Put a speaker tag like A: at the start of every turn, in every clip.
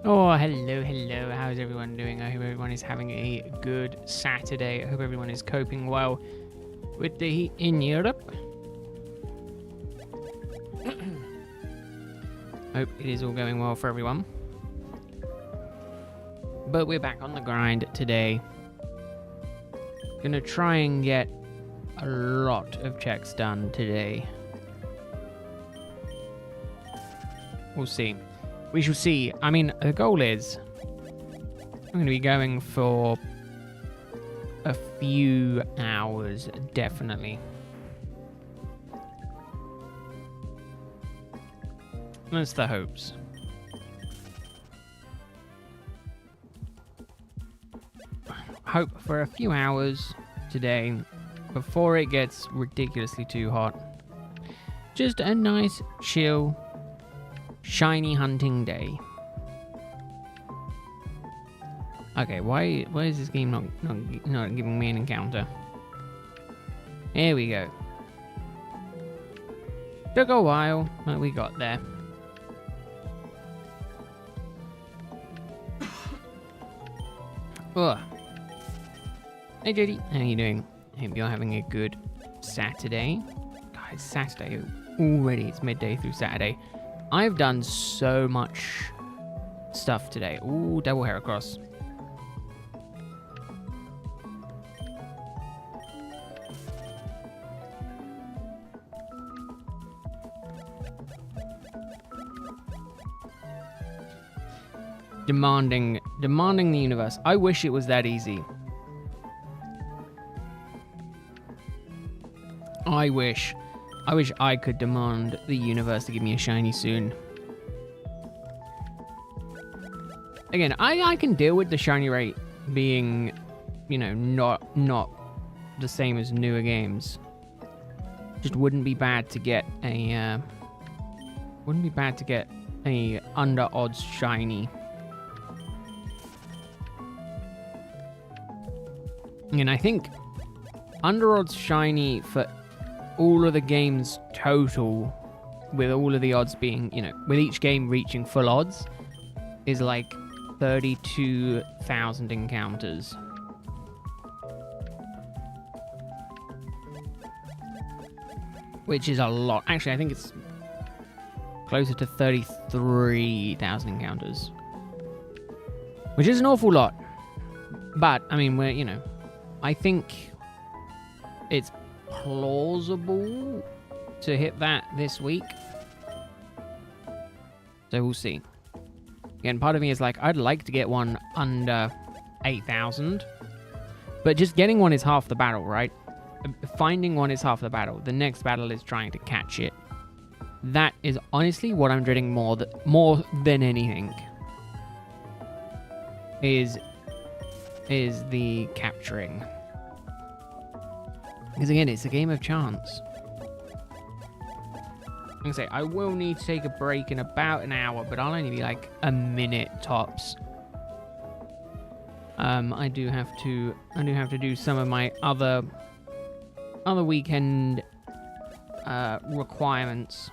A: Oh, hello. How's everyone doing? I hope everyone is having a good Saturday. I hope everyone is coping well with the heat in Europe. Hope it is all going well for everyone. But we're back on the grind today. Gonna try and get a lot of checks done today. We'll see. We shall see. I mean, the goal is I'm going to be going for a few hours, definitely. That's the hopes. Hope for a few hours today before it gets ridiculously too hot. Just a nice, chill, shiny hunting day. Okay, why is this game not giving me an encounter? Here we go. Took a while, but we got there. Ugh. Hey Judy, how you doing? Hope you're having a good Saturday. Guys, Saturday already. It's midday through Saturday. I've done so much stuff today. Ooh, double Heracross. Demanding the universe. I wish it was that easy. I wish I could demand the universe to give me a shiny soon. Again, I can deal with the shiny rate being, you know, not the same as newer games. Just wouldn't be bad to get a under odds shiny. And I think under odds shiny for all of the games total, with all of the odds being, you know, with each game reaching full odds, is like 32,000 encounters. Which is a lot. Actually, I think it's closer to 33,000 encounters. Which is an awful lot. But, I mean, we're, you know, I think it's plausible to hit that this week. So we'll see. Again, part of me is like, I'd like to get one under 8,000. But just getting one is half the battle, right? Finding one is half the battle. The next battle is trying to catch it. That is honestly what I'm dreading more than anything. Is the capturing. Because again, it's a game of chance. Like I say, I will need to take a break in about an hour, but I'll only be like a minute tops. I do have to do some of my other weekend requirements.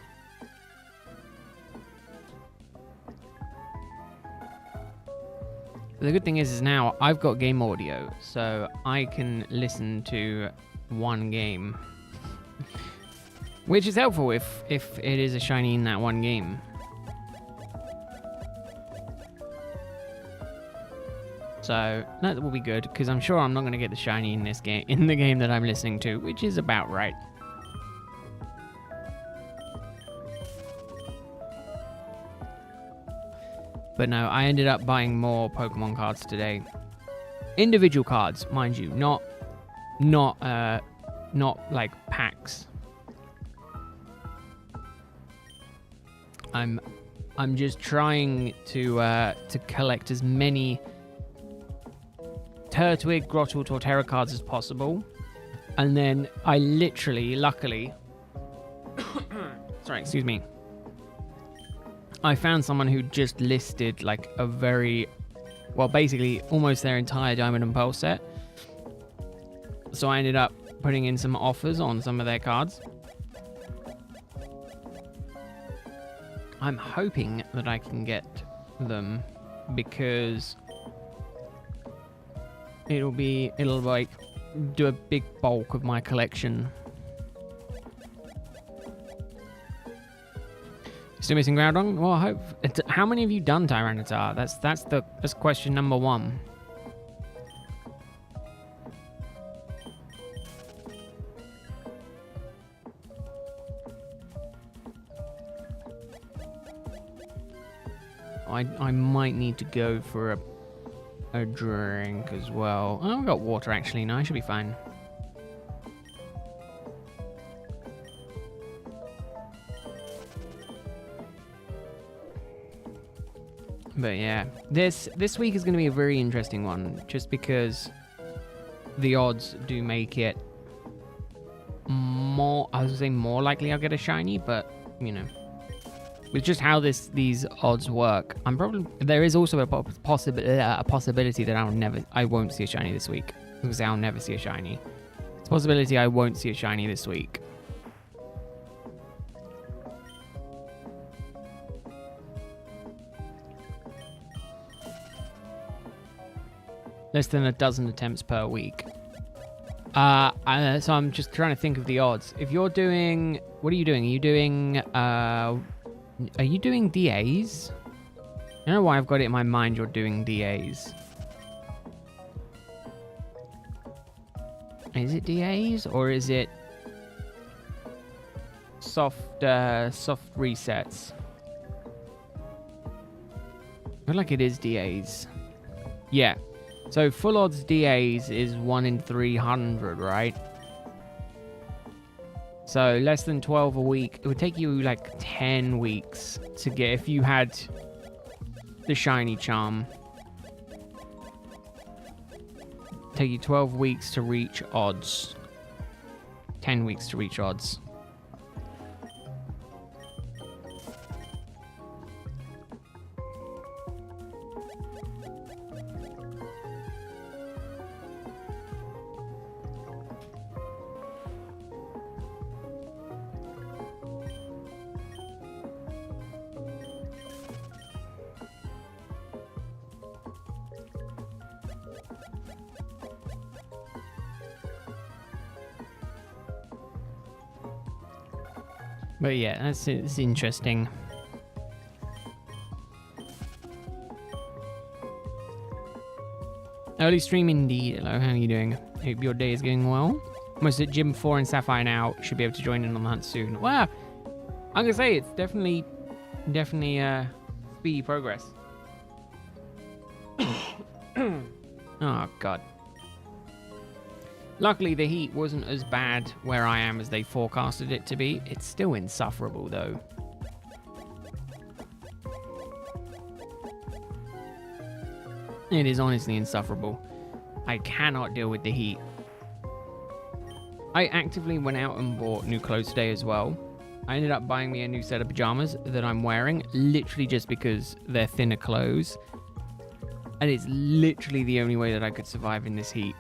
A: The good thing is now I've got game audio, so I can listen to one game. Which is helpful if it is a shiny in that one game. So that will be good, because I'm sure I'm not going to get the shiny in this game, in the game that I'm listening to, which is about right. But no, I ended up buying more Pokemon cards today. Individual cards, mind you, not like packs. I'm just trying to collect as many Turtwig, Grottle, Torterra cards as possible, and then I literally, luckily, sorry, excuse me. I found someone who just listed like a very, well, basically almost their entire Diamond and Pearl set. So I ended up putting in some offers on some of their cards. I'm hoping that I can get them because it'll like do a big bulk of my collection. Still missing Groudon? Well, I hope. How many have you done, Tyranitar? That's question number one. I might need to go for a drink as well. Oh, I've got water actually. No, I should be fine. But yeah, this week is going to be a very interesting one, just because the odds do make it more. I was going to say more likely I'll get a shiny, but you know, with just how these odds work, there is also a possibility that I won't see a shiny this week. Because I'll never see a shiny. It's a possibility I won't see a shiny this week. Less than a dozen attempts per week. So I'm just trying to think of the odds. If you're doing, what are you doing? Are you doing DAs? I don't know why I've got it in my mind you're doing DAs. Is it DAs or is it soft resets? I feel like it is DAs. Yeah. So full odds DAs is 1 in 300, right? So less than 12 a week. It would take you like 10 weeks to get, if you had the shiny charm. Take you 12 weeks to reach odds. 10 weeks to reach odds. But yeah, it's interesting. Early stream indeed. Hello, how are you doing? Hope your day is going well. Almost at Gym 4 and Sapphire now. Should be able to join in on the hunt soon. Well, I'm gonna say it's definitely speedy progress. Oh god. Luckily, the heat wasn't as bad where I am as they forecasted it to be. It's still insufferable, though. It is honestly insufferable. I cannot deal with the heat. I actively went out and bought new clothes today as well. I ended up buying me a new set of pajamas that I'm wearing, literally just because they're thinner clothes. And it's literally the only way that I could survive in this heat.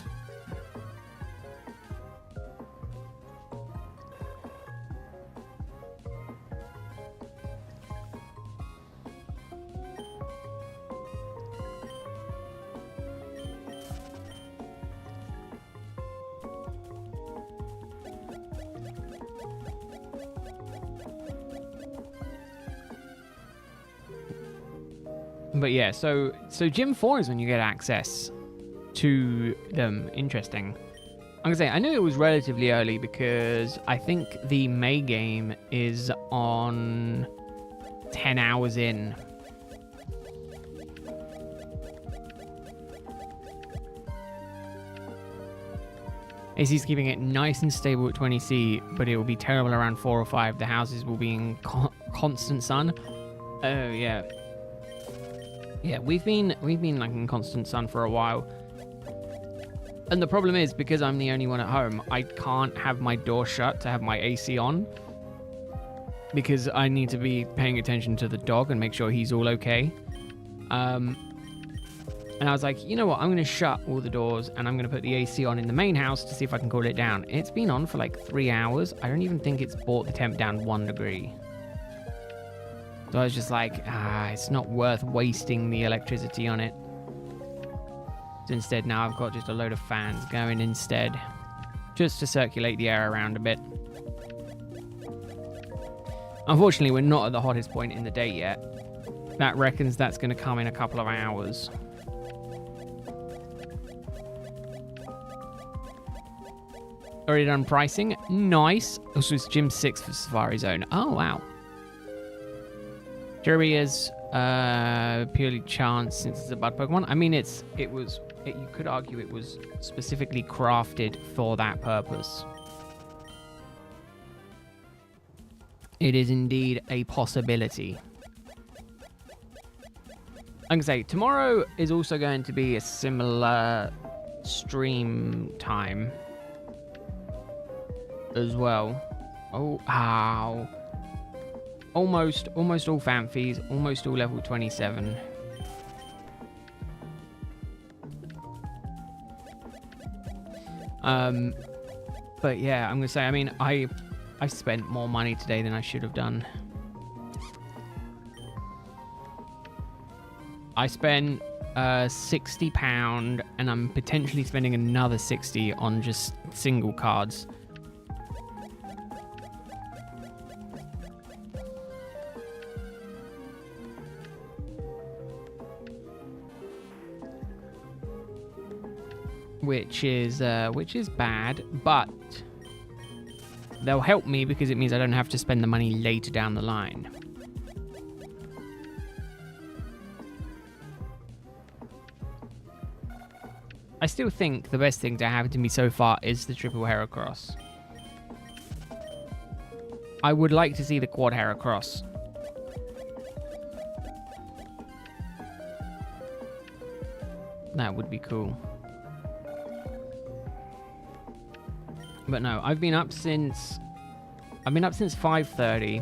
A: But yeah, so Gym 4 is when you get access to them. Interesting. I'm gonna say, I knew it was relatively early because I think the May game is on 10 hours in. AC's keeping it nice and stable at 20C, but it will be terrible around 4 or 5. The houses will be in constant sun. Oh yeah. Yeah, we've been like in constant sun for a while. And the problem is, because I'm the only one at home, I can't have my door shut to have my AC on. Because I need to be paying attention to the dog and make sure he's all okay. And I was like, you know what, I'm going to shut all the doors and I'm going to put the AC on in the main house to see if I can cool it down. It's been on for like 3 hours. I don't even think it's brought the temp down 1 degree. So I was just like, it's not worth wasting the electricity on it. So instead now I've got just a load of fans going instead, just to circulate the air around a bit. Unfortunately, we're not at the hottest point in the day yet. That reckons that's going to come in a couple of hours. Already done pricing. Nice. Also, it's Gym 6 for Safari Zone. Oh, wow. Jeremy is purely chance since it's a bud Pokemon. I mean, you could argue it was specifically crafted for that purpose. It is indeed a possibility. Like I say, tomorrow is also going to be a similar stream time as well. Oh, ow. Almost all fan fees, almost all level 27. But yeah, I'm gonna say, I mean, I spent more money today than I should have done. I spent £60 and I'm potentially spending another 60 on just single cards. Which is bad, but they'll help me because it means I don't have to spend the money later down the line. I still think the best thing to happen to me so far is the triple Heracross. I would like to see the quad Heracross. That would be cool. But no, I've been up since 5:30.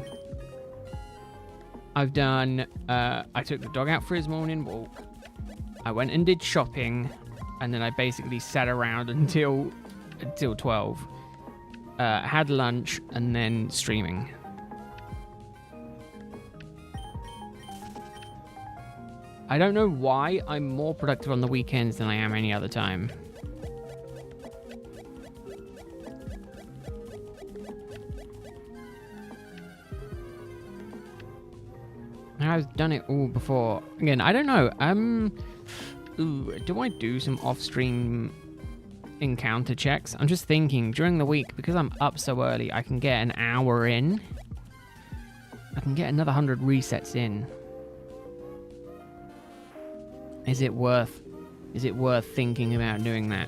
A: I've done I took the dog out for his morning walk. I went and did shopping, and then I basically sat around until 12. Had lunch and then streaming. I don't know why I'm more productive on the weekends than I am any other time. I've done it all before. Again, I don't know. Do I do some off-stream encounter checks? I'm just thinking, during the week, because I'm up so early, I can get an hour in. I can get another 100 resets in. Is it worth thinking about doing that?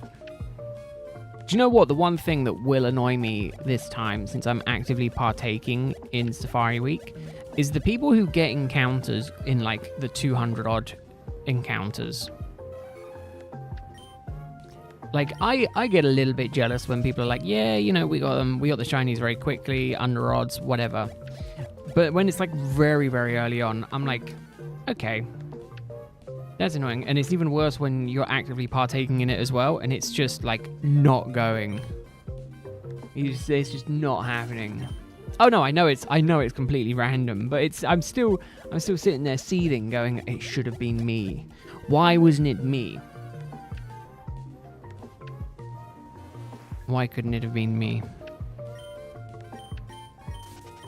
A: Do you know what? The one thing that will annoy me this time, since I'm actively partaking in Safari Week, is the people who get encounters in like the 200 odd encounters. Like I get a little bit jealous when people are like, yeah, you know, we got the shinies very quickly, under odds, whatever. But when it's like very, very early on, I'm like, okay, that's annoying. And it's even worse when you're actively partaking in it as well, and it's just like not going. It's just not happening. Oh no, I know it's completely random, but I'm still sitting there seething, going, it should have been me. Why wasn't it me? Why couldn't it have been me?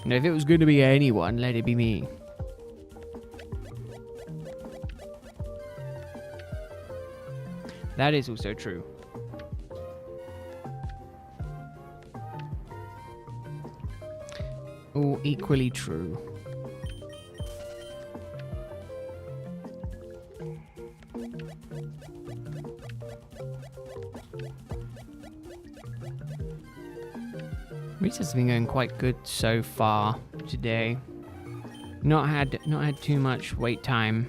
A: You know, if it was going to be anyone, let it be me. That is also true. All equally true. Recess has been going quite good so far today. Not had too much wait time.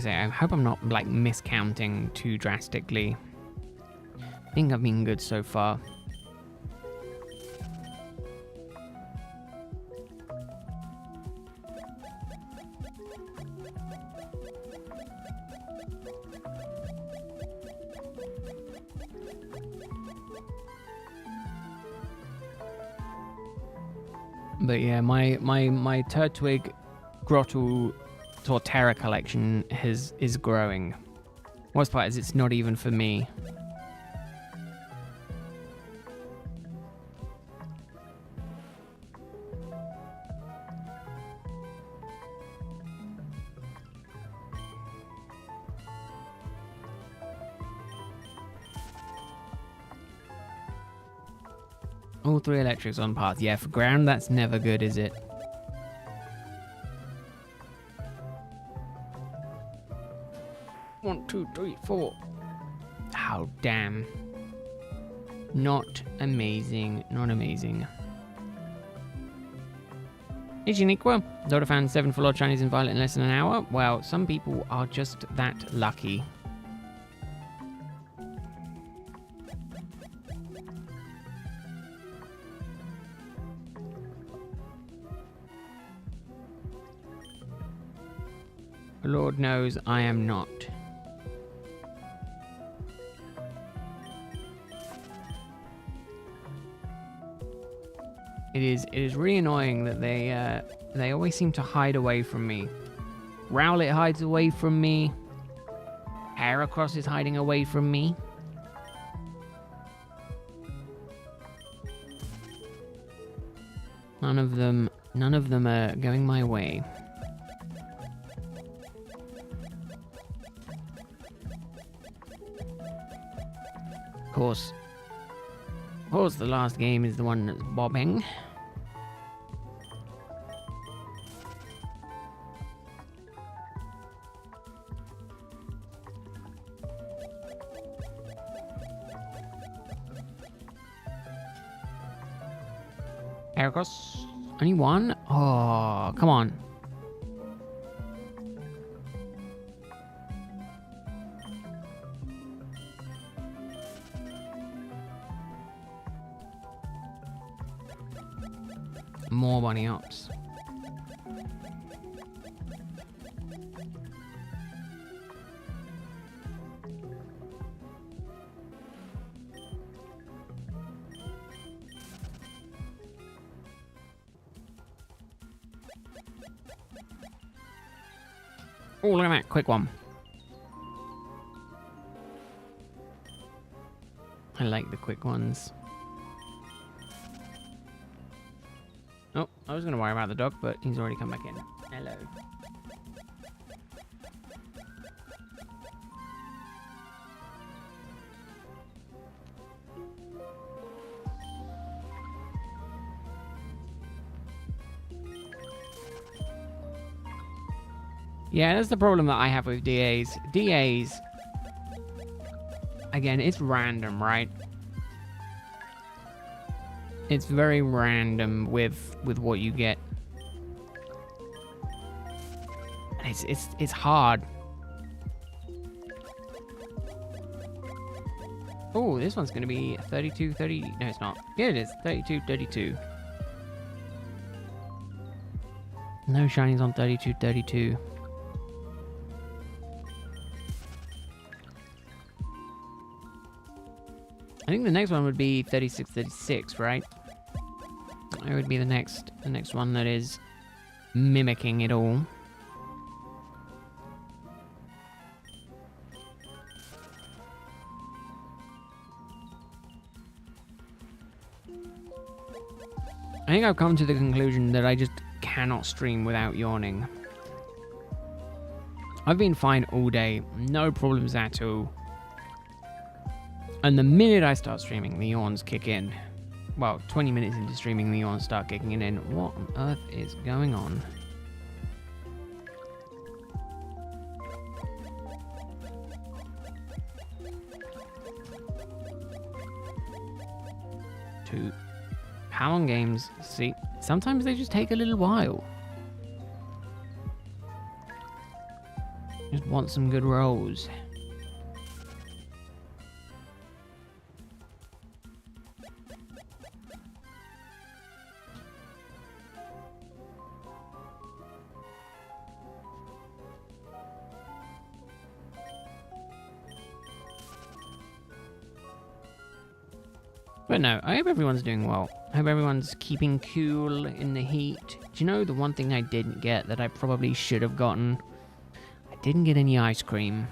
A: I hope I'm not like miscounting too drastically. I think I've been good so far. But yeah, my Turtwig Grottle Torterra collection is growing. Worst part is it's not even for me. All 3 electrics on path. Yeah, for ground, that's never good, is it? One, two, three, four. Oh, damn. Not amazing. Not amazing. Hey, Shaniqua. Dota found 7 full-on Chinese and Violet in less than an hour. Well, some people are just that lucky. Lord knows I am not. It is really annoying that they always seem to hide away from me. Rowlet hides away from me. Heracross is hiding away from me. None of them are going my way. Of course, the last game is the one that's bobbing. Heracross, only one? Oh, come on. More bunny ups. Oh, look at that quick one. I like the quick ones. Oh, I was going to worry about the dog, but he's already come back in. Hello. Yeah, that's the problem that I have with DAs. DAs, again, it's random, right? It's very random with what you get. And it's hard. Oh, this one's going to be 32, 30. No, it's not. Yeah, it is. 32, 32. No shinies on 32, 32. I think the next one would be 36, 36, right? It would be the next one that is mimicking it all. I think I've come to the conclusion that I just cannot stream without yawning. I've been fine all day, no problems at all. And the minute I start streaming, the yawns kick in. Well, 20 minutes into streaming, the yawns start kicking in. What on earth is going on? Two. How long games? See, sometimes they just take a little while. Just want some good rolls. But no, I hope everyone's doing well. I hope everyone's keeping cool in the heat. Do you know the one thing I didn't get that I probably should have gotten? I didn't get any ice cream.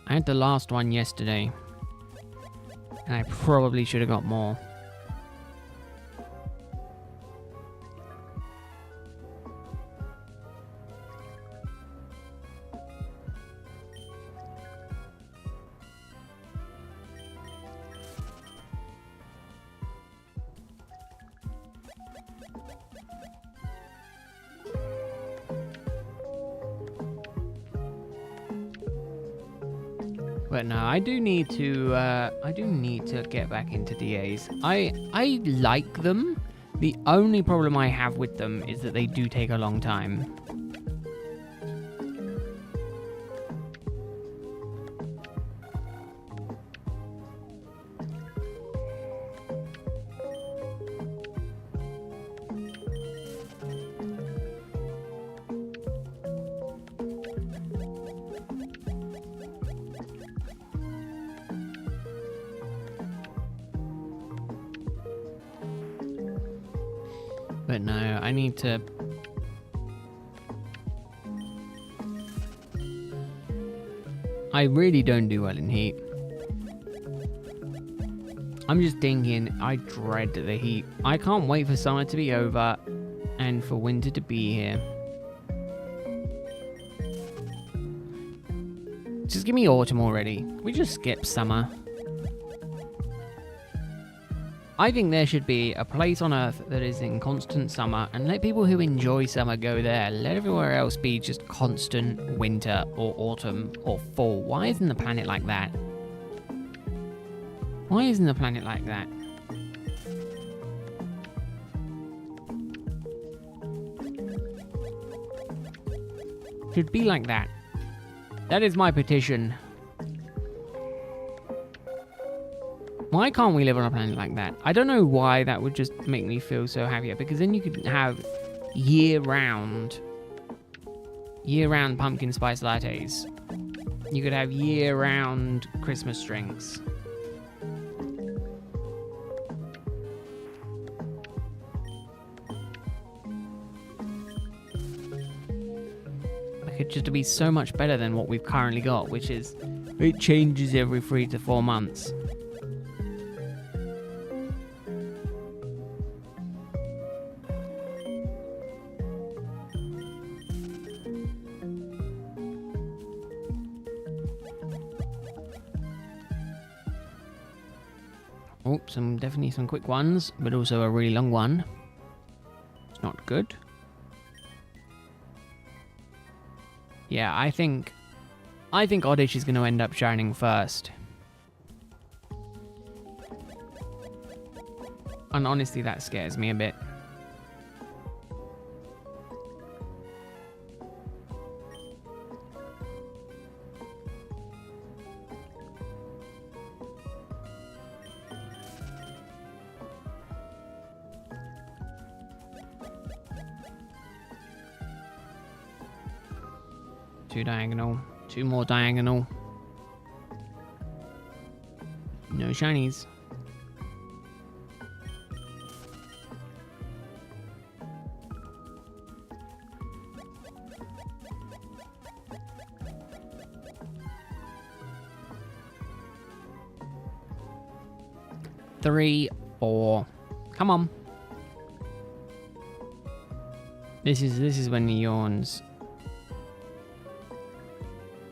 A: I had the last one yesterday. And I probably should have got more. But no, I do need to get back into DAs. I like them. The only problem I have with them is that they do take a long time. But no, I need to... I really don't do well in heat. I'm just thinking, I dread the heat. I can't wait for summer to be over and for winter to be here. Just give me autumn already. We just skip summer. I think there should be a place on Earth that is in constant summer, and let people who enjoy summer go there. Let everywhere else be just constant winter or autumn or fall. Why isn't the planet like that? Why isn't the planet like that? Should be like that. That is my petition. Why can't we live on a planet like that? I don't know why that would just make me feel so happier, because then you could have year-round pumpkin spice lattes. You could have year-round Christmas drinks. It could just be so much better than what we've currently got, which is it changes every 3 to 4 months. Oh, definitely some quick ones, but also a really long one. It's not good. Yeah, I think Oddish is going to end up shining first. And honestly, that scares me a bit. Two diagonal. Two more diagonal. No shinies. Three, 4. Come on. This is when he yawns.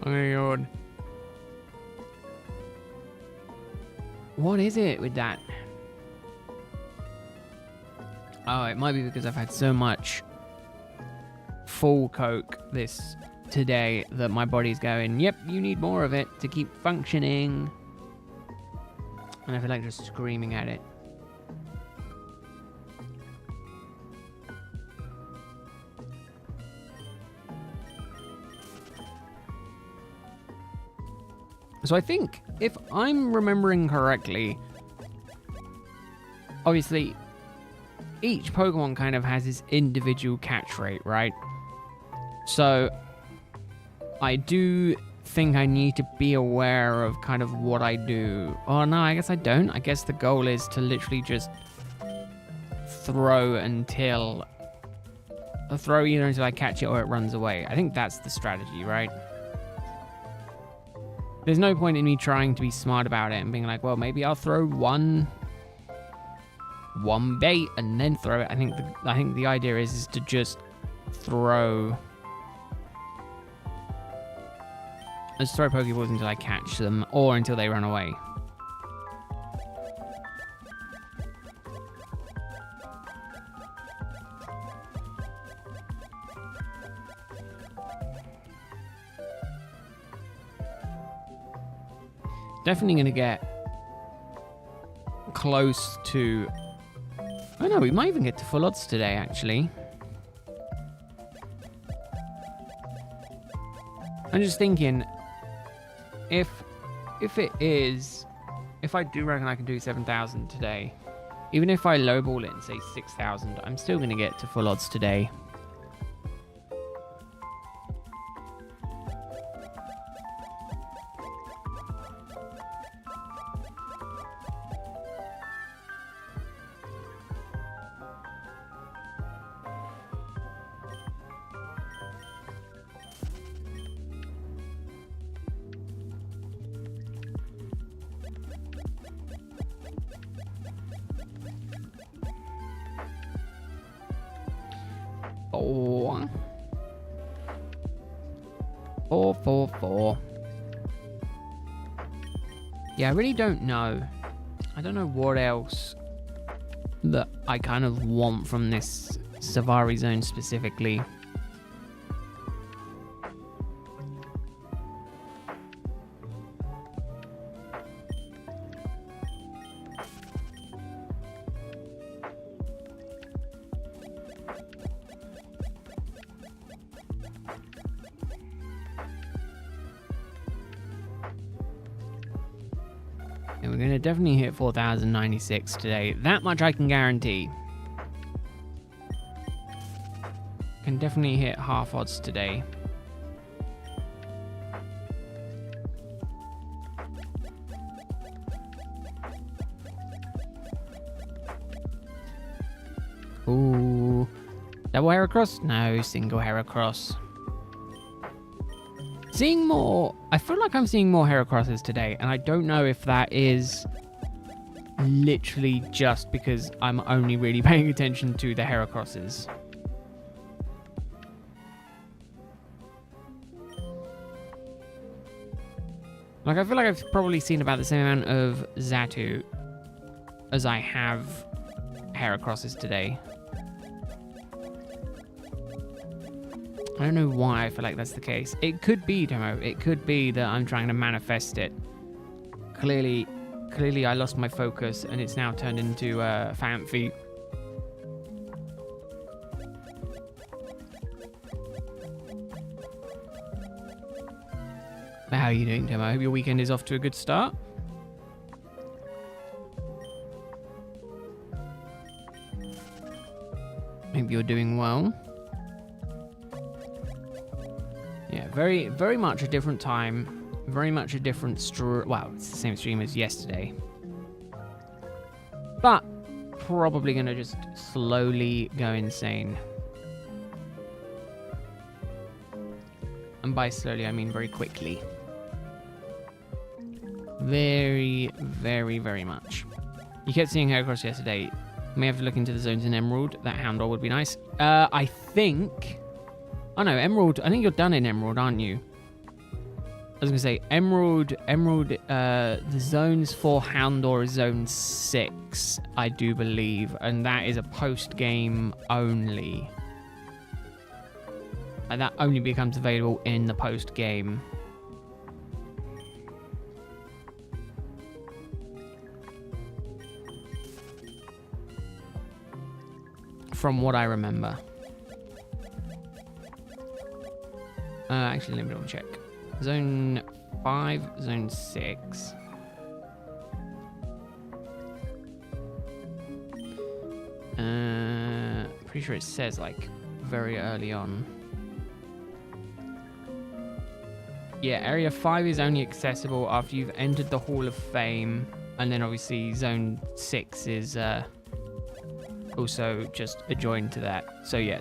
A: I'm gonna yawn. What is it with that? Oh, it might be because I've had so much full Coke today that my body's going, yep, you need more of it to keep functioning. And I feel like just screaming at it. So I think, if I'm remembering correctly, obviously, each Pokemon kind of has its individual catch rate, right? So, I do think I need to be aware of kind of what I do. Oh, no, I guess I don't. I guess the goal is to literally just throw until... throw either until I catch it or it runs away. I think that's the strategy, right? There's no point in me trying to be smart about it and being like, well, maybe I'll throw one bait and then throw it. I think the idea is to just throw... Let's throw Pokeballs until I catch them or until they run away. Definitely going to get close to... Oh no, we might even get to full odds today, actually. I'm just thinking, if it is... If I do reckon I can do 7,000 today, even if I lowball it and say 6,000, I'm still going to get to full odds today. Four. Yeah, I really don't know. I don't know what else that I kind of want from this Safari Zone specifically. And we're going to definitely hit 4,096 today. That much I can guarantee. Can definitely hit half odds today. Ooh. Double Heracross? No, single Heracross. Seeing more... I feel like I'm seeing more Heracrosses today, and I don't know if that is literally just because I'm only really paying attention to the Heracrosses. Like, I feel like I've probably seen about the same amount of Xatu as I have Heracrosses today. I don't know why I feel like that's the case. It could be, Tomo. It could be that I'm trying to manifest it. Clearly I lost my focus and it's now turned into Fanfi. How are you doing, Tomo? I hope your weekend is off to a good start. Hope you're doing well. Yeah, very much a different time. Very much a different well, it's the same stream as yesterday. But probably going to just slowly go insane. And by slowly, I mean very quickly. Very, very much. You kept seeing Heracross yesterday. May have to look into the zones in Emerald. That Houndour would be nice. I think... Oh no, Emerald. I think you're done in Emerald, aren't you? I was going to say, Emerald, the zones for Houndour is Zone 6, I do believe. And that is a post-game only. And that only becomes available in the post-game. From what I remember. Actually, let me double check. Zone 5, Zone 6. Pretty sure it says, like, very early on. Yeah, Area 5 is only accessible after you've entered the Hall of Fame. And then obviously Zone 6 is also just adjoined to that. So yeah.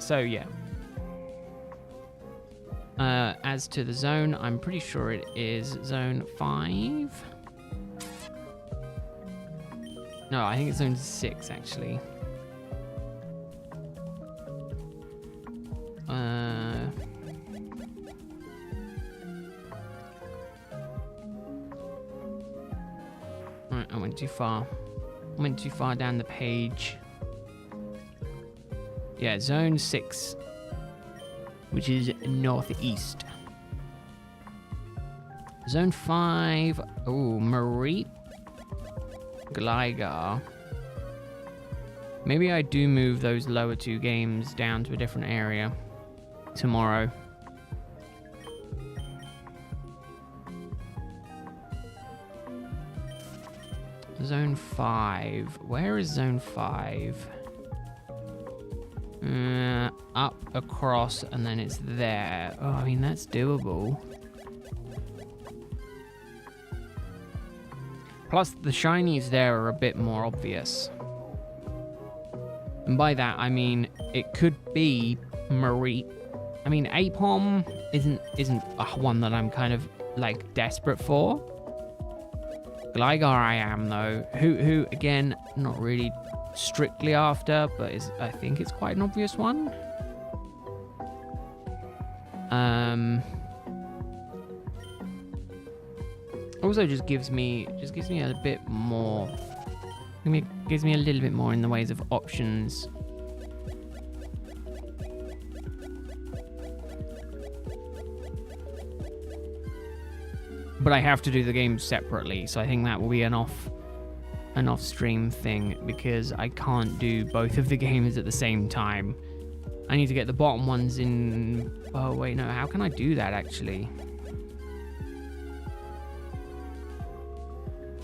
A: As to the zone, I'm pretty sure it is Zone 5. No, I think it's Zone 6, actually. Right, I went too far. I went too far down the page. Yeah, Zone 6, which is northeast. Zone 5. Oh, Marie Gligar. Maybe I do move those lower 2 games down to a different area tomorrow. Zone 5. Where is Zone 5? Up, across, and then it's there. Oh, I mean, that's doable. Plus, the shinies there are a bit more obvious. And by that, I mean, it could be Marie. I mean, Apom isn't one that I'm kind of, like, desperate for. Gligar I am, though. Who again, not really strictly after, but I think it's quite an obvious one. Also just gives me a bit more. Gives me a little bit more in the ways of options. But I have to do the games separately, so I think that will be an off-stream thing, because I can't do both of the games at the same time. I need to get the bottom ones in. Oh wait, no, how can I do that actually?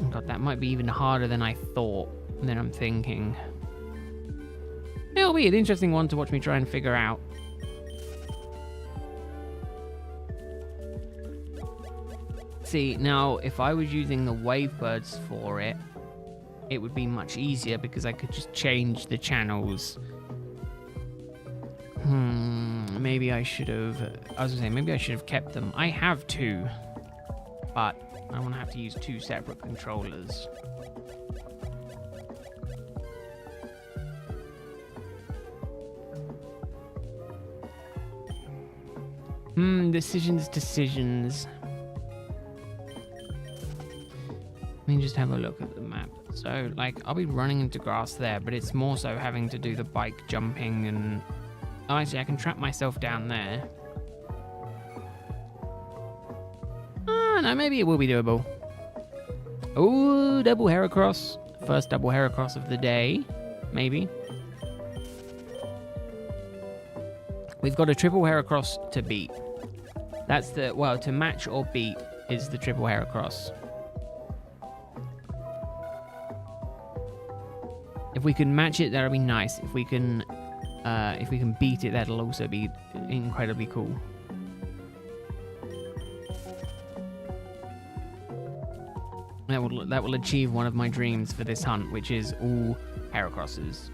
A: Oh god, that might be even harder than I thought, than I'm thinking. It'll be an interesting one to watch me try and figure out. See, now, if I was using the Wavebirds for it, it would be much easier because I could just change the channels. Maybe I should have... I was going to say, maybe I should have kept them. I have 2, but I want to have to use 2 separate controllers. Decisions. Let me just have a look at the map. So, like, I'll be running into grass there, but it's more so having to do the bike jumping and... Oh, actually, I can trap myself down there. Ah, no, maybe it will be doable. Oh, double Heracross. First double Heracross of the day. Maybe. We've got a triple Heracross to beat. That's the... Well, to match or beat is the triple Heracross. If we can match it, that'll be nice. If we can beat it, that'll also be incredibly cool. That will achieve one of my dreams for this hunt, which is all Heracrosses.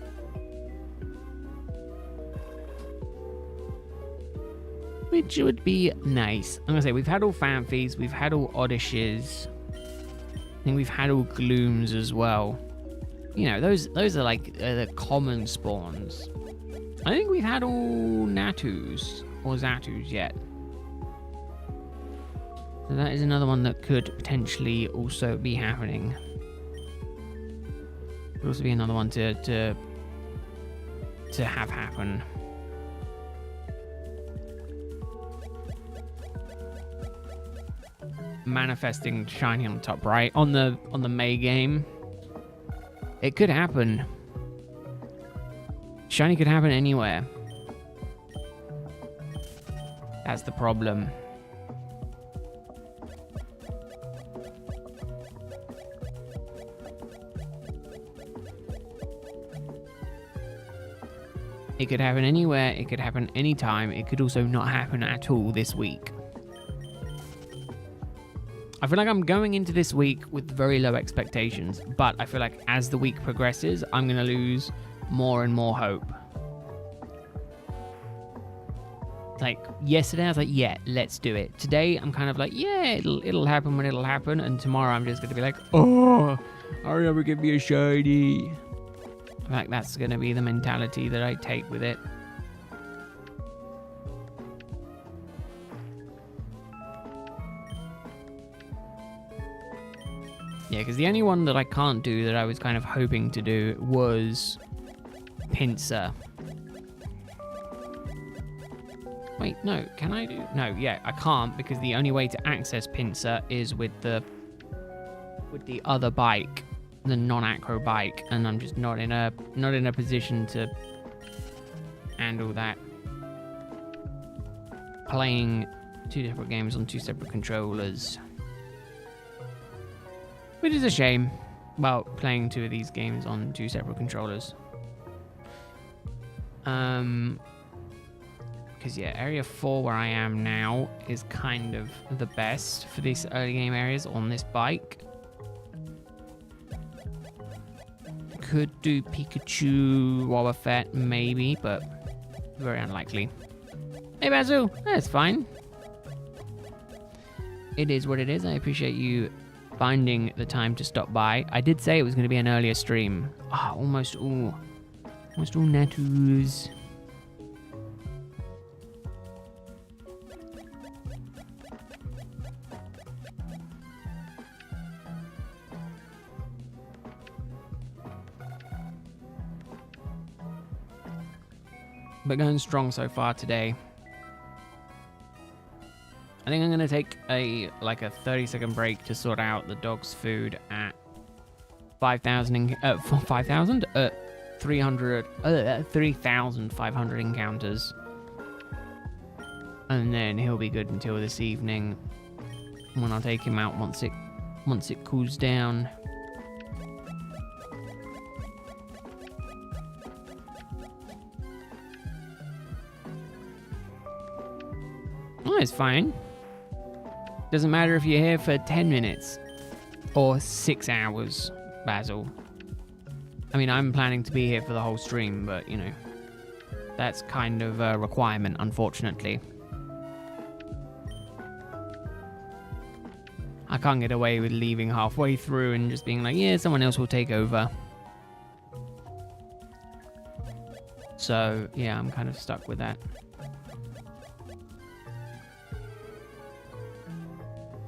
A: Which would be nice. I'm gonna say we've had all Fanfies, we've had all Oddishes. I think we've had all Glooms as well. You know, those are like the common spawns. I think we've had all Natus or Zatus yet. So that is another one that could potentially also be happening. Could also be another one to have happen. Manifesting shiny on the top right on the May game. It could happen. Shiny could happen anywhere. That's the problem. It could happen anywhere. It could happen anytime. It could also not happen at all this week. I feel like I'm going into this week with very low expectations, but I feel like as the week progresses, I'm going to lose more and more hope. Like yesterday I was like, yeah, let's do it. Today I'm kind of like, yeah, it'll happen when it'll happen, and tomorrow I'm just gonna be like, oh, hurry up and give me a shiny. I feel like that's gonna be the mentality that I take with it. Yeah, because the only one that I can't do that I was kind of hoping to do was Pincer. Wait, no, can I do? No, yeah, I can't, because the only way to access Pincer is with the other bike, the non-acro bike, and I'm just not in a position to handle that. Playing 2 different games on 2 separate controllers, which is a shame. Well, playing 2 of these games on 2 separate controllers. Because yeah, area 4 where I am now is kind of the best for these early game areas on this bike. Could do Pikachu, Wobbuffet, maybe, but very unlikely. Hey Bazu, that's fine. It is what it is. I appreciate you finding the time to stop by. I did say it was going to be an earlier stream. Ah, almost all Natus. But going strong so far today. I think I'm going to take a 30-second break to sort out the dog's food at 3,500 encounters. And then he'll be good until this evening, when I'll take him out once it cools down. Oh, it's fine. Doesn't matter if you're here for 10 minutes or 6 hours, Basil. I mean, I'm planning to be here for the whole stream, but, you know, that's kind of a requirement, unfortunately. I can't get away with leaving halfway through and just being like, yeah, someone else will take over. So, yeah, I'm kind of stuck with that.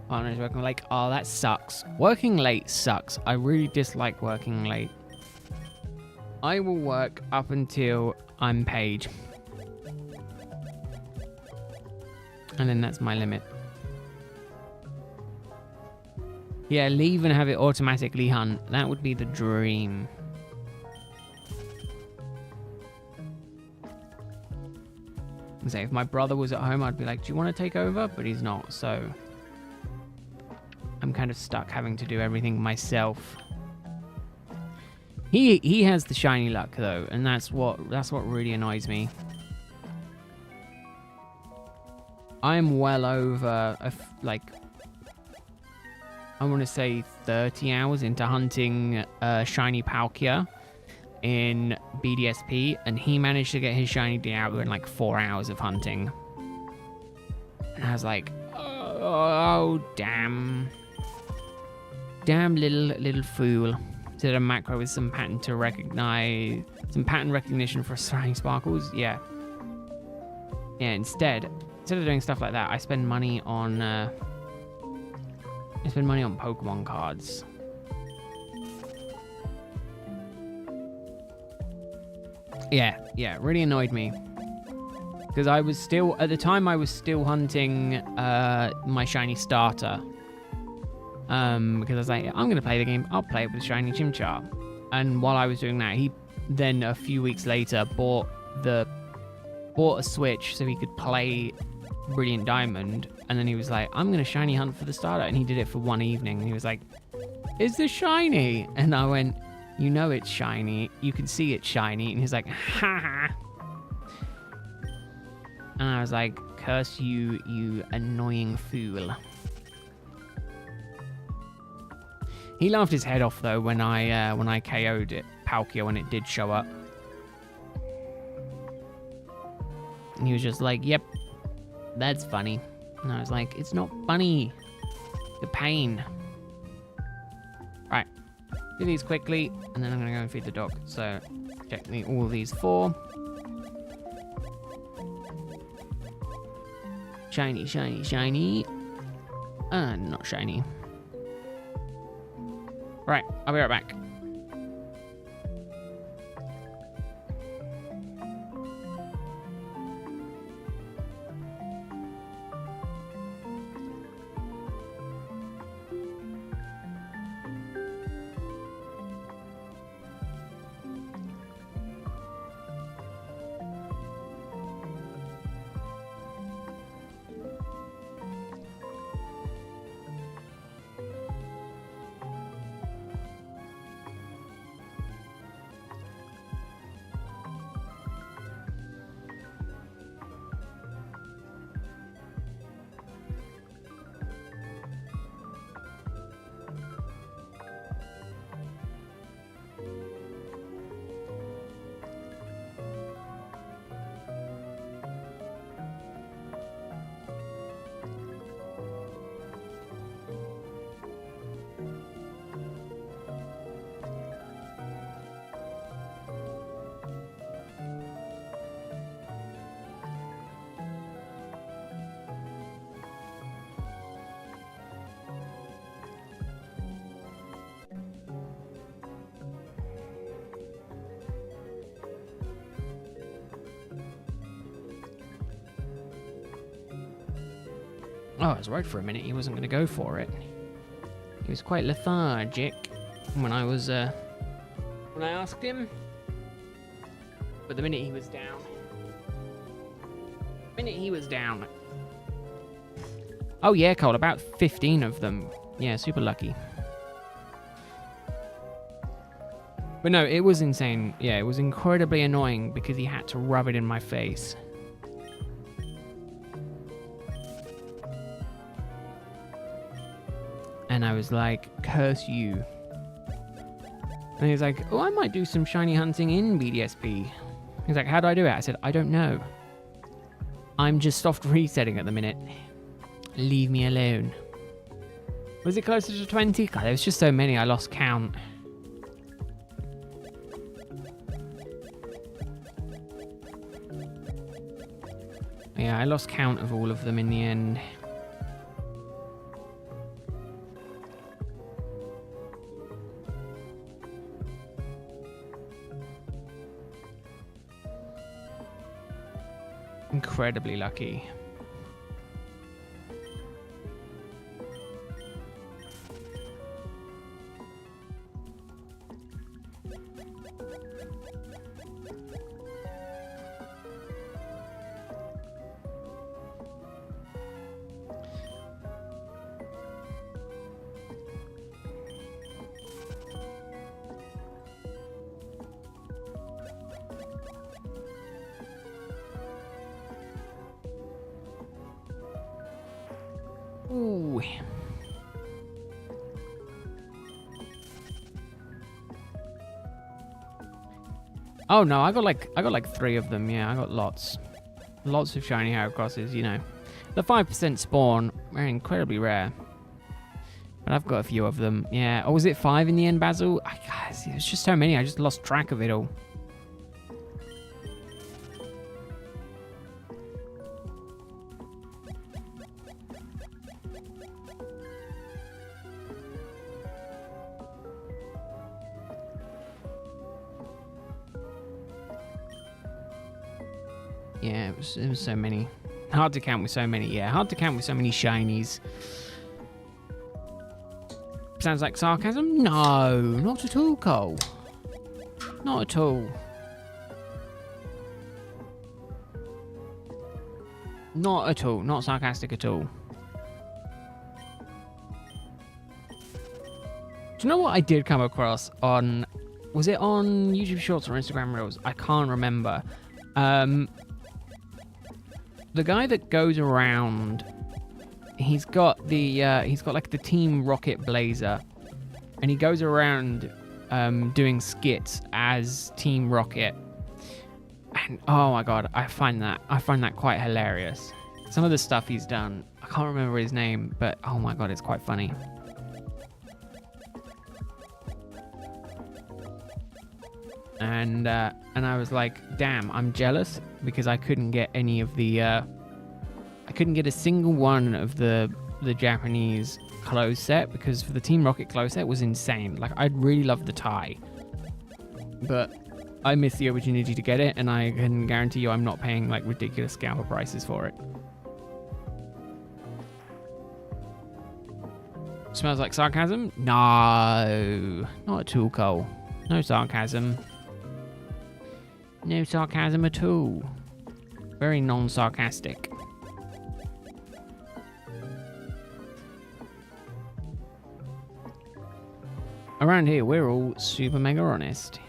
A: Partners working late. Oh, that sucks. Working late sucks. I really dislike working late. I will work up until I'm paid. And then that's my limit. Yeah, leave and have it automatically hunt. That would be the dream. So if my brother was at home, I'd be like, do you want to take over? But he's not, so I'm kind of stuck having to do everything myself. He has the shiny luck though, and that's what really annoys me. I'm well over I want to say 30 hours into hunting shiny Palkia in BDSP, and he managed to get his shiny Diablo in like 4 hours of hunting. And I was like, oh damn. Damn little fool. Did a macro with some pattern recognition for shiny sparkles. Yeah. Instead of doing stuff like that, I spend money on Pokemon cards. Yeah, it really annoyed me. Because at the time I was still hunting my shiny starter. Because I was like, I'm going to play the game, I'll play it with shiny Chimchar. And while I was doing that, he then a few weeks later bought a Switch so he could play Brilliant Diamond. And then he was like, I'm going to shiny hunt for the starter. And he did it for one evening. And he was like, is this shiny? And I went, you know it's shiny. You can see it's shiny. And he's like, ha ha. And I was like, curse you, you annoying fool. He laughed his head off though when I KO'd it, Palkia, when it did show up. And he was just like, "Yep, that's funny." And I was like, "It's not funny. The pain." Right, do these quickly, and then I'm gonna go and feed the dog. So check all of these 4. Shiny, shiny, shiny. Not shiny. Right, I'll be right back. Oh, I was right for a minute. He wasn't going to go for it. He was quite lethargic when I was when I asked him. But the minute he was down, Oh yeah, Cole, about 15 of them. Yeah, super lucky. But no, it was insane. Yeah, it was incredibly annoying because he had to rub it in my face. And I was like, curse you. And he's like, oh, I might do some shiny hunting in BDSP. He's like, how do I do it? I said, I don't know. I'm just soft resetting at the minute. Leave me alone. Was it closer to 20? God, there was just so many, I lost count. Yeah, I lost count of all of them in the end. Incredibly lucky. Ooh. Oh no, I got like 3 of them. Yeah, I got lots of shiny Heracrosses. You know, the 5% spawn are incredibly rare, but I've got a few of them. Yeah. Oh, was it 5 in the end, Basil? Guys, it was just so many. I just lost track of it all. Yeah, it was so many. Hard to count with so many. Yeah, hard to count with so many shinies. Sounds like sarcasm? No, not at all, Cole. Not at all. Not at all. Not sarcastic at all. Do you know what I did come across on... Was it on YouTube Shorts or Instagram Reels? I can't remember. The guy that goes around, he's got like the Team Rocket Blazer, and he goes around doing skits as Team Rocket. And oh my god, I find that quite hilarious. Some of the stuff he's done, I can't remember his name, but oh my god, it's quite funny. And I was like, damn, I'm jealous because I couldn't get any of the I couldn't get a single one of the Japanese clothes set, because for the Team Rocket clothes set was insane. Like, I'd really love the tie, but I missed the opportunity to get it, and I can guarantee you I'm not paying like ridiculous scalper prices for it. Smells like sarcasm? No, not at all, Cole. No sarcasm. No sarcasm at all. Very non-sarcastic. Around here, we're all super mega honest.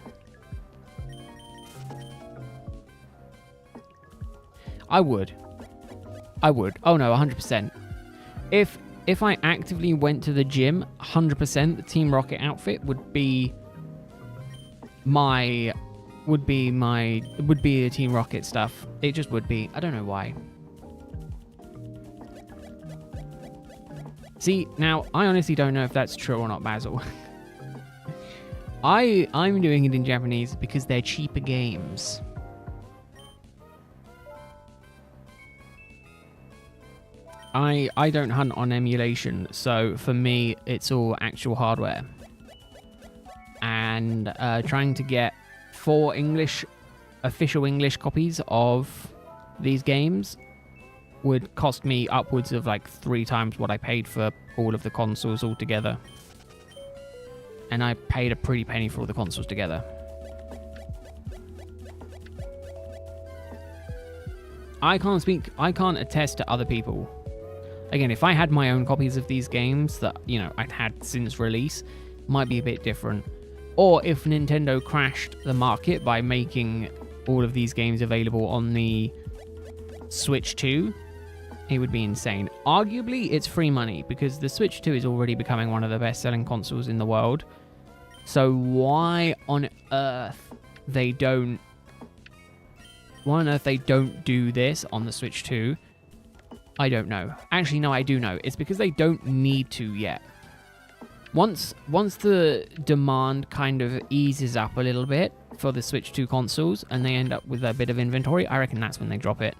A: I would. Oh no, 100%. If I actively went to the gym, 100% the Team Rocket outfit would be the Team Rocket stuff. It just would be. I don't know why. See, now I honestly don't know if that's true or not, Basil. I'm doing it in Japanese because they're cheaper games. I don't hunt on emulation, so for me it's all actual hardware. And trying to get 4 official English copies of these games would cost me upwards of like 3 times what I paid for all of the consoles altogether. And I paid a pretty penny for all the consoles together. I can't attest to other people. Again, if I had my own copies of these games that, you know, I'd had since release, might be a bit different. Or if Nintendo crashed the market by making all of these games available on the Switch 2, it would be insane. Arguably, it's free money because the Switch 2 is already becoming one of the best-selling consoles in the world. So why on earth they don't do this on the Switch 2? I don't know. Actually, no, I do know. It's because they don't need to yet. Once the demand kind of eases up a little bit for the Switch 2 consoles and they end up with a bit of inventory, I reckon that's when they drop it.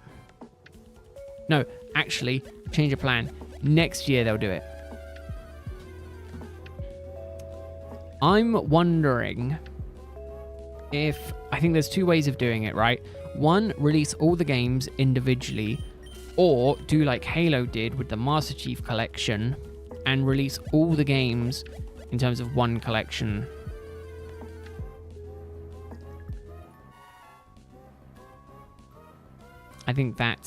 A: No, actually, change of plan. Next year they'll do it. I'm wondering if... I think there's 2 ways of doing it, right? One, release all the games individually, or do like Halo did with the Master Chief Collection and release all the games in terms of one collection. I think that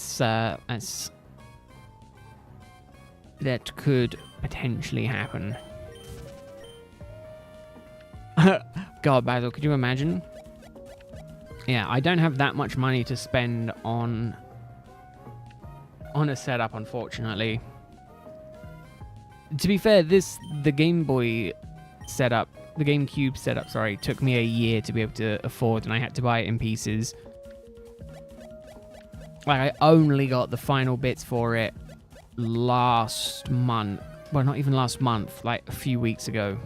A: could potentially happen. God, Basil, could you imagine? Yeah, I don't have that much money to spend on a setup, unfortunately. To be fair, the Game Boy setup, the GameCube setup, sorry, took me a year to be able to afford, and I had to buy it in pieces. Like, I only got the final bits for it last month. Well, not even last month, like a few weeks ago.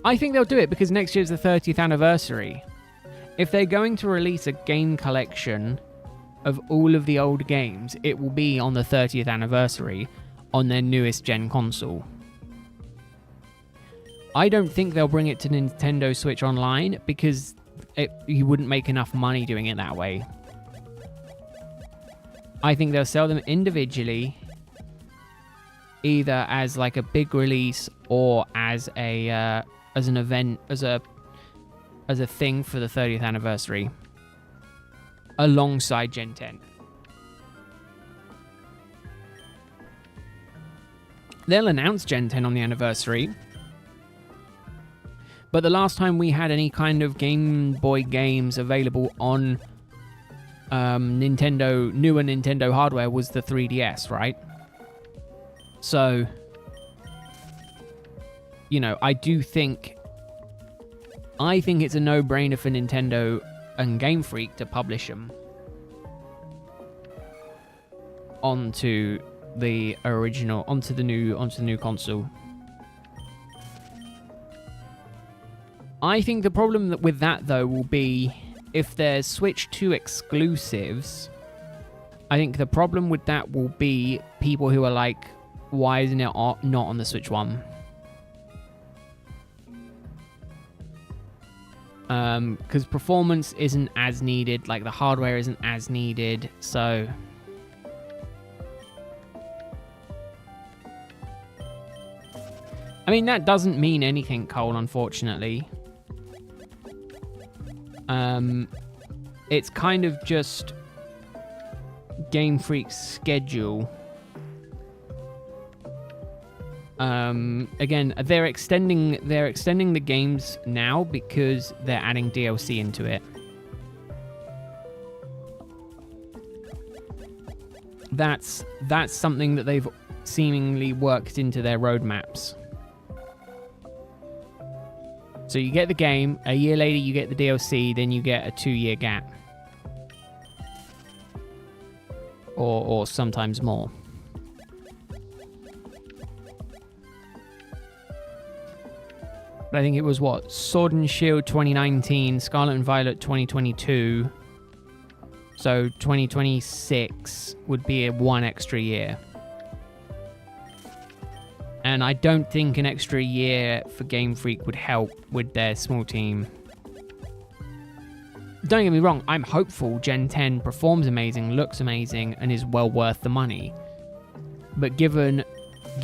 A: I think they'll do it because next year's the 30th anniversary. If they're going to release a game collection of all of the old games, it will be on the 30th anniversary on their newest gen console. I don't think they'll bring it to Nintendo Switch Online because you wouldn't make enough money doing it that way. I think they'll sell them individually, either as like a big release or as an event, as a thing for the 30th anniversary, alongside Gen 10. They'll announce Gen 10 on the anniversary, but the last time we had any kind of Game Boy games available on newer Nintendo hardware was the 3DS, right? So, you know, I think it's a no-brainer for Nintendo and Game Freak to publish them onto the new console. I think the problem with that though will be if there's Switch 2 exclusives. I think the problem with that will be people who are like, why isn't it not on the Switch 1? Because performance isn't as needed, like the hardware isn't as needed, so... I mean, that doesn't mean anything, Cole, unfortunately. It's kind of just Game Freak's schedule. Again, they're extending the games now because they're adding DLC into it. That's something that they've seemingly worked into their roadmaps. So you get the game, a year later you get the DLC, then you get a 2-year gap. Or sometimes more. But I think it was what? Sword and Shield 2019, Scarlet and Violet 2022. So 2026 would be a 1 extra year. And I don't think an extra year for Game Freak would help with their small team. Don't get me wrong, I'm hopeful Gen 10 performs amazing, looks amazing, and is well worth the money. But given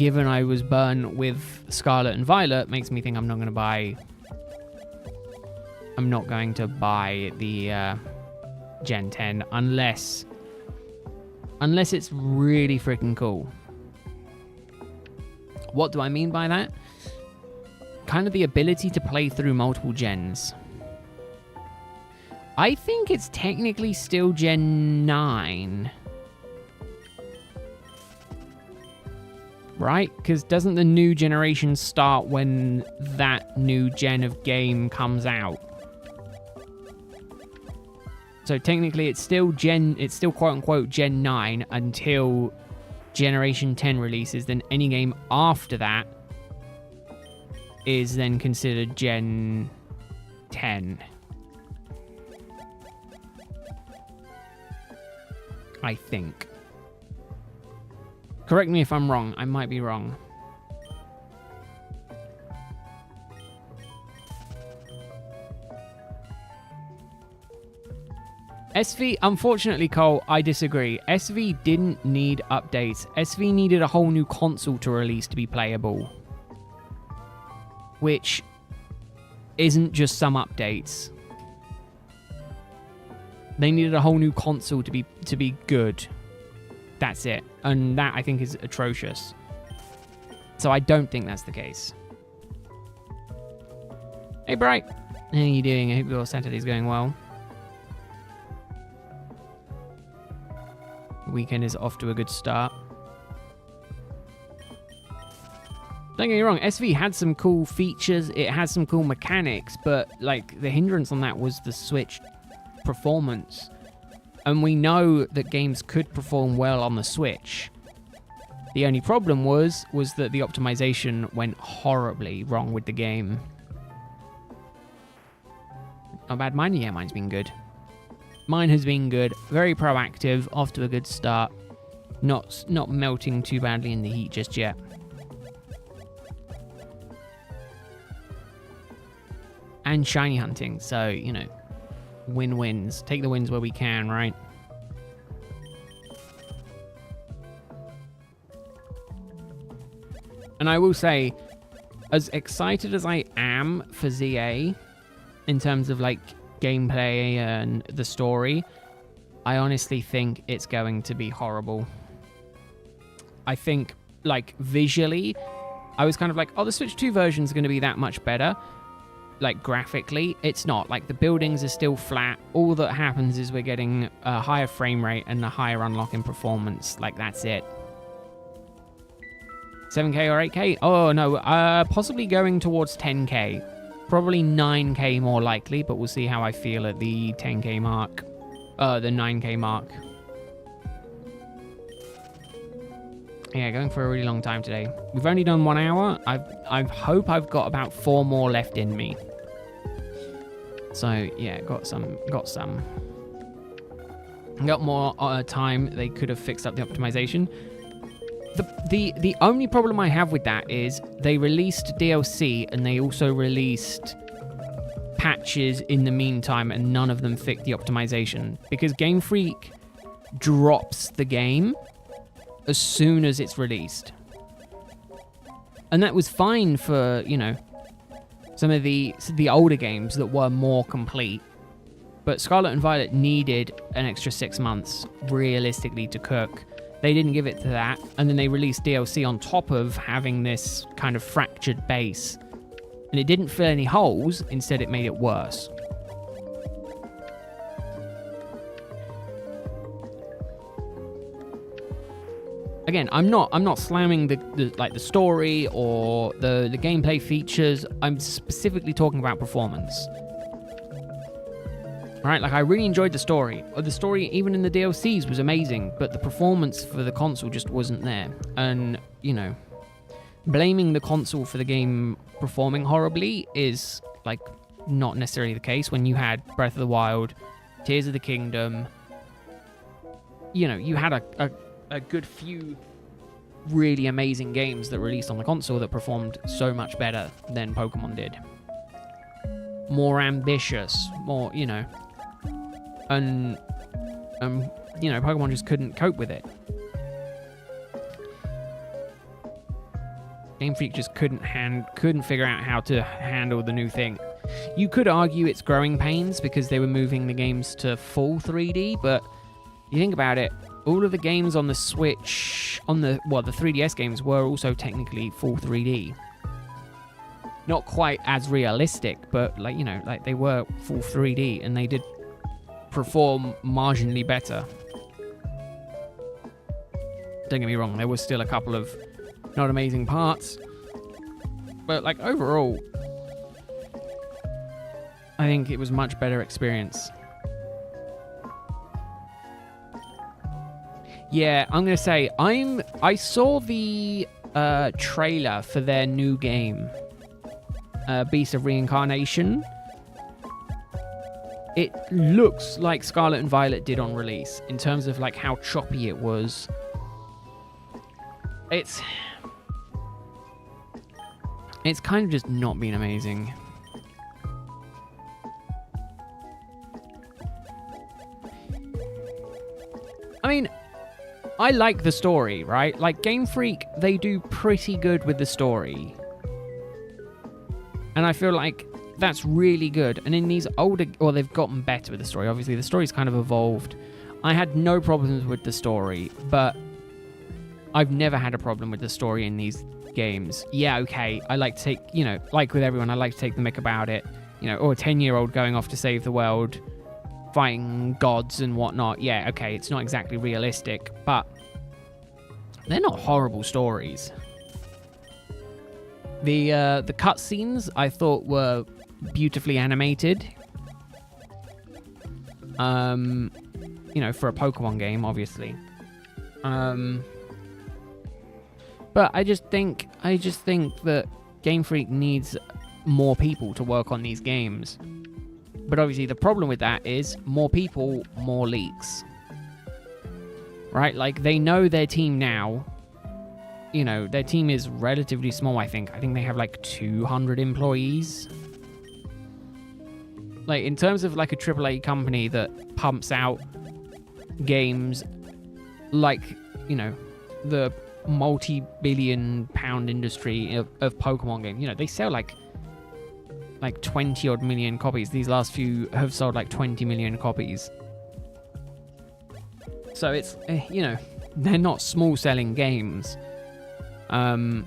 A: I was burned with Scarlet and Violet, makes me think I'm not going to buy the Gen 10 unless it's really freaking cool. What do I mean by that? Kind of the ability to play through multiple gens. I think it's technically still Gen 9. Right? Because doesn't the new generation start when that new gen of game comes out? So technically it's still quote unquote Gen 9 until Generation 10 releases, then any game after that is then considered Gen 10. I think. Correct me if I'm wrong. I might be wrong. SV, unfortunately, Cole, I disagree. SV didn't need updates. SV needed a whole new console to release to be playable. Which isn't just some updates. They needed a whole new console to be good. That's it. And that, I think, is atrocious. So I don't think that's the case. Hey, Bright. How are you doing? I hope your Saturday's going well. Weekend is off to a good start. Don't get me wrong, SV had some cool features, it has some cool mechanics, but like the hindrance on that was the Switch performance. And we know that games could perform well on the Switch. The only problem was that the optimization went horribly wrong with the game. Not bad, mine? Yeah, mine's been good. Mine has been good, very proactive, off to a good start. Not melting too badly in the heat just yet. And shiny hunting, so, you know, win-wins. Take the wins where we can, right? And I will say, as excited as I am for ZA, in terms of, like, gameplay and the story, I honestly think it's going to be horrible. I think, like, visually, I was kind of like, oh, the Switch 2 version is going to be that much better. like graphically, it's not. Like the buildings are still flat. All that happens is we're getting a higher frame rate and a higher unlock in performance. Like that's it. 7K or 8K? Oh no, possibly going towards 10K. Probably 9K more likely, but we'll see how I feel at the 10K mark. The 9K mark. Yeah, going for a really long time today. We've only done 1 hour. I hope I've got about 4 more left in me. So yeah, got more time. They could have fixed up the optimization. The only problem I have with that is they released DLC and they also released patches in the meantime, and none of them fixed the optimization because Game Freak drops the game as soon as it's released. And that was fine for, you know, some of the older games that were more complete. But Scarlet and Violet needed an extra 6 months, realistically, to cook. They didn't give it to that, and then they released DLC on top of having this kind of fractured base. And it didn't fill any holes, instead it made it worse. Again, I'm not slamming the story or the gameplay features. I'm specifically talking about performance. Right, like I really enjoyed the story. The story, even in the DLCs, was amazing, but the performance for the console just wasn't there. And, you know, blaming the console for the game performing horribly is, like, not necessarily the case when you had Breath of the Wild, Tears of the Kingdom. You know, you had a good few really amazing games that released on the console that performed so much better than Pokemon did. More ambitious, more, you know. And, you know, Pokemon just couldn't cope with it. Game Freak just couldn't figure out how to handle the new thing. You could argue it's growing pains because they were moving the games to full 3D, but you think about it, all of the games on the Switch, the 3DS games were also technically full 3D. Not quite as realistic, but like, you know, like they were full 3D and they did perform marginally better. Don't get me wrong, there was still a couple of not amazing parts, but like overall, I think it was much better experience. Yeah, I'm gonna say I saw the trailer for their new game, Beast of Reincarnation. It looks like Scarlet and Violet did on release in terms of like how choppy it was. It's kind of just not been amazing. I mean, I like the story, right? Like Game Freak, they do pretty good with the story. And I feel like that's really good. And in these older, well, they've gotten better with the story. Obviously, the story's kind of evolved. I had no problems with the story, but I've never had a problem with the story in these games. Yeah, okay, I like to take, you know, like with everyone, I like to take the mick about it. You know, or a 10-year-old going off to save the world, fighting gods and whatnot. Yeah, okay, it's not exactly realistic, but they're not horrible stories. The cutscenes I thought were beautifully animated. You know, for a Pokemon game, obviously. But I just think that Game Freak needs more people to work on these games. But obviously the problem with that is more people, more leaks. Right? Like, they know their team now. You know, their team is relatively small, I think. I think they have like 200 employees. Like, in terms of like a AAA company that pumps out games like, you know, the multi-billion pound industry of Pokemon games, you know, they sell like 20 odd million copies. These last few have sold like 20 million copies. So it's, you know, they're not small selling games. And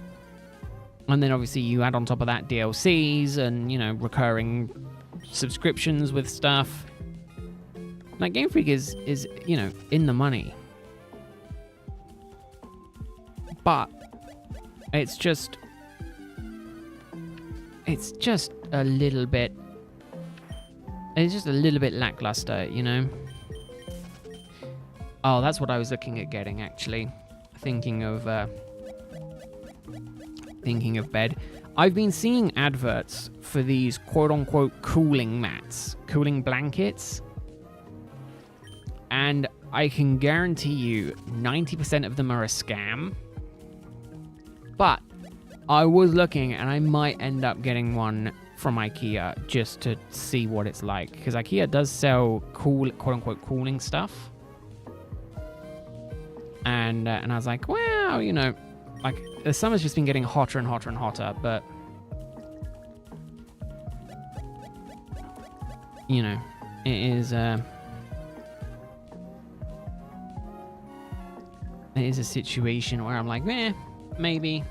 A: And then obviously you add on top of that DLCs and, you know, recurring subscriptions with stuff. Like, Game Freak is, you know, in the money. But it's just a little bit, it's just a little bit lackluster, you know? Oh, that's what I was looking at getting, actually. Thinking of bed. I've been seeing adverts for these quote-unquote cooling mats, cooling blankets. And I can guarantee you 90% of them are a scam. But I was looking, and I might end up getting one from IKEA just to see what it's like. Because IKEA does sell cool, quote-unquote cooling stuff. And I was like, well, you know, like, the summer's just been getting hotter and hotter and hotter, but, you know, it is a situation where I'm like, maybe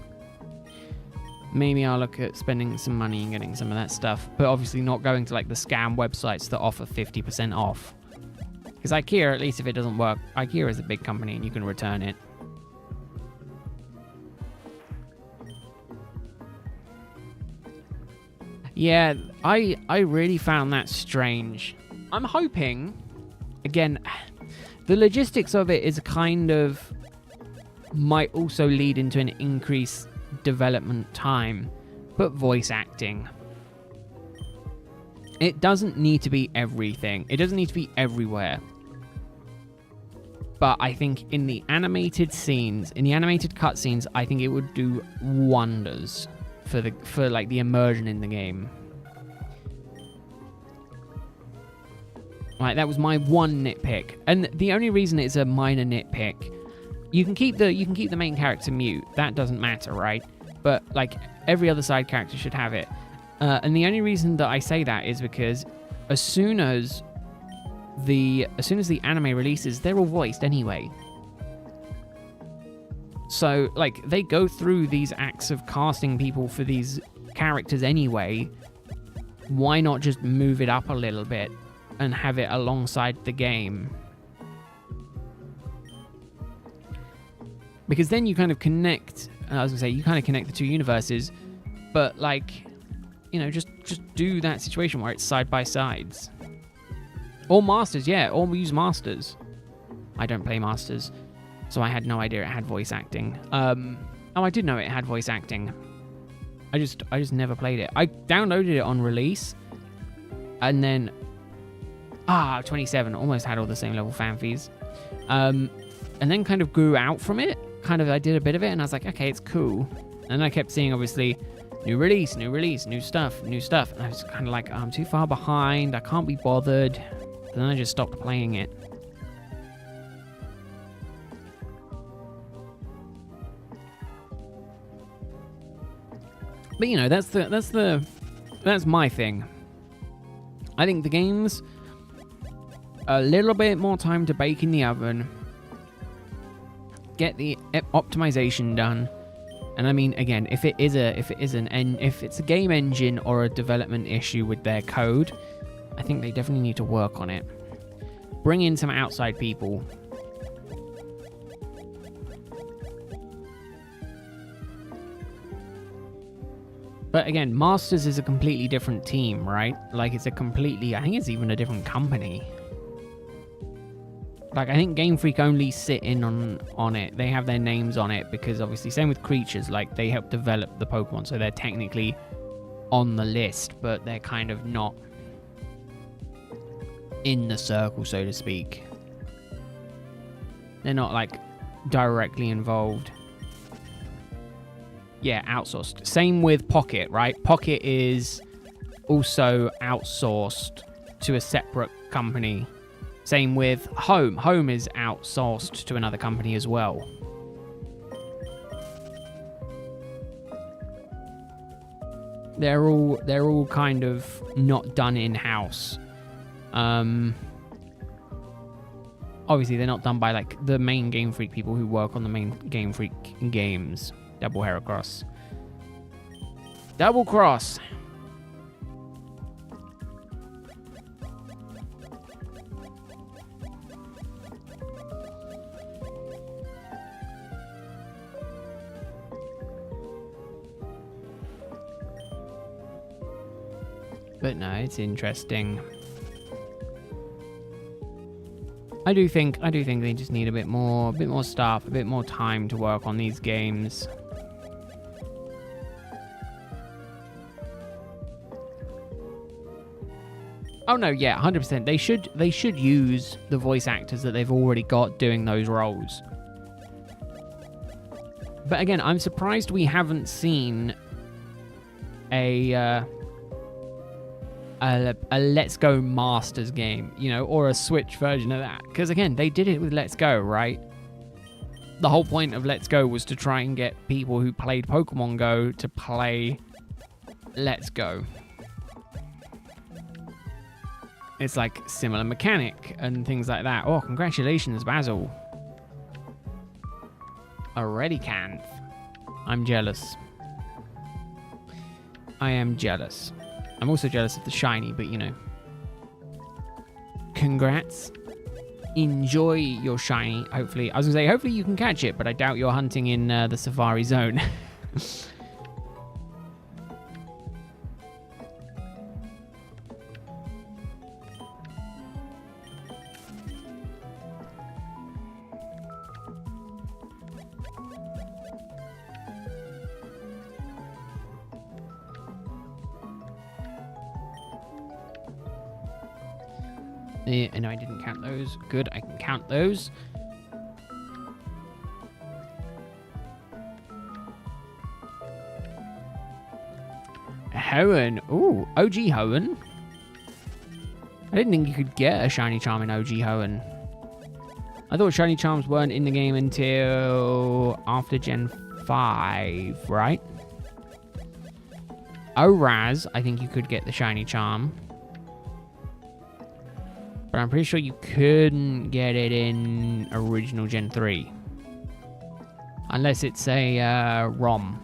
A: I'll look at spending some money and getting some of that stuff, but obviously not going to, like, the scam websites that offer 50% off. Because IKEA, at least if it doesn't work, IKEA is a big company and you can return it. Yeah, I really found that strange. I'm hoping, again, the logistics of it is kind of, might also lead into an increased development time, but voice acting. It doesn't need to be everything. It doesn't need to be everywhere. But I think in the animated scenes, in the animated cutscenes, I think it would do wonders for like the immersion in the game. Like, that was my one nitpick, and the only reason it's a minor nitpick, you can keep the main character mute. That doesn't matter, right? But like, every other side character should have it. And the only reason that I say that is because as soon as the anime releases, they're all voiced anyway. So, like, they go through these acts of casting people for these characters anyway. Why not just move it up a little bit and have it alongside the game? Because then you kind of connect, I was gonna say, you kind of connect the two universes, but, like, you know, just do that situation where it's side by sides. Or Masters, yeah, or we use Masters. I don't play Masters, so I had no idea it had voice acting. Oh, I did know it had voice acting. I just never played it. I downloaded it on release, and then 27 almost had all the same level fan fees, and then kind of grew out from it. I did a bit of it, and I was like, okay, it's cool. And I kept seeing, obviously, new release, new stuff, and I was kind of like, I'm too far behind. I can't be bothered. Then I just stopped playing it. But, you know, that's my thing. I think the game's a little bit more time to bake in the oven, get the optimization done, and I mean, again, if it's a game engine or a development issue with their code, I think they definitely need to work on it. Bring in some outside people. But again, Masters is a completely different team, right? Like, I think it's even a different company. Like, I think Game Freak only sit in on it. They have their names on it because, obviously, same with Creatures, like, they help develop the Pokemon, so they're technically on the list, but they're kind of not in the circle, so to speak. They're not, like, directly involved. Yeah, outsourced. Same with Pocket, right? Pocket is also outsourced to a separate company. Same with Home. Home is outsourced to another company as well. They're all kind of not done in-house. Obviously, they're not done by, like, the main Game Freak people who work on the main Game Freak games. Double Heracross. Double cross. But no, it's interesting. I do think they just need a bit more staff, a bit more time to work on these games. Oh no, yeah, 100%. They should use the voice actors that they've already got doing those roles. But again, I'm surprised we haven't seen a Let's Go Masters game, you know, or a Switch version of that. Because again, they did it with Let's Go, right? The whole point of Let's Go was to try and get people who played Pokemon Go to play Let's Go. It's like similar mechanic and things like that. Oh, congratulations, Basil. Already can. I'm jealous. I am jealous. I'm also jealous of the shiny, but you know. Congrats. Enjoy your shiny. Hopefully, I was gonna say, hopefully you can catch it, but I doubt you're hunting in the Safari Zone. No, I didn't count those. Good, I can count those. Hoenn. Ooh, OG Hoenn. I didn't think you could get a shiny charm in OG Hoenn. I thought shiny charms weren't in the game until after Gen 5, right? Raz, I think you could get the shiny charm. But I'm pretty sure you couldn't get it in original Gen 3. Unless it's a ROM.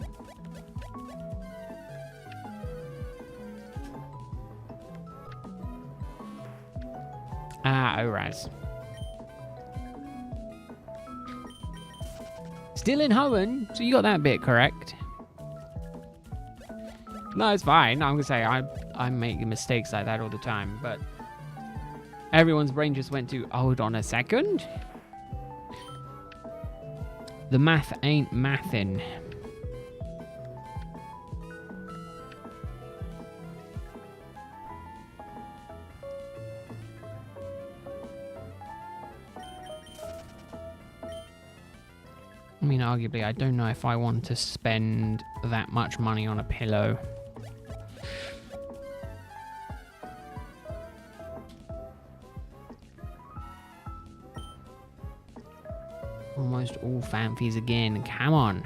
A: Ah, Raz. Still in Hoenn, so you got that bit correct. No, it's fine. I'm gonna say I'm making mistakes like that all the time, but everyone's brain just went to, hold on a second. The math ain't mathin'. I mean, arguably, I don't know if I want to spend that much money on a pillow. Almost all fanfies again. Come on.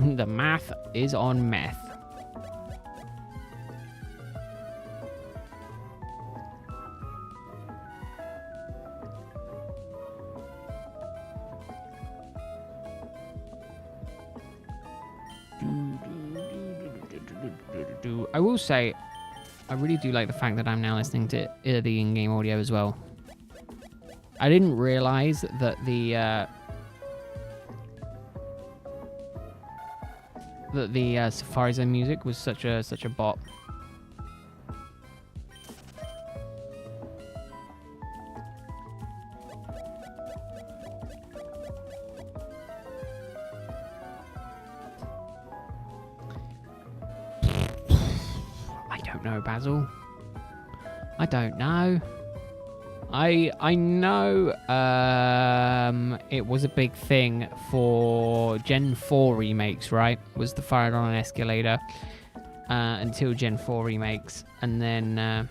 A: The math is on meth. I will say, I really do like the fact that I'm now listening to the in-game audio as well. I didn't realize that the Safari Zone music was such a bop. I don't know, Basil. I don't know. I know it was a big thing for Gen 4 remakes, right? Was the Fire on an Escalator until Gen 4 remakes, and then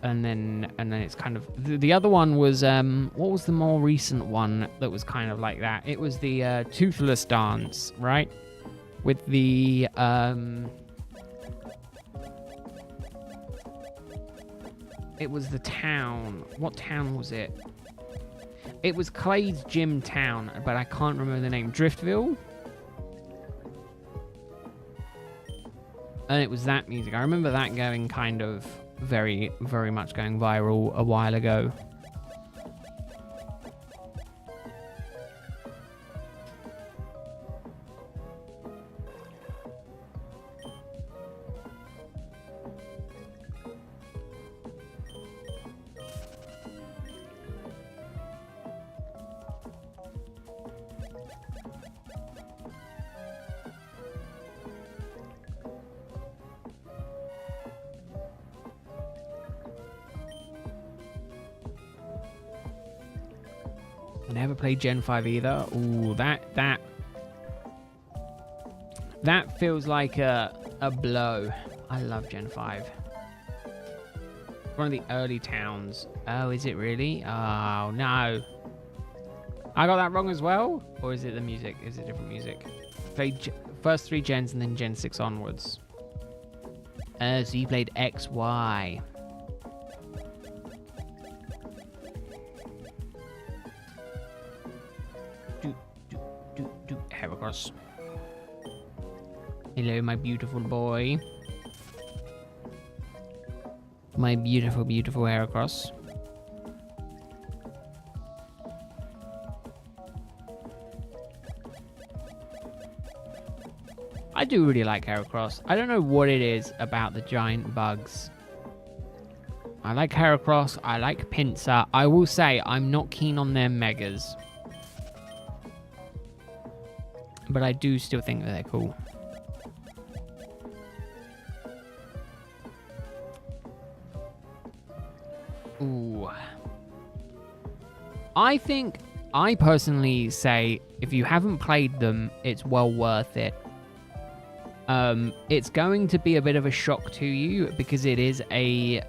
A: it's kind of the other one was what was the more recent one that was kind of like that? It was the Toothless Dance, right? With the it was the town. What town was it? It was Clay's gym town, but I can't remember the name. Driftville? And it was that music. I remember that going kind of very, very much going viral a while ago. Never played Gen 5 either. Ooh, that feels like a blow. I love Gen 5. One of the early towns. Oh, is it really? Oh, no. I got that wrong as well? Or is it the music? Is it different music? Played first 3 gens and then Gen 6 onwards. So you played XY. Heracross. Hello, my beautiful boy. My beautiful, beautiful Heracross. I do really like Heracross. I don't know what it is about the giant bugs. I like Heracross. I like Pinsir. I will say I'm not keen on their megas. But I do still think that they're cool. Ooh. I personally say if you haven't played them, it's well worth it. It's going to be a bit of a shock to you because it is a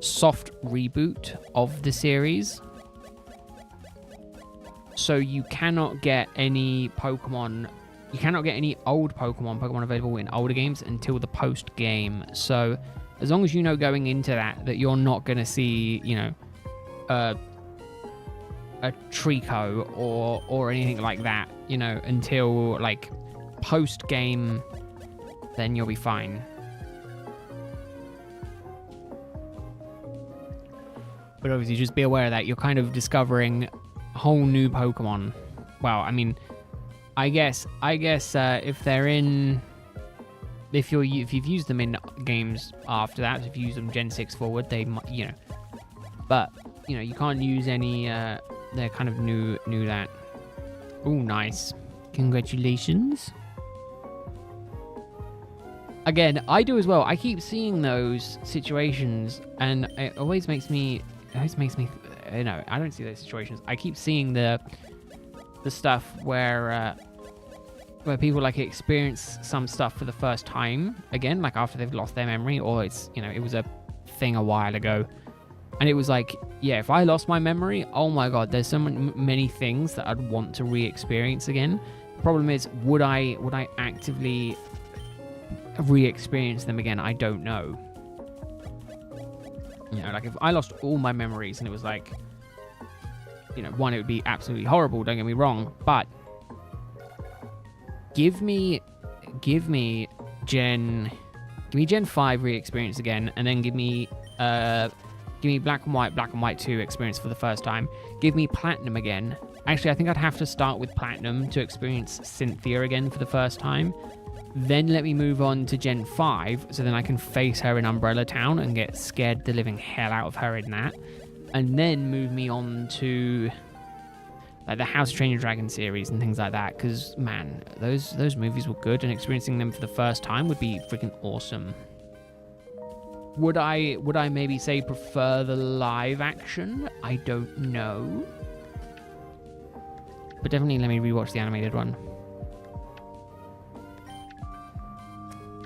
A: soft reboot of the series. So you cannot get any Pokemon, you cannot get any old Pokemon available in older games until the post game. So as long as you know going into that you're not going to see, you know, a Trico or anything like that, you know, until like post game, then you'll be fine. But obviously just be aware that you're kind of discovering whole new Pokemon. Well, I mean, I guess if they're in, if you've used them in games after that, if you use them Gen 6 forward, they might, you know, but you know, you can't use any they're kind of new that. Ooh, nice. Congratulations. Again, I do as well. I keep seeing those situations and it always makes me you know, I don't see those situations. I keep seeing the stuff where people like experience some stuff for the first time again, like after they've lost their memory, or it's, you know, it was a thing a while ago, and it was like, yeah, if I lost my memory, oh my god, there's so many things that I'd want to re-experience again. The problem is, would I actively re-experience them again? I don't know. You know, like if I lost all my memories and it was like, you know, one, it would be absolutely horrible, don't get me wrong, but give me Gen 5 re-experience again, and then give me Black and White 2 experience for the first time. Give me Platinum again. Actually, I think I'd have to start with Platinum to experience Cynthia again for the first time. Then let me move on to Gen 5, so then I can face her in Umbrella Town and get scared the living hell out of her in that. And then move me on to like the House of Train Your Dragon series and things like that. Because, man, those movies were good, and experiencing them for the first time would be freaking awesome. Would I maybe say prefer the live action? I don't know. But definitely let me rewatch the animated one.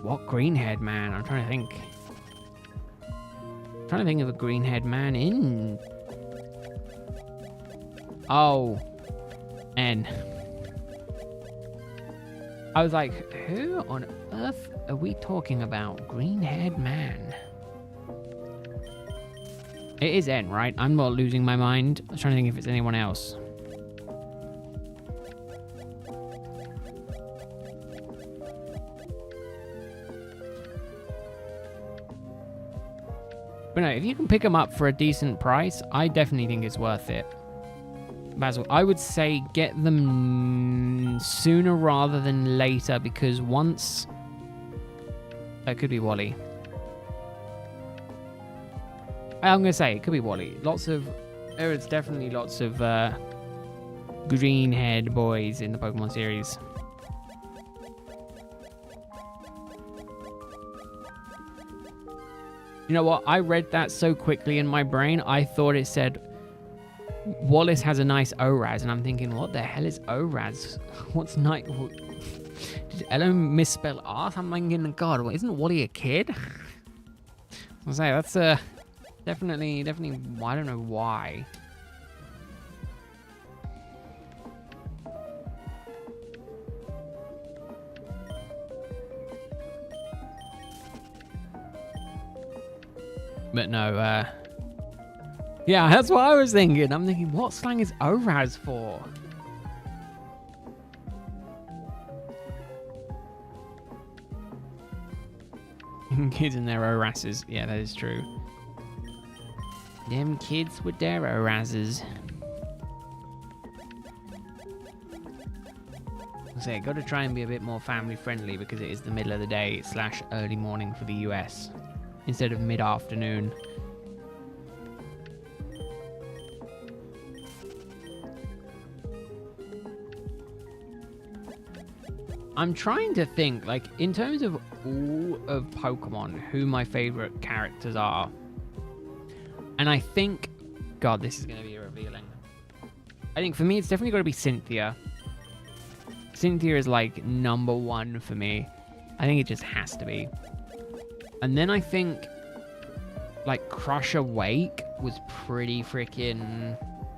A: What green-haired man? I'm trying to think. Of a green-haired man in... Oh. N. I was like, who on earth are we talking about? Green-haired man. It is N, right? I'm not losing my mind. I'm trying to think if it's anyone else. But no, if you can pick them up for a decent price, I definitely think it's worth it. Basil, I would say get them sooner rather than later, because once... That could be Wally. I'm going to say, it could be Wally. There is definitely lots of green-haired boys in the Pokemon series. You know what? I read that so quickly in my brain, I thought it said, Wallace has a nice ORAS, and I'm thinking, what the hell is ORAS? What's nice? Did Ella misspell R? I'm thinking, God, isn't Wally a kid? I was say that's definitely. I don't know why. But no, yeah, that's what I was thinking. I'm thinking, what slang is ORAS for? Kids and their ORASes. Yeah, that is true. Them kids with their ORASes. So got to try and be a bit more family friendly because it is the middle of the day / early morning for the US instead of mid-afternoon. I'm trying to think, like, in terms of all of Pokemon, who my favorite characters are. And I think, God, this is going to be revealing. I think for me, it's definitely got to be Cynthia. Cynthia is like #1 for me. I think it just has to be. And then I think like Crusher Wake was pretty freaking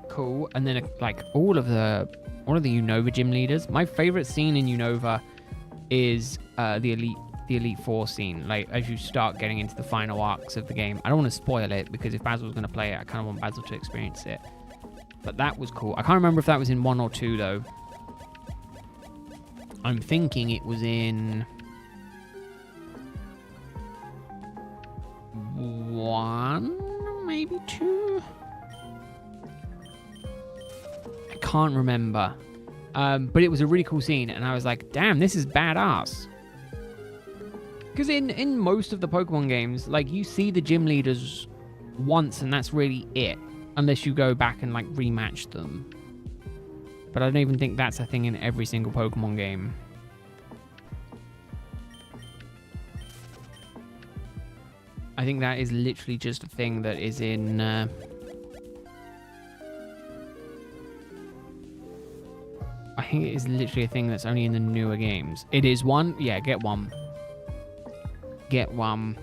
A: cool. And then like all of the Unova gym leaders. My favorite scene in Unova is the Elite Four scene. Like as you start getting into the final arcs of the game. I don't want to spoil it because if Basil's going to play it, I kind of want Basil to experience it. But that was cool. I can't remember if that was in 1 or 2 though. I'm thinking it was in 1, maybe 2. I can't remember. But it was a really cool scene, and I was like, damn, this is badass. Because in most of the Pokemon games, like, you see the gym leaders once, and that's really it. Unless you go back and, like, rematch them. But I don't even think that's a thing in every single Pokemon game. I think that is literally just a thing that is in... I think it is literally a thing that's only in the newer games. It is one? Yeah, get one. Get one.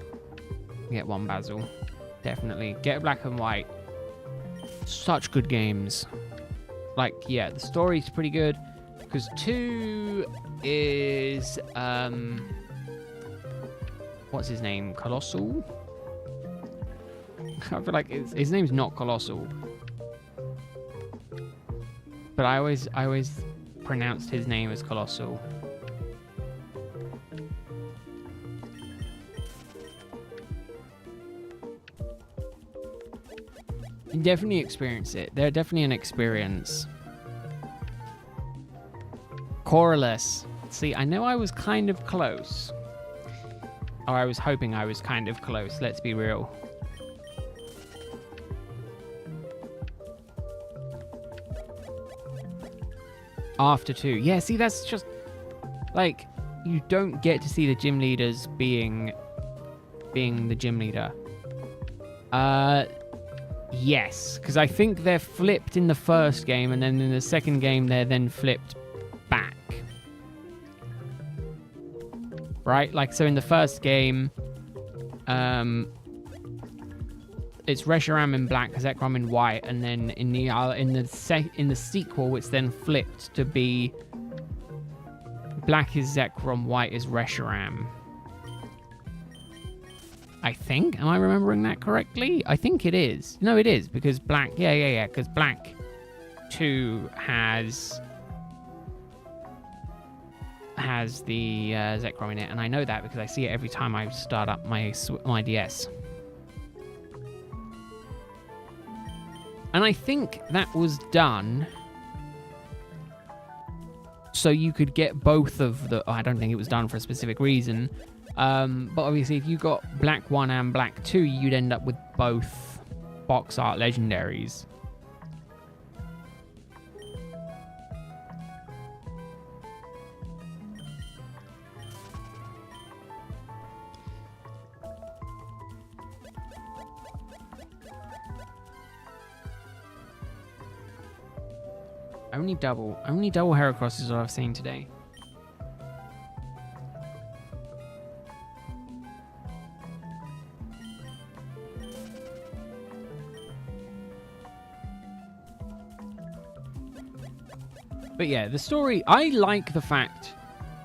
A: Get one, Basil. Definitely. Get Black and White. Such good games. Like, yeah, the story's pretty good. Because 2 is... what's his name? Colossal? I feel like his name's not Colossal. But I always pronounced his name as Colossal. You definitely experience it. They're definitely an experience. Coralus. See, I know I was kind of close. Or I was hoping I was kind of close, let's be real. After 2. Yeah, see, that's just... Like, you don't get to see the gym leaders being the gym leader. Yes, because I think they're flipped in the first game, and then in the second game, they're then flipped back. Right? Like, so in the first game, it's Reshiram in black, Zekrom in white, and then in the sequel, it's then flipped to be black is Zekrom, white is Reshiram. I think. Am I remembering that correctly? I think it is. No, it is, because Black... Yeah, because Black 2 has the Zekrom in it, and I know that because I see it every time I start up my DS. And I think that was done so you could get both of the... I don't think it was done for a specific reason. But obviously, if you got Black 1 and Black 2, you'd end up with both box art legendaries. Only double Heracross is what I've seen today. But yeah, the story, I like the fact,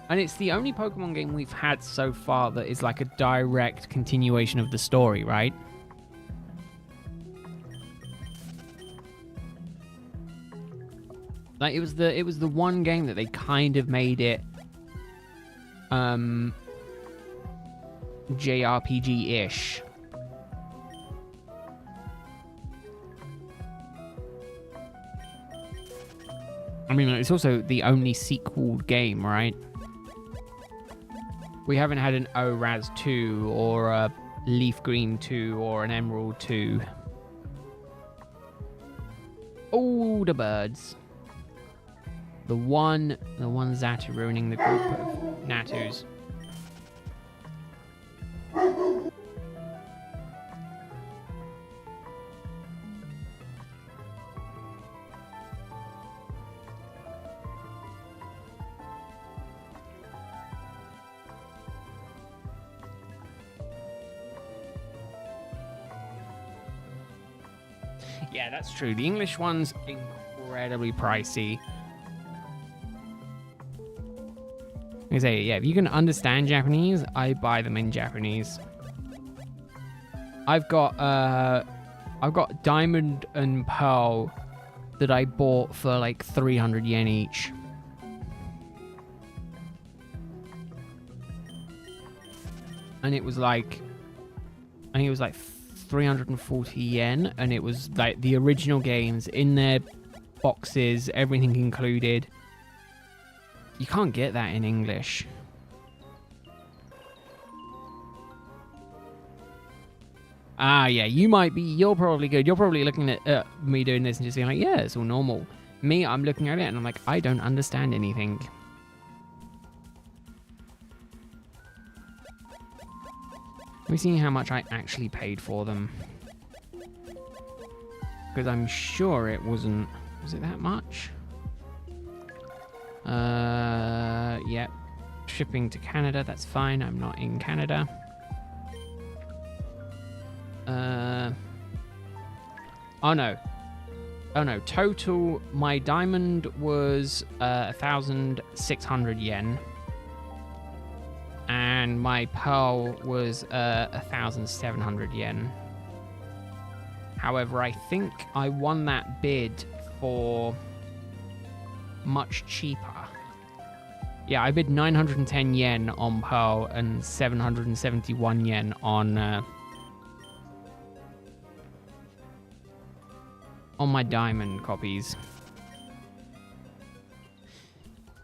A: and it's the only Pokemon game we've had so far that is like a direct continuation of the story, right? Like, it was the one game that they kind of made it JRPG-ish. I mean, it's also the only sequeled game, right? We haven't had an ORAS 2 or a Leaf Green 2 or an Emerald 2. Oh, the birds. The one that are ruining the group of Natus. Yeah, that's true. The English one's incredibly pricey. I say, yeah, if you can understand Japanese, I buy them in Japanese. I've got Diamond and Pearl that I bought for like 300 yen each. And it was like, I think it was like 340 yen, and it was like the original games in their boxes, everything included. You can't get that in English. Ah, yeah, you're probably good. You're probably looking at me doing this and just being like, yeah, it's all normal. Me, I'm looking at it and I'm like, I don't understand anything. Let me see how much I actually paid for them. Because I'm sure it wasn't... Was it that much? Yep. Shipping to Canada, that's fine. I'm not in Canada. Oh no. Total, my diamond was 1,600 yen. And my pearl was 1,700 yen. However, I think I won that bid for much cheaper. Yeah, I bid 910 yen on pearl and 771 yen on my diamond copies.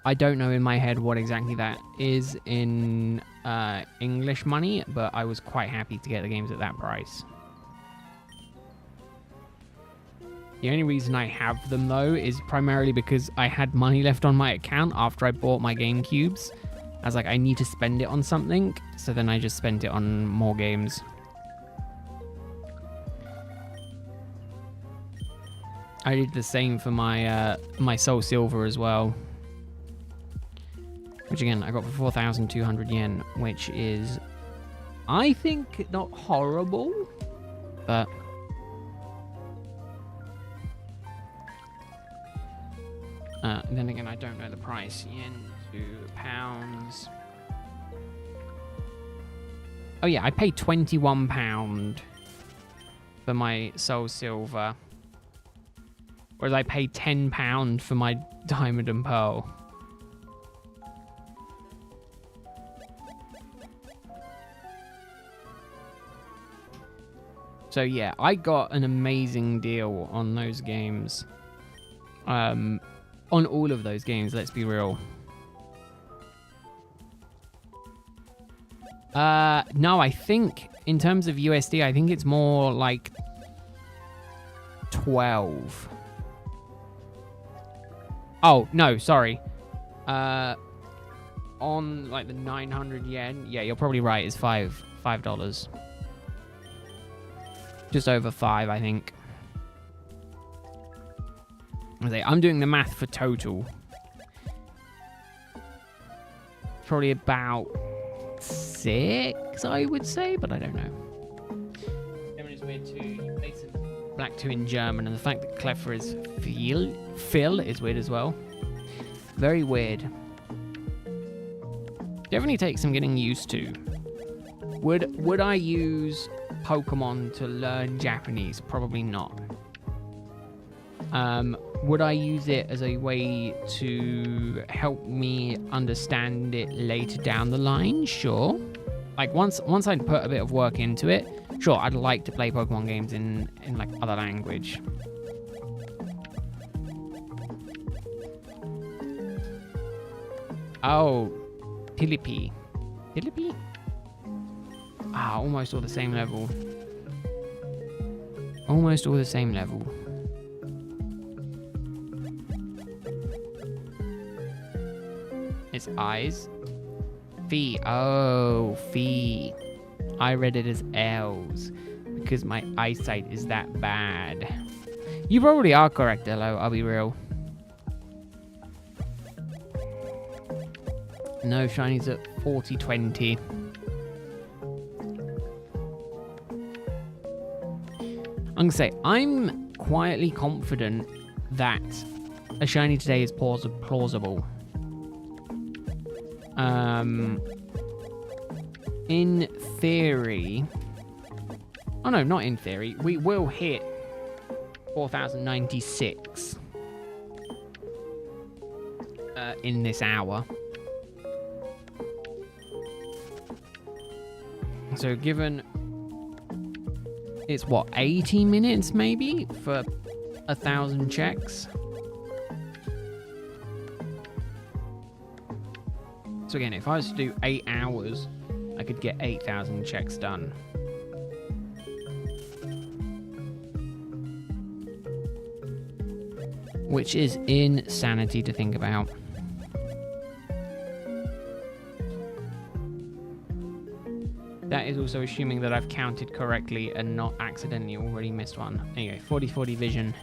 A: I don't know in my head what exactly that is in English money, but I was quite happy to get the games at that price. The only reason I have them, though, is primarily because I had money left on my account after I bought my GameCubes. I was like, I need to spend it on something, so then I just spent it on more games. I did the same for my my Soul Silver as well. Which, again, I got for 4,200 yen, which is, I think, not horrible, but... then again, I don't know the price. Yen to pounds. Oh yeah, I paid £21 for my Soul Silver. Whereas I paid £10 for my Diamond and Pearl. So yeah, I got an amazing deal on those games. On all of those games, let's be real. No, I think in terms of USD, I think it's more like 12. Oh, no, sorry. On like the 900 yen, yeah, you're probably right, it's $5. Just over 5, I think. I'm doing the math for total. Probably about 6, I would say, but I don't know. German is weird too. You play some Black 2 in German, and the fact that Cleffer is Phil is weird as well. Very weird. Definitely takes some getting used to. Would I use Pokemon to learn Japanese? Probably not. Would I use it as a way to help me understand it later down the line? Sure. Like once I'd put a bit of work into it, sure, I'd like to play Pokemon games in like other language. Oh, Tilipi. Tilipi? Ah, almost all the same level. Almost all the same level. It's eyes. Fee. Oh, fee. I read it as L's because my eyesight is that bad. You probably are correct, Elo. I'll be real. No, shinies at 40-20. I'm gonna say I'm quietly confident that a shiny today is plausible. In theory, oh no, not in theory, we will hit 4096 in this hour. So given it's what, 80 minutes maybe for 1,000 checks. So again, if I was to do 8 hours, I could get 8,000 checks done. Which is insanity to think about. That is also assuming that I've counted correctly and not accidentally already missed one. Anyway, 40-40 vision.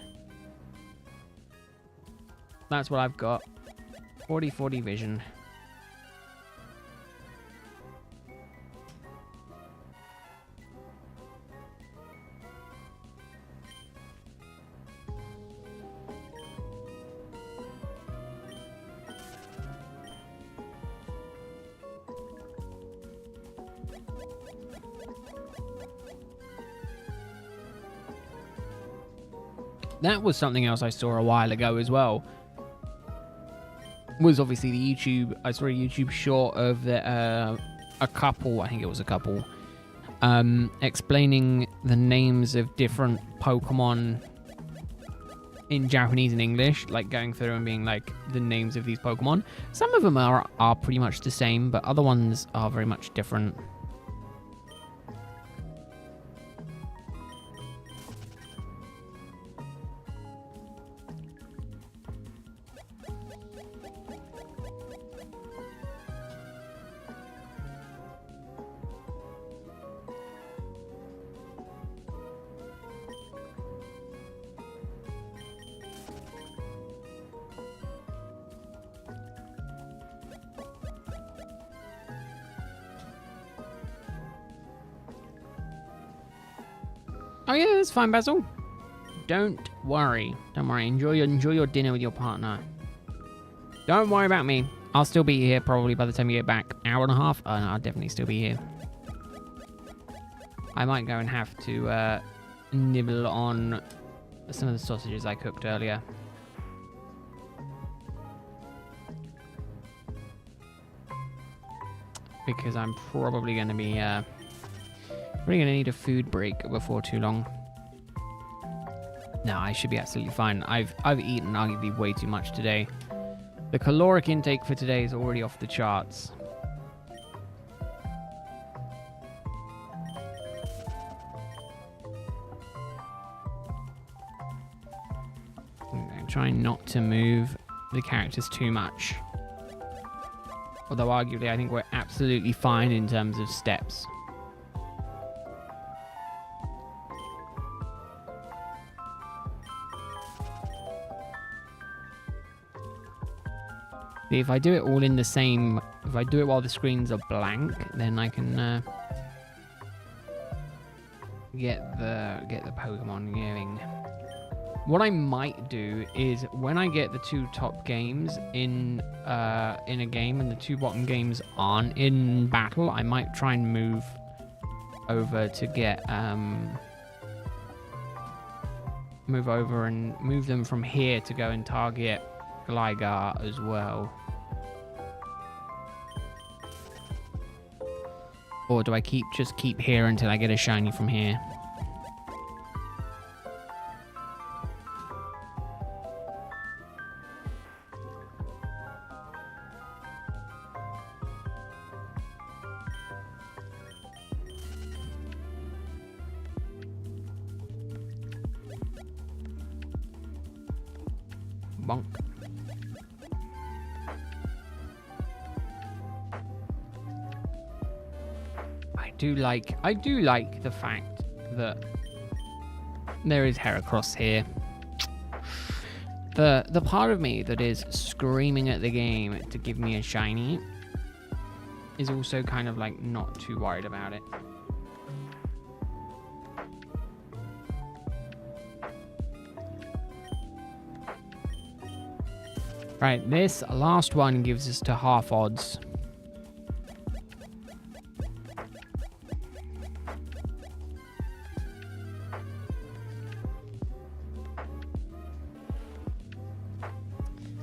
A: That's what I've got. 40-40 vision. That was something else I saw a while ago as well. Was obviously the YouTube. I saw a YouTube short of the, a couple. I think it was a couple. Explaining the names of different Pokemon in Japanese and English, like going through and being like the names of these Pokemon. Some of them are pretty much the same, but other ones are very much different. Oh yeah, that's fine, Basil. Don't worry. Don't worry. Enjoy your dinner with your partner. Don't worry about me. I'll still be here probably by the time you get back. Hour and a half? Oh no, I'll definitely still be here. I might go and have to nibble on some of the sausages I cooked earlier. Because I'm probably going to be probably going to need a food break before too long. No, I should be absolutely fine. I've eaten arguably way too much today. The caloric intake for today is already off the charts. I'm trying not to move the characters too much. Although arguably I think we're absolutely fine in terms of steps. See, if I do it all in the same... If I do it while the screens are blank, then I can get the Pokemon going. What I might do is when I get the 2 top games in a game and the 2 bottom games aren't in battle, I might try and move over to get move over and move them from here to go and target Gligar as well. Or do I just keep here until I get a shiny from here? Bonk. I do like the fact that there is Heracross here. The part of me that is screaming at the game to give me a shiny is also kind of like not too worried about it. Right, this last one gives us to half odds.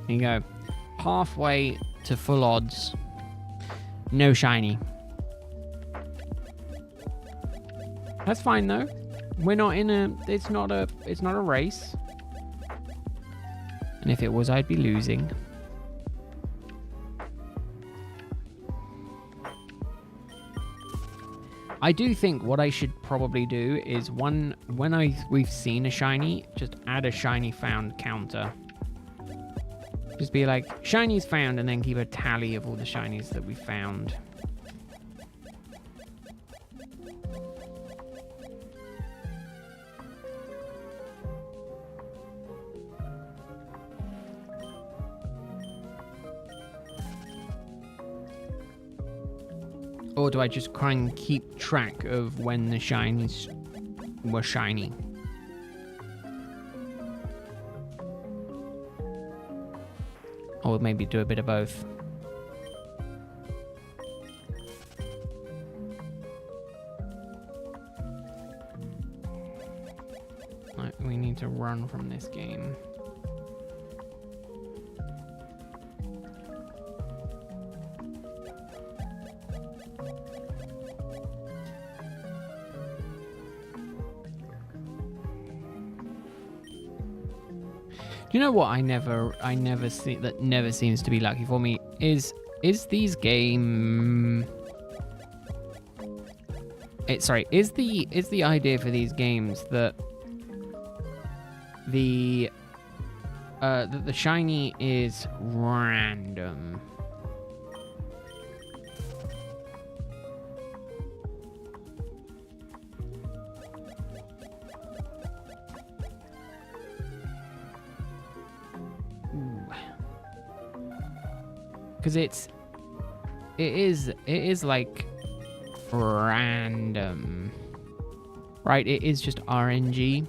A: There you go. Halfway to full odds. No shiny. That's fine though. We're not in a... It's not a race. And if it was, I'd be losing. I do think what I should probably do is when we've seen a shiny, just add a shiny found counter. Just be like, shinies found, and then keep a tally of all the shinies that we found. Or do I just try and keep track of when the shinies were shiny? Or maybe do a bit of both. Right, we need to run from this game. You know what I never see that never seems to be lucky for me is these game is the idea for these games that the shiny is random. Because it is like random, right? It is just RNG.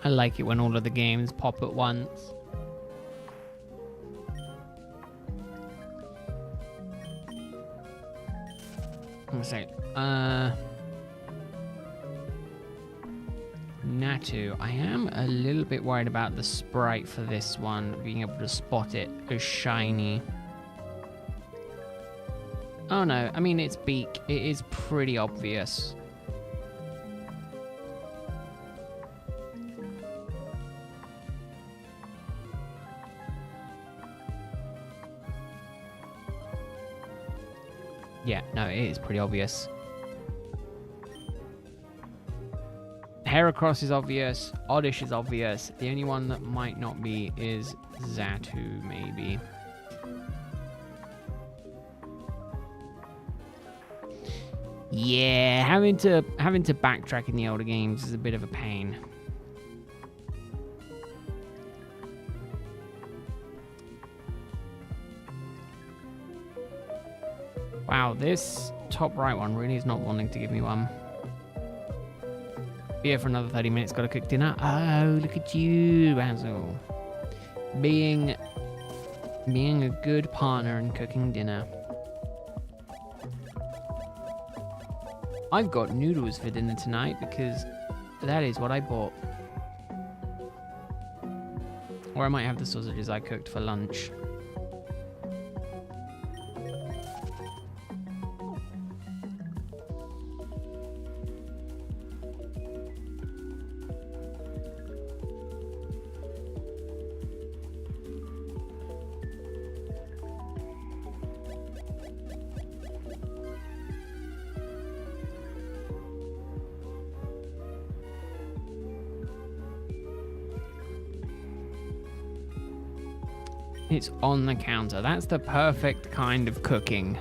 A: I like it when all of the games pop at once. So, Natu. I am a little bit worried about the sprite for this one, being able to spot it as shiny. Oh no, I mean its beak, it is pretty obvious. Yeah, no, it is pretty obvious. Heracross is obvious, Oddish is obvious. The only one that might not be is Xatu, maybe. Yeah, having to backtrack in the older games is a bit of a pain. Wow, this top right one really is not wanting to give me one. Be here for another 30 minutes, gotta cook dinner. Oh, look at you, Basil. Being a good partner and cooking dinner. I've got noodles for dinner tonight because that is what I bought. Or I might have the sausages I cooked for lunch. It's on the counter. That's the perfect kind of cooking.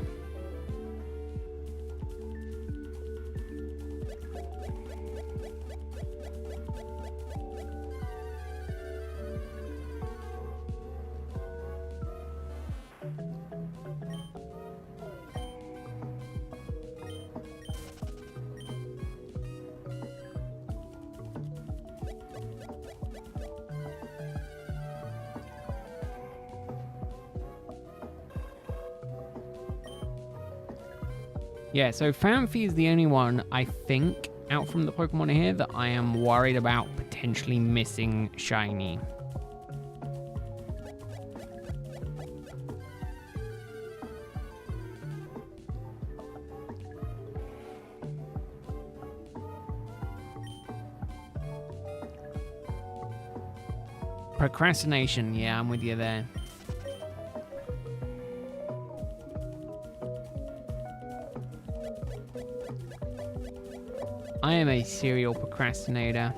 A: Yeah, so Phanpy is the only one, I think, out from the Pokemon here that I am worried about potentially missing shiny. Procrastination, yeah, I'm with you there. I am a serial procrastinator.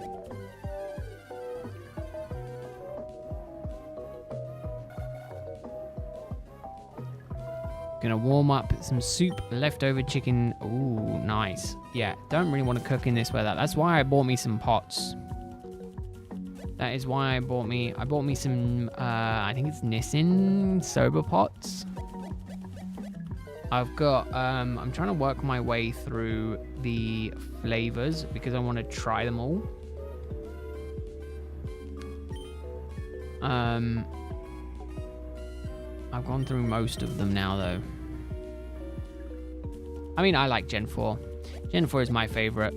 A: Gonna warm up some soup, leftover chicken. Ooh, nice. Yeah, don't really want to cook in this weather. That's why I bought me some pots. That is why I bought me some, I think it's Nissin soba pots. I've got, I'm trying to work my way through the flavors because I want to try them all. I've gone through most of them now, though. I mean, I like Gen 4. Gen 4 is my favorite.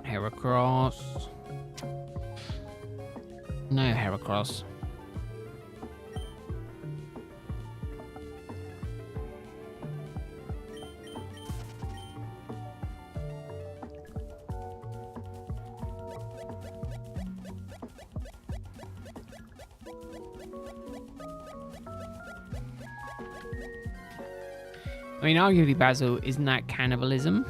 A: Heracross. No Heracross. I mean, arguably, Basil, isn't that cannibalism?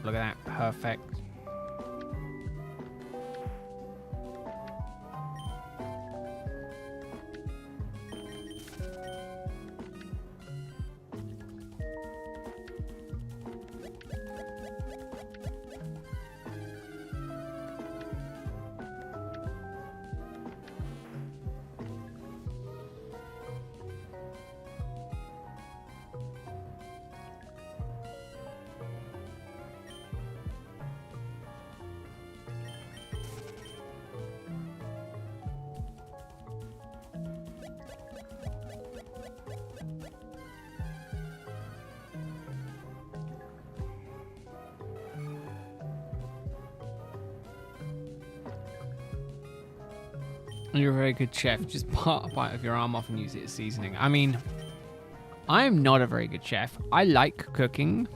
A: Look at that. Perfect. You're a very good chef. Just part a bite of your arm off and use it as seasoning. I mean, I am not a very good chef. I like cooking.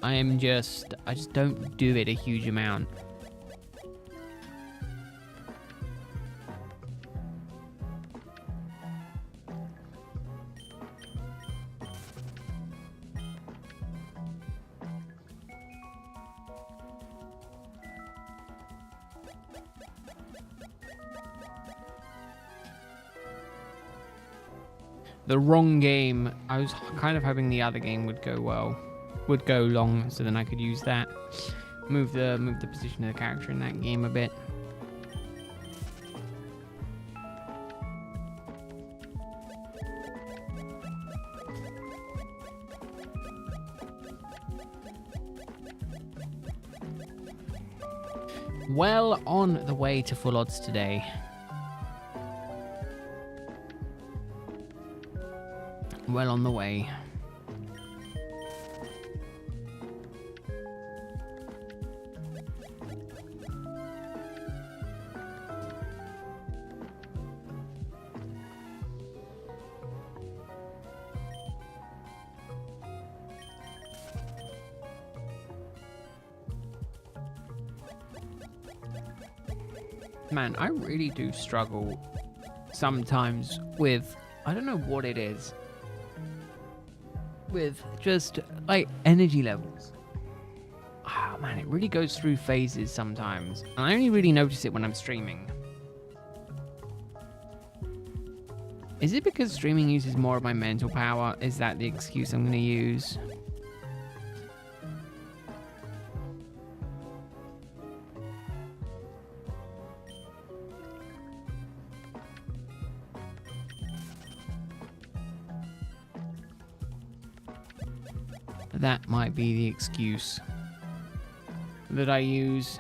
A: I just don't do it a huge amount. The wrong game. I was kind of hoping the other game would go well, would go long, so then I could use that. Move the position of the character in that game a bit. Well on the way to full odds today. Well on the way. Man, I really do struggle sometimes with, I don't know what it is, with just like energy levels. Oh man, it really goes through phases sometimes, and I only really notice it when I'm streaming. Is it because streaming uses more of my mental power? Is that the excuse I'm going to use? That might be the excuse that I use.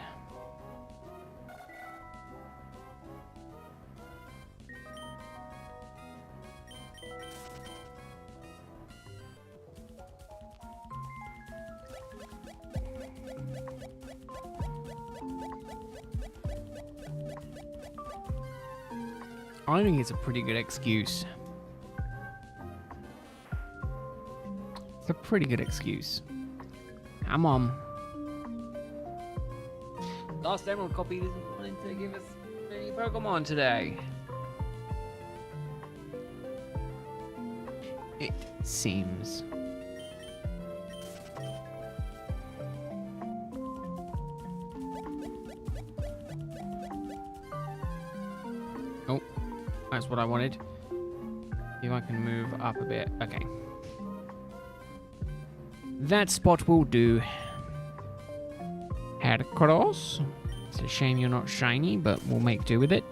A: I think it's a pretty good excuse. It's a pretty good excuse. Come on. Last Emerald copy isn't wanting to give us any Pokemon today. It seems. Oh, that's what I wanted. If I can move up a bit. Okay. That spot will do. Heracross. It's a shame you're not shiny, but we'll make do with it.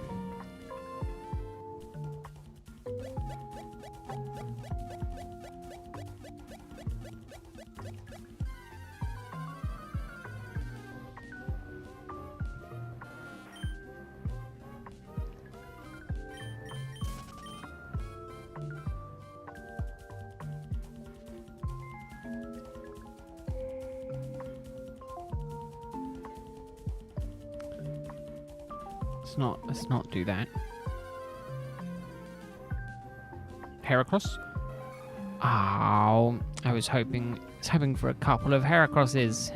A: Let's not do that. Heracross. Oh, I was hoping for a couple of Heracrosses.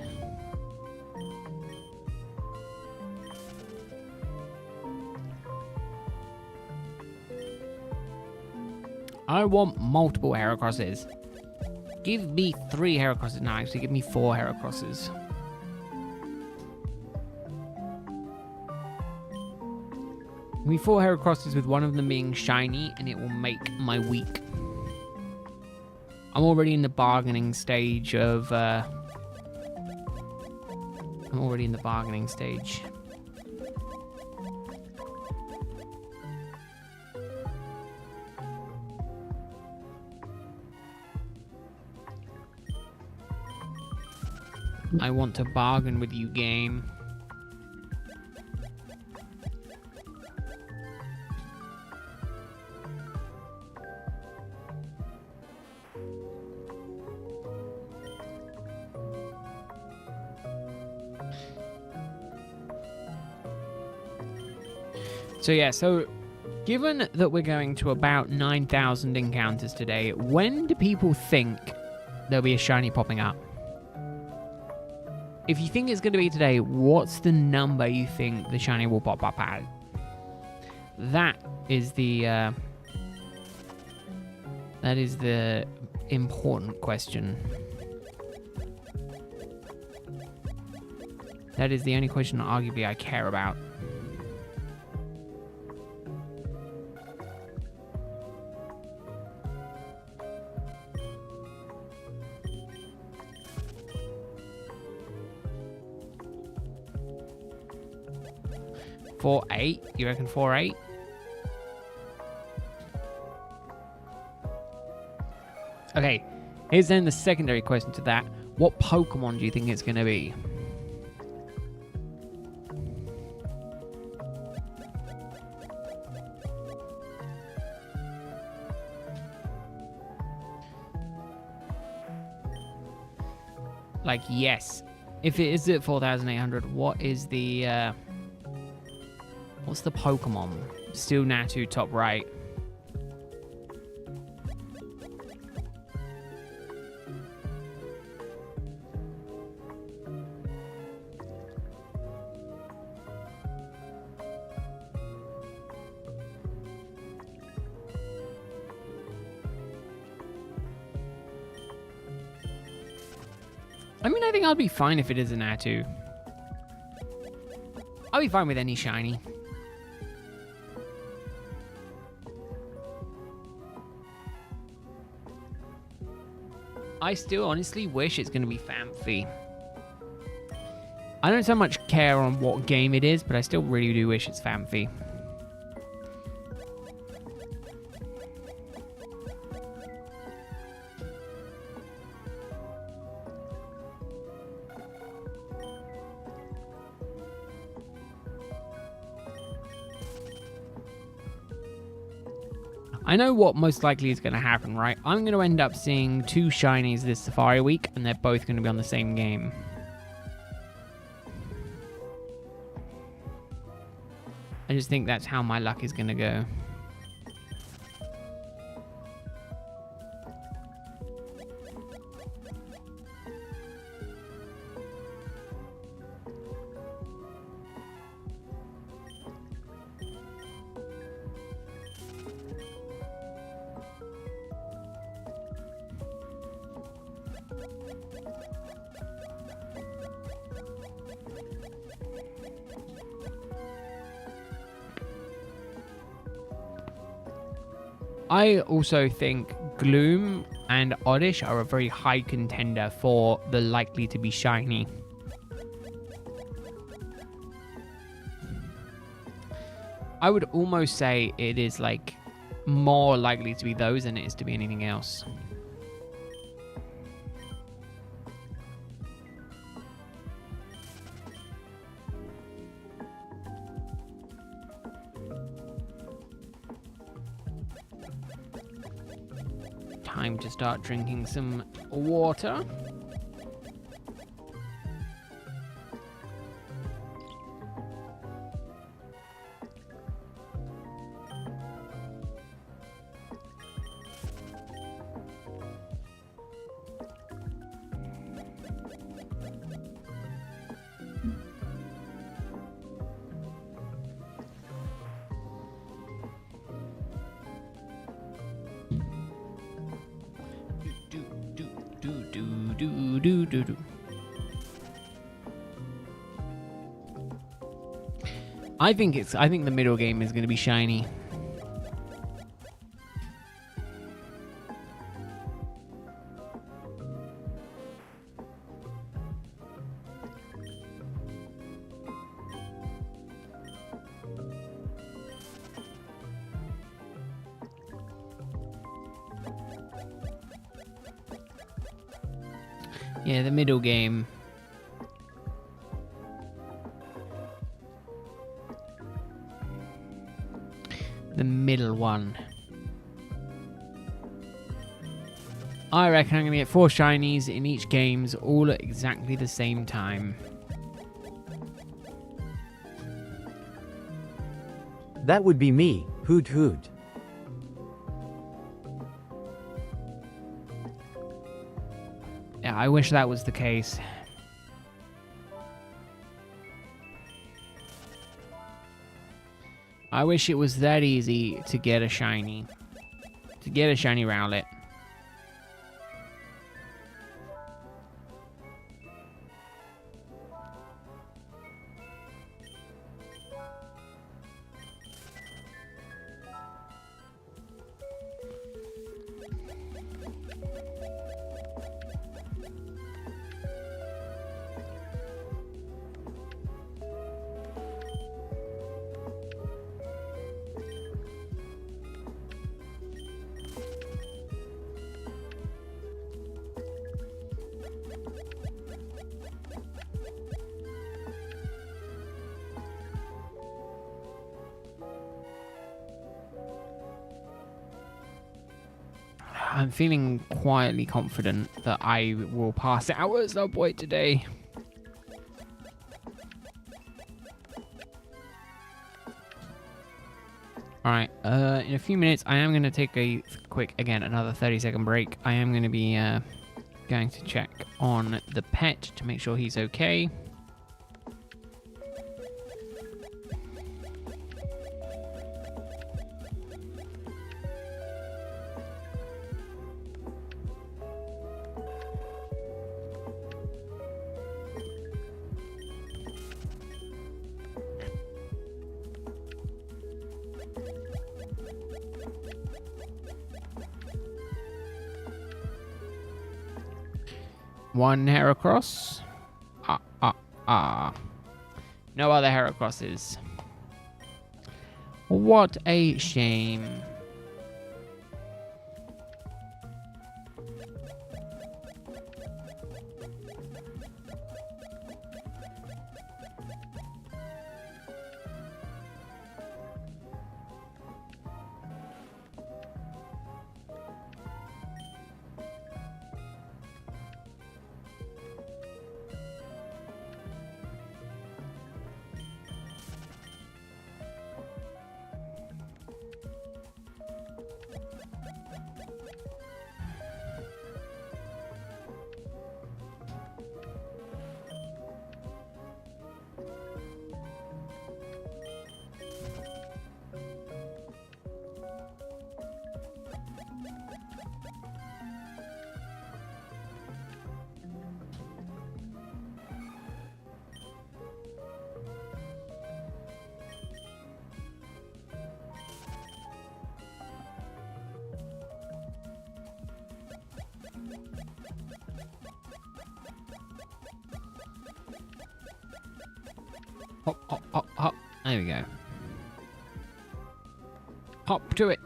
A: I want multiple Heracrosses. Give me 3 Heracrosses. No, actually, give me 4 Heracrosses. Give me 4 Heracrosses with one of them being shiny, and it will make my week. I'm already in the bargaining stage of... I want to bargain with you, game. So yeah, given that we're going to about 9,000 encounters today, when do people think there'll be a shiny popping up? If you think it's going to be today, what's the number you think the shiny will pop up at? That is the important question. That is the only question arguably I care about. $4.8? You reckon 4.8? Okay, here's then the secondary question to that. What Pokemon do you think it's going to be? Like, yes. If it is at 4,800, what is the... what's the Pokemon? Still Natu, top right. I mean, I think I'll be fine if it is a Natu. I'll be fine with any shiny. I still honestly wish it's going to be Famfi. I don't so much care on what game it is, but I still really do wish it's Famfi. I know what most likely is going to happen, right? I'm going to end up seeing 2 shinies this Safari week, and they're both going to be on the same game. I just think that's how my luck is going to go. I also think Gloom and Oddish are a very high contender for the likely to be shiny. I would almost say it is like more likely to be those than it is to be anything else. Time to start drinking some water. do do do do. I think the middle game is going to be shiny. Yeah, the middle game. The middle one. I reckon I'm going to get 4 shinies in each games, all at exactly the same time.
B: That would be me, hoot hoot.
A: Yeah, I wish that was the case. I wish it was that easy to get a shiny. To get a shiny Rowlet. I'm feeling quietly confident that I will pass it out at some point today. Alright, in a few minutes I am going to take a quick, again, another 30-second break. I am going to be going to check on the pet to make sure he's okay. One Heracross. No other Heracrosses. What a shame. Hop, hop, hop, hop. There we go. Hop to it.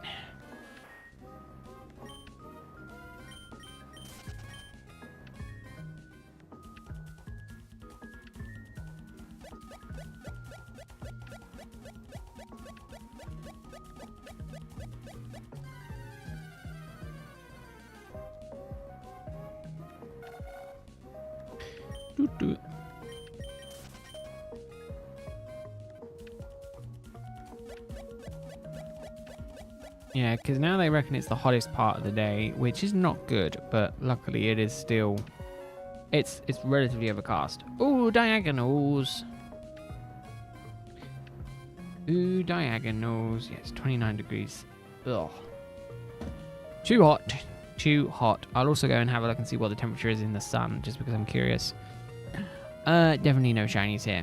A: Doot, doot. Yeah, because now they reckon it's the hottest part of the day, which is not good, but luckily it is still... It's relatively overcast. Ooh, diagonals. Ooh, diagonals. Yeah, it's 29 degrees. Ugh. Too hot. too hot. I'll also go and have a look and see what the temperature is in the sun, just because I'm curious. Definitely no shinies here.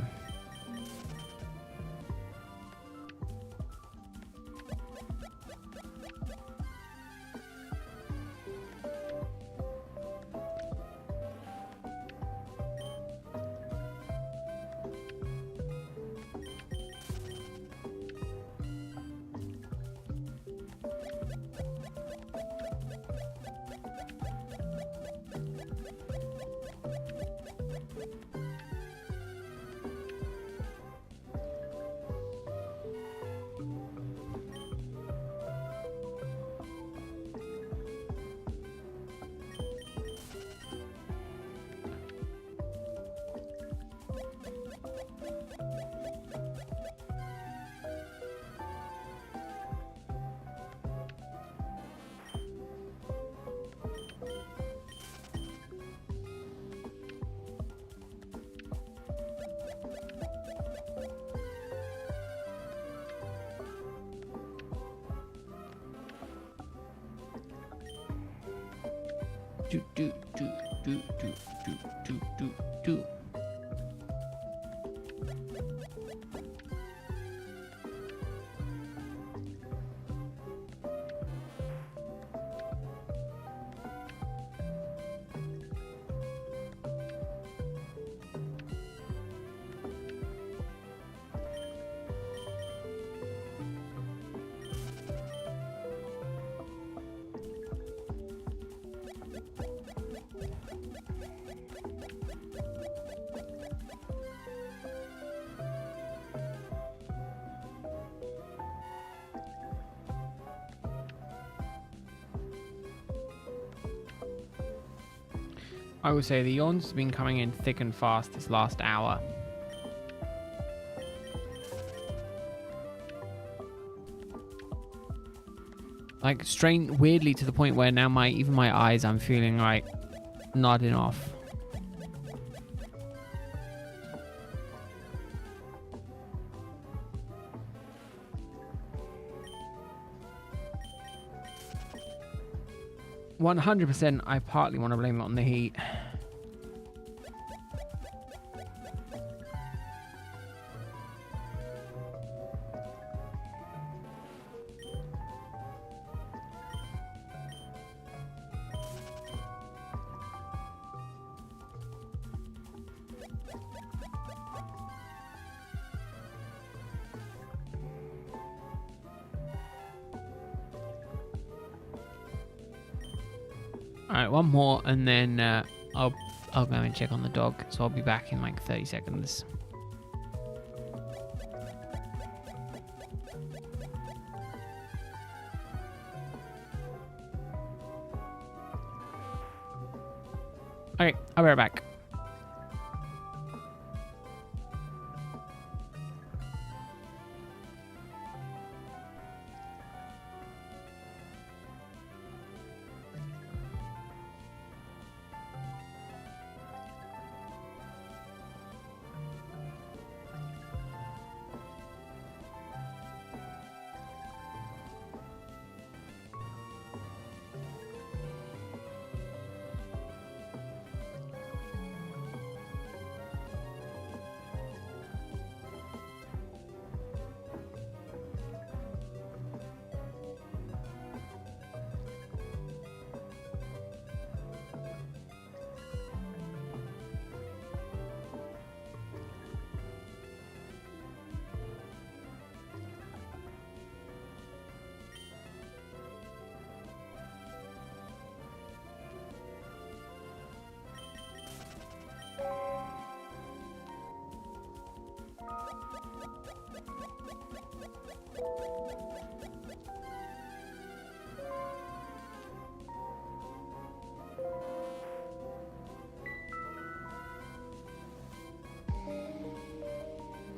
A: Do, do, do, do, do, do, do, do, do. I would say the yawns have been coming in thick and fast this last hour. Like, weirdly to the point where now even my eyes, I'm feeling like nodding off. %, I partly want to blame it on the heat. Alright, one more and then I'll go and check on the dog. So I'll be back in like 30 seconds. Okay, I'll be right back.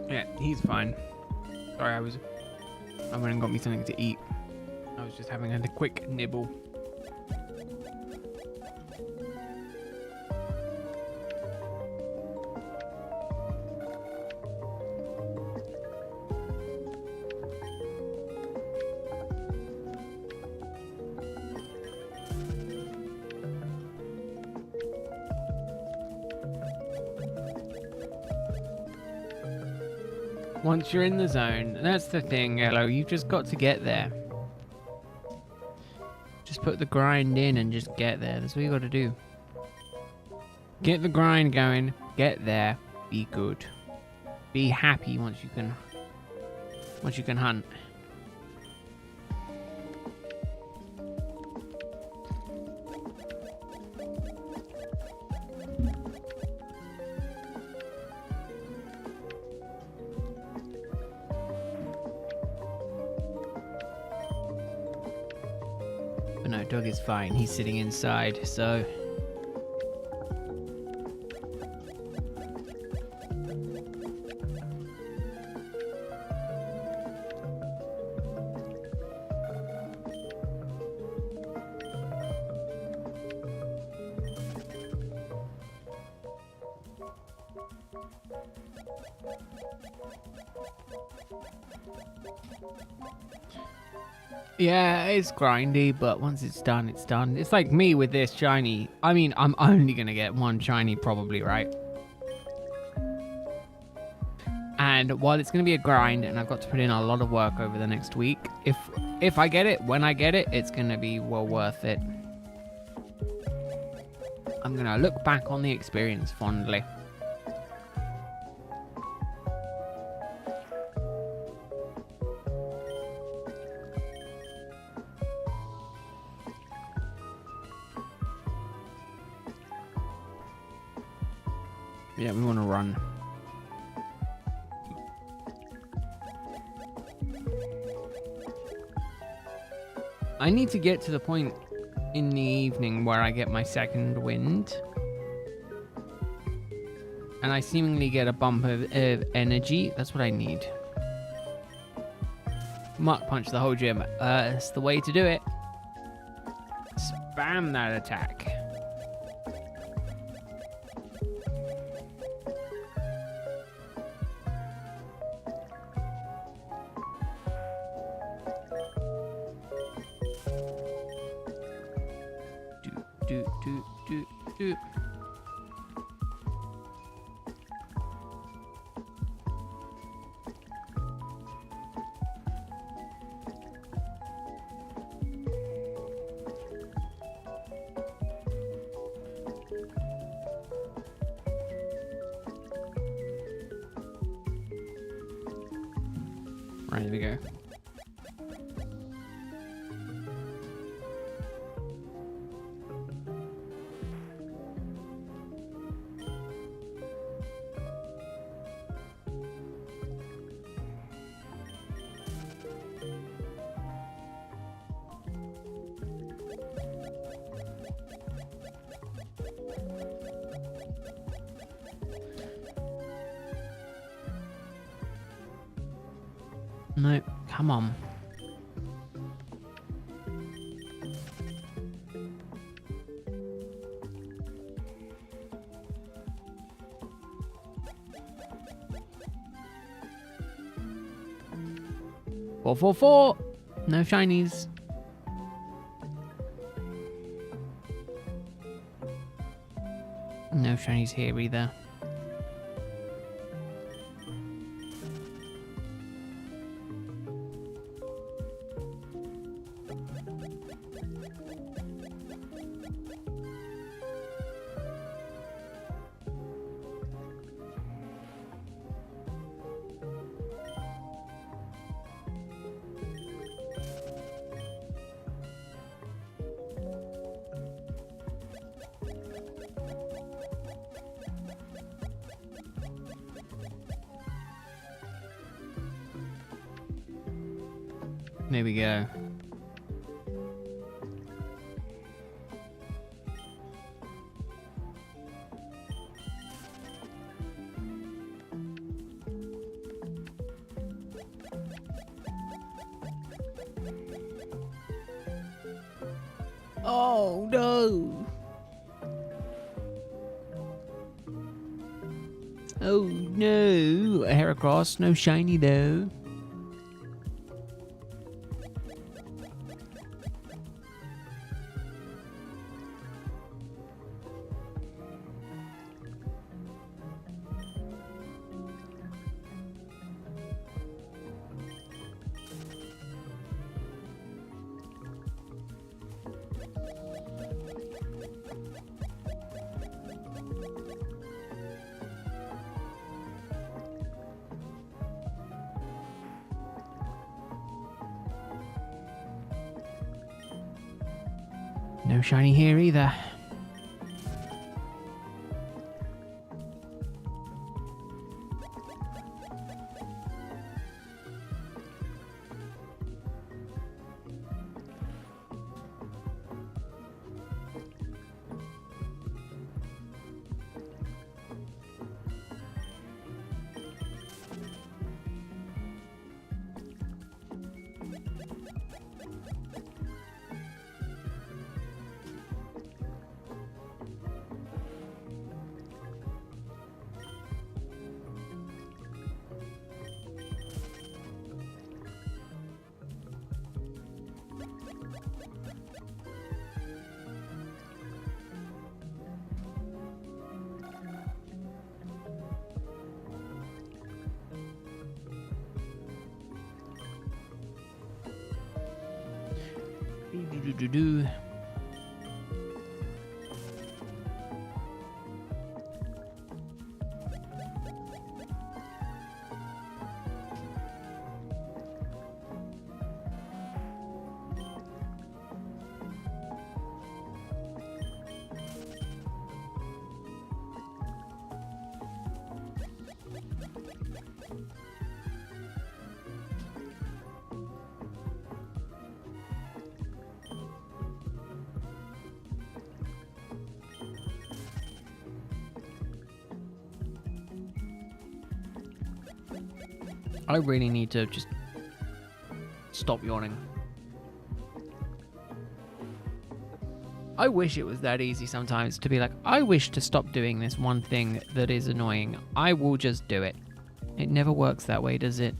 A: Yeah, he's fine. Sorry, I went and got me something to eat. I was just having a quick nibble. Once you're in the zone, that's the thing, Yellow. You've just got to get there. Just put the grind in and just get there. That's what you got to do. Get the grind going. Get there. Be good. Be happy once you can hunt. But no, dog is fine. He's sitting inside, so... Yeah, it's grindy, but once it's done, it's done. It's like me with this shiny. I mean, I'm only going to get one shiny probably, right? And while it's going to be a grind, and I've got to put in a lot of work over the next week, if I get it, when I get it, it's going to be well worth it. I'm going to look back on the experience fondly. Yeah, we want to run. I need to get to the point in the evening where I get my second wind. And I seemingly get a bump of energy. That's what I need. Muck punch the whole gym. That's the way to do it. Spam that attack. Do. Right, here we go. No, come on. Four. No shinies. No shinies here either. There we go. Oh no! Oh no! A hair across, no shiny though. No shiny here either. Do. I really need to just stop yawning. I wish it was that easy sometimes to be like, I wish to stop doing this one thing that is annoying. I will just do it. It never works that way, does it?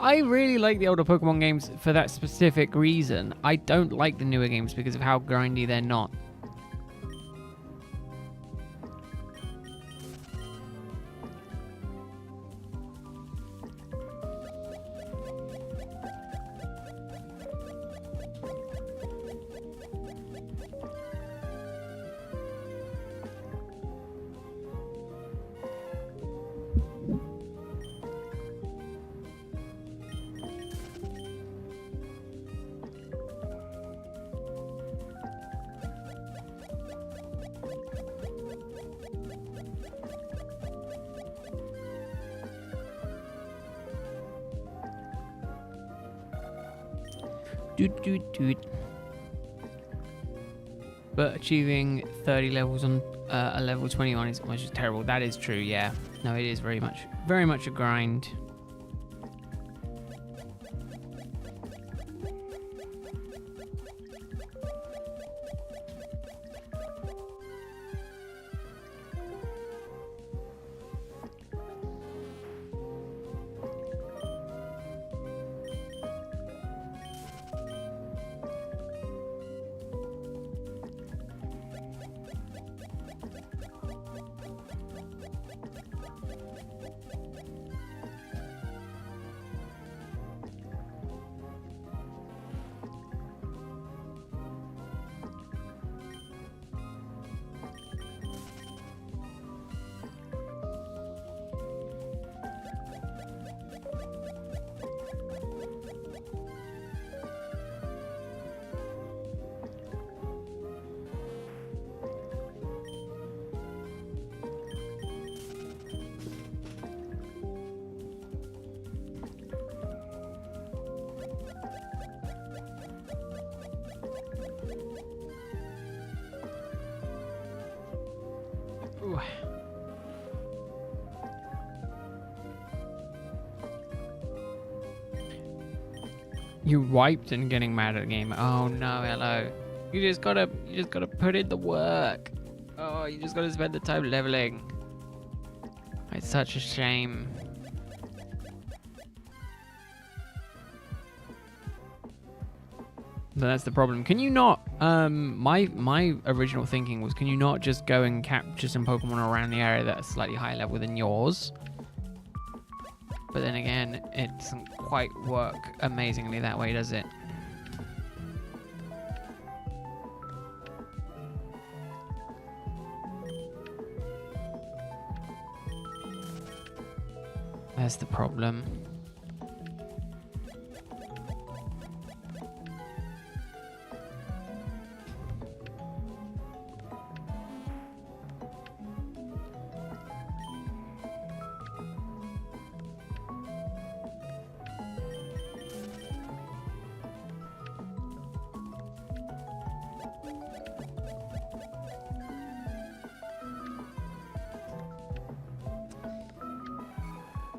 A: I really like the older Pokemon games for that specific reason. I don't like the newer games because of how grindy they're not. But achieving 30 levels on a level 21 is just terrible. That is true, yeah. No, it is very much a grind. Ooh. You wiped and getting mad at the game. Oh no, hello. You just gotta put in the work. Oh, you just gotta spend the time leveling. It's such a shame. But that's the problem. Can you not? My original thinking was, can you not just go and capture some Pokemon around the area that are slightly higher level than yours? But then again, it doesn't quite work amazingly that way, does it? That's the problem.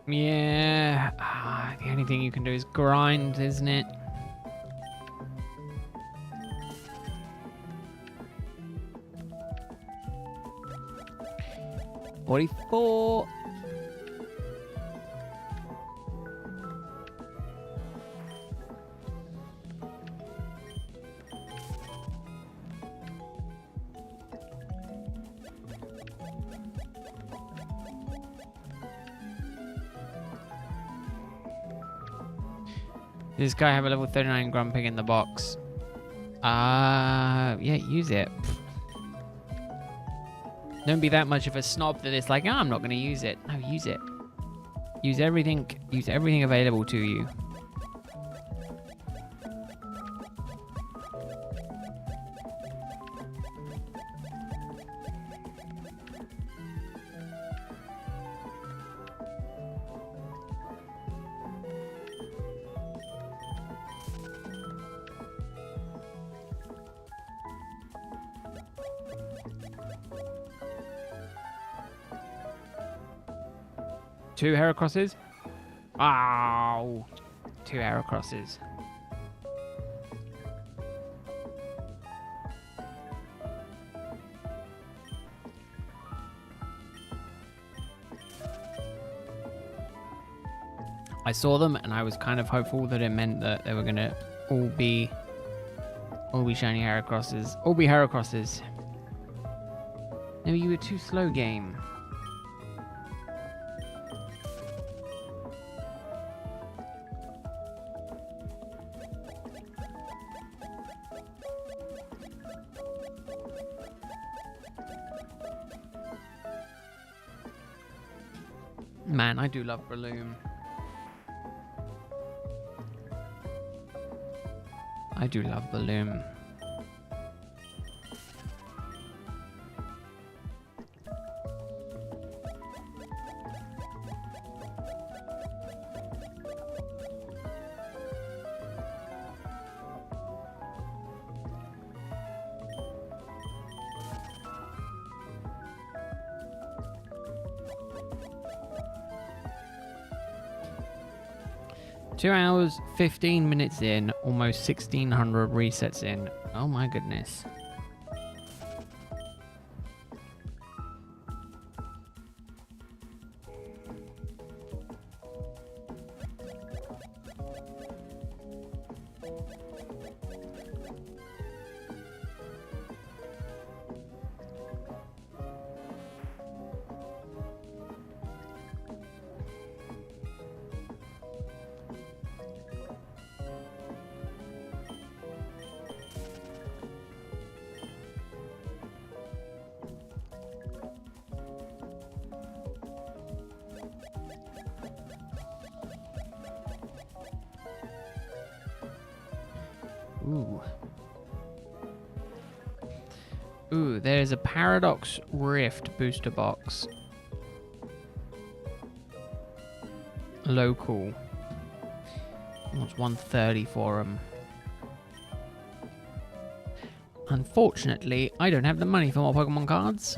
A: Yeah, the only thing you can do is grind, isn't it? $44. Does this guy have a level 39 Grumpig in the box? Yeah, use it. Don't be that much of a snob that it's like, oh, I'm not going to use it. No, use it. Use everything available to you. Two Heracrosses? Oh, two Heracrosses. I saw them and I was kind of hopeful that it meant that they were gonna all be shiny Heracrosses. All be Heracrosses. No, you were too slow, game. Man, I do love Breloom. I do love Breloom. Two hours, 15 minutes in, almost 1600 resets in. Oh my goodness. Ooh, there's a Paradox Rift booster box. Local. What's 130 for them? Unfortunately, I don't have the money for more Pokemon cards.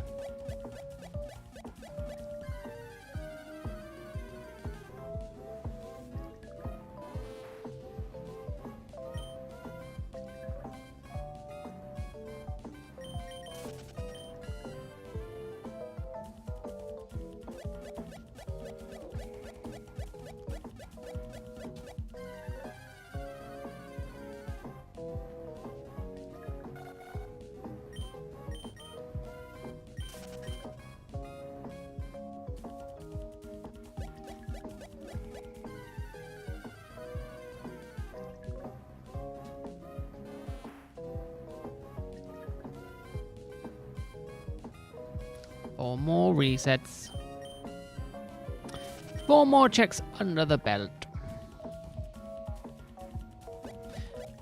A: 4 more resets. 4 more checks under the belt.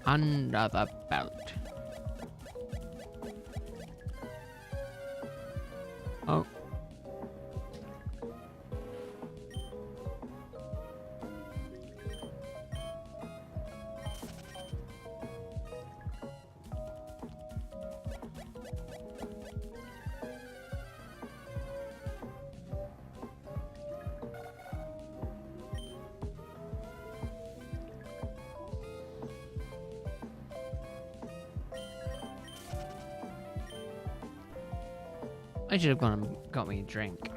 A: Under the belt. Oh. I should have gone and got me a drink.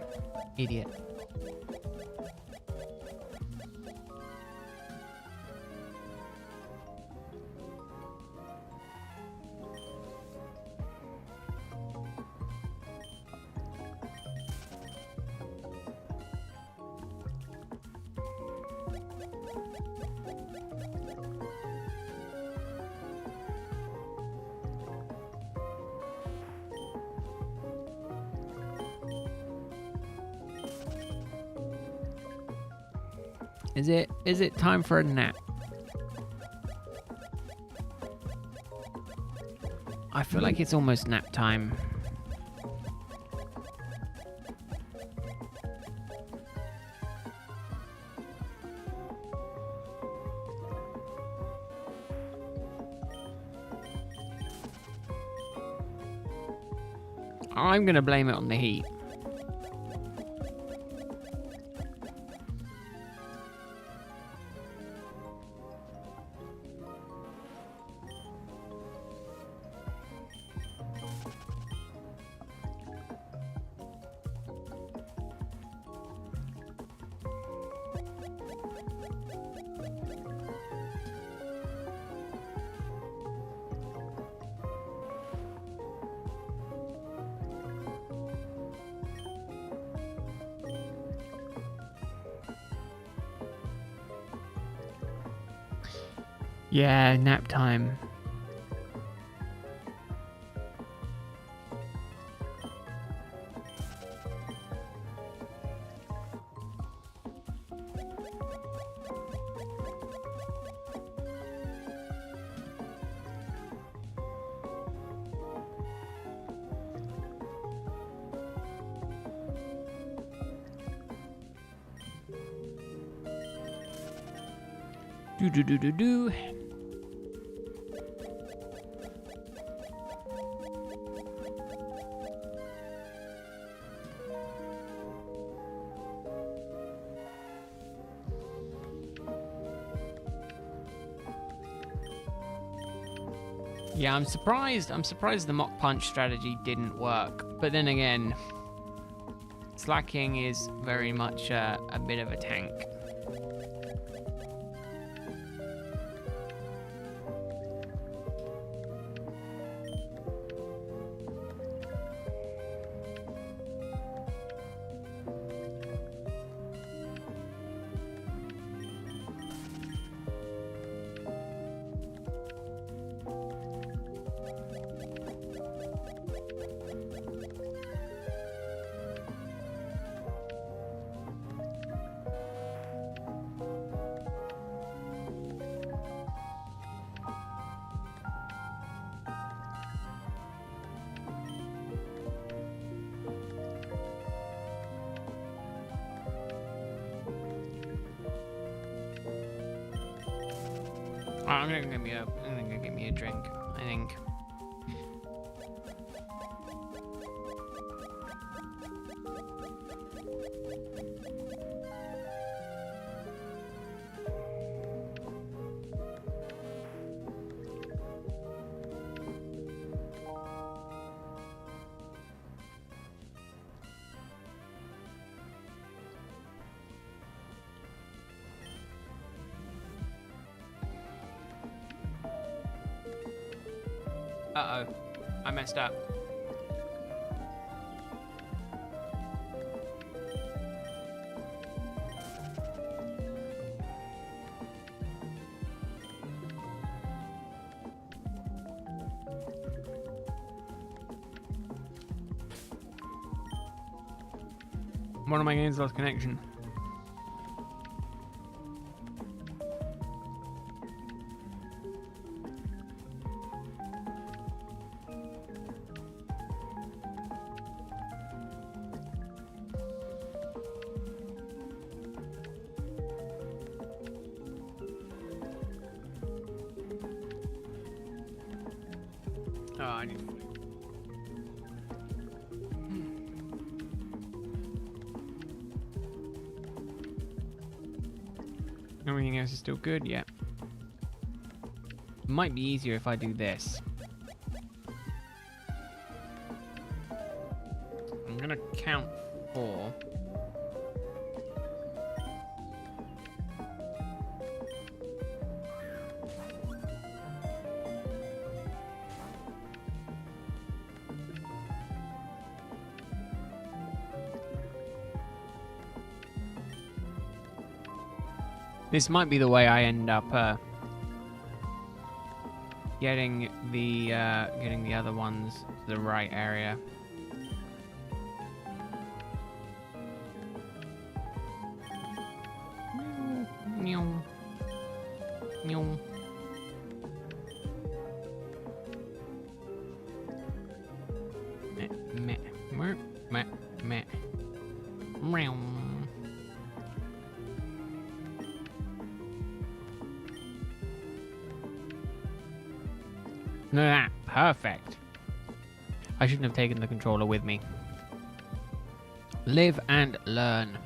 A: Idiot. Is it time for a nap? I feel like it's almost nap time. I'm gonna blame it on the heat. Yeah, nap time. Do. Yeah, I'm surprised. I'm surprised the mock punch strategy didn't work. But then again, Slacking is very much a bit of a tank. I'm gonna get me a drink, I think. Uh-oh, I messed up. One of my games lost connection. Oh, I need to... Everything else is still good, yeah. Might be easier if I do this. I'm gonna count 4. This might be the way I end up getting the other ones to the right area. Meow. Meow. Meh, meh, meh, meh, meh. Meow. Nah, perfect. I shouldn't have taken the controller with me. Live and learn.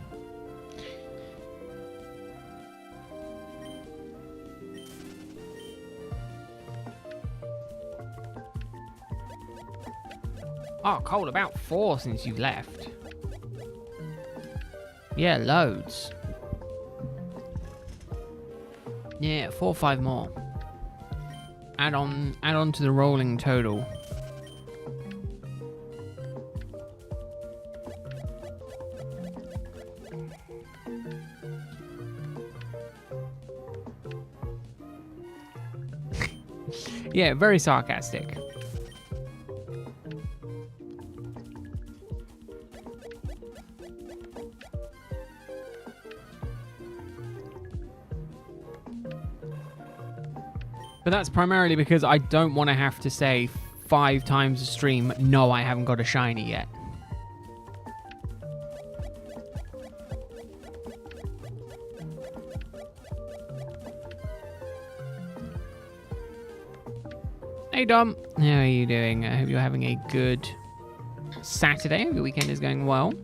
A: Oh, Cole, about 4 since you left. Yeah, loads. Yeah, 4 or 5 more. Add on to the rolling total. Yeah, very sarcastic. But that's primarily because I don't want to have to say 5 times a stream, no, I haven't got a shiny yet. Hey Dom, how are you doing? I hope you're having a good Saturday. Your weekend is going well.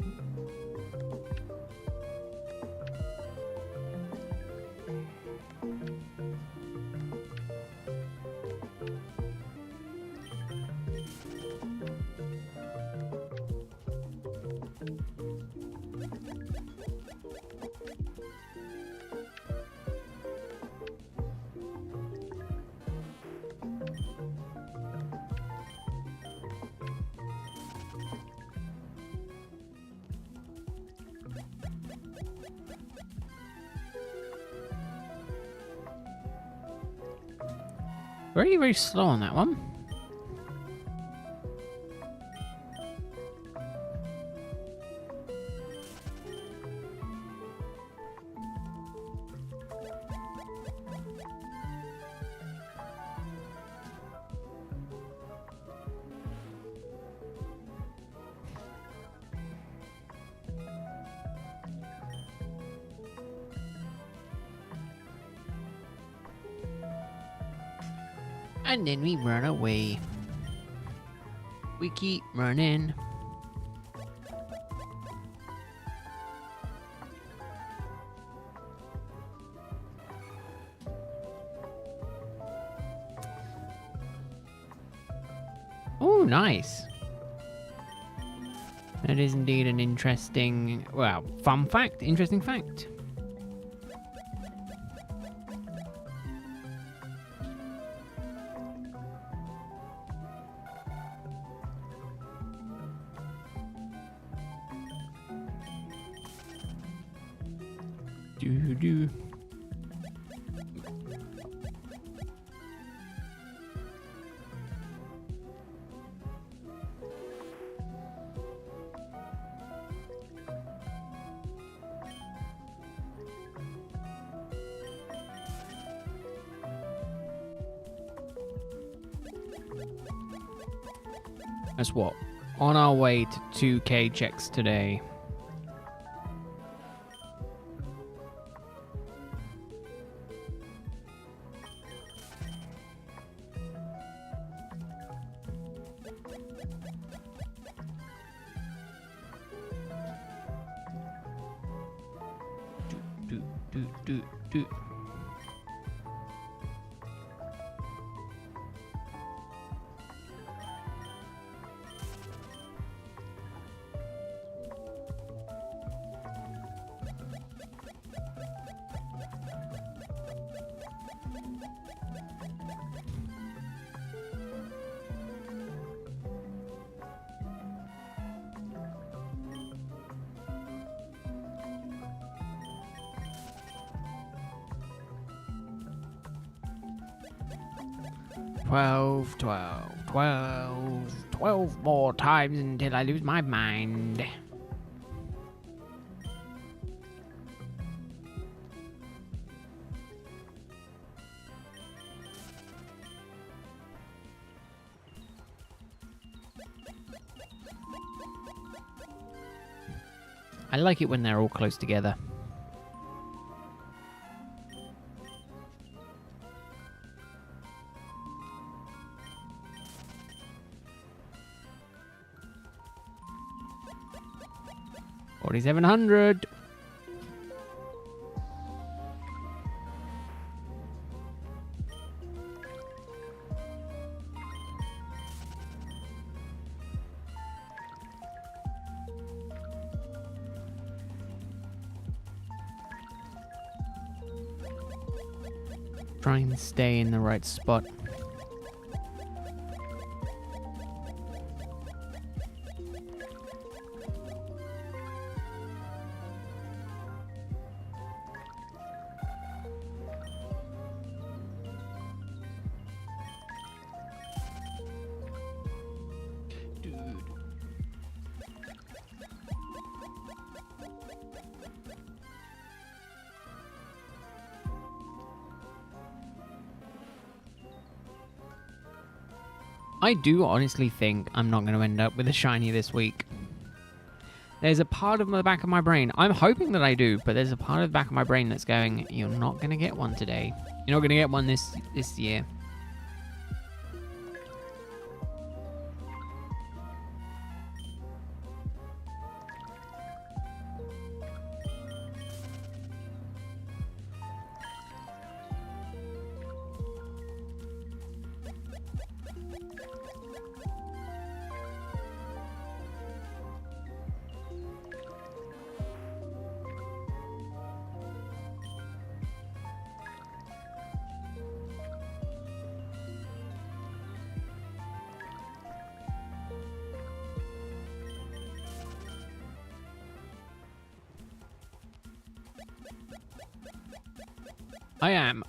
A: Very, very slow on that one. And then we run away. We keep running. Oh, nice. That is indeed an interesting, well, fun fact, interesting fact. Do. That's what? On our way to 2K checks today. Do. 12 more times until I lose my mind. I like it when they're all close together. $4,700. Try and stay in the right spot. I do honestly think I'm not going to end up with a shiny this week. There's a part of the back of my brain, I'm hoping that I do, but there's a part of the back of my brain that's going, you're not going to get one today. You're not going to get one this year.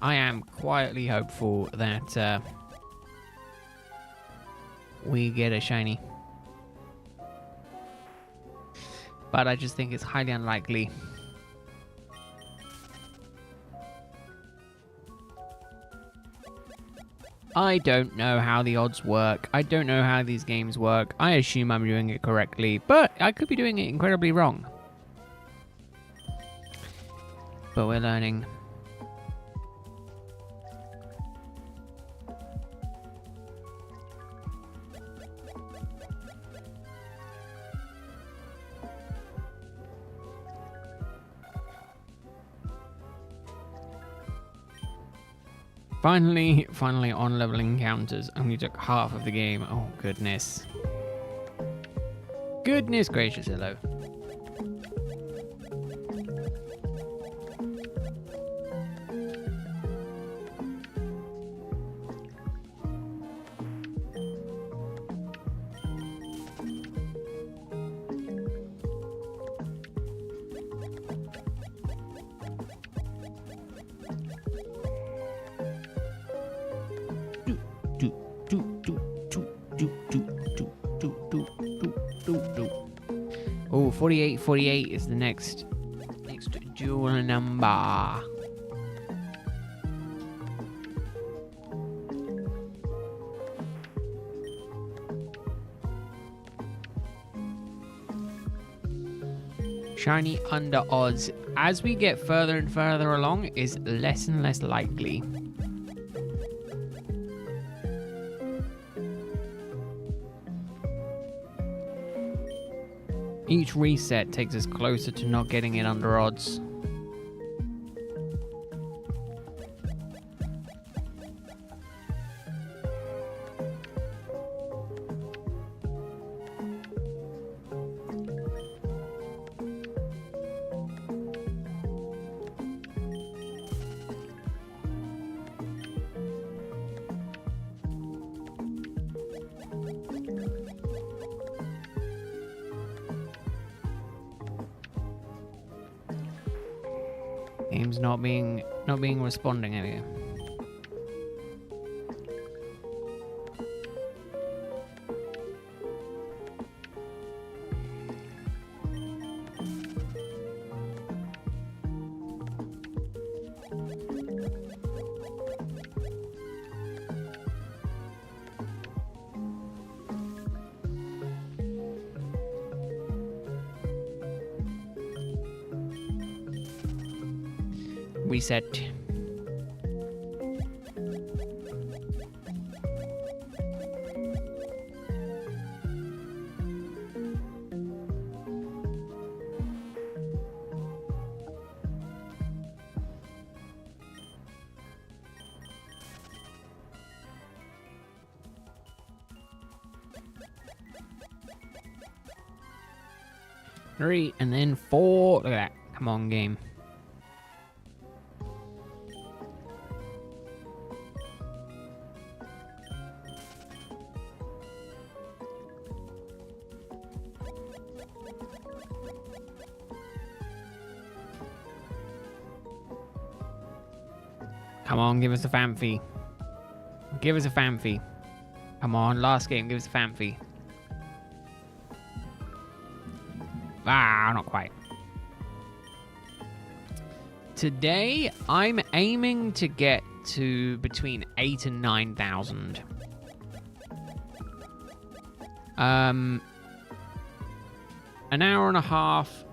A: I am quietly hopeful that we get a shiny. But I just think it's highly unlikely. I don't know how the odds work. I don't know how these games work. I assume I'm doing it correctly, but I could be doing it incredibly wrong. But we're learning. Finally on level encounters. Only took half of the game. Oh, goodness. Goodness gracious, hello. Oh, 48 is the next dual number. Shiny under odds, as we get further and further along, is less and less likely. Each reset takes us closer to not getting it under odds. Game's not being responding here. Reset. Three and then four. Look at that. Come on, game. Come on, give us a fanfy. Give us a fanfy. Come on, last game, give us a fanfy. Ah, not quite. Today, I'm aiming to get to between 8,000 and 9,000. An hour and a half,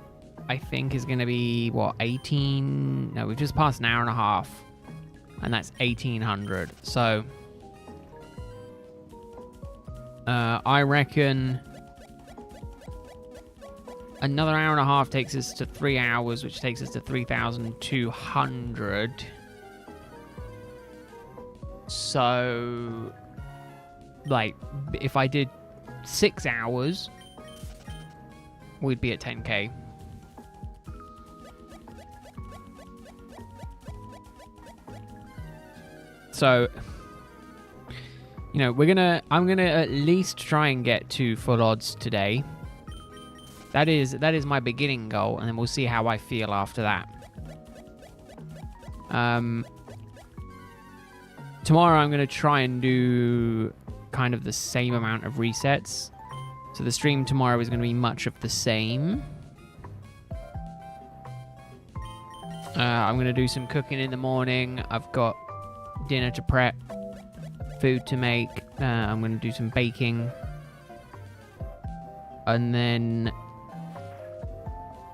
A: I think, is going to be, what, 18? No, we've just passed an hour and a half. And that's 1,800. So, I reckon another hour and a half takes us to 3 hours, which takes us to 3,200. So, like, if I did 6 hours, we'd be at 10k. So, you know, I'm gonna at least try and get to full odds today. That is my beginning goal, and then we'll see how I feel after that. Tomorrow I'm gonna try and do kind of the same amount of resets. So the stream tomorrow is gonna be much of the same. I'm gonna do some cooking in the morning. I've got dinner to prep, food to make. I'm going to do some baking, and then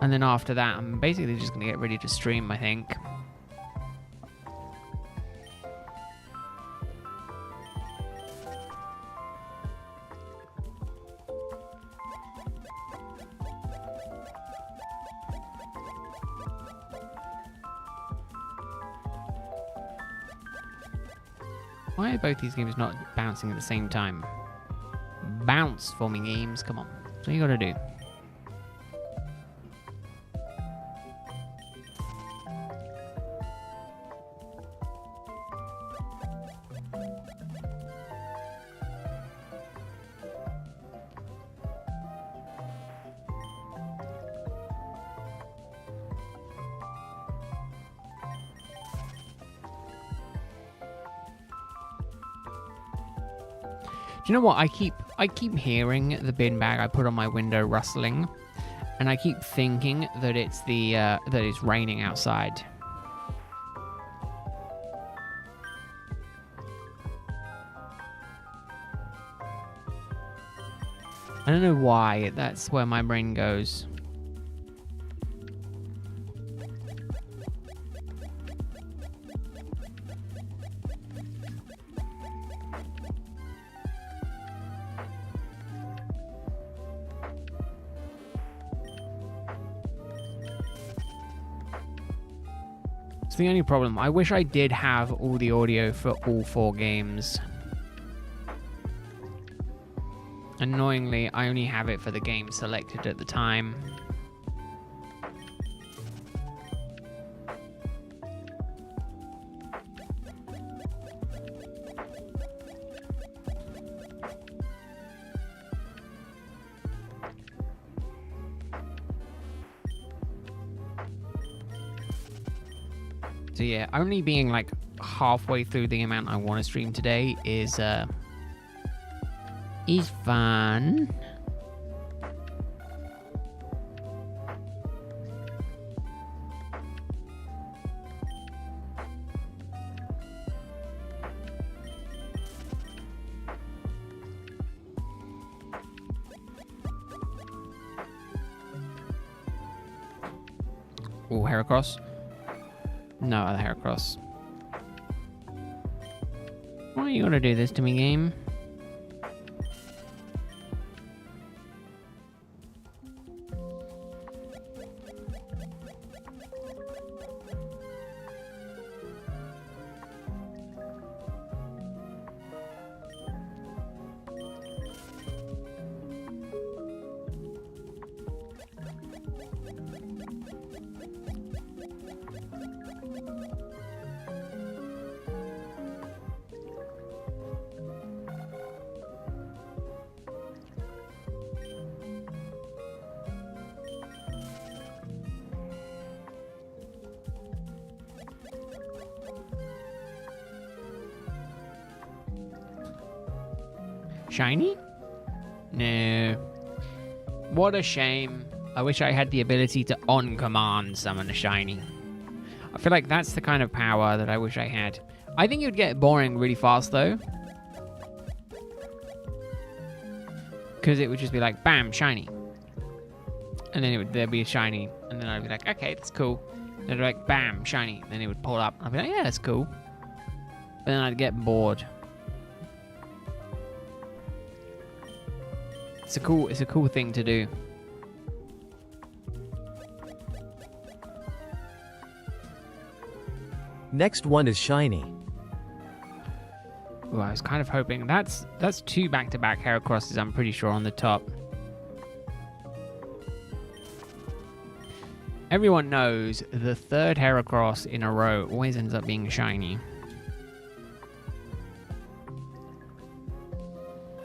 A: after that, I'm basically just going to get ready to stream, I think. Why are both these games not bouncing at the same time? Bounce for me, games. Come on. That's what you gotta do. Do you know what? I keep hearing the bin bag I put on my window rustling, and I keep thinking that it's that it's raining outside. I don't know why. That's where my brain goes. It's the only problem. I wish I did have all the audio for all 4 games. Annoyingly, I only have it for the game selected at the time. So yeah, only being like halfway through the amount I want to stream today is fun. Oh, Heracross. No other Heracross. Why are you gonna do this to me, game? Shiny? No. What a shame. I wish I had the ability to on command summon a shiny. I feel like that's the kind of power that I wish I had. I think it would get boring really fast though. Because it would just be like, bam, shiny. And then there'd be a shiny. And then I'd be like, okay, that's cool. Then it'd be like, bam, shiny. Then it would pull up. I'd be like, yeah, that's cool. But then I'd get bored. It's a cool thing to do.
B: Next one is shiny.
A: Well, I was kind of hoping that's 2 back-to-back Heracrosses, I'm pretty sure, on the top. Everyone knows the 3rd Heracross in a row always ends up being shiny.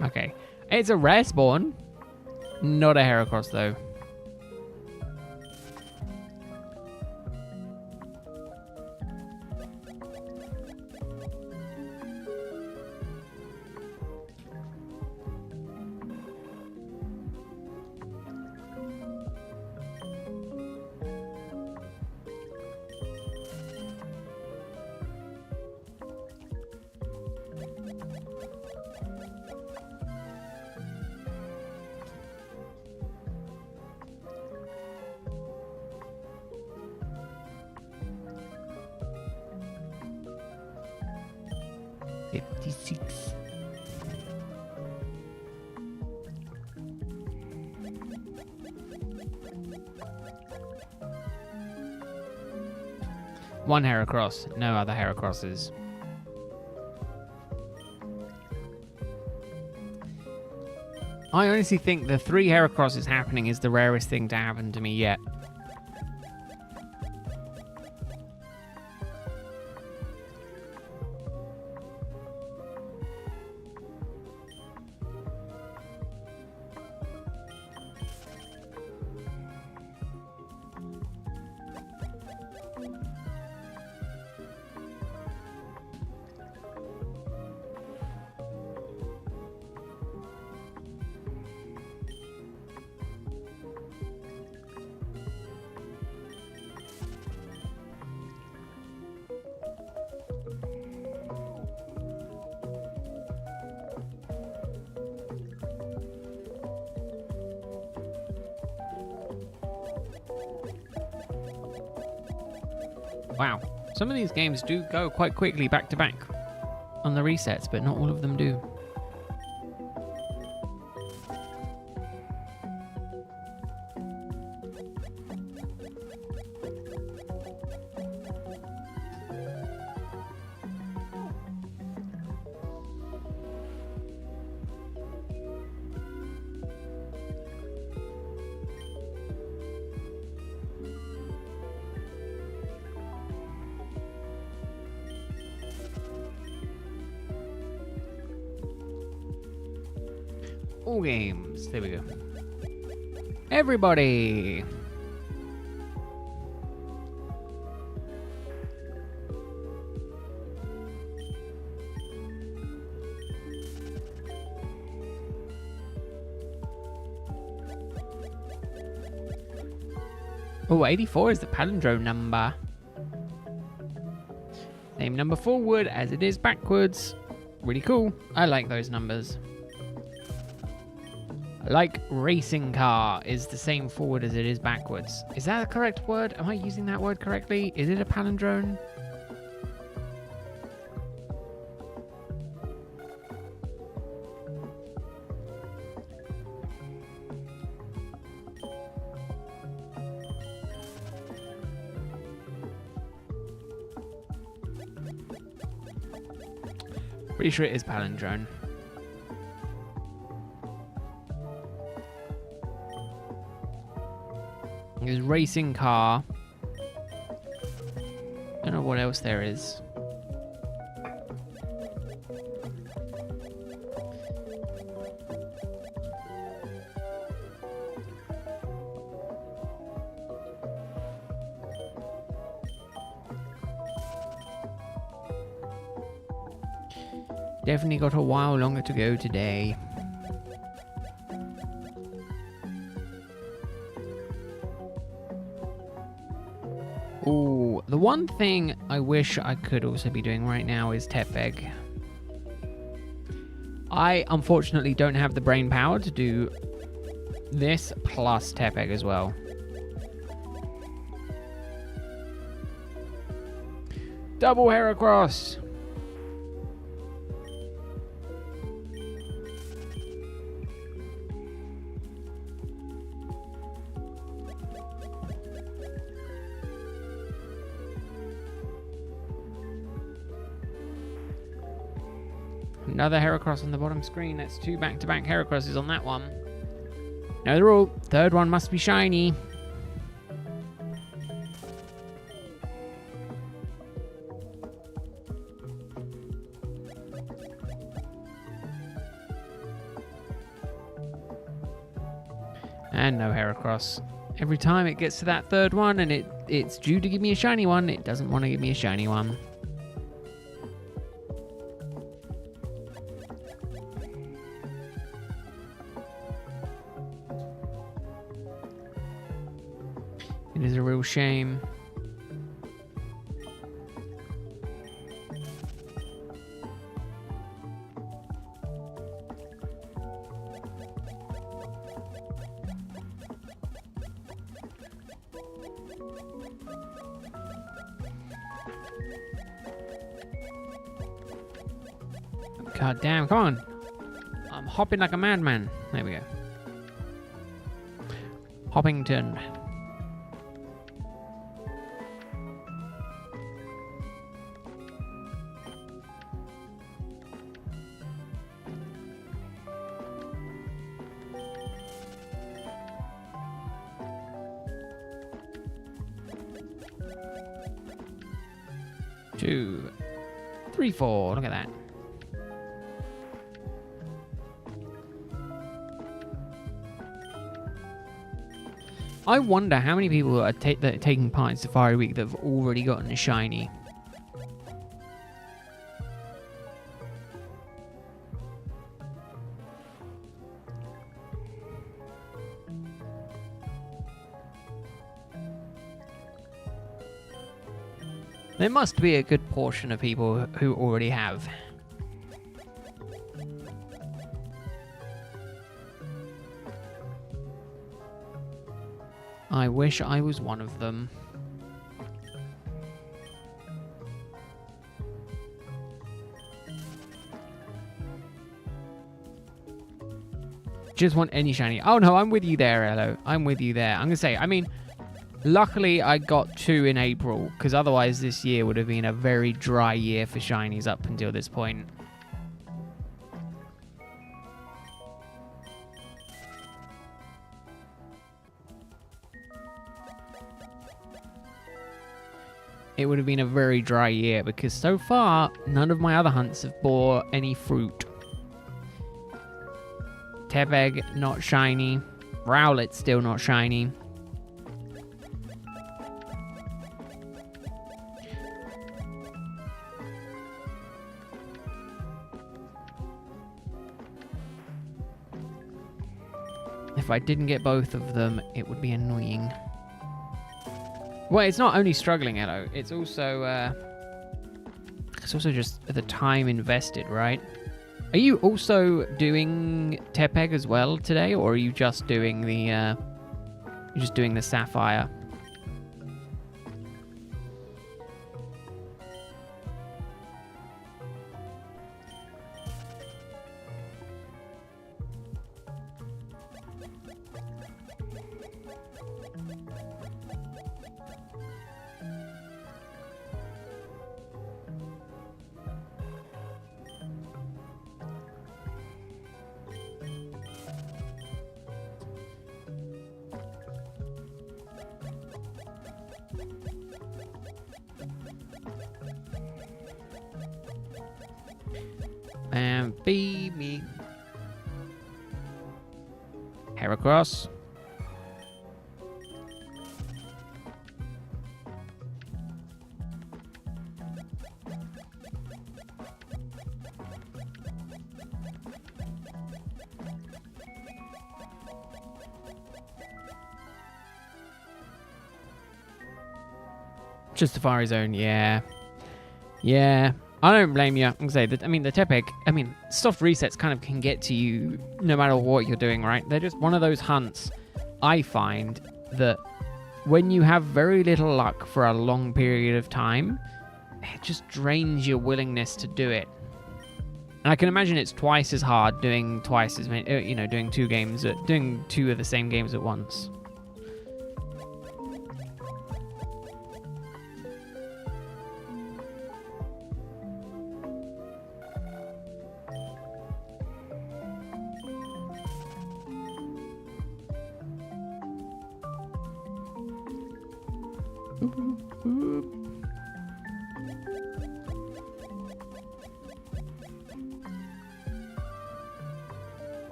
A: Okay. It's a rare spawn. Not a Heracross, though. One Heracross, no other Heracrosses. I honestly think the 3 Heracrosses happening is the rarest thing to happen to me yet. Wow, some of these games do go quite quickly back to back on the resets, but not all of them do. All games. There we go. Everybody. Oh, 84 is the palindrome number. Same number forward as it is backwards. Really cool. I like those numbers. Like racing car is the same forward as it is backwards. Is that a correct word? Am I using that word correctly? Is it a palindrome? Pretty sure it is palindrome. There's racing car. Don't know what else there is. Definitely got a while longer to go today. Ooh, the one thing I wish I could also be doing right now is Tepeg. I unfortunately don't have the brain power to do this plus Tepeg as well. Double Heracross! Another Heracross on the bottom screen. That's 2 back-to-back Heracrosses on that one. No, they're all. Third one must be shiny. And no Heracross. Every time it gets to that third one and it's due to give me a shiny one, it doesn't want to give me a shiny one. It is a real shame. God damn, come on. I'm hopping like a madman. There we go. Hoppington. Two, three, four. Look at that. I wonder how many people are that are taking part in Safari Week that have already gotten a shiny. There must be a good portion of people who already have. I wish I was one of them. Just want any shiny. Oh no, I'm with you there, Elo. I'm with you there. I'm gonna say, I mean, luckily I got 2 in April, because otherwise this year would have been a very dry year for shinies up until this point. It would have been a very dry year because so far none of my other hunts have bore any fruit. Tepeg, not shiny. Rowlet, still not shiny. If I didn't get both of them, it would be annoying. Well, it's not only struggling, Hello. It's also just the time invested, right? Are you also doing Tepeg as well today, or are you just doing the Sapphire? And be me. Heracross. Just Safari Zone, yeah. Yeah. I don't blame you. I'm gonna say that. I mean, the Tepeg. I mean, soft resets kind of can get to you no matter what you're doing, right? They're just one of those hunts. I find that when you have very little luck for a long period of time, it just drains your willingness to do it. And I can imagine it's twice as hard doing twice as many. Doing doing two of the same games at once.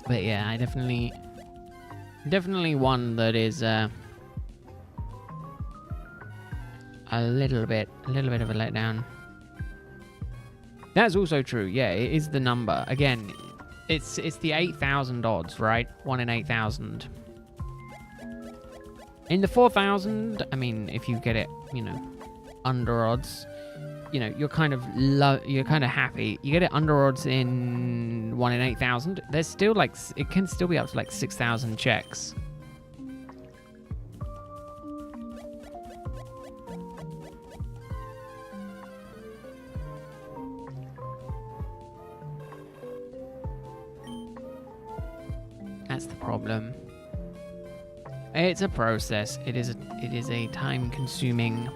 A: But yeah, I definitely one that is a little bit of a letdown. That's also true. Yeah, it is the number. Again, it's the 8,000 odds, right? 1 in 8,000. In the 4,000, I mean, if you get it, under odds, you're kind of happy. You get it under odds in 1 in 8,000. There's still it can still be up to 6,000 checks. That's the problem. It's a process. It is a time-consuming,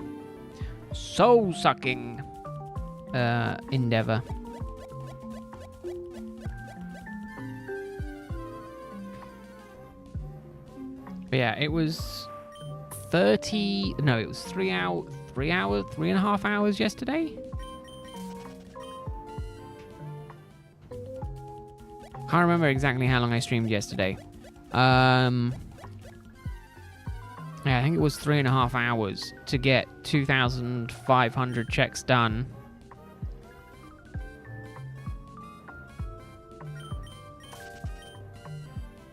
A: soul-sucking endeavor. But yeah, it was 3 hours, 3.5 hours yesterday. Can't remember exactly how long I streamed yesterday. Yeah, I think it was 3.5 hours to get 2,500 checks done.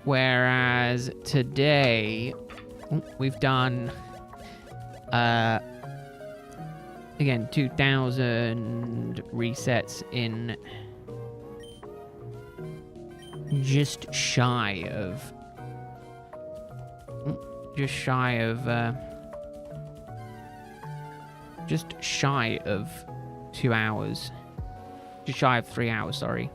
A: Whereas today, we've done, again, 2,000 resets in just shy of 2 hours. Just shy of 3 hours, sorry.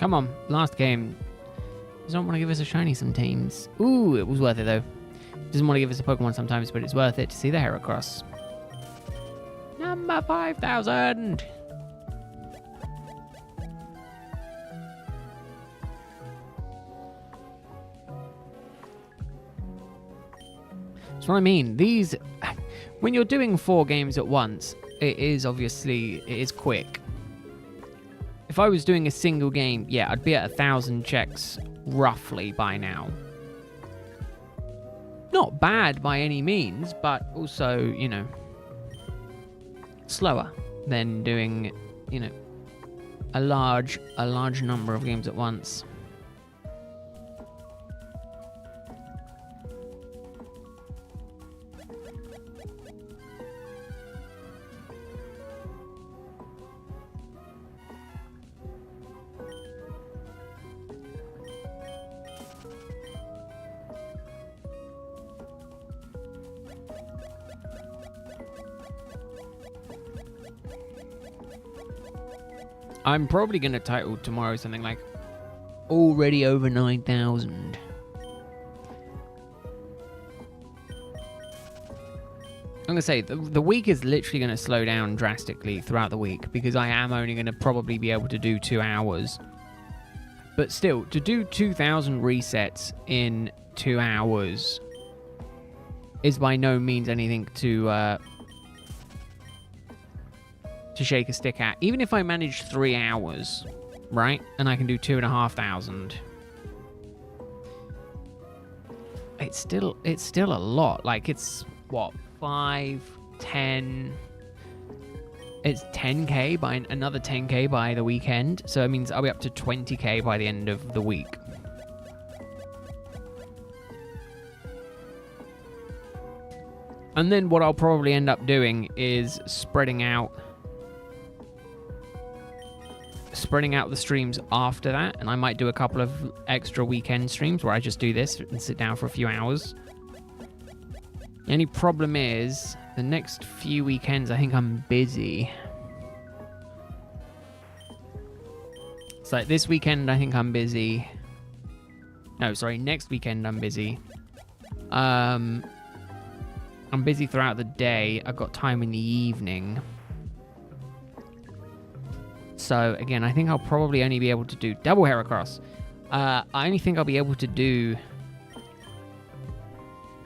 A: Come on, last game. Doesn't want to give us a shiny sometimes. Ooh, it was worth it though. Doesn't want to give us a Pokemon sometimes, but it's worth it to see the Heracross. Number 5,000. That's what I mean. These, when you're doing 4 games at once, it is quick. If I was doing a single game, yeah, I'd be at 1,000 checks roughly by now. Not bad by any means, but also, you know, slower than doing, you know, a large number of games at once. I'm probably going to title tomorrow something like already over 9,000. I'm going to say the week is literally going to slow down drastically throughout the week because I am only going to probably be able to do 2 hours. But still, to do 2,000 resets in 2 hours is by no means anything to shake a stick at. Even if I manage 3 hours, right, and I can do 2,500, it's still a lot. Like, it's what, 5, 10, it's 10k by another 10k by the weekend, so it means I'll be up to 20k by the end of the week. And then what I'll probably end up doing is spreading out the streams after that, and I might do a couple of extra weekend streams where I just do this and sit down for a few hours. The only problem is the next few weekends I think I'm busy. So this weekend I think I'm busy. No, sorry, next weekend I'm busy. I'm busy throughout the day. I've got time in the evening. So, again, I think I'll probably only be able to do double Heracross. I only think I'll be able to do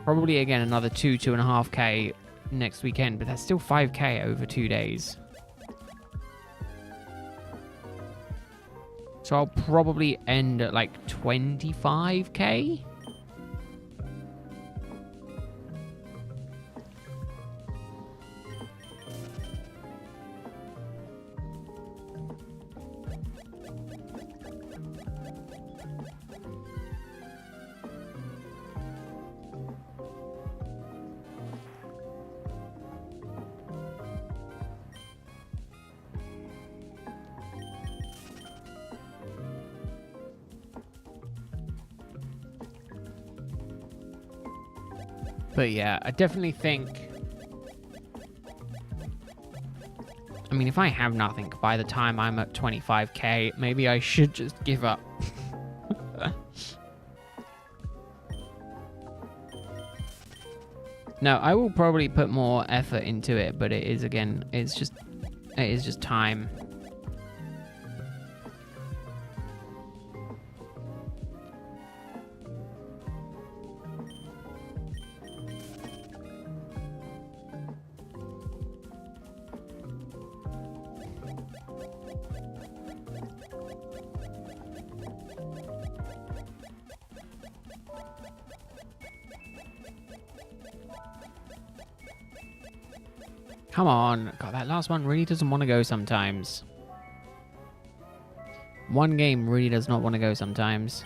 A: probably, again, another 2.5k next weekend, but that's still 5k over 2 days. So I'll probably end at like 25k. But yeah, I definitely think... I mean, if I have nothing by the time I'm at 25k, maybe I should just give up. No, I will probably put more effort into it, but it is, again, it is just time. Come on. God, that last one really doesn't want to go sometimes. One game really does not want to go sometimes.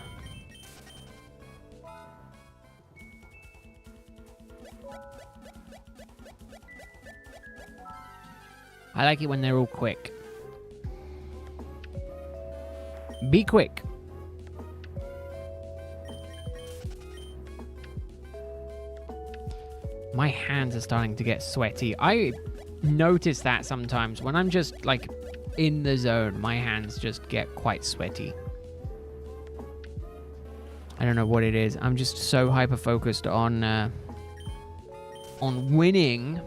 A: I like it when they're all quick. Be quick. My hands are starting to get sweaty. I notice that sometimes when I'm just like in the zone, my hands just get quite sweaty. don't know what it is. I'm just so hyper focused on winning.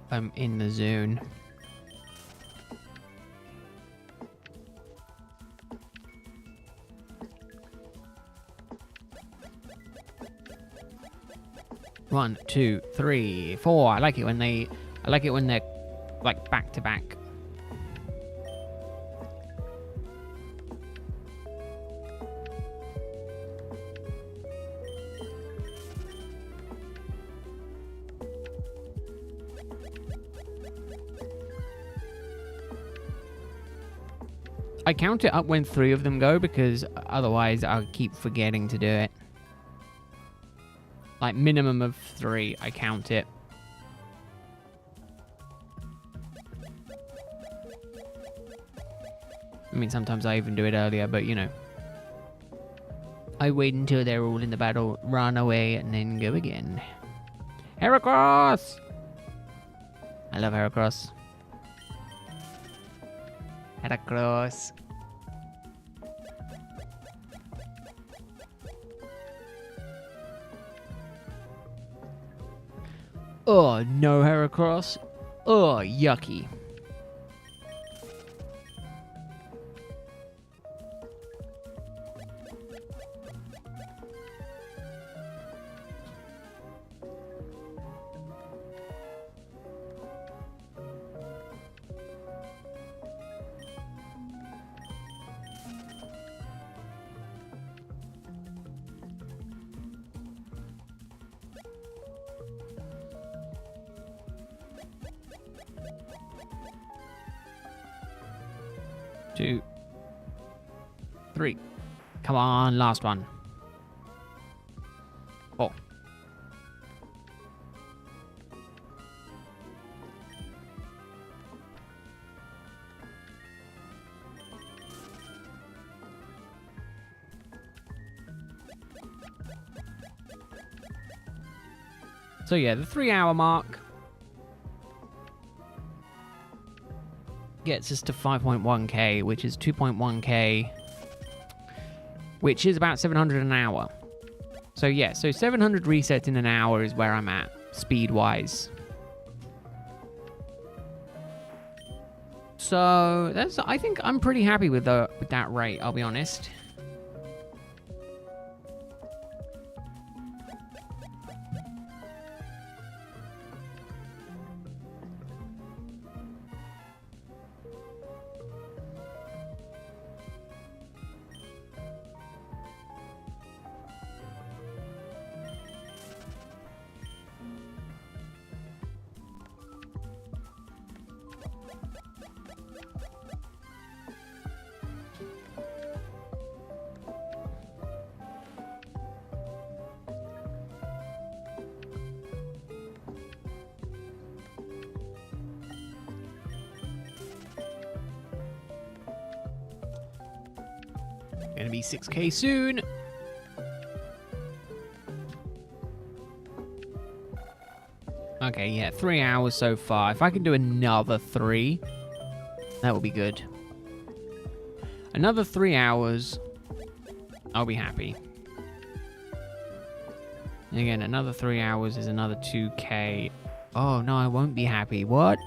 A: I'm in the zone. One, two, three, four. I like it when they're like back to back. I count it up when 3 of them go because otherwise I'll keep forgetting to do it. Like minimum of 3, I count it. I mean, sometimes I even do it earlier, but you know. I wait until they're all in the battle, run away, and then go again. Heracross! I love Heracross. Heracross. Oh, no Heracross. Oh, yucky. Two, 3. Come on, last one. 4. So yeah, the 3-hour mark gets us to 5.1k, which is 2.1k, which is about 700 an hour. So yeah, so 700 resets in an hour is where I'm at, speed-wise. So that's, I think I'm pretty happy with that rate, I'll be honest. Gonna be 6k soon. Okay, yeah, 3 hours so far. If I can do another 3, that would be good. Another 3 hours, I'll be happy. And again, another 3 hours is another 2k. Oh, no, I won't be happy. What?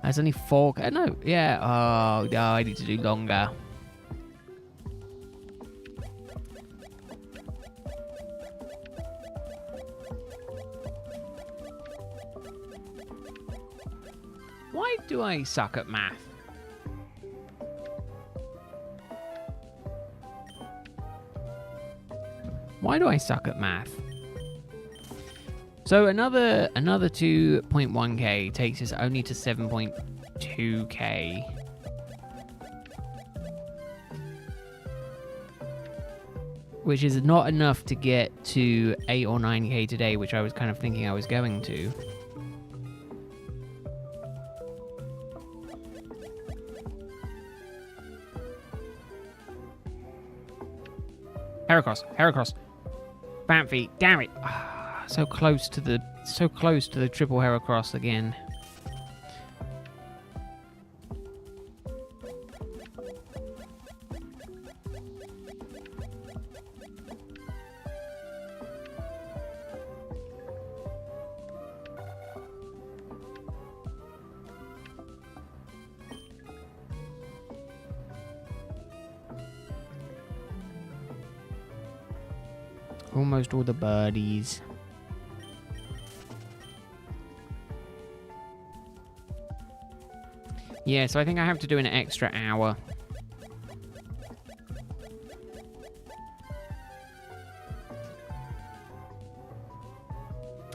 A: That's only 4. No, yeah. Oh, no, I need to do longer. Why do I suck at math? Why do I suck at math? So another 2.1k takes us only to 7.2k. Which is not enough to get to 8 or 9k today, which I was kind of thinking I was going to. Heracross. Heracross. Bamfy. Damn it. So close to the triple Heracross again. Almost all the birdies. Yeah, so I think I have to do an extra hour.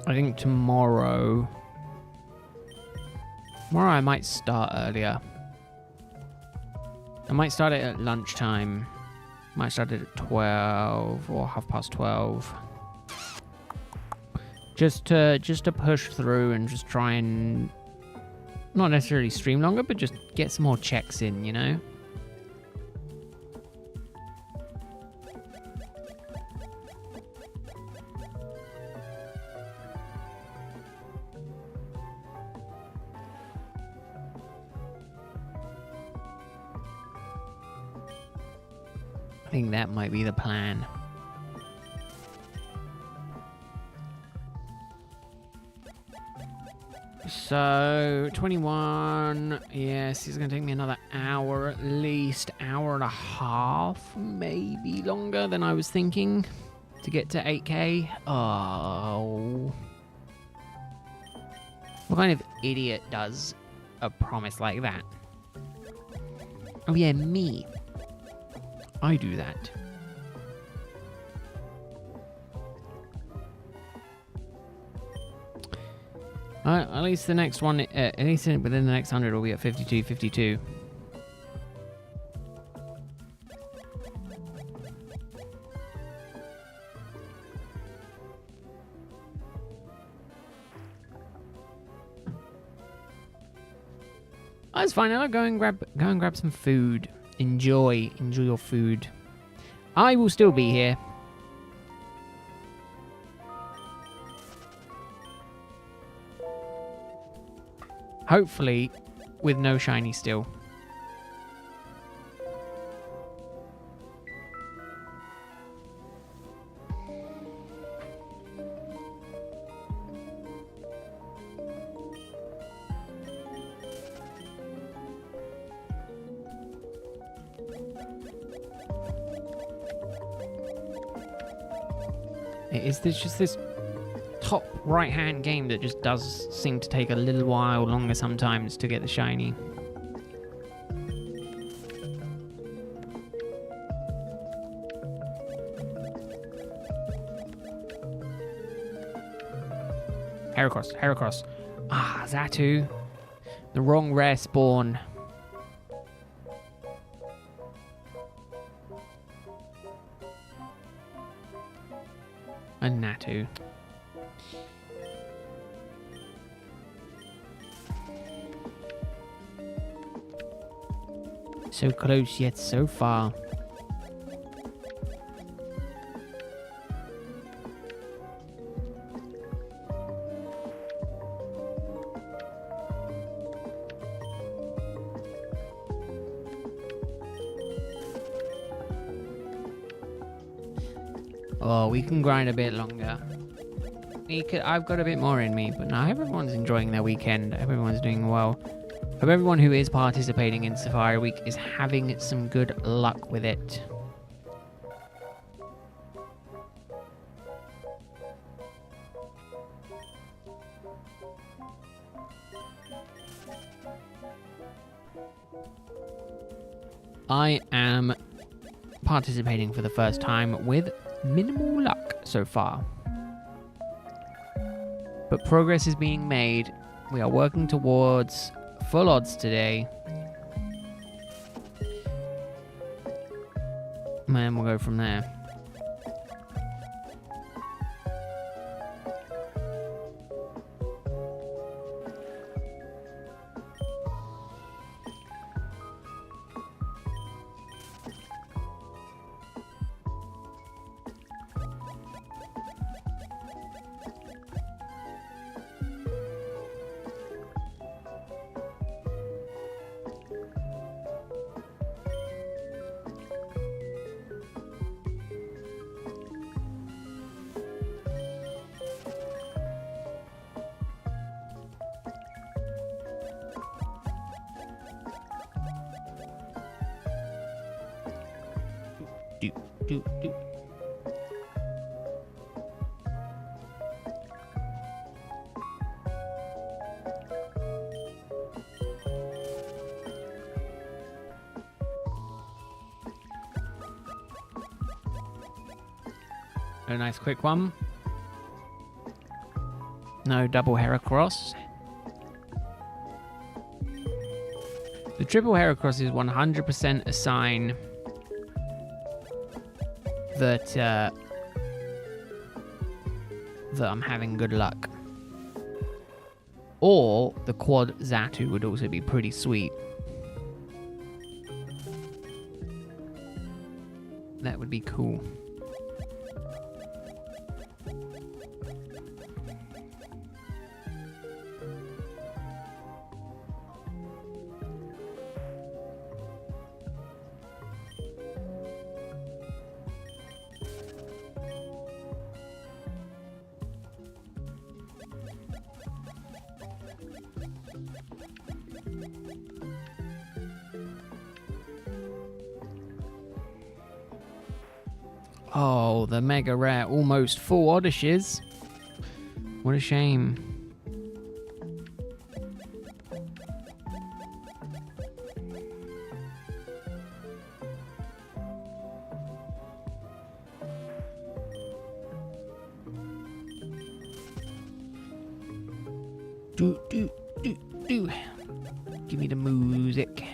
A: I think tomorrow I might start earlier. I might start it at lunchtime. Might start it at 12 or 12:30. Just to push through and just try and not necessarily stream longer, but just get some more checks in, you know? I think that might be the plan. So, 21, yes, it's going to take me another hour at least, hour and a half, maybe longer than I was thinking to get to 8k. Oh. What kind of idiot does a promise like that? Oh yeah, me. I do that. At least the next one, at least within the next 100 will be at 52. That's fine. I'll go and grab some food. Enjoy your food. I will still be here. Hopefully, with no shiny still. Is this just this top right-hand game that just does seem to take a little while longer sometimes to get the shiny? Heracross. Ah, Zatu. The wrong rare spawn. And Natu. So close yet so far. Oh, we can grind a bit longer. I've got a bit more in me, but now everyone's enjoying their weekend. Everyone's doing well. Hope everyone who is participating in Safari Week is having some good luck with it. I am participating for the first time with minimal luck so far. But progress is being made. We are working towards full odds today. And we'll go from there. do, do, do. A nice quick one. No double Heracross. The triple Heracross is 100% a sign that that I'm having good luck. Or the quad Xatu would also be pretty sweet. That would be cool. Oh, the mega rare, almost full Oddishes. What a shame. Do, do, do, do. Give me the music.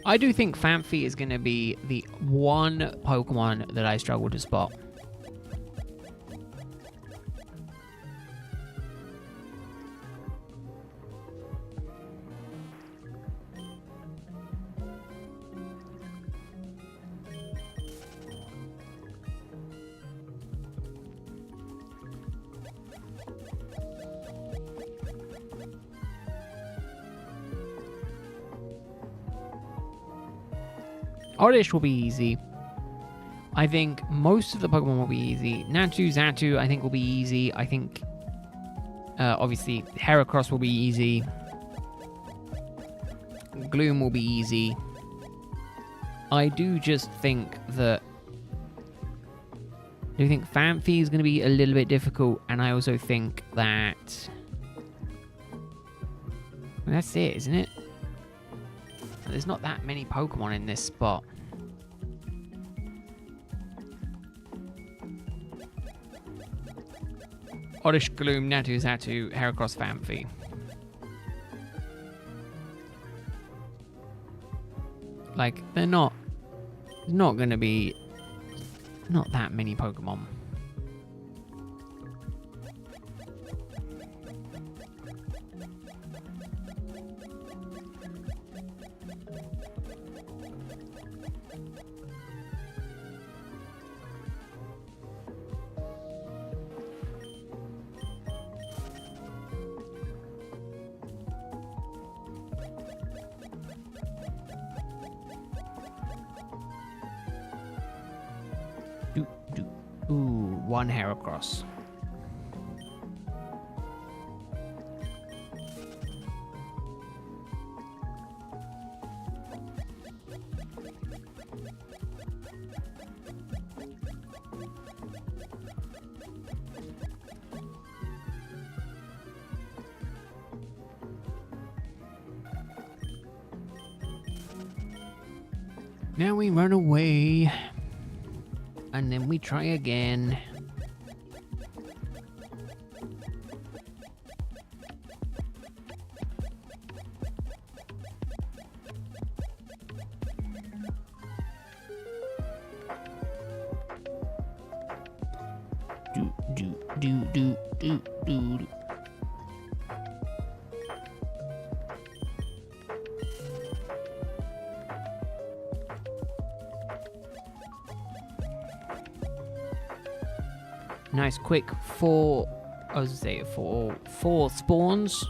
A: I do think Phanpy is going to be the one Pokemon that I struggle to spot. Oddish will be easy. I think most of the Pokemon will be easy. Natu, Xatu, I think will be easy. I think, obviously, Heracross will be easy. Gloom will be easy. I do just think that... I do think Phanpy is going to be a little bit difficult, and I also think that... Well, that's it, isn't it? There's not that many Pokemon in this spot. Oddish, Gloom, Natu, Xatu, Heracross, Phanpy. Like, there's not going to be not that many Pokemon. Ooh, one Heracross. Now we run away. And then we try again. do. Nice quick four spawns.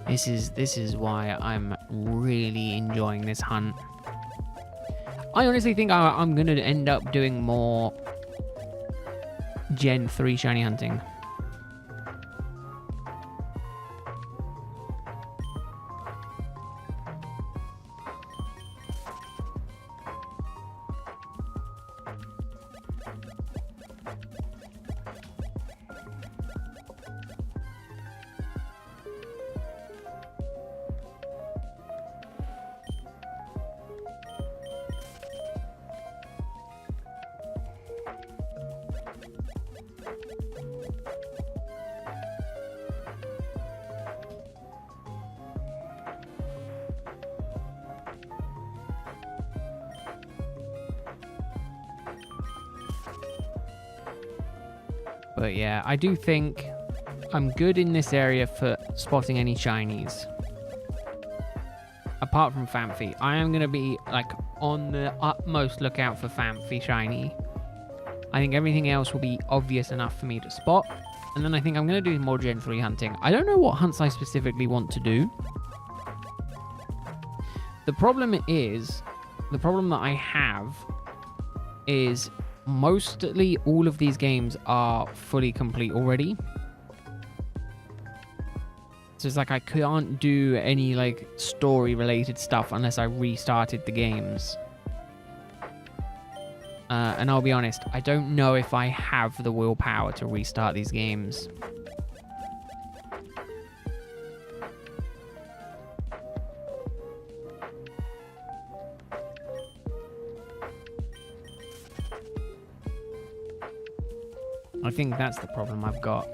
A: This is why I'm really enjoying this hunt. I honestly think I'm gonna end up doing more Gen 3 shiny hunting. But yeah, I do think I'm good in this area for spotting any shinies. Apart from Famfi, I am going to be like on the utmost lookout for Famfi shiny. I think everything else will be obvious enough for me to spot. And then I think I'm going to do more Gen 3 hunting. I don't know what hunts I specifically want to do. The problem that I have is mostly all of these games are fully complete already. So it's like I can't do any like story related stuff unless I restarted the games. And I'll be honest, I don't know if I have the willpower to restart these games. I think that's the problem I've got.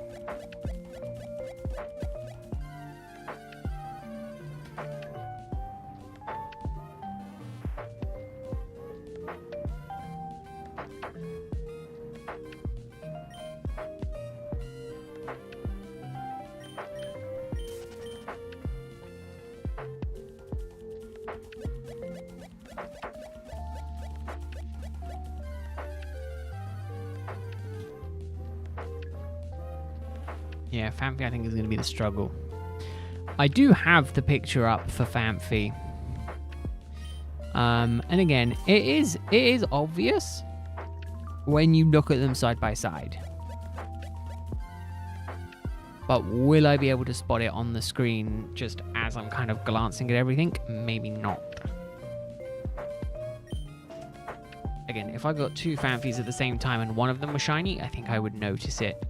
A: Yeah, Famfi I think is going to be the struggle. I do have the picture up for Famfi. And again, it is obvious when you look at them side by side. But will I be able to spot it on the screen just as I'm kind of glancing at everything? Maybe not. Again, if I got two Famfis at the same time and one of them was shiny, I think I would notice it.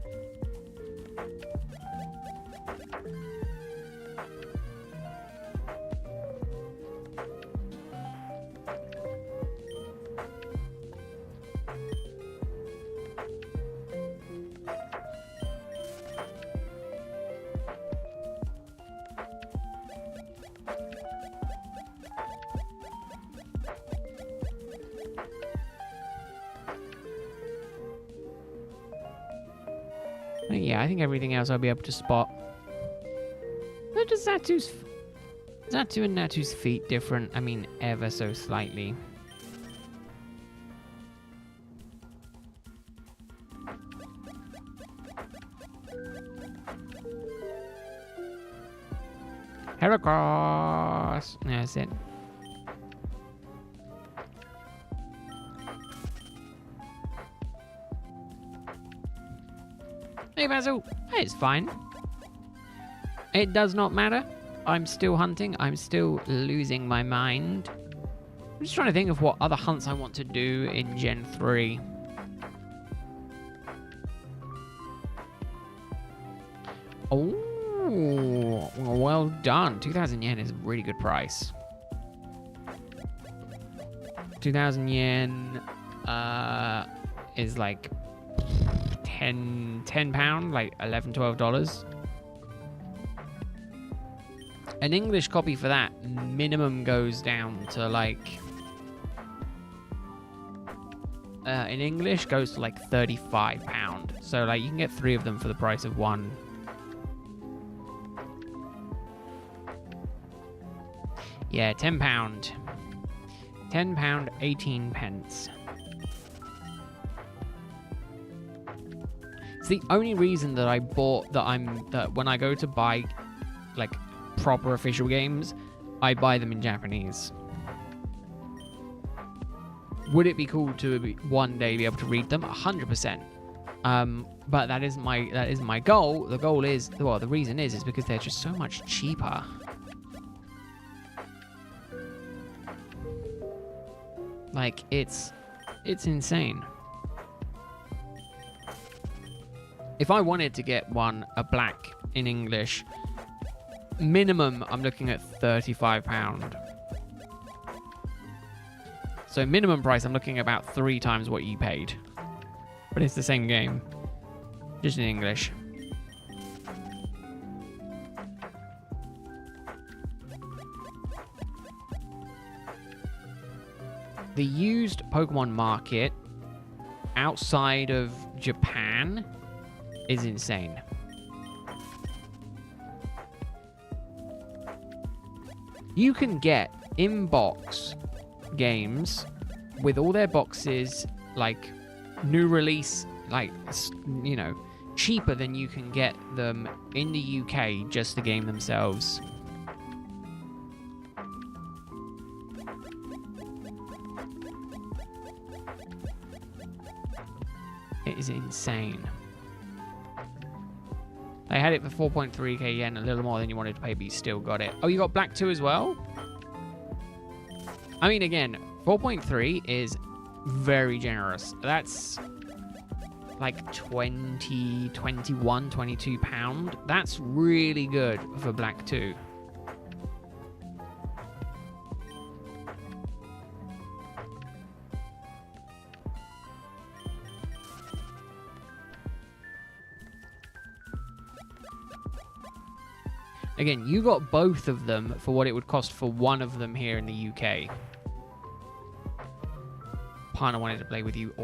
A: Yeah, I think everything else I'll be able to spot. But does Zatu and Natu's feet different? I mean, ever so slightly. Heracross! Yeah, that's it. Hey Basil, it's fine. It does not matter. I'm still hunting. I'm still losing my mind. I'm just trying to think of what other hunts I want to do in Gen 3. Oh, well done. 2,000 yen is a really good price. 2,000 yen is like 10 pound, like $11-12. An English copy for that minimum goes down to like in English goes to like £35. So like you can get 3 of them for the price of 1. Yeah, £10. £10, 18 pence. It's the only reason that I bought that when I go to buy like proper official games, I buy them in Japanese. Would it be cool to one day be able to read them? 100%. But that isn't my goal. The goal is, well, the reason is because they're just so much cheaper. Like it's insane. If I wanted to get a black in English, minimum I'm looking at £35. So minimum price, I'm looking at about 3 times what you paid. But it's the same game, just in English. The used Pokemon market outside of Japan is insane. You can get in-box games with all their boxes, like new release, like, you know, cheaper than you can get them in the UK, just the game themselves. It is insane. They had it for 4.3k yen, a little more than you wanted to pay, but you still got it. Oh, you got Black 2 as well? I mean, again, 4.3 is very generous. That's like 20, 21, 22 pound. That's really good for Black 2. Again, you got both of them for what it would cost for one of them here in the UK. Partner wanted to play with you.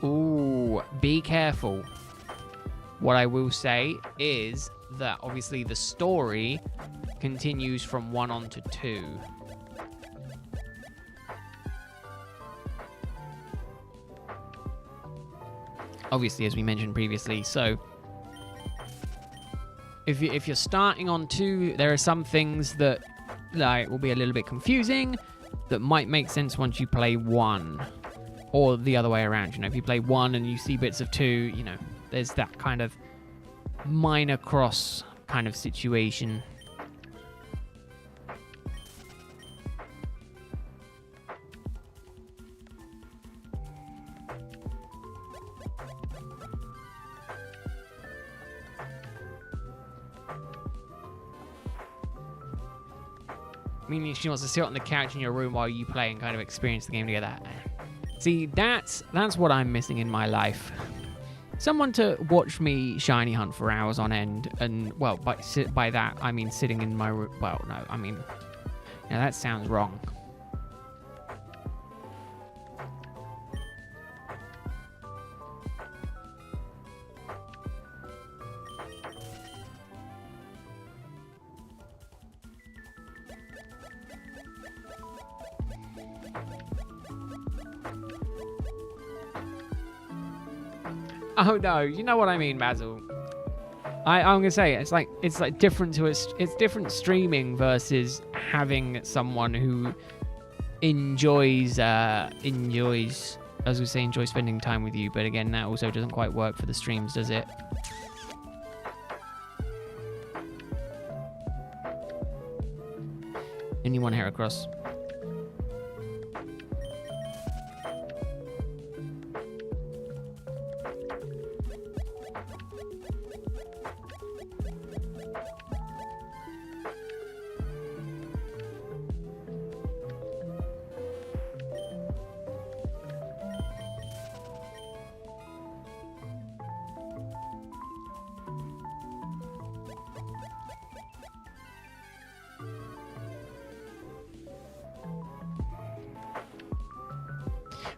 A: Ooh, be careful. What I will say is that obviously the story continues from 1 on to 2. Obviously, as we mentioned previously, so if you're starting on 2, there are some things that like will be a little bit confusing that might make sense once you play 1, or the other way around. You know, if you play 1 and you see bits of 2, you know, there's that kind of minor cross kind of situation. Meaning she wants to sit on the couch in your room while you play and kind of experience the game together. See, that's what I'm missing in my life. Someone to watch me shiny hunt for hours on end, and well, by that I mean sitting in my room. Well, no, I mean, yeah, that sounds wrong. Oh no, you know what I mean, Basil. I'm gonna say it's like different to us. It's different streaming versus having someone who enjoys enjoys spending time with you. But again, that also doesn't quite work for the streams, does it? Anyone here across?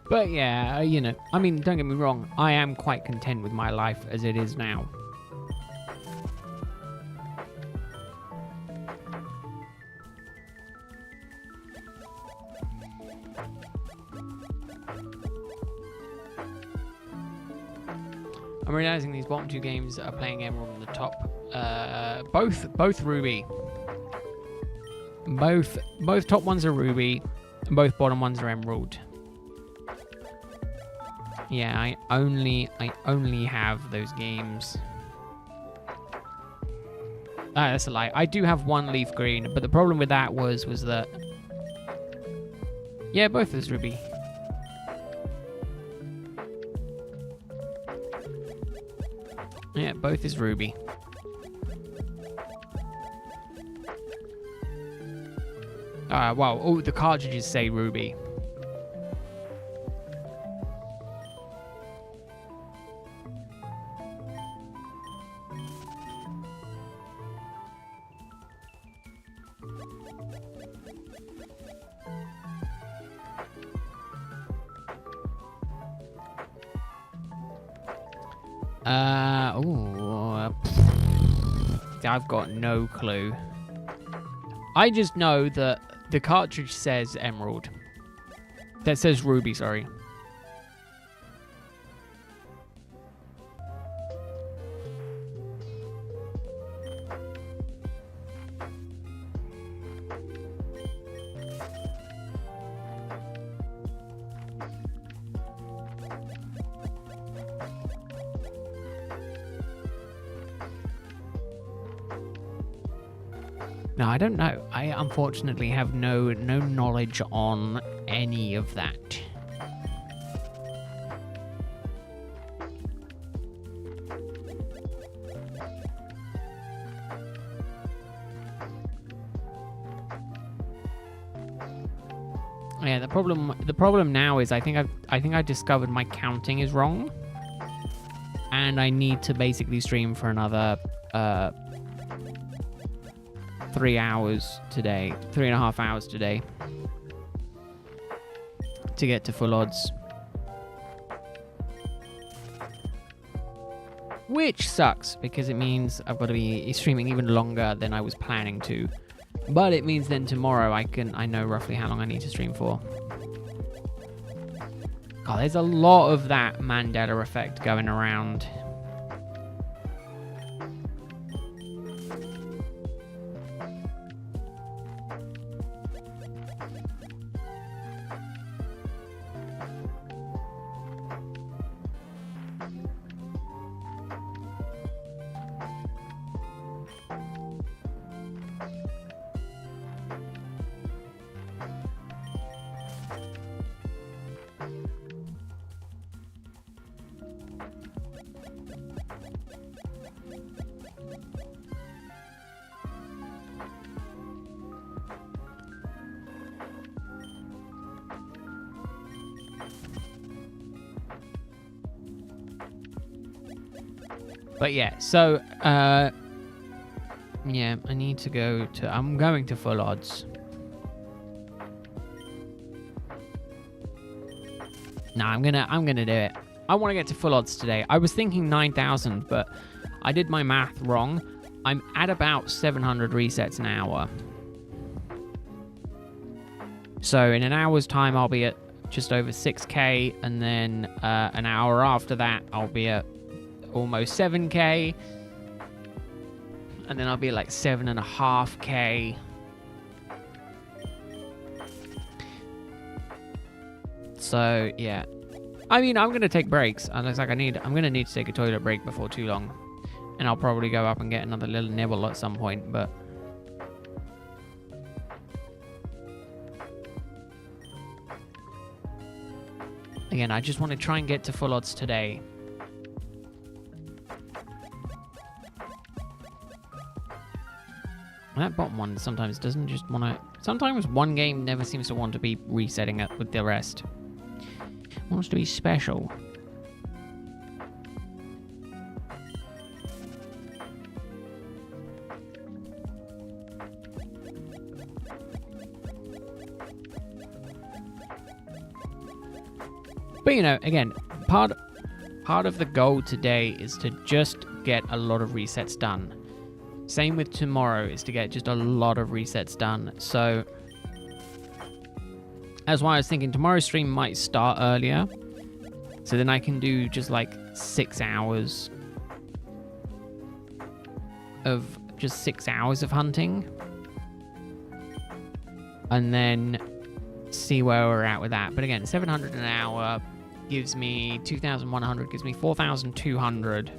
A: But yeah, you know, I mean, don't get me wrong. I am quite content with my life as it is now. I'm realizing these bottom two games are playing Emerald on the top. Both Ruby. Both top ones are Ruby, and both bottom ones are Emerald. Yeah, I only have those games. Ah, that's a lie. I do have one leaf green, but the problem with that was that. Yeah, both is Ruby. Yeah, both is Ruby. Wow. Oh, the cartridges say Ruby. I've got no clue. I just know that the cartridge says Emerald. That says Ruby, sorry. No, I don't know. I unfortunately have no knowledge on any of that. Yeah, the problem now is I think I discovered my counting is wrong, and I need to basically stream for another 3 hours today, 3.5 hours today, to get to full odds. Which sucks, because it means I've got to be streaming even longer than I was planning to. But it means then tomorrow I know roughly how long I need to stream for. God, there's a lot of that Mandela effect going around. But yeah, so, yeah, I need to go to, I'm going to full odds. No, I'm gonna do it. I want to get to full odds today. I was thinking 9,000, but I did my math wrong. I'm at about 700 resets an hour. So in an hour's time, I'll be at just over 6K, and then an hour after that, I'll be at almost 7K, and then I'll be like 7.5K. So yeah, I mean, I'm gonna take breaks. And it's like I'm gonna need to take a toilet break before too long, and I'll probably go up and get another little nibble at some point. But again, I just want to try and get to full odds today. That bottom one sometimes doesn't just want to... Sometimes one game never seems to want to be resetting it with the rest. It wants to be special. But, you know, again, part of the goal today is to just get a lot of resets done. Same with tomorrow, is to get just a lot of resets done. So that's why I was thinking tomorrow's stream might start earlier. So then I can do just like 6 hours of hunting. And then see where we're at with that. But again, 700 an hour gives me 2,100, gives me 4,200.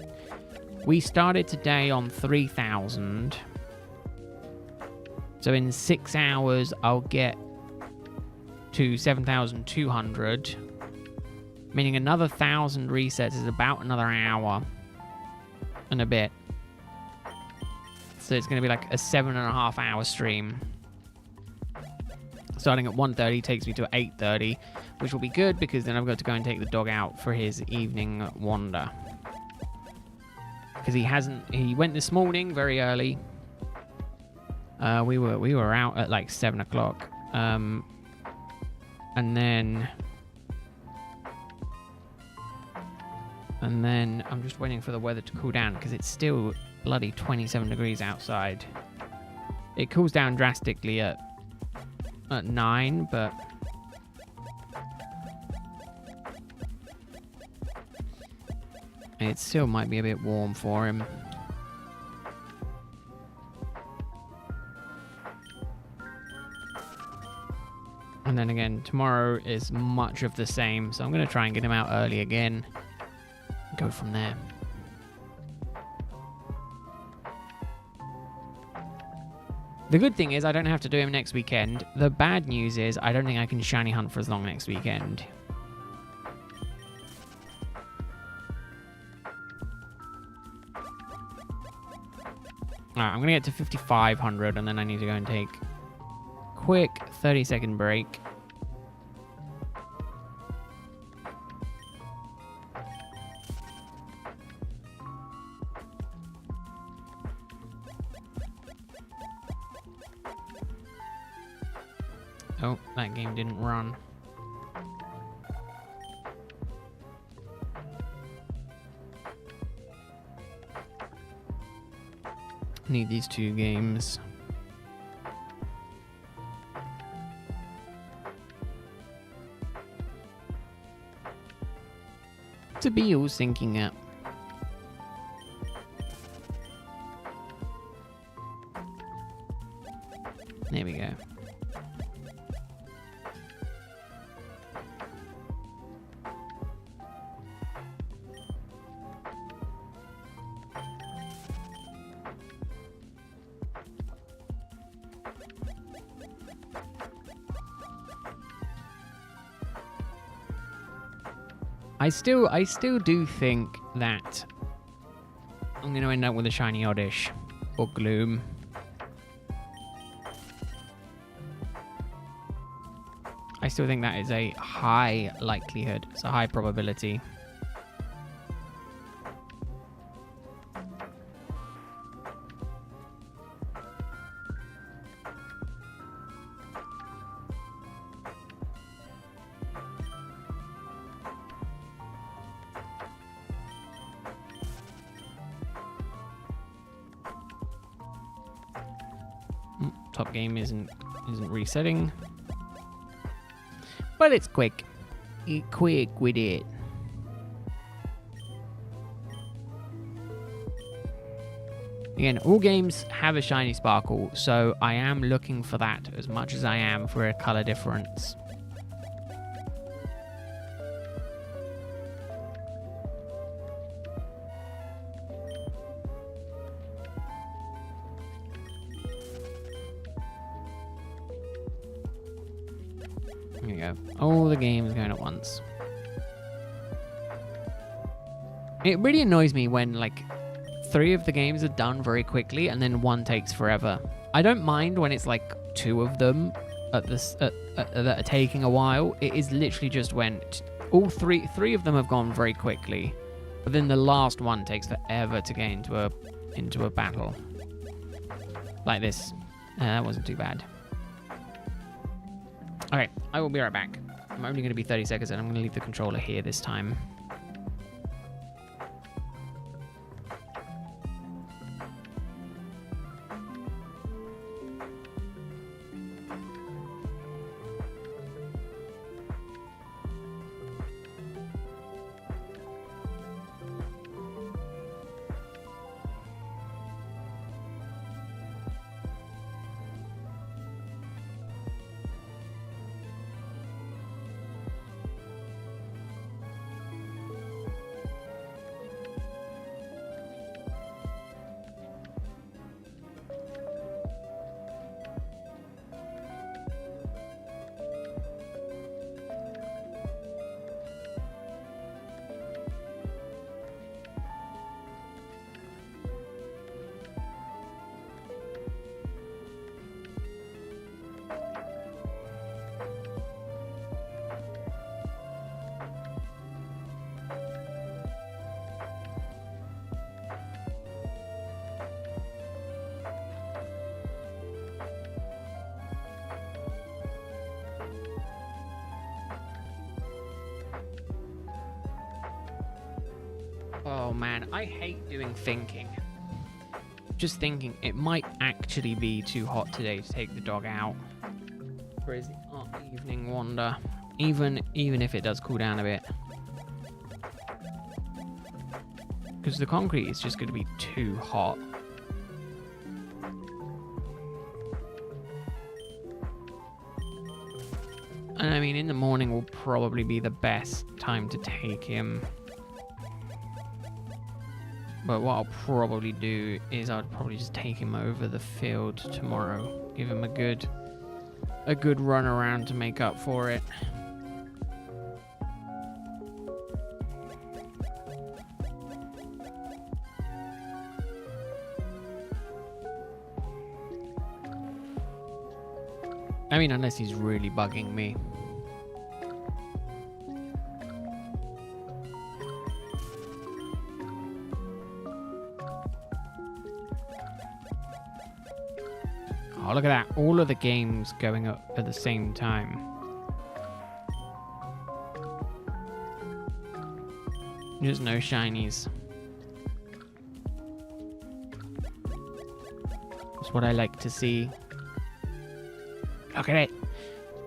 A: We started today on 3,000. So in 6 hours, I'll get to 7,200. Meaning another 1,000 resets is about another hour and a bit. So it's going to be like a 7.5 hour stream. Starting at 1:30 takes me to 8:30, which will be good because then I've got to go and take the dog out for his evening wander. Because he went this morning very early. We were out at like 7 o'clock. And then I'm just waiting for the weather to cool down because it's still bloody 27 degrees outside. It cools down drastically at 9, but it still might be a bit warm for him. And then again, tomorrow is much of the same, so I'm going to try and get him out early again. Go from there. The good thing is I don't have to do him next weekend. The bad news is I don't think I can shiny hunt for as long next weekend. Alright, I'm going to get to 5,500 and then I need to go and take a quick 30-second break. Oh, that game didn't run. Need these 2 games. To be all syncing up. There we go. I still do think that I'm going to end up with a shiny Oddish or Gloom. I still think that is a high likelihood. It's a high probability. Top game isn't resetting, but it's quick. It's quick with it. Again, all games have a shiny sparkle, so I am looking for that as much as I am for a color difference. There you go. All the games going at once. It really annoys me when, like, 3 of the games are done very quickly and then 1 takes forever. I don't mind when it's, like, 2 of them that are taking a while. It is literally just when all three of them have gone very quickly, but then the last one takes forever to get into a battle. Like this. That wasn't too bad. Okay, I will be right back. I'm only going to be 30 seconds and I'm going to leave the controller here this time. Oh man, I hate doing thinking. Just thinking, it might actually be too hot today to take the dog out for his evening wander. Even if it does cool down a bit. Because the concrete is just going to be too hot. And I mean, in the morning will probably be the best time to take him. But what I'll probably do is I'd probably just take him over the field tomorrow. Give him a good run around to make up for it. I mean, unless he's really bugging me. Oh, look at that. All of the games going up at the same time. There's no shinies. That's what I like to see. Look at it.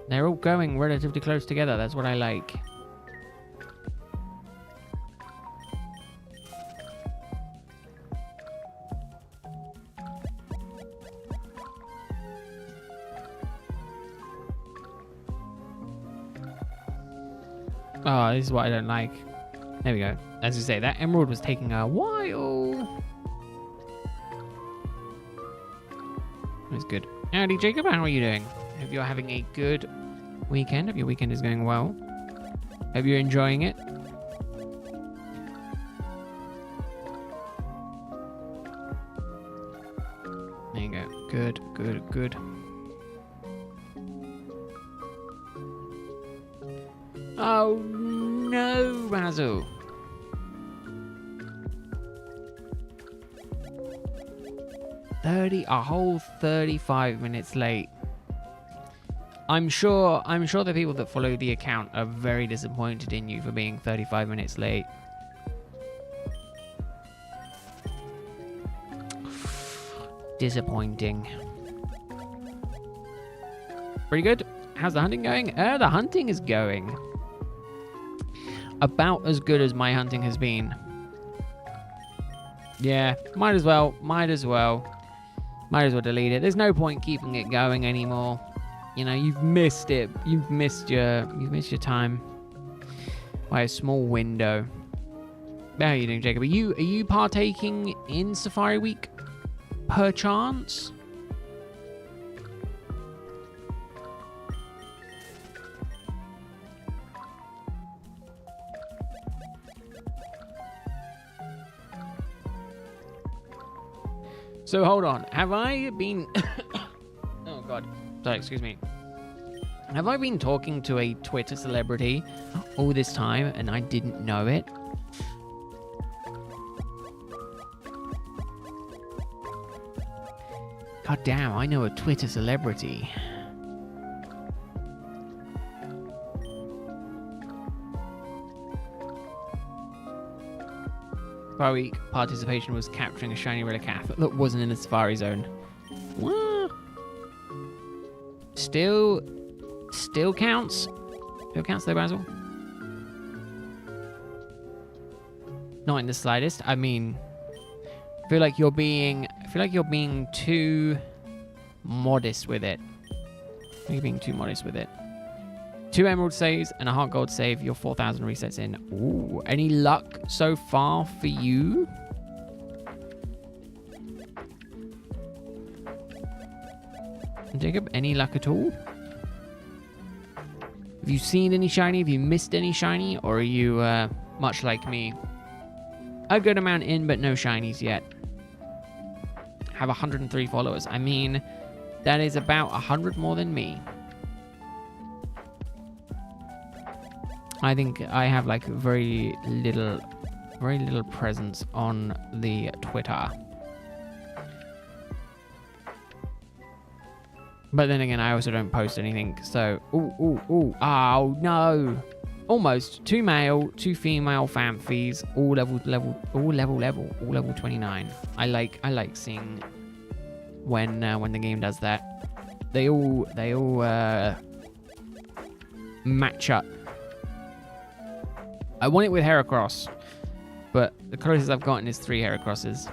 A: They're all going relatively close together. That's what I like. Oh, this is what I don't like. There we go. As you say, that emerald was taking a while. That's good. Howdy, Jacob. How are you doing? Hope you're having a good weekend. Hope your weekend is going well. Hope you're enjoying it. There you go. Good, good, good. Oh no, Basil. A whole 35 minutes late. I'm sure the people that follow the account are very disappointed in you for being 35 minutes late. Disappointing. Pretty good. How's the hunting going? The hunting is going about as good as my hunting has been. Yeah, might as well delete it. There's no point keeping it going anymore. You know, you've missed it. You've missed your time by a small window. How are you doing, Jacob? Are you partaking in Safari Week, perchance? So hold on, have I been... oh god, sorry, excuse me. Have I been talking to a Twitter celebrity all this time and I didn't know it? God damn, I know a Twitter celebrity. Safari participation was capturing a shiny Relicath that wasn't in the Safari Zone. What? Still counts? Still counts though, Basil? Not in the slightest. I mean, I feel like you're being too modest with it. You're being too modest with it. 2 emerald saves and a heart gold save. Your 4,000 resets in. Ooh, any luck so far for you? Jacob, any luck at all? Have you seen any shiny? Have you missed any shiny? Or are you much like me? A good amount in, but no shinies yet. Have 103 followers. I mean, that is about 100 more than me. I think I have like very little presence on the Twitter. But then again, I also don't post anything. So, oh no. Almost 2 male, 2 female Famfies, all level 29. I like seeing when the game does that. They all match up. I want it with Heracross, but the closest I've gotten is 3 Heracrosses.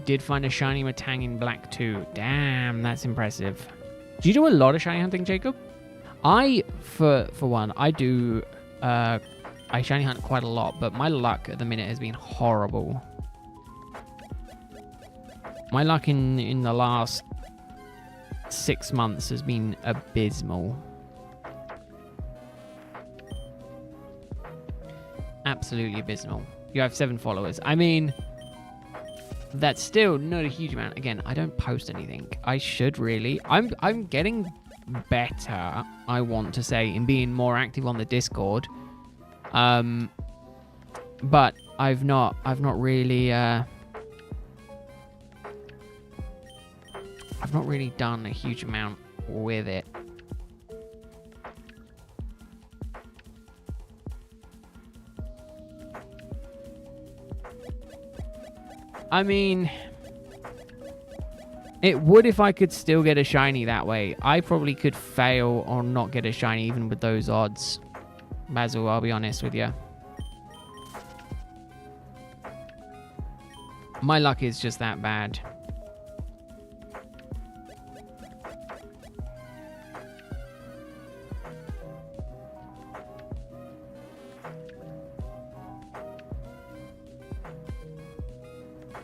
A: Did find a shiny Matang in black too. Damn, that's impressive. Do you do a lot of shiny hunting, Jacob? I, for one, I do. I shiny hunt quite a lot, but my luck at the minute has been horrible. My luck in the last 6 months has been abysmal. Absolutely abysmal. You have 7 followers. I mean, that's still not a huge amount. Again, I don't post anything. I should really. I'm getting better, I want to say, in being more active on the Discord. But I've not really done a huge amount with it. I mean, it would if I could still get a shiny that way. I probably could fail or not get a shiny even with those odds. Basil, I'll be honest with you. My luck is just that bad.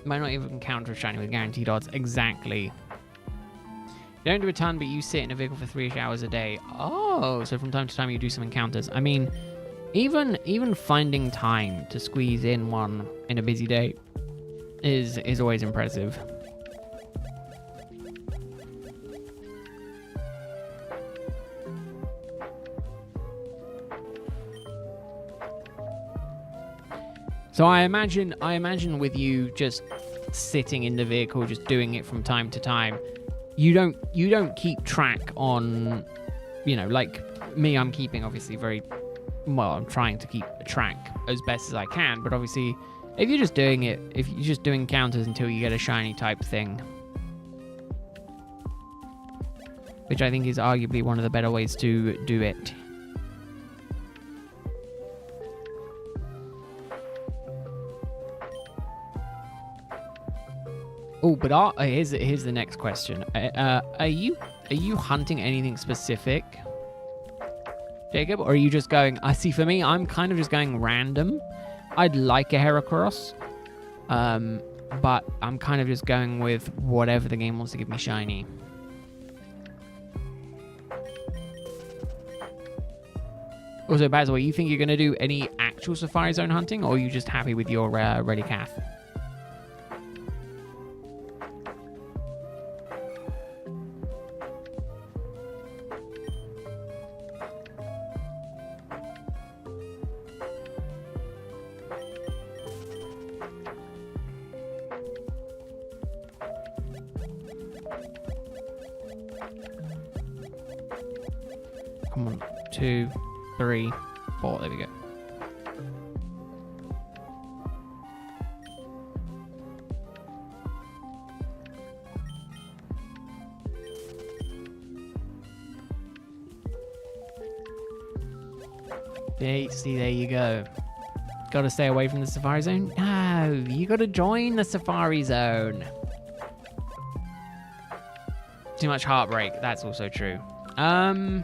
A: Might not even counter a shiny with guaranteed odds. Exactly. You don't do a ton, but you sit in a vehicle for 3 hours a day. Oh, so from time to time you do some encounters. I mean, even finding time to squeeze in one in a busy day is always impressive. So I imagine with you just sitting in the vehicle, just doing it from time to time, you don't keep track on, you know, like me, I'm keeping obviously I'm trying to keep a track as best as I can, but obviously if you're just doing encounters until you get a shiny type thing, which I think is arguably one of the better ways to do it. Oh, but here's the next question. Are you hunting anything specific, Jacob, or are you just going? I see. For me, I'm kind of just going random. I'd like a Heracross, but I'm kind of just going with whatever the game wants to give me shiny. Also, Basil, you think you're going to do any actual Safari Zone hunting, or are you just happy with your Relicath? Come on. 2, 3, 4. There we go. See, there you go. Gotta stay away from the safari zone? No, you gotta join the safari zone. Too much heartbreak. That's also true. You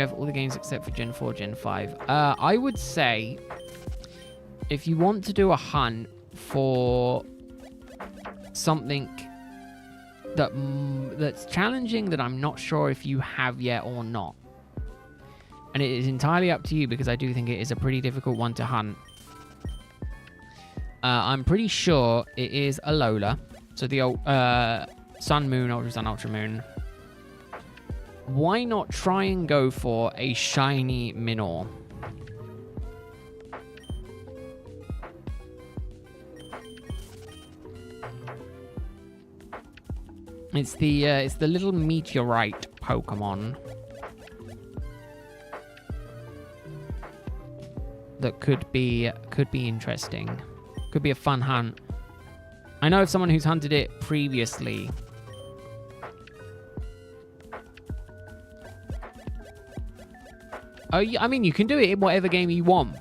A: have all the games except for Gen 4, Gen 5. I would say if you want to do a hunt for something that's challenging that I'm not sure if you have yet or not, and it is entirely up to you because I do think it is a pretty difficult one to hunt. I'm pretty sure it is a Lola. So the old Sun, Moon, Ultra Sun, Ultra Moon. Why not try and go for a shiny Minor? It's the little meteorite Pokemon that could be interesting. Could be a fun hunt. I know of someone who's hunted it previously. Oh, I mean, you can do it in whatever game you want.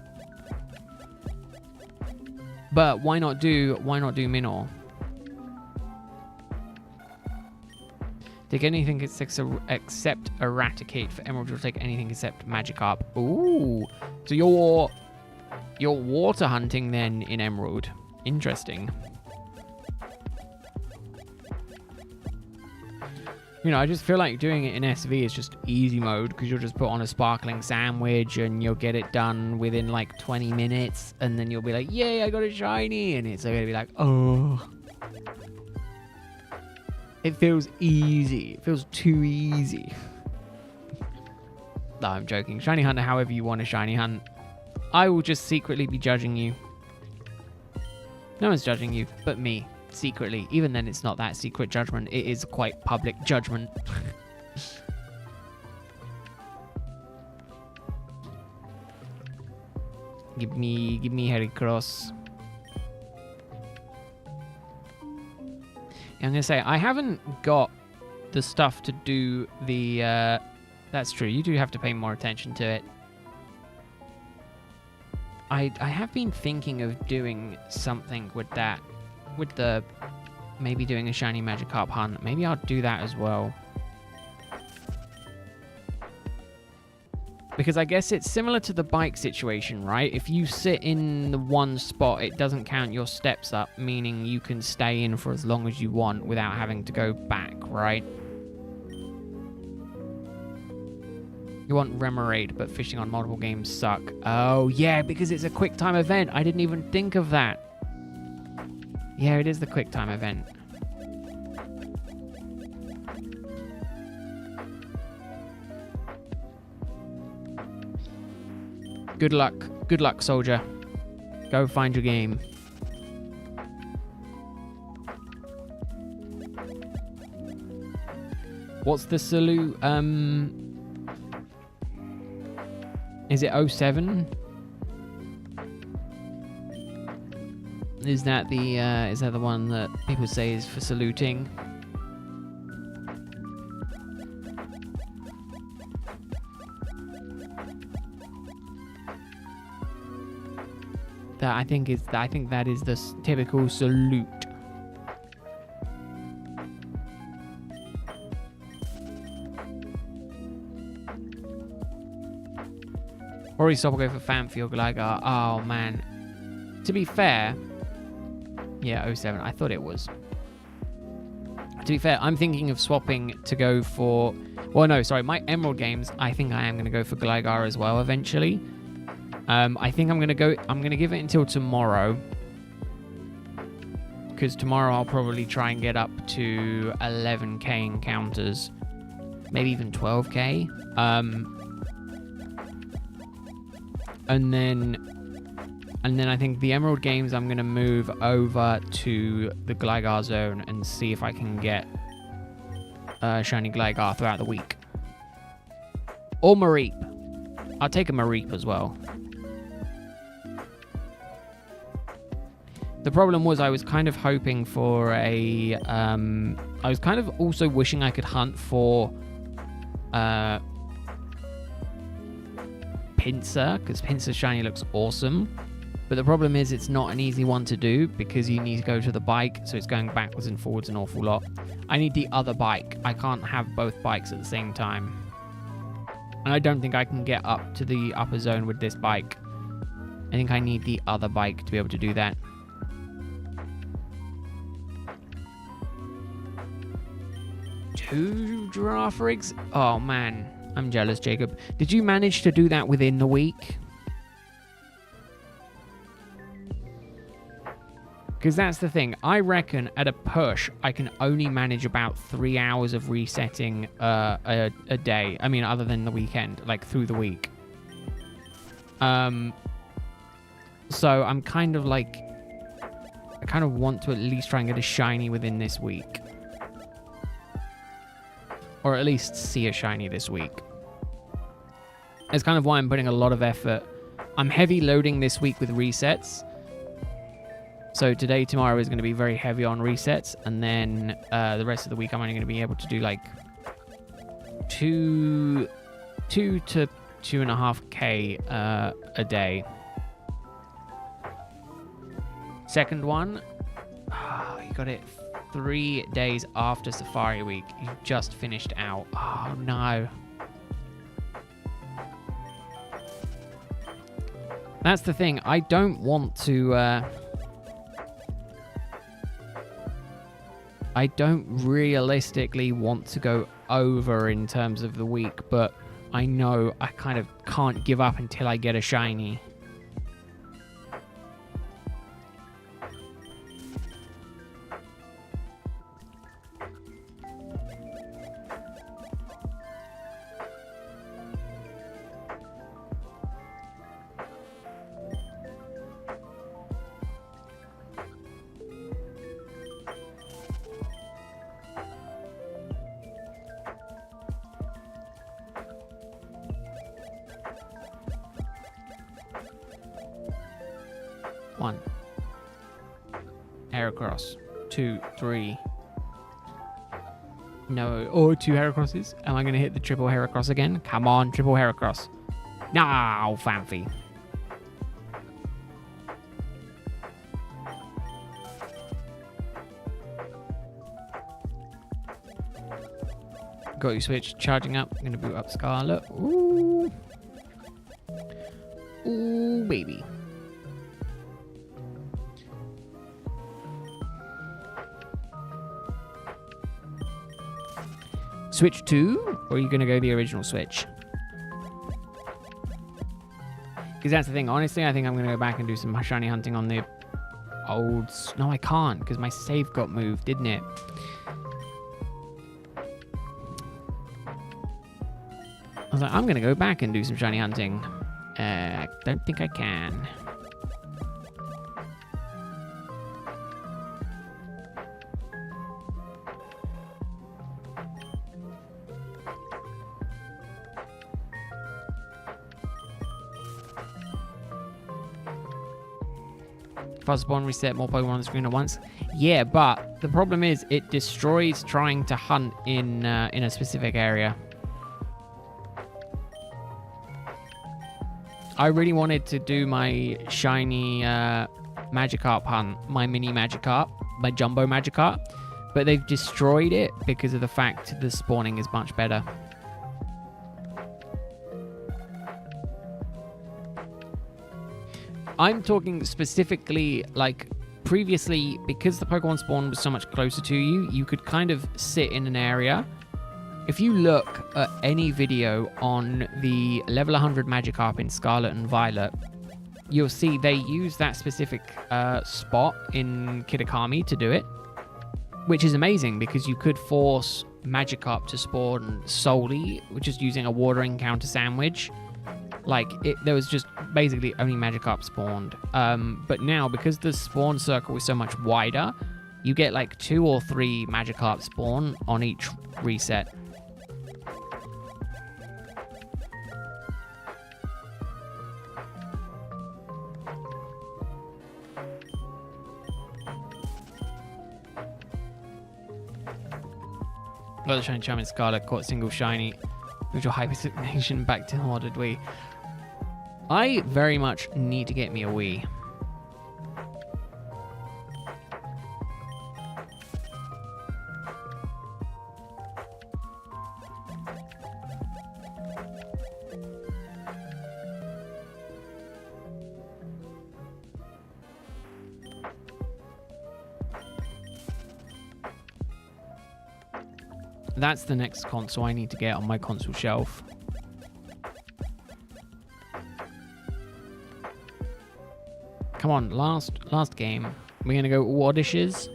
A: But why not do Minor? Take anything except Eradicate. For Emerald, you'll take anything except Magikarp. Ooh. So you're water hunting then in Emerald. Interesting. You know, I just feel like doing it in SV is just easy mode because you'll just put on a sparkling sandwich and you'll get it done within like 20 minutes and then you'll be like, yay, I got a shiny. And it's going to be like, oh. It feels easy. It feels too easy. No, I'm joking. Shiny hunt however you want to shiny hunt. I will just secretly be judging you. No one's judging you but me. Secretly. Even then, it's not that secret judgment. It is quite public judgment. Give me Harry Cross. I'm gonna say I haven't got the stuff to do the. That's true. You do have to pay more attention to it. I have been thinking of doing something with that. With the maybe doing a shiny Magikarp hunt. Maybe I'll do that as well. Because I guess it's similar to the bike situation, right? If you sit in the one spot, it doesn't count your steps up, meaning you can stay in for as long as you want without having to go back, right? You want Remoraid, but fishing on multiple games suck. Oh, yeah, because it's a quick time event. I didn't even think of that. Yeah, it is the quick time event. Good luck. Good luck, soldier. Go find your game. What's the salute? Is it 07? Is that the one that people say is for saluting? I think that is the typical salute. Or stop or go for Fanfield Gligar. Oh man. To be fair, yeah, 07. I thought it was. To be fair, I'm thinking of swapping to go for. Well, no, sorry. My Emerald games. I think I am going to go for Gligar as well eventually. I think I'm gonna give it until tomorrow, because tomorrow I'll probably try and get up to 11k encounters, maybe even 12k. And then I think the Emerald games I'm gonna move over to the Gligar zone and see if I can get shiny Gligar throughout the week. Or Mareep. I'll take a Mareep as well. The problem was I was kind of hoping for a... I was kind of also wishing I could hunt for Pinsir, because Pinsir shiny looks awesome. But the problem is it's not an easy one to do because you need to go to the bike, so it's going backwards and forwards an awful lot. I need the other bike. I can't have both bikes at the same time. And I don't think I can get up to the upper zone with this bike. I think I need the other bike to be able to do that. Two giraffe rigs? Oh man, I'm jealous, Jacob. Did you manage to do that within the week? Because that's the thing. I reckon at a push, I can only manage about 3 hours of resetting a day. I mean, other than the weekend, like through the week. So I'm kind of like... I kind of want to at least try and get a shiny within this week. Or at least see a shiny this week. It's kind of why I'm putting a lot of effort. I'm heavy loading this week with resets. So today, tomorrow is going to be very heavy on resets. And then the rest of the week, I'm only going to be able to do like 2 to 2.5k a day. Second one, you got it 3 days after Safari Week. You just finished out. Oh no. That's the thing. I don't want to... I don't realistically want to go over in terms of the week, but I know I kind of can't give up until I get a shiny. One. Heracross. 2, 3. No. Or 2 Heracrosses. Am I going to hit the triple Heracross again? Come on, triple Heracross. No, Fanfi. Got you switch. Charging up. I'm going to boot up Scarlet. Ooh. Ooh, baby. Switch 2, or are you going to go the original Switch? Because that's the thing. Honestly, I think I'm going to go back and do some shiny hunting on the old... No, I can't, because my save got moved, didn't it? I was like, I'm going to go back and do some shiny hunting. I don't think I can. Fuzz spawn reset more Pokemon on the screen at once. Yeah, but the problem is it destroys trying to hunt in a specific area. I really wanted to do my shiny Magikarp hunt, my mini Magikarp, my Jumbo Magikarp, but they've destroyed it because of the fact the spawning is much better. I'm talking specifically, like, previously, because the Pokemon spawn was so much closer to you, you could kind of sit in an area. If you look at any video on the level 100 Magikarp in Scarlet and Violet, you'll see they use that specific spot in Kitakami to do it, which is amazing because you could force Magikarp to spawn solely, just using a water encounter sandwich. Like, there was just basically only Magikarp spawned. But now, because the spawn circle is so much wider, you get like 2 or 3 Magikarp spawn on each reset. Got the shiny charm in Scarlet, caught single shiny. Moved your hyper back to ordered Wii. I very much need to get me a Wii. That's the next console I need to get on my console shelf. Come on, last game. We're gonna go Wadishes?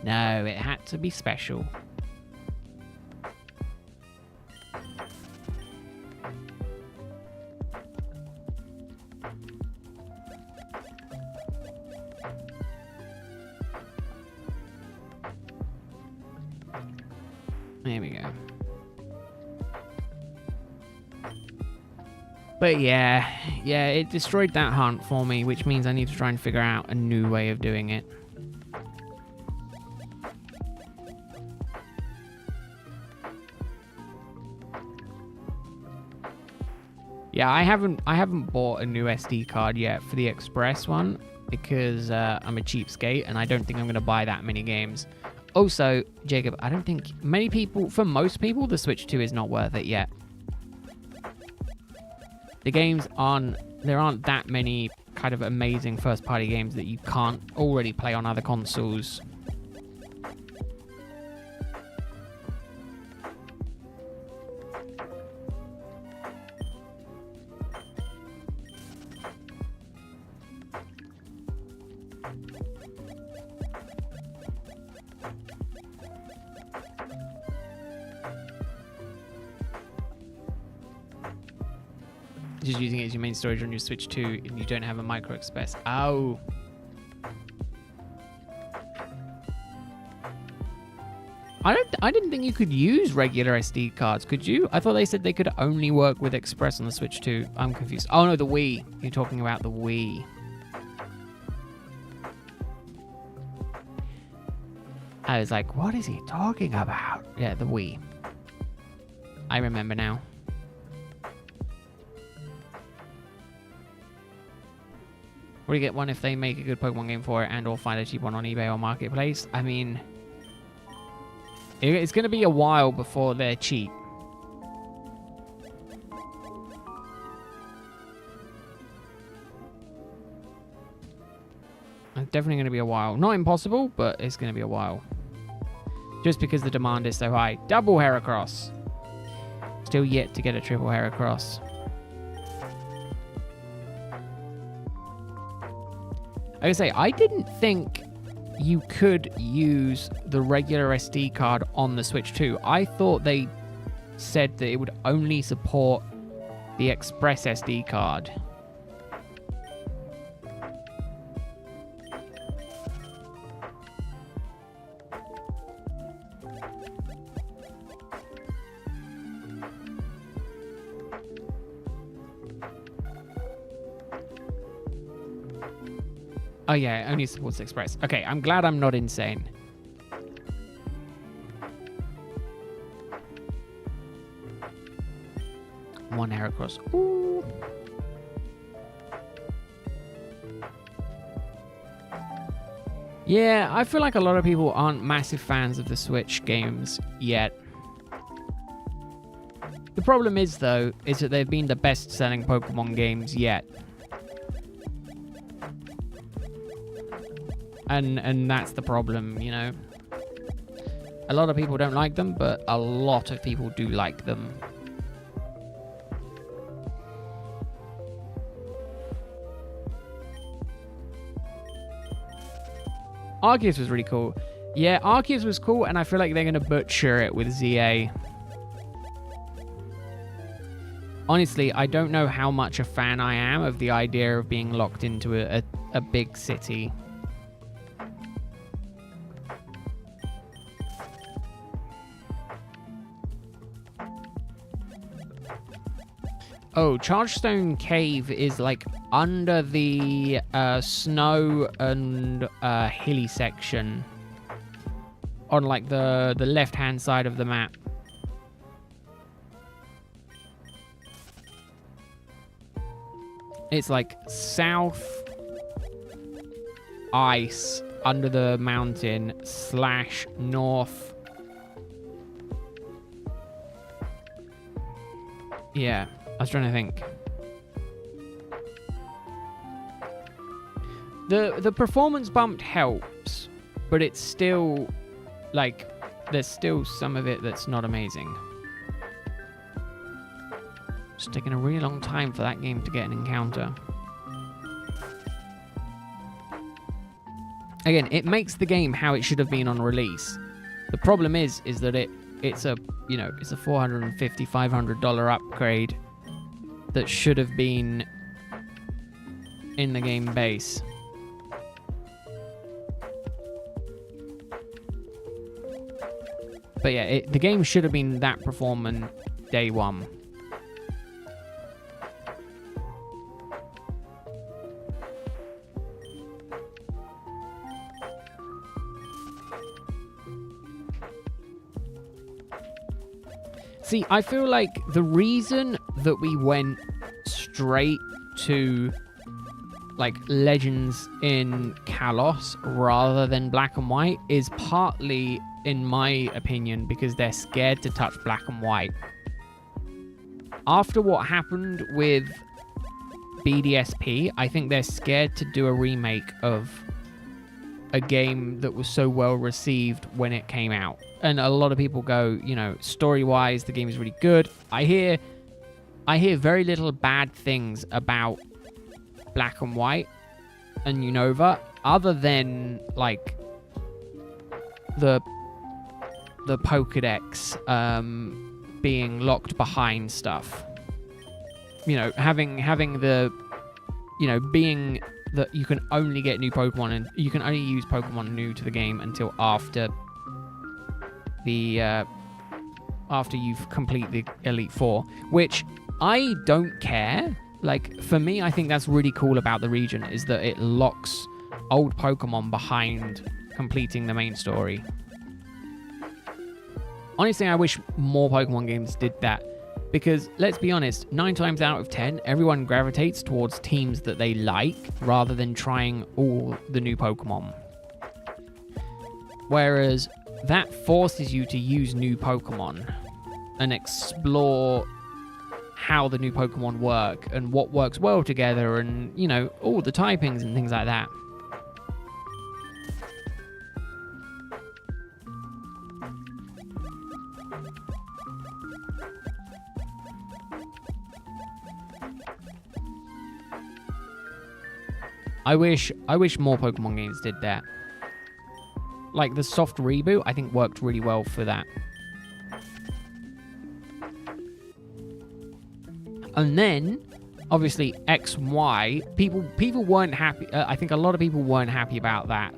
A: No, it had to be special. There we go. But yeah, it destroyed that hunt for me, which means I need to try and figure out a new way of doing it. Yeah, I haven't bought a new SD card yet for the Express one because I'm a cheapskate and I don't think I'm going to buy that many games. Also, Jacob, I don't think many people, for most people, the Switch 2 is not worth it yet. The games there aren't that many kind of amazing first-party games that you can't already play on other consoles. Just using it as your main storage on your Switch 2 and you don't have a micro express. Oh. I didn't think you could use regular SD cards, could you? I thought they said they could only work with Express on the Switch 2. I'm confused. Oh no, the Wii. You're talking about the Wii. I was like, what is he talking about? Yeah, the Wii. I remember now. Will you get one if they make a good Pokemon game for it and or find a cheap one on eBay or Marketplace? I mean, it's going to be a while before they're cheap. It's definitely going to be a while. Not impossible, but it's going to be a while. Just because the demand is so high. Double Heracross. Still yet to get a triple Heracross. Like I say, I didn't think you could use the regular SD card on the Switch 2. I thought they said that it would only support the Express SD card. Oh yeah, it only supports Express. Okay, I'm glad I'm not insane. One Heracross. Ooh. Yeah, I feel like a lot of people aren't massive fans of the Switch games yet. The problem is, though, is that they've been the best-selling Pokemon games yet. And that's the problem, you know. A lot of people don't like them, but a lot of people do like them. Arceus was really cool. Yeah, Arceus was cool, and I feel like they're going to butcher it with ZA. Honestly, I don't know how much a fan I am of the idea of being locked into a big city. Oh, Chargestone Cave is like under the snow and hilly section on like the left-hand side of the map. It's like south ice under the mountain / north. Yeah, I was trying to think. The performance bumped helps, but it's still like there's still some of it that's not amazing. It's taking a really long time for that game to get an encounter. Again, it makes the game how it should have been on release. The problem is that it's a it's a $450, $500 upgrade that should have been in the game base. But yeah, the game should have been that performant day one. See, I feel like the reason that we went straight to like Legends in Kalos rather than Black and White is partly, in my opinion, because they're scared to touch Black and White. After what happened with BDSP, I think they're scared to do a remake of a game that was so well received when it came out. And a lot of people go, story-wise, the game is really good. I hear very little bad things about Black and White and Unova, other than like the Pokédex being locked behind stuff. Having the being that you can only get new Pokemon and you can only use Pokemon new to the game until after you've completed the Elite Four, which I don't care. Like, for me, I think that's really cool about the region, is that it locks old Pokemon behind completing the main story. Honestly, I wish more Pokemon games did that, because let's be honest, 9 times out of 10, everyone gravitates towards teams that they like rather than trying all the new Pokemon. Whereas that forces you to use new Pokemon and explore how the new Pokemon work and what works well together and, all the typings and things like that. I wish more Pokemon games did that. Like the soft reboot, I think worked really well for that. And then, obviously, X and Y, people weren't happy. I think a lot of people weren't happy about that.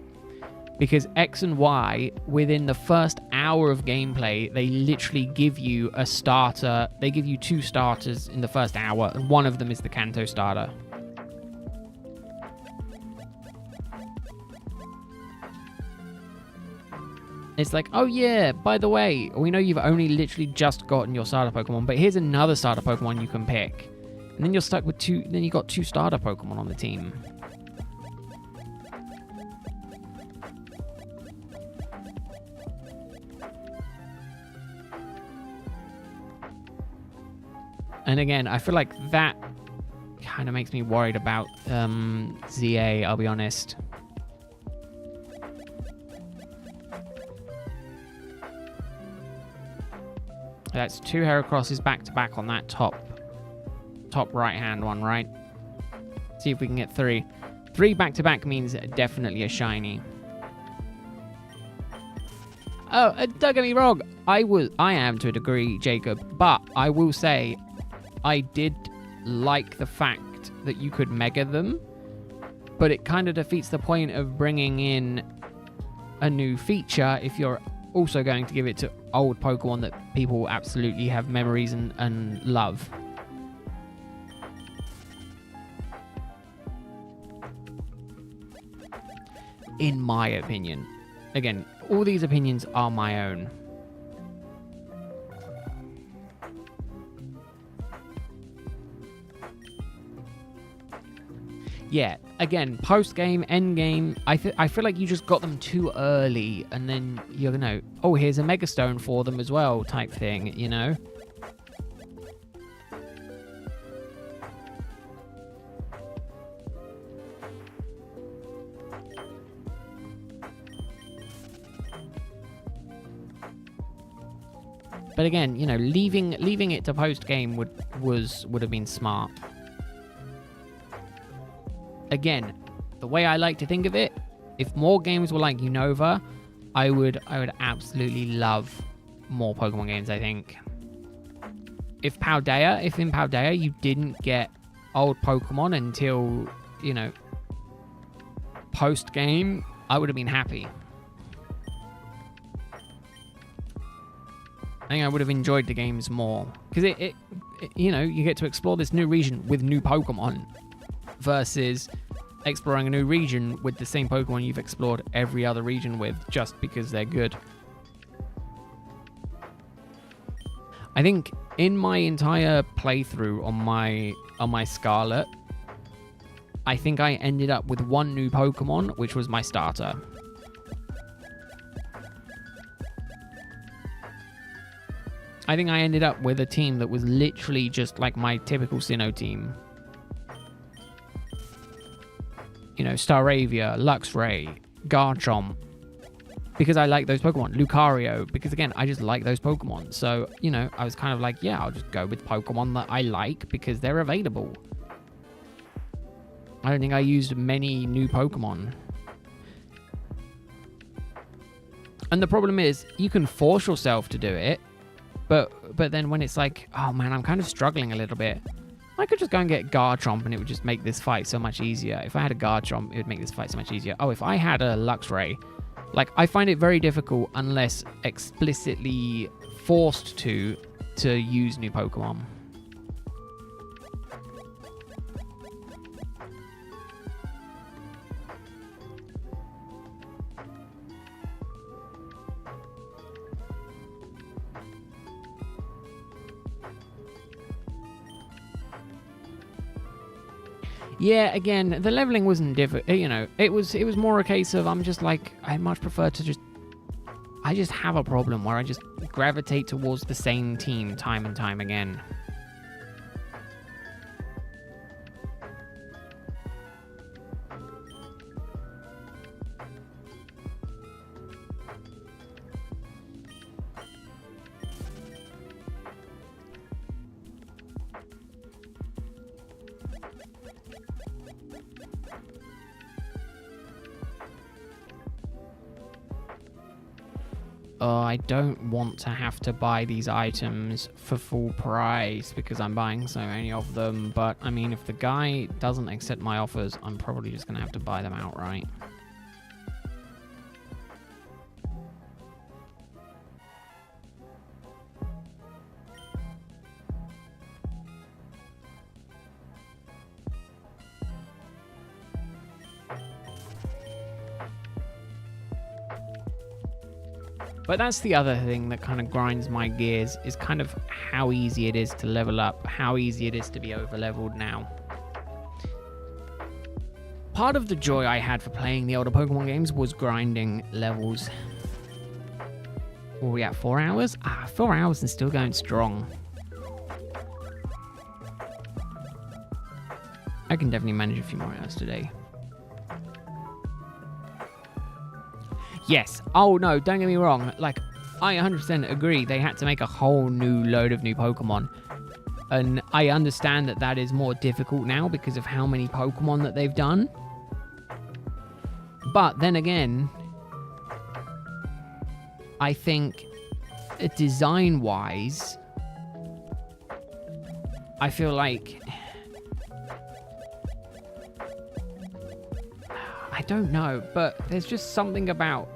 A: Because X and Y, within the first hour of gameplay, they literally give you a starter. They give you 2 starters in the first hour, and one of them is the Kanto starter. It's like, oh yeah, by the way, we know you've only literally just gotten your starter Pokemon, but here's another starter Pokemon you can pick. And then you're stuck with 2, then you got 2 starter Pokemon on the team. And again, I feel like that kind of makes me worried about ZA, I'll be honest. That's 2 Heracrosses back to back on that top right hand one, right? See if we can get 3. 3 back to back means definitely a shiny. Oh, don't get me wrong. I am to a degree, Jacob, but I will say I did like the fact that you could mega them, but it kind of defeats the point of bringing in a new feature if you're also going to give it to old Pokemon that people absolutely have memories and love. in my opinion. Again, all these opinions are my own. Yeah, again, post-game, end-game, I feel like you just got them too early, and then you're gonna, oh, here's a Megastone for them as well, type thing, you know? But again, you know, leaving it to post-game would have been smart. Again, the way I like to think of it, if more games were like Unova, I would absolutely love more Pokemon games, I think. If in Paldea you didn't get old Pokemon until, you know, post-game, I would have been happy. I think I would have enjoyed the games more. Because it, you know, you get to explore this new region with new Pokemon versus exploring a new region with the same Pokemon you've explored every other region with just because they're good. I think in my entire playthrough on my Scarlet, I think I ended up with one new Pokemon, which was my starter. I think I ended up with a team that was literally just like my typical Sinnoh team. You know, Staravia, Luxray, Garchomp, because I like those Pokemon. Lucario, because again, I just like those Pokemon. So, you know, I was kind of like, yeah, I'll just go with Pokemon that I like because they're available. I don't think I used many new Pokemon. And the problem is, you can force yourself to do it, but then when it's like, oh man, I'm kind of struggling a little bit, I could just go and get Garchomp and it would just make this fight so much easier. If I had a Garchomp, it would make this fight so much easier. Oh, if I had a Luxray, like, I find it very difficult unless explicitly forced to use new Pokemon. Yeah, again, the leveling wasn't difficult, you know, it was more a case of I'm just like, I much prefer to I just have a problem where I just gravitate towards the same team time and time again. I don't want to have to buy these items for full price because I'm buying so many of them. But, I mean, if the guy doesn't accept my offers, I'm probably just going to have to buy them outright. But that's the other thing that kind of grinds my gears, is kind of how easy it is to level up, how easy it is to be over-leveled now. Part of the joy I had for playing the older Pokemon games was grinding levels. What were we at, 4 hours? 4 hours and still going strong. I can definitely manage a few more hours today. Yes. Oh, no, don't get me wrong. Like, I 100% agree. They had to make a whole new load of new Pokemon. And I understand that that is more difficult now because of how many Pokemon that they've done. But then again, I think design-wise, I feel like... I don't know, but there's just something about,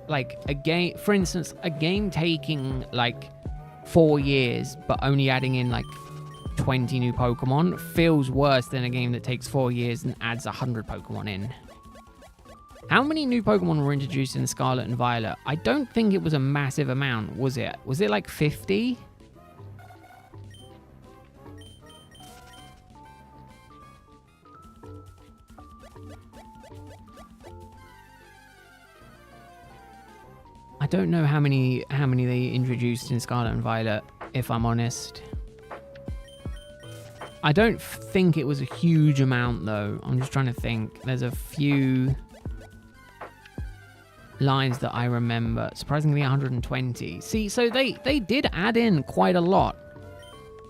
A: like, a game, for instance, a game taking, like, 4 years, but only adding in, like, 20 new Pokemon feels worse than a game that takes 4 years and adds 100 Pokemon in. How many new Pokemon were introduced in Scarlet and Violet? I don't think it was a massive amount, was it? Was it like 50? I don't know how many they introduced in Scarlet and Violet, if I'm honest. I don't think it was a huge amount, though. I'm just trying to think. There's a few lines that I remember. Surprisingly, 120. See, so they did add in quite a lot.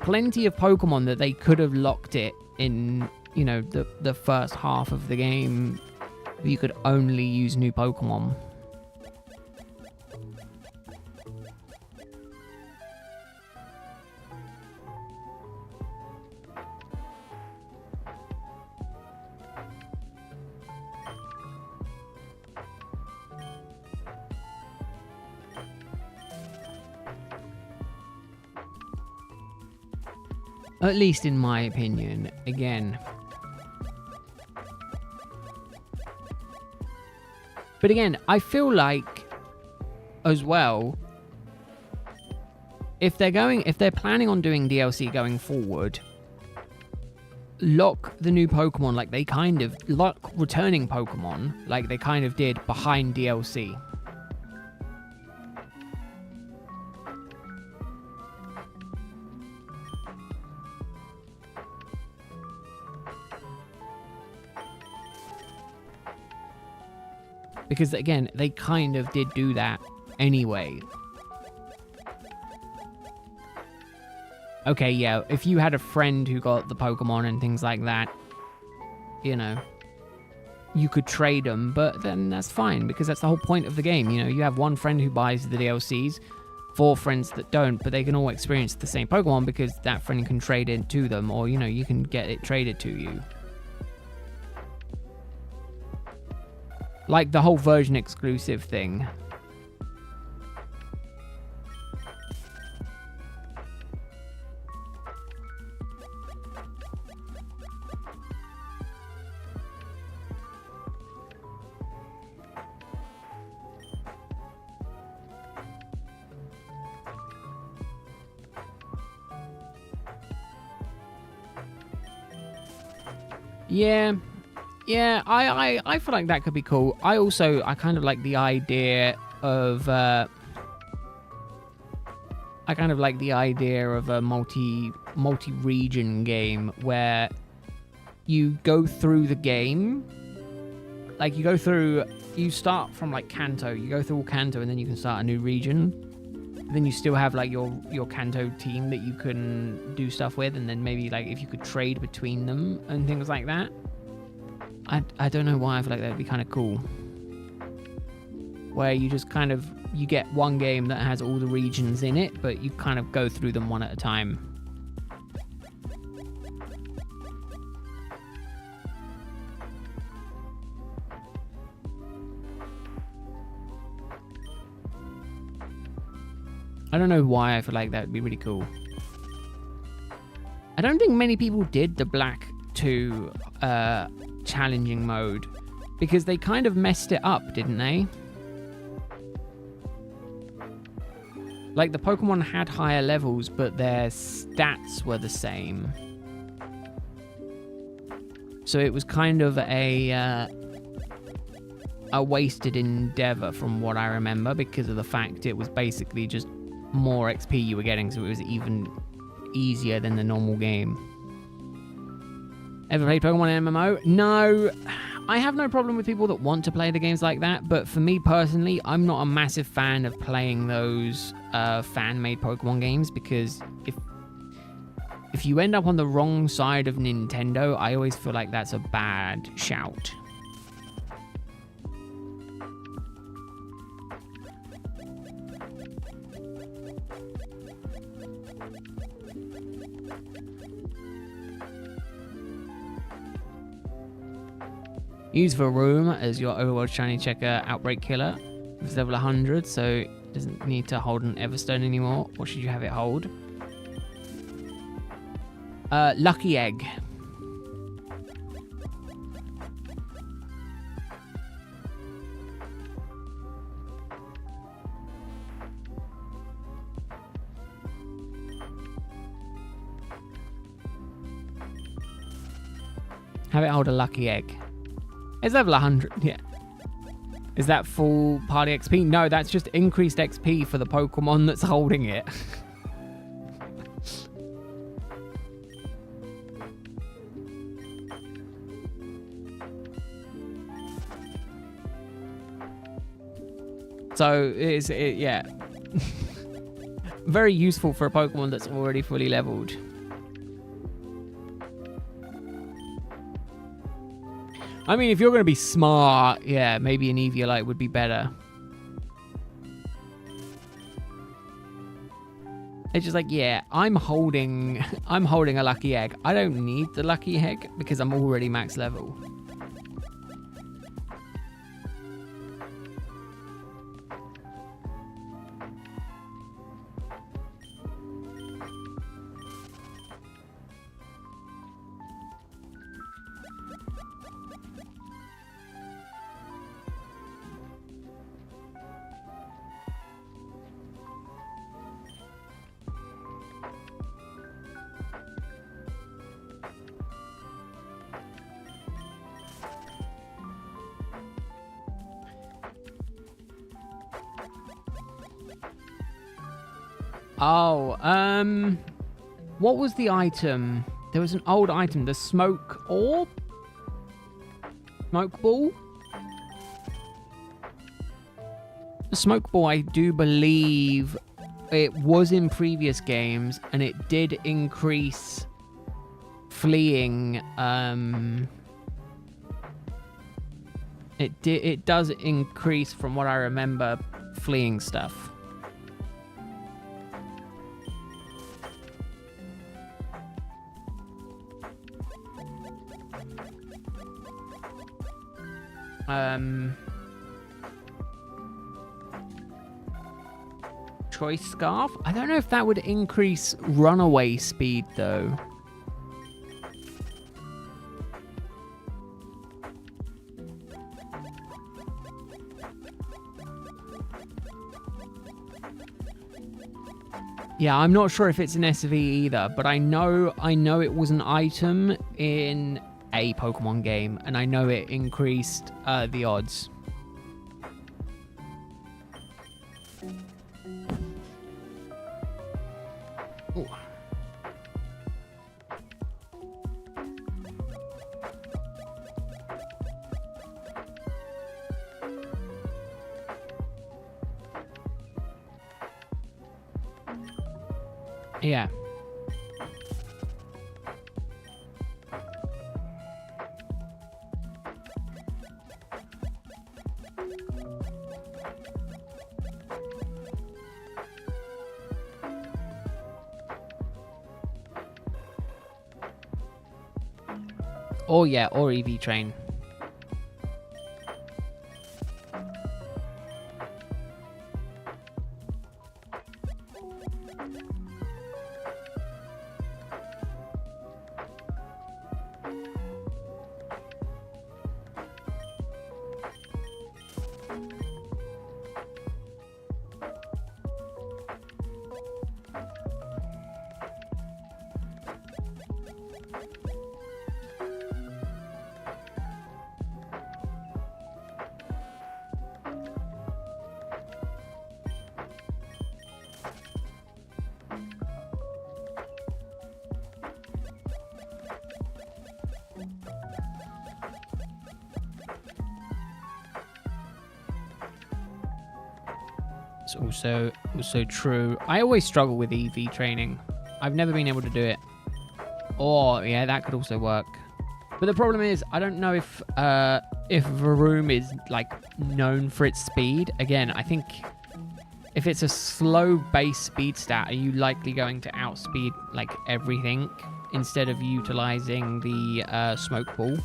A: Plenty of Pokemon that they could have locked it in, you know, the first half of the game. You could only use new Pokemon. At least in my opinion, again. But again, I feel like, as well, if they're planning on doing DLC going forward, lock the new Pokemon like they kind of, lock returning Pokemon like they kind of did behind DLC. Because, again, they kind of did do that anyway. Okay, yeah, if you had a friend who got the Pokemon and things like that, you know, you could trade them, but then that's fine, because that's the whole point of the game. You know, you have one friend who buys the DLCs, 4 friends that don't, but they can all experience the same Pokemon because that friend can trade it to them, or, you know, you can get it traded to you. Like the whole version exclusive thing. Yeah, I feel like that could be cool. I kind of like the idea of a multi-region game where you go through the game. Like you start from like Kanto, you go through all Kanto, and then you can start a new region. Then you still have like your Kanto team that you can do stuff with, and then maybe like if you could trade between them and things like that. I don't know why I feel like that would be kind of cool. Where you just kind of, you get one game that has all the regions in it, but you kind of go through them one at a time. I don't know why I feel like that would be really cool. I don't think many people did the Black 2 challenging mode because they kind of messed it up, didn't they? Like the Pokemon had higher levels, but their stats were the same. So it was kind of a wasted endeavor from what I remember, because of the fact it was basically just more XP you were getting, so it was even easier than the normal game. Ever played Pokemon MMO? No. I have no problem with people that want to play the games like that, but for me personally, I'm not a massive fan of playing those fan-made Pokemon games, because if you end up on the wrong side of Nintendo, I always feel like that's a bad shout. Use Varoom as your overworld shiny checker outbreak killer. It's level 100, so it doesn't need to hold an Everstone anymore. What should you have it hold? Lucky Egg. Have it hold a lucky egg. It's level 100, yeah. Is that full party XP? No, that's just increased XP for the Pokemon that's holding it. So, yeah. Very useful for a Pokemon that's already fully leveled. I mean, if you're going to be smart, yeah, maybe an Eviolite would be better. It's just like, yeah, I'm holding a lucky egg. I don't need the lucky egg because I'm already max level. Oh, what was the item? There was an old item, the smoke orb? Smoke ball? The smoke ball, I do believe it was in previous games, and it did increase fleeing. It does increase, from what I remember, fleeing stuff. Choice scarf? I don't know if that would increase runaway speed though. Yeah, I'm not sure if it's an SV either, but I know it was an item in a Pokemon game, and I know it increased the odds. Ooh. Yeah. Oh yeah, or EV train. It's also true. I always struggle with EV training. I've never been able to do it. Or yeah, that could also work. But the problem is, I don't know if Varoom is like known for its speed. Again, I think if it's a slow base speed stat, are you likely going to outspeed like everything instead of utilizing the smoke ball?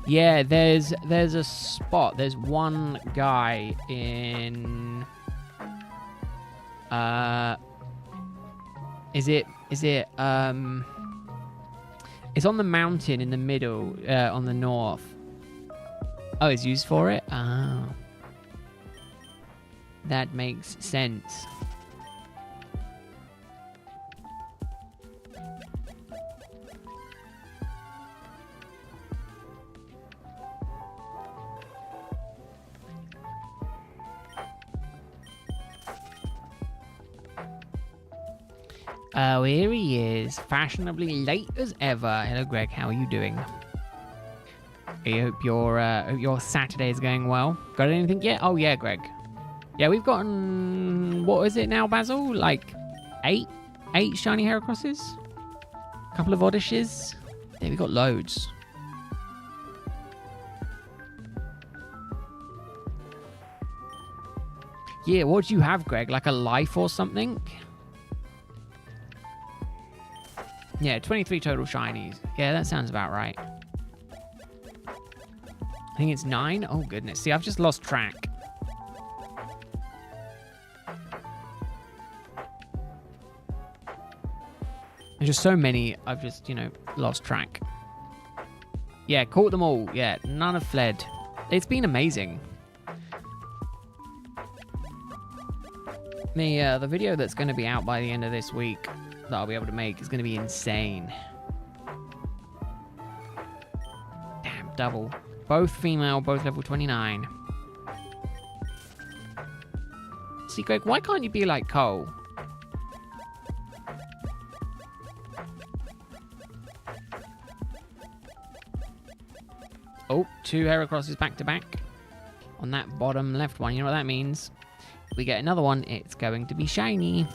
A: Yeah, there's a spot. There's one guy in is it it's on the mountain in the middle, on the north. Oh, it's used for it? Oh. That makes sense. Oh, here he is. Fashionably late as ever. Hello, Greg. How are you doing? I hope your Saturday is going well. Got anything yet? Oh, yeah, Greg. Yeah, we've gotten... What is it now, Basil? Like 8 shiny Heracrosses? A couple of Oddishes? Yeah, we got loads. Yeah, what do you have, Greg? Like a life or something? Yeah, 23 total shinies. Yeah, that sounds about right. I think it's 9. Oh, goodness. See, I've just lost track. There's just so many, I've just, lost track. Yeah, caught them all. Yeah, none have fled. It's been amazing. The video that's going to be out by the end of this week that I'll be able to make is going to be insane. Damn, double. Both female, both level 29. See, Greg, why can't you be like Cole? Oh, 2 Heracrosses back to back. On that bottom left one, you know what that means? If we get another one, it's going to be shiny.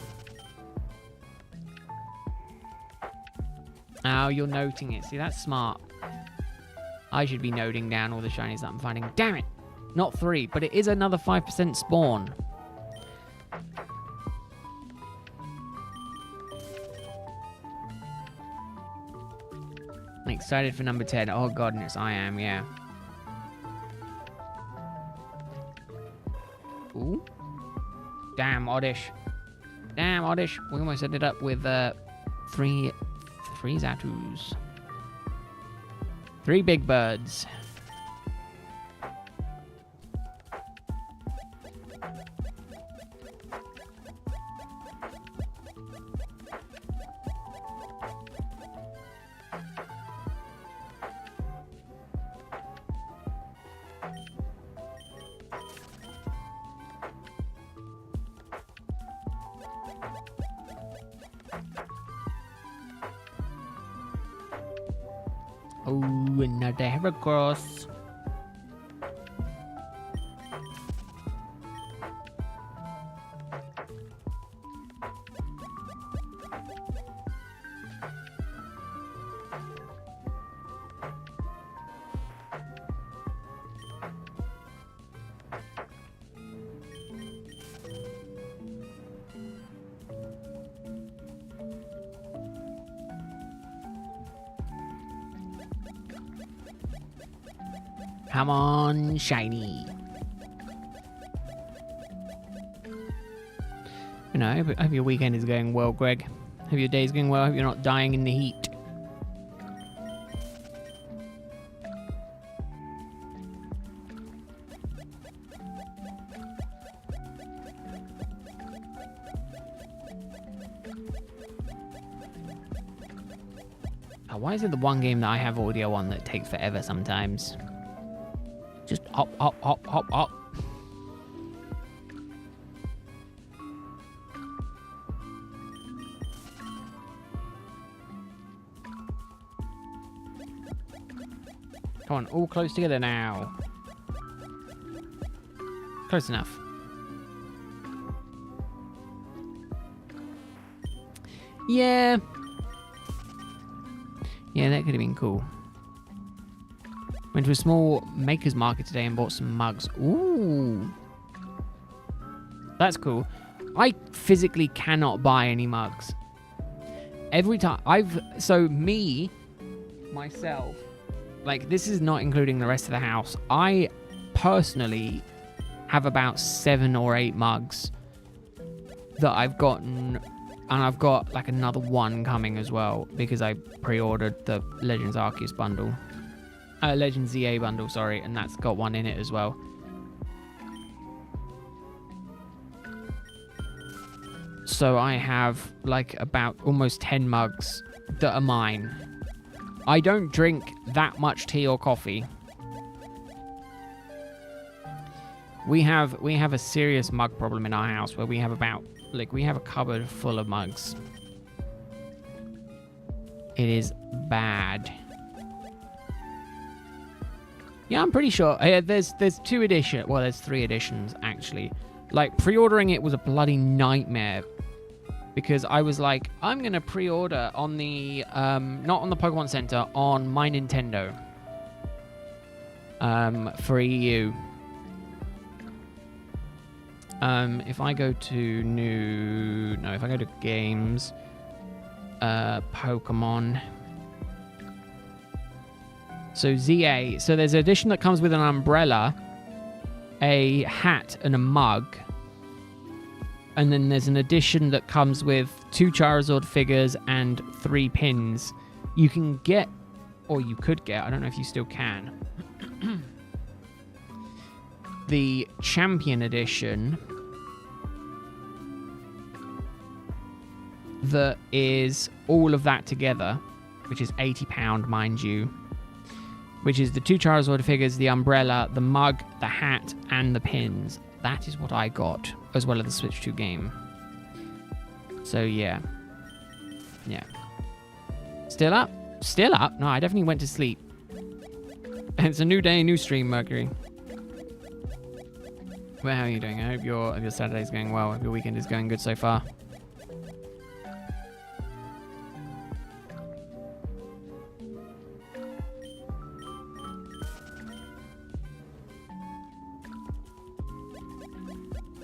A: Oh, you're noting it. See, that's smart. I should be noting down all the shinies that I'm finding. Damn it! Not 3, but it is another 5% spawn. I'm excited for number 10. Oh, goodness, I am, yeah. Ooh. Damn, Oddish. Damn, Oddish. We almost ended up with 3 Zatus. 3 big birds. Oh, another Heracross. Come on, shiny. I hope your weekend is going well, Greg. Hope your day's going well. Hope you're not dying in the heat. Oh, why is it the one game that I have audio on that takes forever sometimes? Just hop, hop, hop, hop, hop. Come on, all close together now. Close enough. Yeah. Yeah, that could have been cool. Went to a small maker's market today and bought some mugs. Ooh. That's cool. I physically cannot buy any mugs. Every time myself, like, this is not including the rest of the house. I personally have about 7 or 8 mugs that I've gotten, and I've got like another 1 coming as well because I pre-ordered the Legends Arceus bundle. Legends ZA bundle, sorry, and that's got 1 in it as well. So I have like about almost 10 mugs that are mine. I don't drink that much tea or coffee. We have a serious mug problem in our house where we have a cupboard full of mugs. It is bad. Yeah, I'm pretty sure. There's 2 editions. Well, there's 3 editions, actually. Like, pre-ordering it was a bloody nightmare. Because I was like, I'm going to pre-order on the... not on the Pokemon Center, on my Nintendo. For EU. If I go to new... No, if I go to games... Pokemon... So ZA, so there's an edition that comes with an umbrella, a hat, and a mug. And then there's an edition that comes with 2 Charizard figures and 3 pins. You can get, or you could get, I don't know if you still can, the Champion edition that is all of that together, which is £80, mind you. Which is the 2 Charizard figures, the umbrella, the mug, the hat, and the pins. That is what I got, as well as the Switch 2 game. So, yeah. Yeah. Still up? Still up? No, I definitely went to sleep. It's a new day, new stream, Mercury. Well, how are you doing? I hope your Saturday's going well. I hope your weekend is going good so far.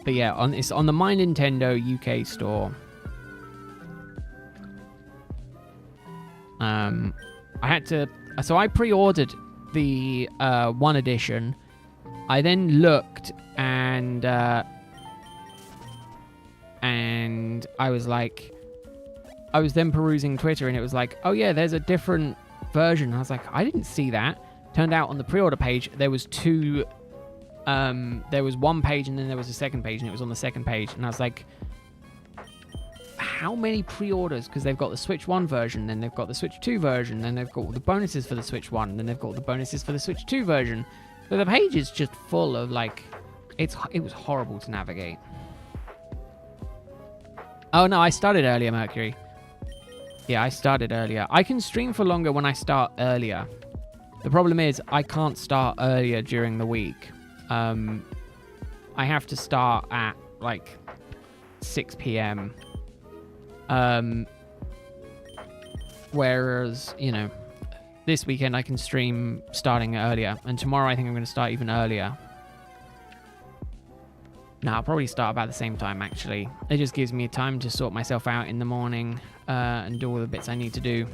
A: But yeah, it's on the My Nintendo UK store. So I pre-ordered the 1 edition. I then looked and I was like, I was then perusing Twitter and it was like, oh yeah, there's a different version. I was like, I didn't see that. Turned out on the pre-order page there was 2. There was 1 page and then there was a 2nd page, and it was on the 2nd page, and I was like, how many pre-orders? Because they've got the Switch 1 version, then they've got the Switch 2 version, then they've got all the bonuses for the Switch 1, and then they've got the bonuses for the Switch 2 version. So the page is just full of, like, it was horrible to navigate. Oh no, I started earlier, Mercury. Yeah, I started earlier. I can stream for longer when I start earlier. The problem is I can't start earlier during the week. I have to start at like 6 p.m. Whereas, you know, this weekend I can stream starting earlier, and tomorrow I think I'm going to start even earlier. No, I'll probably start about the same time, actually. It just gives me time to sort myself out in the morning and do all the bits I need to do.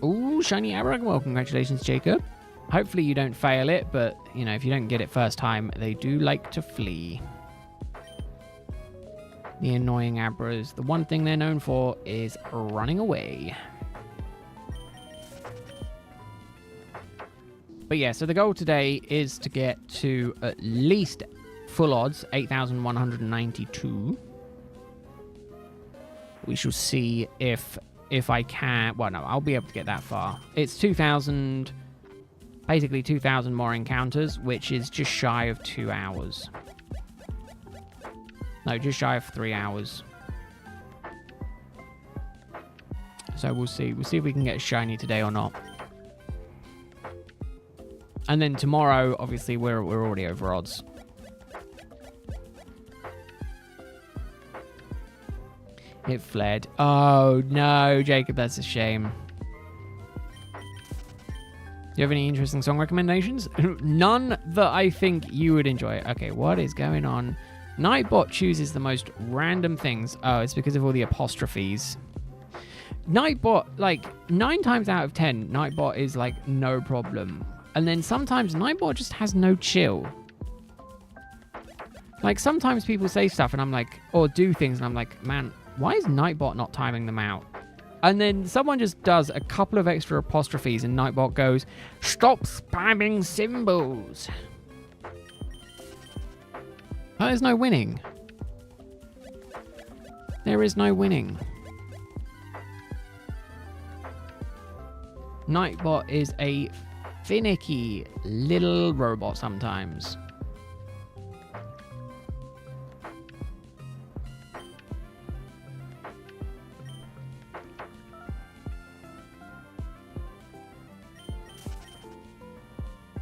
A: Ooh, shiny Abrag. Well, congratulations, Jacob. Hopefully you don't fail it, but, you know, if you don't get it first time, they do like to flee. The annoying Abras. The one thing they're known for is running away. But yeah, so the goal today is to get to at least full odds, 8,192. We shall see if I can... Well, no, I'll be able to get that far. It's 2,000... Basically 2,000 more encounters, which is just shy of 2 hours. No, just shy of 3 hours. So we'll see. We'll see if we can get a shiny today or not. And then tomorrow, obviously, we're already over odds. It fled. Oh, no, Jacob, that's a shame. Do you have any interesting song recommendations? None that I think you would enjoy. Okay, what is going on? Nightbot chooses the most random things. Oh, it's because of all the apostrophes. Nightbot, like, 9 times out of 10, Nightbot is, like, no problem. And then sometimes Nightbot just has no chill. Like, sometimes people say stuff and I'm like, or do things and I'm like, man, why is Nightbot not timing them out? And then someone just does a couple of extra apostrophes and Nightbot goes, stop spamming symbols. There's no winning. There is no winning. Nightbot is a finicky little robot sometimes.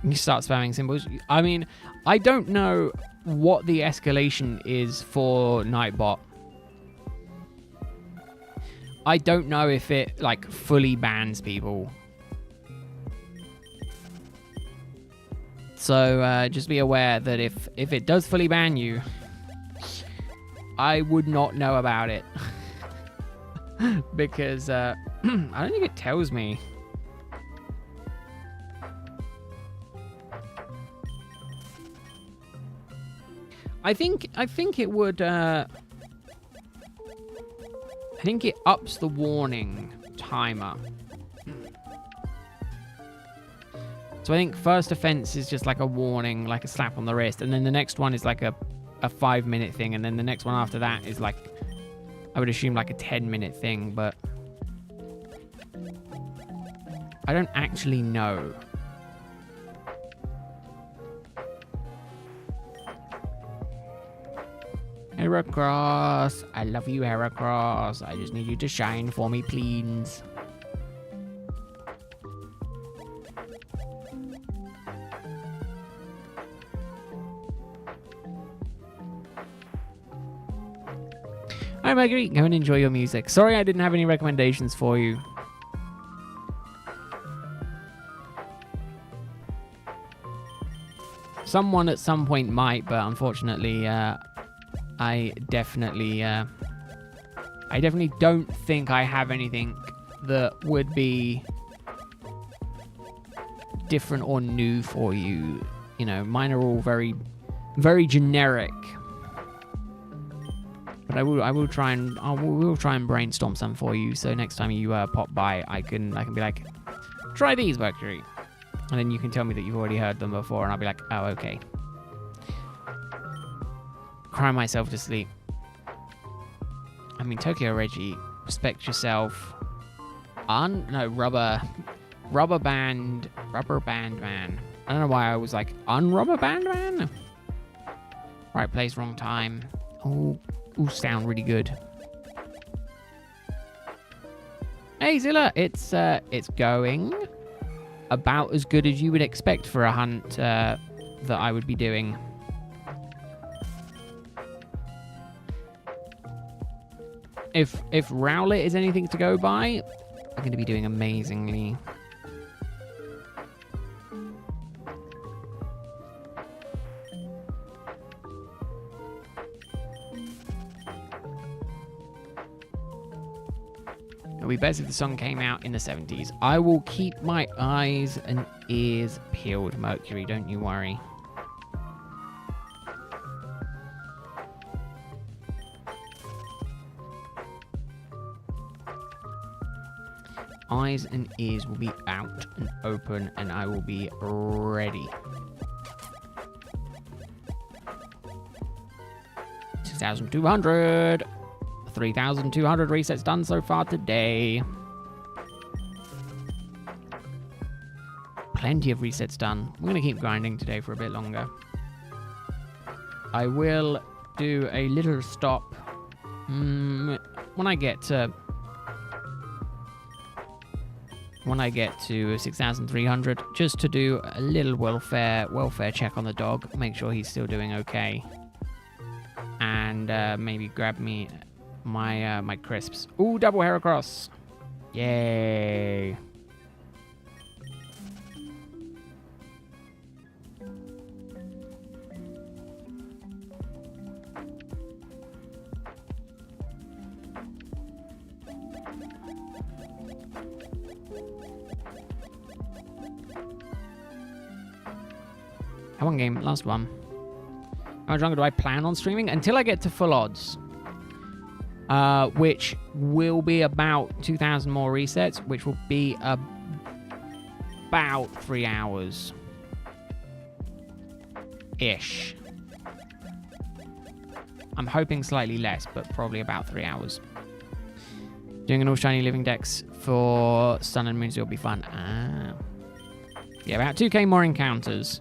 A: You start spamming symbols. I mean, I don't know what the escalation is for Nightbot. I don't know if it, like, fully bans people. So, just be aware that if it does fully ban you, I would not know about it. Because, I don't think it tells me. I think it would, I think it ups the warning timer. So I think first offense is just like a warning, like a slap on the wrist, and then the next one is like a 5-minute thing, and then the next one after that is like, I would assume like a 10-minute thing, but I don't actually know. Heracross, I love you, Heracross. I just need you to shine for me, please. Alright, Mercury, go and enjoy your music. Sorry I didn't have any recommendations for you. Someone at some point might, but unfortunately, I definitely don't think I have anything that would be different or new for you. You know, mine are all very, very generic. But I will try and brainstorm some for you. So next time you pop by, I can be like, try these, Mercury, and then you can tell me that you've already heard them before, and I'll be like, oh, okay. Cry myself to sleep. I mean, Tokyo Reggie, respect yourself. Rubber band man. I don't know why I was like, rubber band man. Right place, wrong time. Oh, sound really good. Hey Zilla, it's going about as good as you would expect for a hunt that I would be doing. If Rowlet is anything to go by, I'm going to be doing amazingly. It would be best if the song came out in the 70s. I will keep my eyes and ears peeled, Mercury, don't you worry. Eyes and ears will be out and open, and I will be ready. 6,200. 3,200 resets done so far today. Plenty of resets done. I'm going to keep grinding today for a bit longer. I will do a little stop when I get to 6,300, just to do a little welfare check on the dog, make sure he's still doing okay, and maybe grab me my crisps. Ooh, double Heracross! Yay! One game, last one. How much longer do I plan on streaming? Until I get to full odds. Which will be about 2,000 more resets, which will be about 3 hours. Ish. I'm hoping slightly less, but probably about 3 hours. Doing an all shiny living dex for Sun and Moon will be fun. Yeah, about 2k more encounters.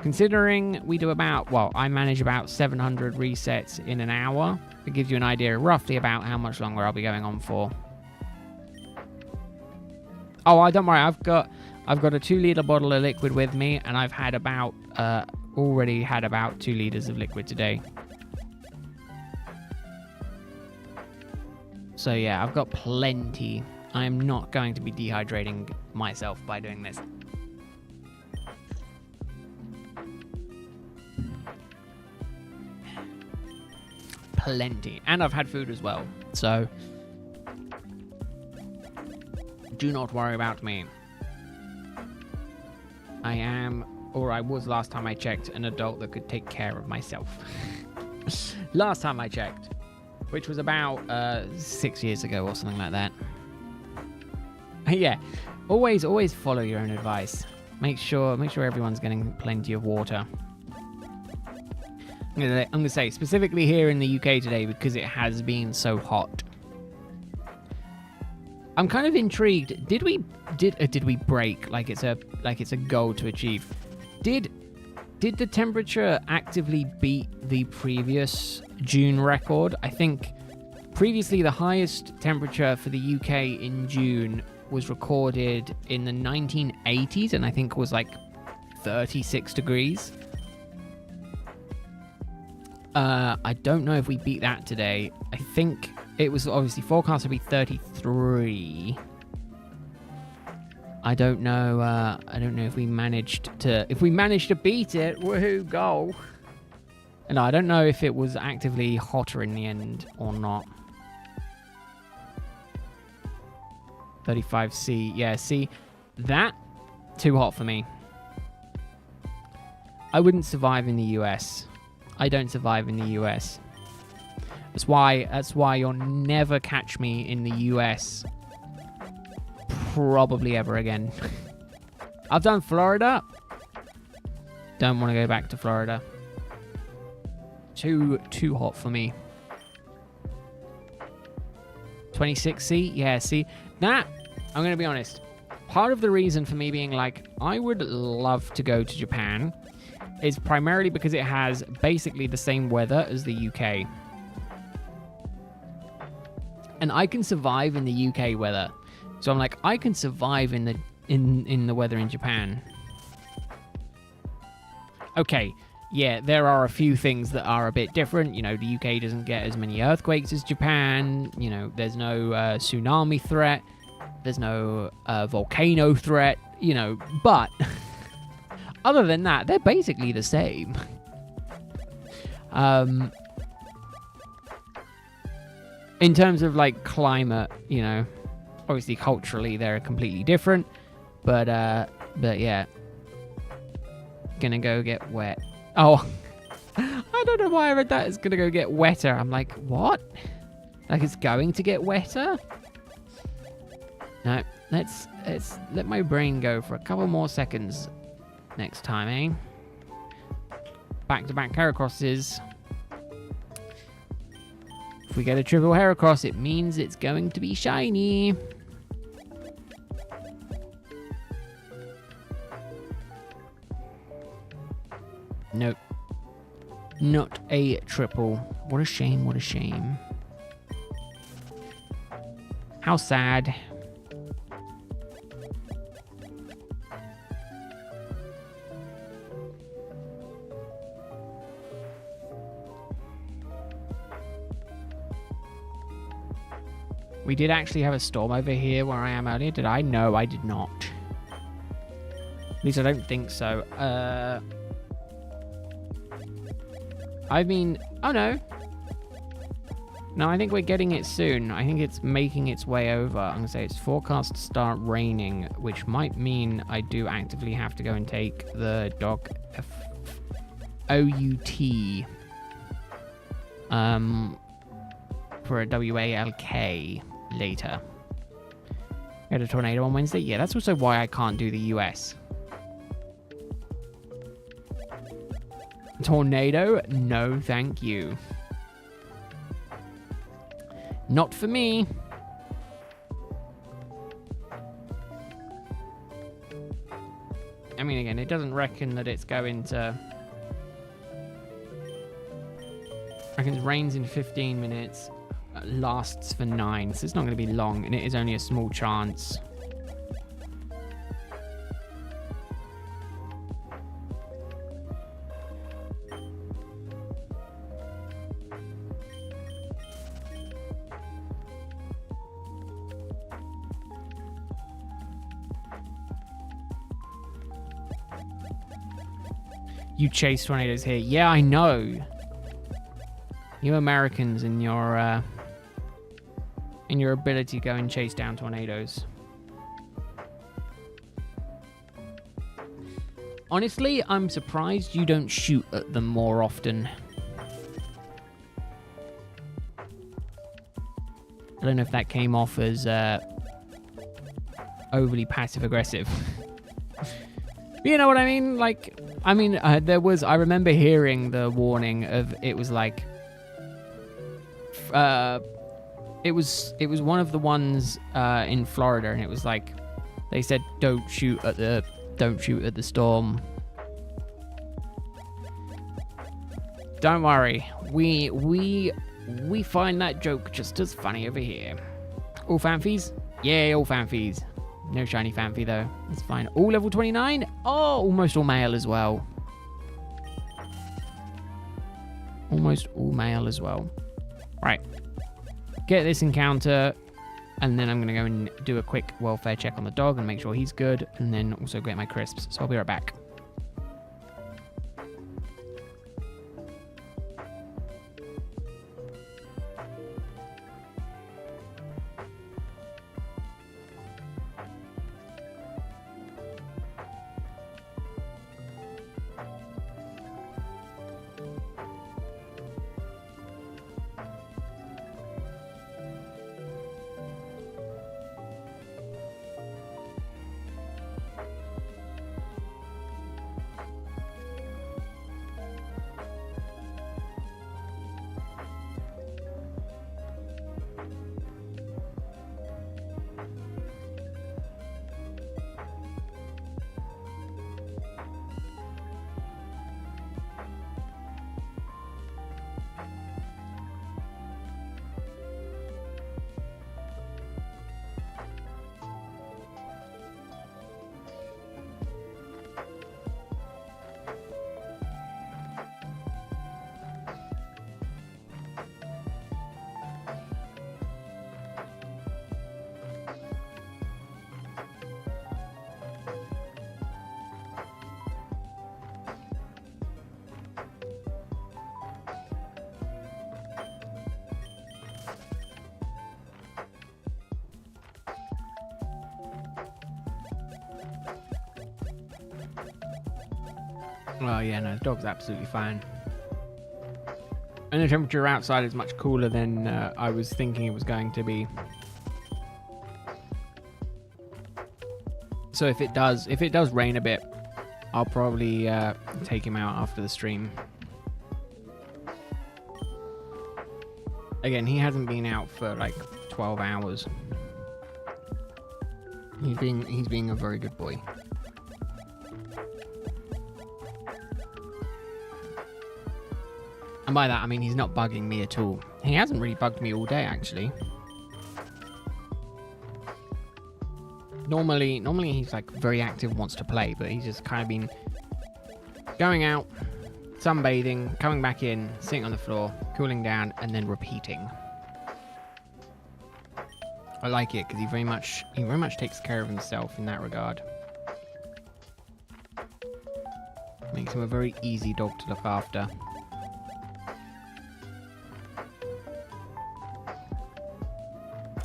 A: Considering we do I manage about 700 resets in an hour. It gives you an idea roughly about how much longer I'll be going on for. Oh, don't worry, I've got a 2-liter bottle of liquid with me, and I've had about, already had about 2 liters of liquid today. So yeah, I've got plenty. I am not going to be dehydrating myself by doing this. Plenty. And I've had food as well. So do not worry about me. I am, or I was last time I checked, an adult that could take care of myself. Last time I checked, which was about 6 years ago or something like that. Yeah, always follow your own advice. Make sure everyone's getting plenty of water. I'm gonna say specifically here in the UK today, because it has been so hot. I'm kind of intrigued. Did we break like it's a goal to achieve? Did the temperature actively beat the previous June record? I think previously the highest temperature for the UK in June was recorded in the 1980s, and I think was like 36 degrees. I don't know if we beat that today. I think it was obviously forecast to be 33. I don't know if we managed to beat it. Woohoo, goal. And I don't know if it was actively hotter in the end or not. 35C. Yeah, see, that too hot for me. I wouldn't survive in the US. I don't survive in the US. That's why you'll never catch me in the US. Probably ever again. I've done Florida. Don't want to go back to Florida. Too hot for me. 26C? Yeah, see, that, I'm going to be honest. Part of the reason for me being like, I would love to go to Japan is primarily because it has basically the same weather as the UK. And I can survive in the UK weather. So I'm like, I can survive in the weather in Japan. Okay, yeah, there are a few things that are a bit different. You know, the UK doesn't get as many earthquakes as Japan. You know, there's no tsunami threat. There's no volcano threat, you know, but other than that, they're basically the same. In terms of like climate, you know, obviously culturally they're completely different, but yeah, gonna go get wet. Oh, I don't know why I read that. It's gonna go get wetter. I'm like, what? Like it's going to get wetter? No, let's let my brain go for a couple more seconds next time, eh? Back-to-back Heracrosses. If we get a triple Heracross, it means it's going to be shiny. Nope. Not a triple. What a shame, what a shame. How sad. We did actually have a storm over here where I am earlier. Did I? No, I did not. At least I don't think so. I mean, oh no. No, I think we're getting it soon. I think it's making its way over. I'm going to say it's forecast to start raining, which might mean I do actively have to go and take the dog OUT for a WALK later. We had a tornado on Wednesday. Yeah, that's also why I can't do the US. Tornado? No, thank you. Not for me. I mean, again, it doesn't reckon that it's going to... Reckons rains in 15 minutes. Lasts for 9. So it's not going to be long. And it is only a small chance. You chase tornadoes here. Yeah, I know. You Americans and your ability to go and chase down tornadoes. Honestly, I'm surprised you don't shoot at them more often. I don't know if that came off as overly passive-aggressive. You know what I mean? Like, I mean, there was... I remember hearing the warning of... It was like... It was one of the ones in Florida, and it was like... They said, don't shoot at the storm. Don't worry. We find that joke just as funny over here. All fanfies? Yeah, all fanfies. No shiny fanfi though. That's fine. All level 29? Oh, almost all male as well. Almost all male as well. Right. Get this encounter, and then I'm going to go and do a quick welfare check on the dog and make sure he's good, and then also get my crisps. So I'll be right back. Oh yeah, no, the dog's absolutely fine. And the temperature outside is much cooler than I was thinking it was going to be. So if it does rain a bit, I'll probably take him out after the stream. Again, he hasn't been out for like 12 hours. He's being a very good boy. And by that, I mean he's not bugging me at all. He hasn't really bugged me all day, actually. Normally he's like very active, wants to play, but he's just kind of been going out, sunbathing, coming back in, sitting on the floor, cooling down, and then repeating. I like it because he very much takes care of himself in that regard. Makes him a very easy dog to look after.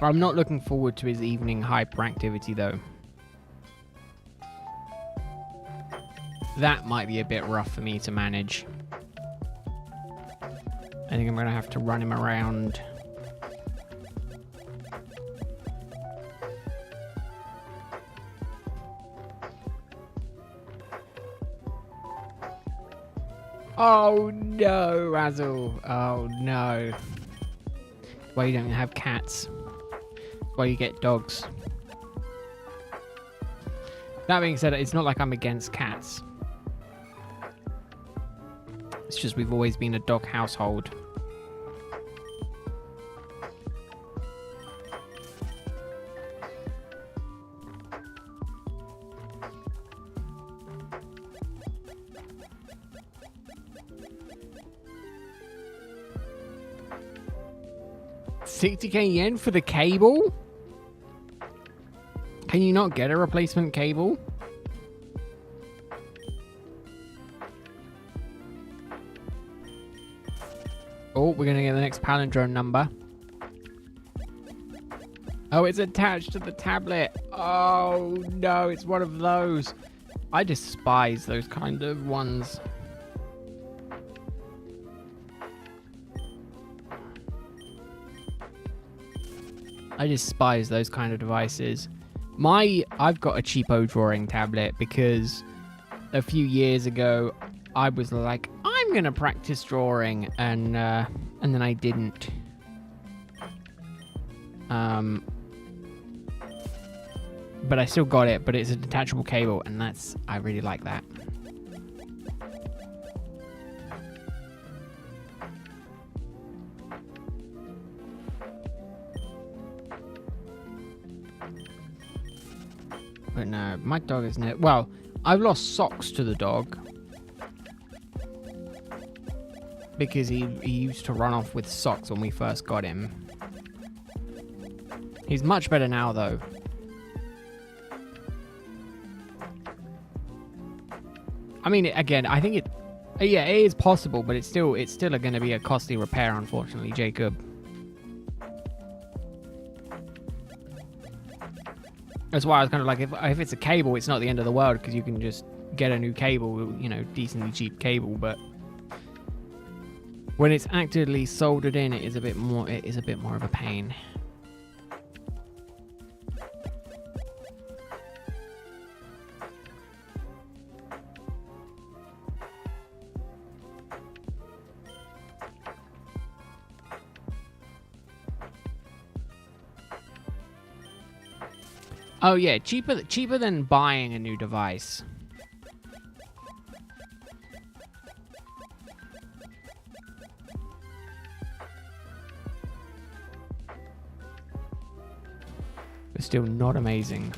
A: I'm not looking forward to his evening hyperactivity though. That might be a bit rough for me to manage. I think I'm going to have to run him around. Oh no, Razzle. Oh no. Why you don't have cats? Why you get dogs? That being said, it's not like I'm against cats. It's just we've always been a dog household. $60k yen for the cable? Can you not get a replacement cable? Oh, we're going to get the next palindrome number. Oh, it's attached to the tablet. Oh, no, it's one of those. I despise those kind of ones. I despise those kind of devices. I've got a cheapo drawing tablet because a few years ago I was like, I'm gonna practice drawing, and then I didn't. But I still got it. But it's a detachable cable, and I really like that. But no, my dog is no. Well, I've lost socks to the dog because he used to run off with socks when we first got him. He's much better now, though. I mean, again, I think it is possible, but it's still going to be a costly repair, unfortunately, Jacob. That's why I was kind of like, if it's a cable, it's not the end of the world because you can just get a new cable, decently cheap cable. But when it's actively soldered in, it is a bit more of a pain. Oh yeah, cheaper than buying a new device. But still not amazing.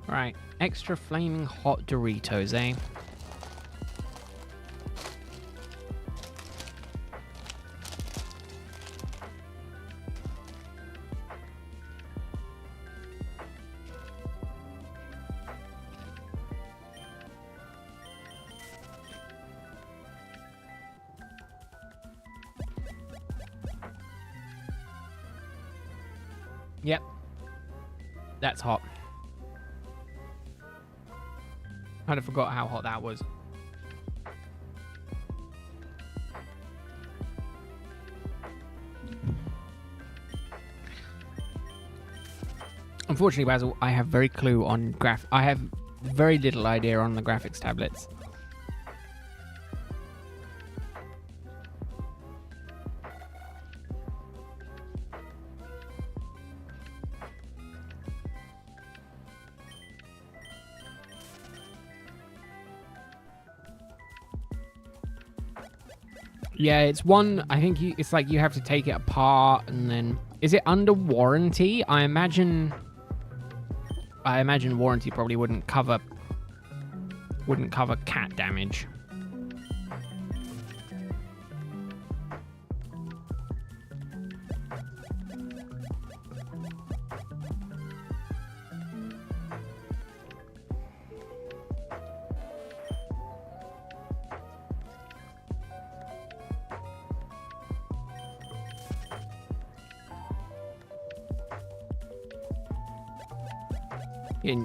A: Right, extra flaming hot Doritos, eh? Yep. That's hot. Kind of forgot how hot that was. Unfortunately, Basil, I have very little idea on the graphics tablets. Yeah, it's one. I think it's like you have to take it apart, and then is it under warranty? I imagine warranty probably wouldn't cover cat damage.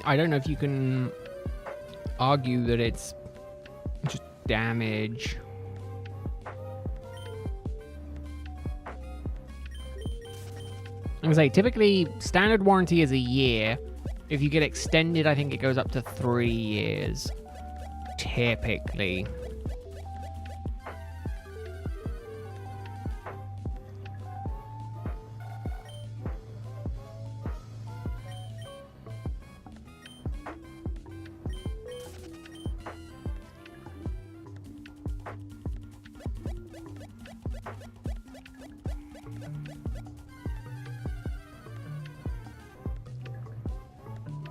A: I don't know if you can argue that it's just damage. I was say typically standard warranty is a year. If you get extended, I think it goes up to 3 years. Typically.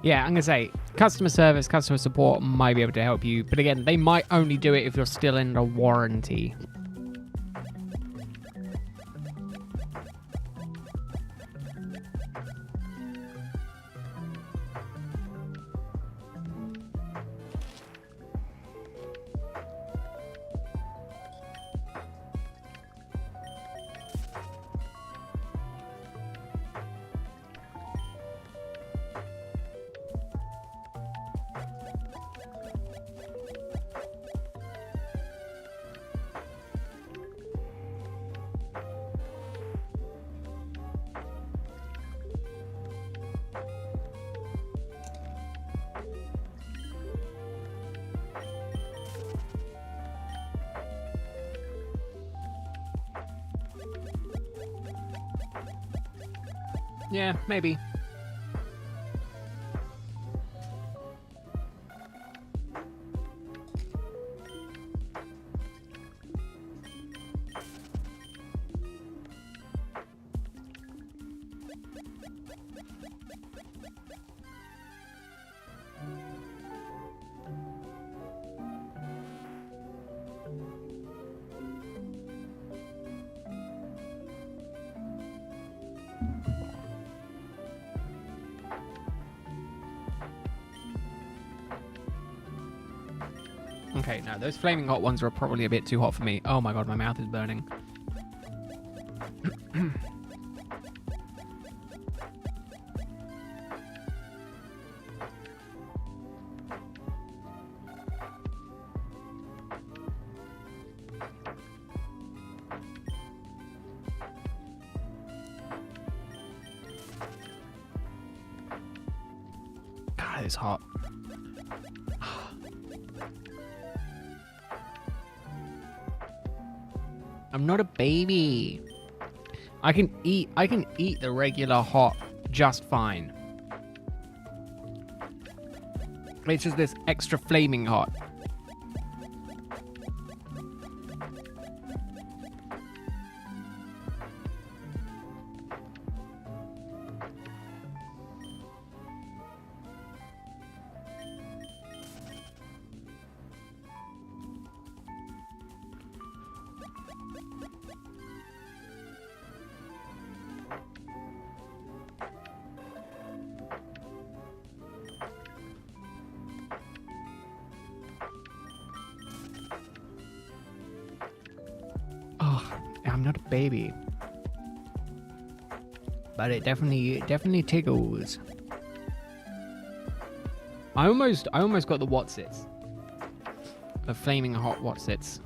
A: Yeah, I'm going to say customer service, customer support might be able to help you. But again, they might only do it if you're still in a warranty. Yeah, maybe. Okay, no, those flaming hot ones are probably a bit too hot for me. Oh my god, my mouth is burning. God, it's hot. I'm not a baby. I can eat the regular hot just fine. It's just this extra flaming hot. Oh, I'm not a baby. But it definitely tickles. I almost got the Watsits. The flaming hot Watsits.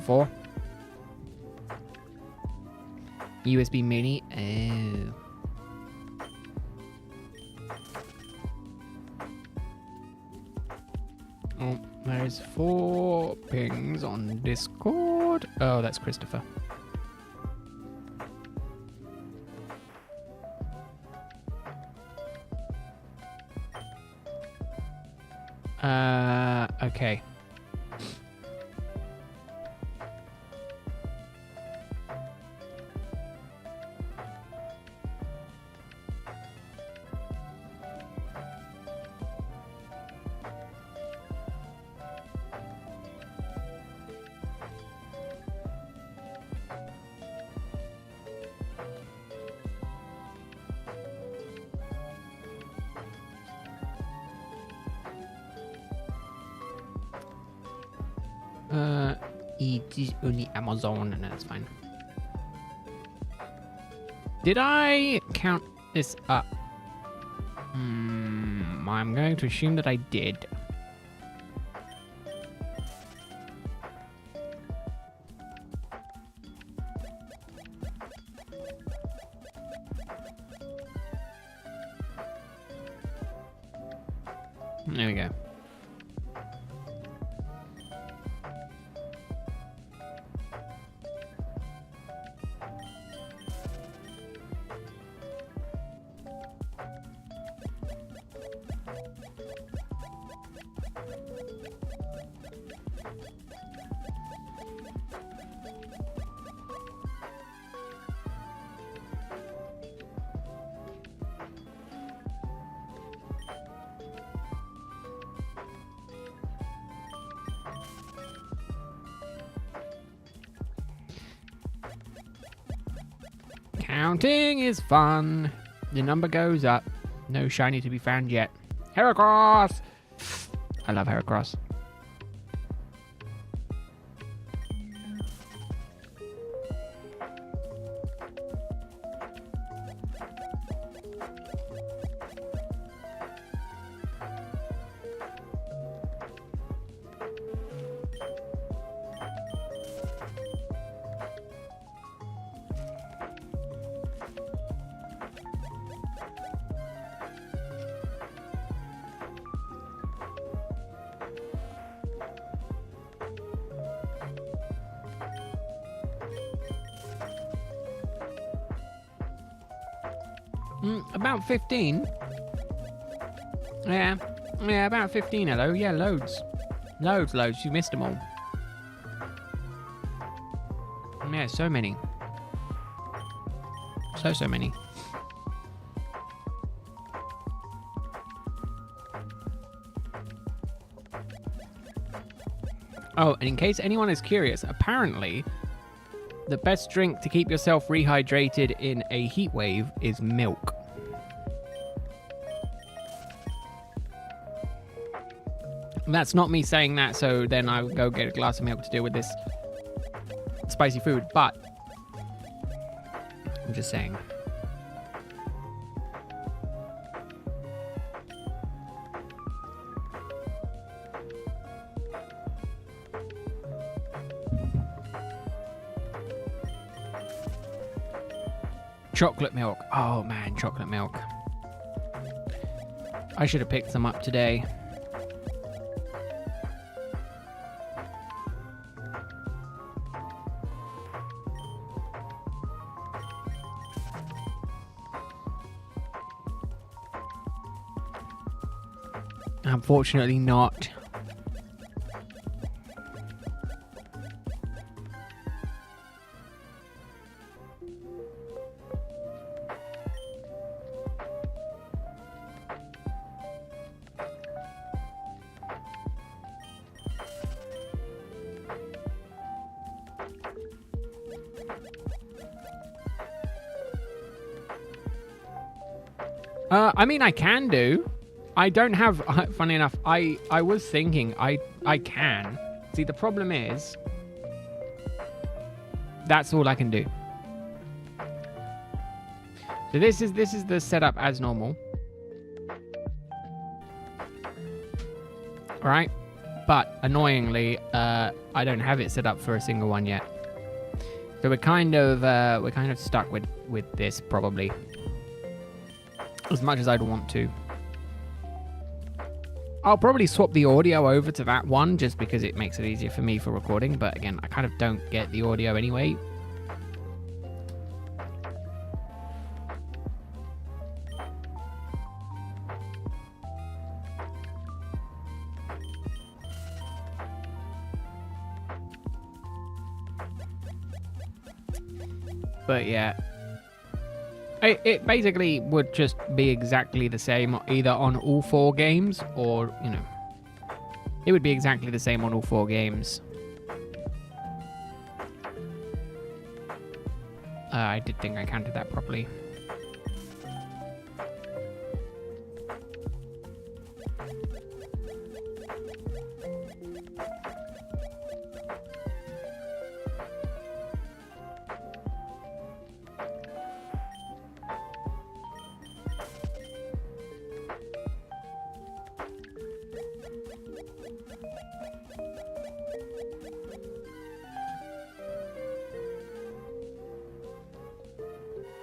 A: Four. USB mini. Oh. Oh, there's 4 pings on Discord. Oh, that's Christopher. Okay. It is only Amazon, and that's fine. Did I count this up? I'm going to assume that I did. There we go. Counting is fun. The number goes up. No shiny to be found yet. Heracross! I love Heracross. About 15. Yeah, about 15, hello. Yeah, loads. Loads. You missed them all. Yeah, so many. So many. Oh, and in case anyone is curious, apparently the best drink to keep yourself rehydrated in a heat wave is milk. And that's not me saying that, so then I would go get a glass of milk to deal with this spicy food, but I'm just saying. Chocolate milk. Oh man, chocolate milk. I should have picked some up today. Unfortunately not. I mean, I can do. I don't have, funny enough, I was thinking I can. See, the problem is, that's all I can do. So this is the setup as normal. Right? But annoyingly, I don't have it set up for a single one yet. So we're kind of stuck with this probably. As much as I'd want to. I'll probably swap the audio over to that one just because it makes it easier for me for recording. But again, I kind of don't get the audio anyway. But yeah. It basically would just be exactly the same either on all 4 games or, you know, it would be exactly the same on all 4 games. I did think I counted that properly.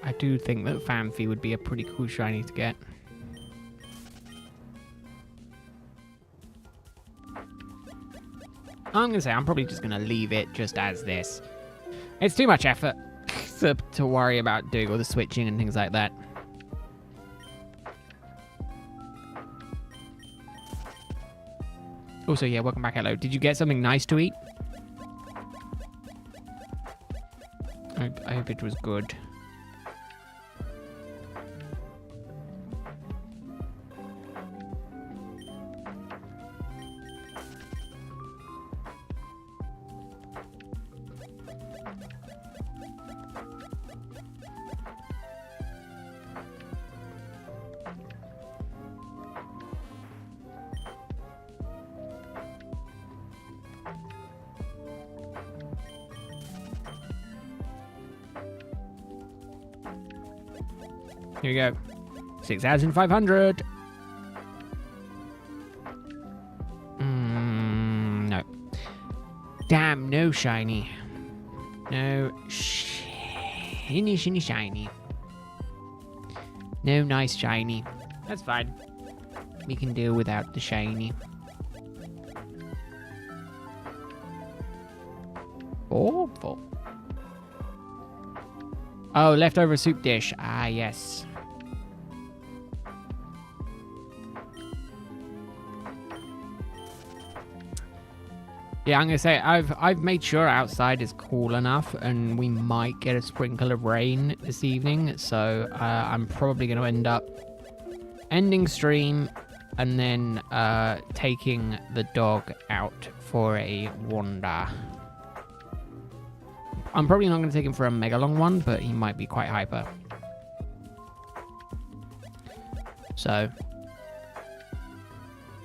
A: I do think that Fanfi would be a pretty cool shiny to get. I'm gonna say I'm probably just gonna leave it just as this. It's too much effort to worry about doing all the switching and things like that. Also, yeah, welcome back, hello. Did you get something nice to eat? I hope it was good. Here we go. 6,500. No. Damn, no shiny. No shiny. No nice shiny. That's fine. We can deal without the shiny. Awful. Oh, leftover soup dish. Ah, yes. Yeah, I'm gonna say I've made sure outside is cool enough, and we might get a sprinkle of rain this evening. So I'm probably gonna end up ending stream and then taking the dog out for a wander. I'm probably not gonna take him for a mega long one, but he might be quite hyper. So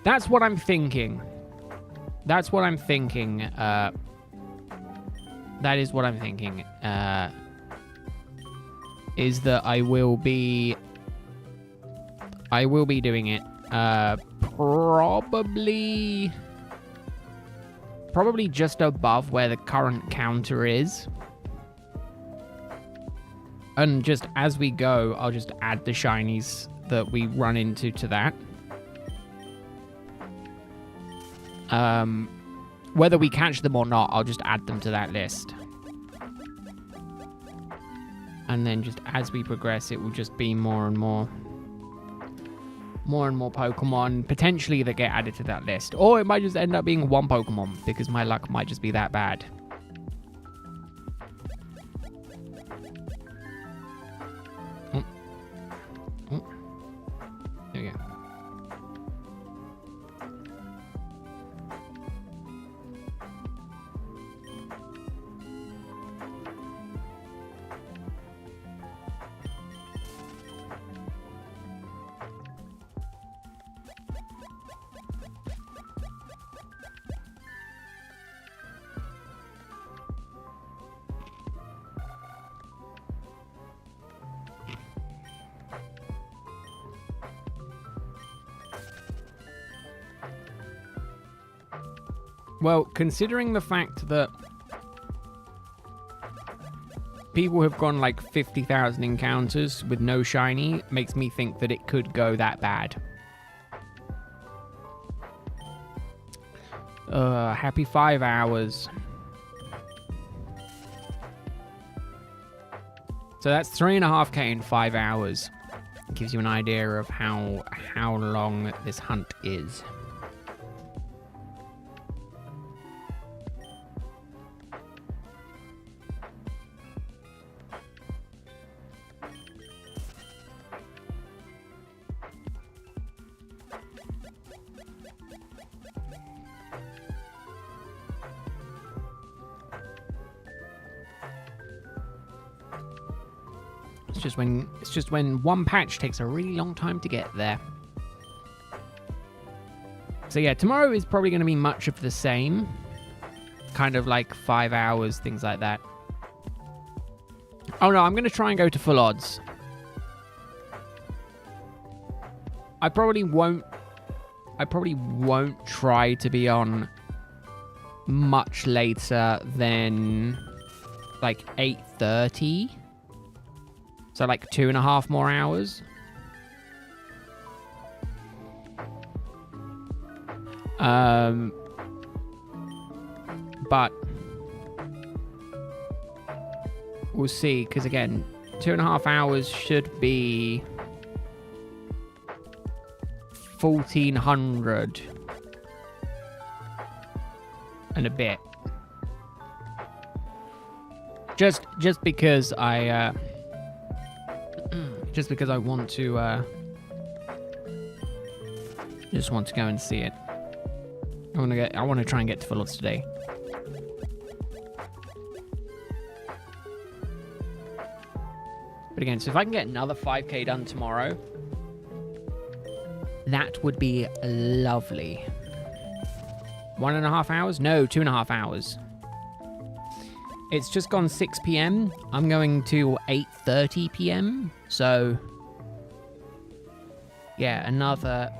A: that's what I'm thinking. That's what I'm thinking. That is what I'm thinking. Is that I will be doing it. Probably just above where the current counter is. And just as we go, I'll just add the shinies that we run into to that. Whether we catch them or not, I'll just add them to that list. And then just as we progress, it will just be more and more Pokemon potentially that get added to that list. Or it might just end up being one Pokemon because my luck might just be that bad. There we go. Well, considering the fact that people have gone like 50,000 encounters with no shiny, makes me think that it could go that bad. Happy 5 hours. So that's 3.5k in 5 hours. It gives you an idea of how long this hunt is. It's just when one patch takes a really long time to get there. So yeah, tomorrow is probably going to be much of the same. Kind of like 5 hours, things like that. Oh no, I'm going to try and go to full odds. I probably won't try to be on much later than like 8:30. So like 2.5 more hours. But we'll see, because again, 2.5 hours should be 1,400 and a bit. Just because I want to just want to go and see it. I want to try and get to full odds today. But again, so if I can get another 5k done tomorrow, that would be lovely. 1.5 hours? No, 2.5 hours. It's just gone 6 p.m. I'm going to 8:30 p.m. So, yeah, another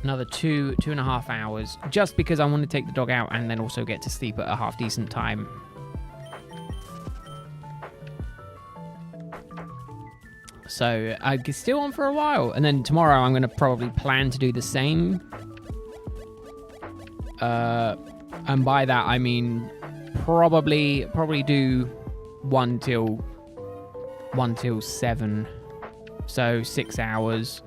A: 2.5 hours. Just because I want to take the dog out and then also get to sleep at a half decent time. So I'm still on for a while, and then tomorrow I'm going to probably plan to do the same. And by that I mean probably do 1 till 7, so 6 hours.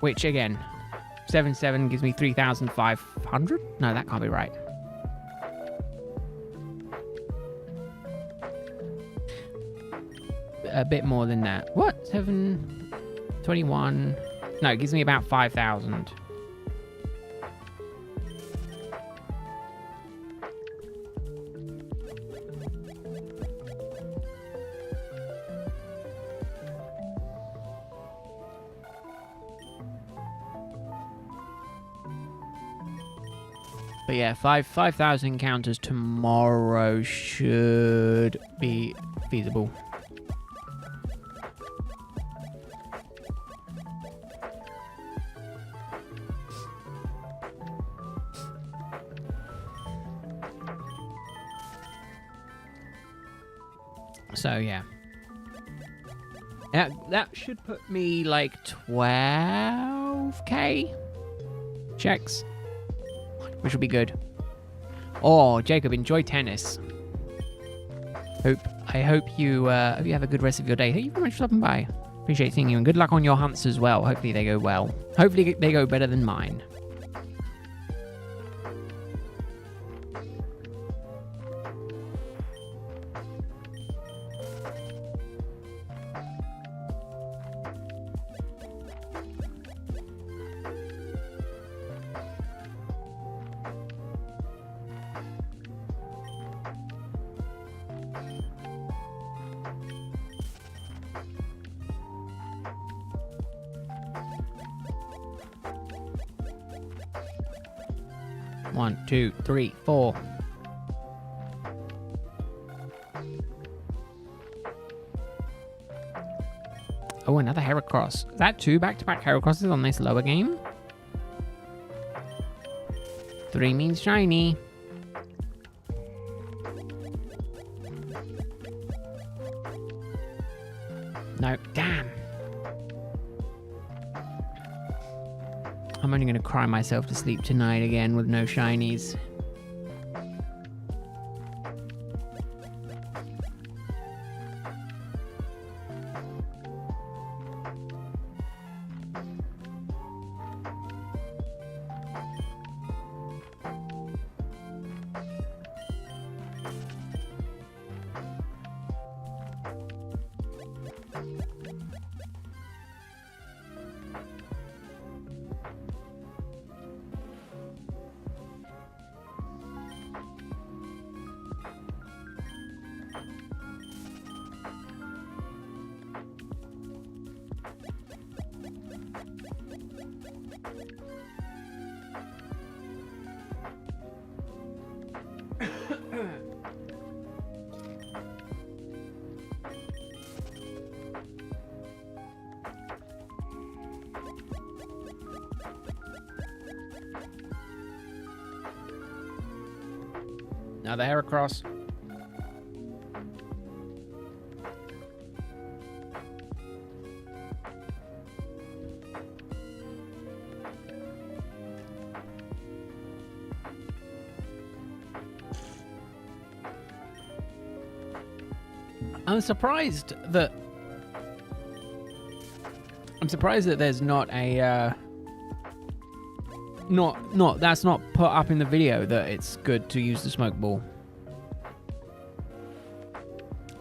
A: which again, 7 gives me 3,500. No, that can't be right. A bit more than that. What? 721. No, it gives me about 5,000. But yeah, 5,000 encounters tomorrow should be feasible. So yeah, that should put me like 12k checks, which will be good. Oh, Jacob, enjoy tennis. I hope you have a good rest of your day. Thank you very much for stopping by. Appreciate seeing you, and good luck on your hunts as well. Hopefully they go well. Hopefully they go better than mine. One, two, three, four. Oh, another Heracross. Is that 2 back-to-back Heracrosses on this lower game? 3 means shiny. No, damn. I'm only going to cry myself to sleep tonight again with no shinies. Another Heracross. I'm surprised that there's not a that's not put up in the video that it's good to use the smoke ball.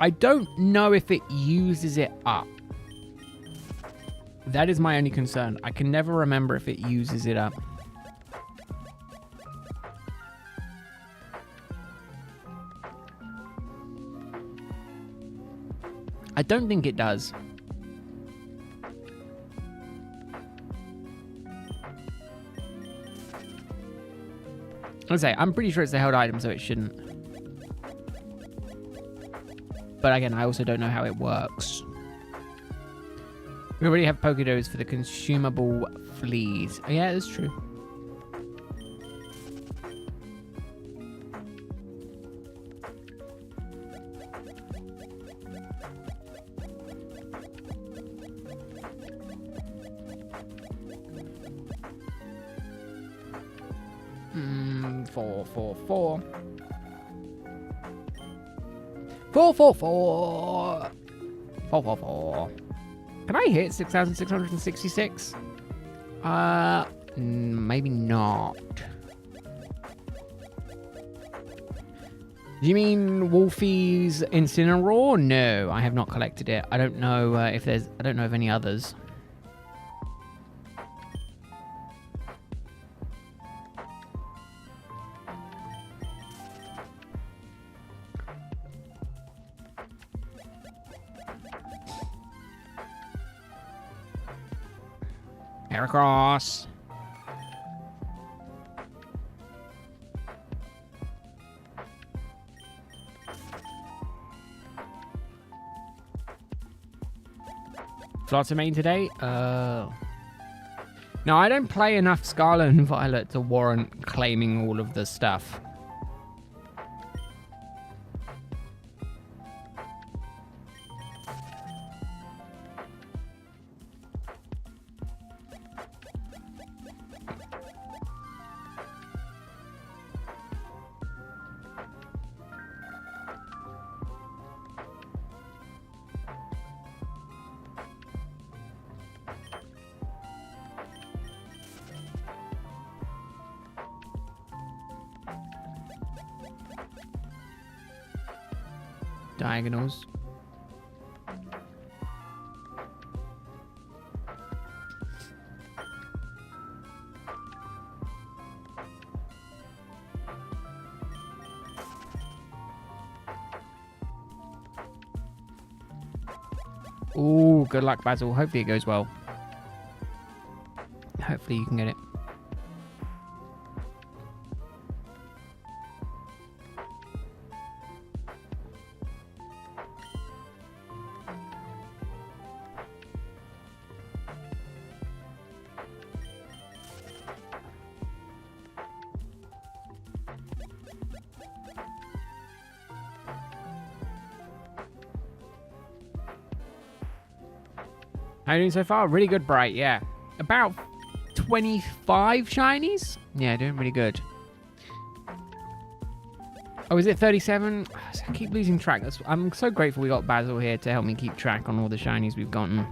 A: I don't know if it uses it up. That is my only concern. I can never remember if it uses it up. I don't think it does. I'll say, I'm pretty sure it's a held item, so it shouldn't. But again, I also don't know how it works. We already have Pokédos for the consumable fleas. Oh, yeah, that's true. Four. 444. Can I hit 6,666? Maybe not. Do you mean Wolfie's Incineroar? No, I have not collected it. I don't know if there's... I don't know of any others. Heracross. Flutter main today? No, I don't play enough Scarlet and Violet to warrant claiming all of the stuff. Diagonals. Ooh, good luck, Basil. Hopefully it goes well. Hopefully you can get it. How are you doing so far? Really good, Bright, yeah. About 25 shinies? Yeah, doing really good. Oh, is it 37? I keep losing track. I'm so grateful we got Basil here to help me keep track on all the shinies we've gotten.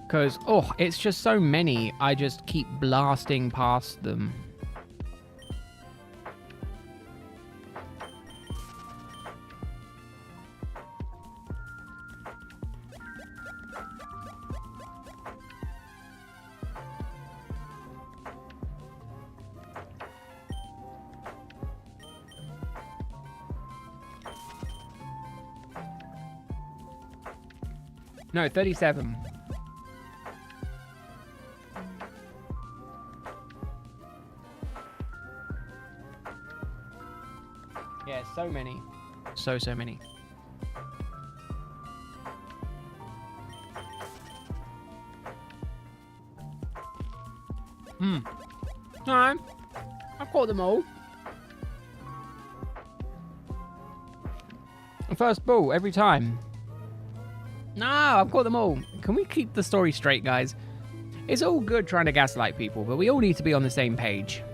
A: Because, oh, it's just so many. I just keep blasting past them. No, 37. Yeah, so many. So many. No, I've caught them all. First ball, every time. No, I've caught them all. Can we keep the story straight, guys? It's all good trying to gaslight people, but we all need to be on the same page.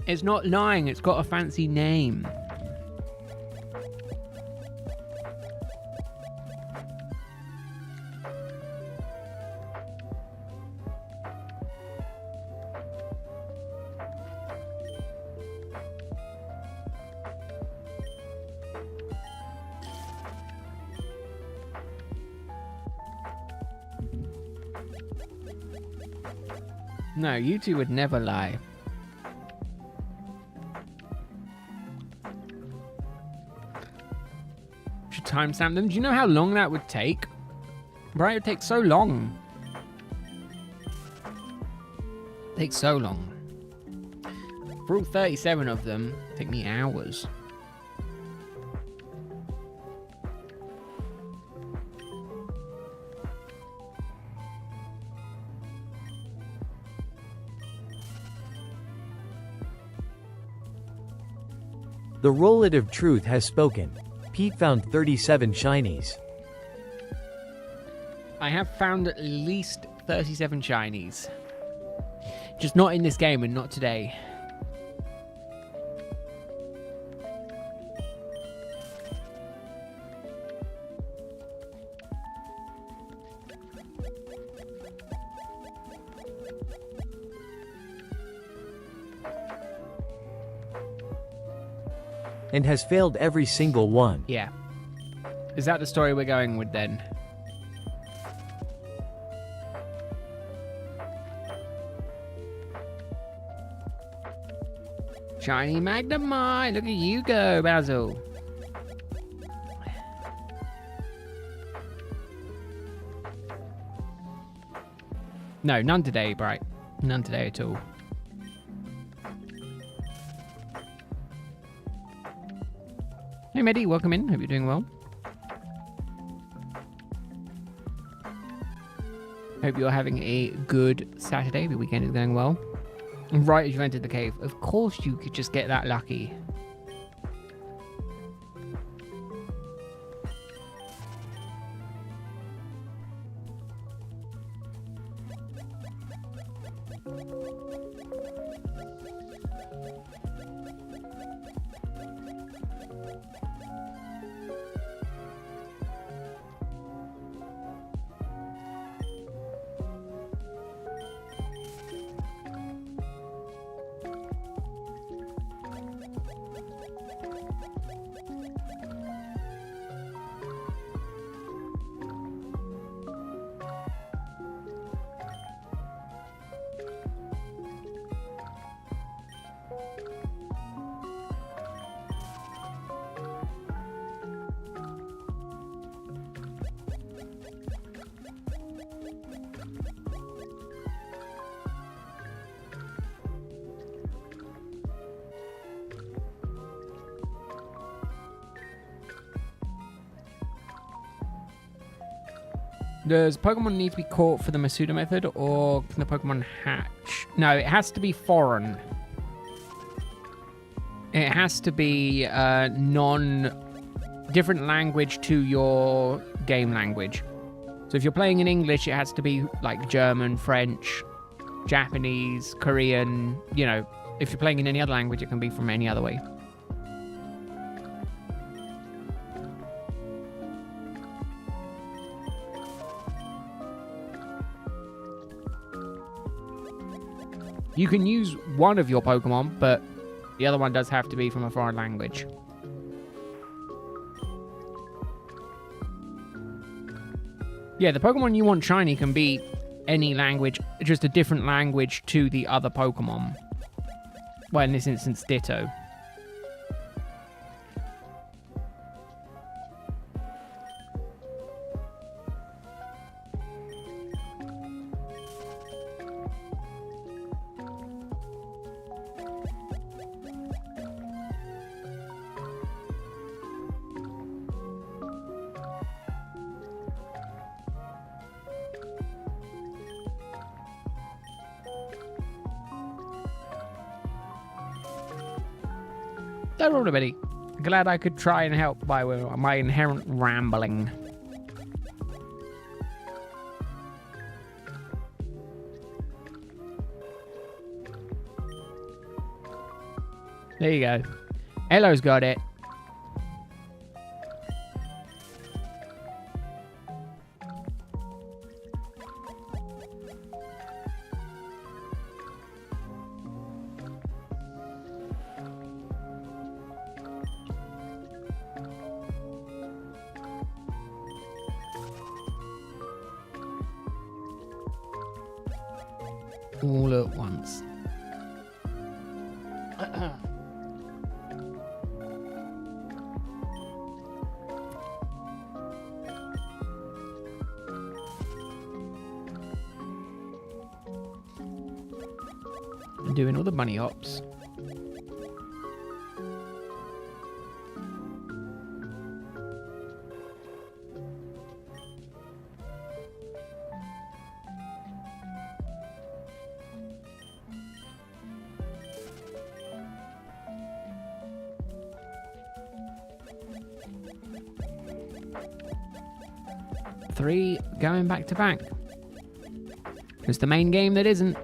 A: It's not lying, it's got a fancy name. No, you two would never lie. Should timestamp them. Do you know how long that would take? Right, it would take so long. It takes so long. For all 37 of them, it'd take me hours.
B: The Roulette of Truth has spoken. Pete found 37 shinies.
A: I have found at least 37 shinies. Just not in this game and not today.
B: And has failed every single one.
A: Yeah. Is that the story we're going with then? Shiny Magnemite! Look at you go, Basil. No, none today, Bright. None today at all. Hey, Medi, welcome in. Hope you're doing well. Hope you're having a good Saturday. The weekend is going well. And right as you entered the cave, of course you could just get that lucky. Does Pokemon need to be caught for the Masuda method, or can the Pokemon hatch? No, it has to be foreign. It has to be different language to your game language. So if you're playing in English, it has to be like German, French, Japanese, Korean. You know, if you're playing in any other language, it can be from any other way. You can use one of your Pokemon, but the other one does have to be from a foreign language. Yeah, the Pokemon you want shiny can be any language, just a different language to the other Pokemon. Well, in this instance, Ditto. Don't worry, buddy. Glad I could try and help by my inherent rambling. There you go. Hello's got it. All at once. Doing all the bunny hops. 3 going back to back. It's the main game that isn't.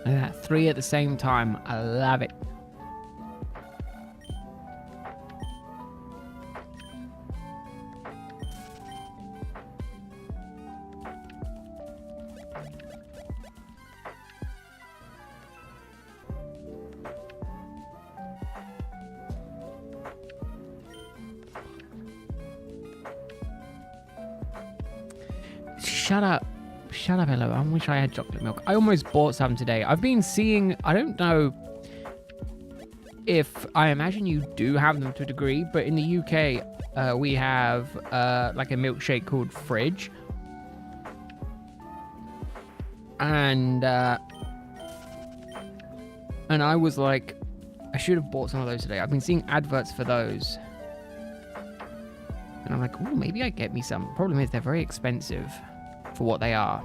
A: Look at that, 3 at the same time. I love it. Shut up. Shut up, hello. I wish I had chocolate milk. I almost bought some today. I've been seeing, I don't know if, I imagine you do have them to a degree, but in the UK, we have like a milkshake called Fridge. And I was like, I should have bought some of those today. I've been seeing adverts for those. And I'm like, oh, maybe I get me some. Problem is, they're very expensive for what they are.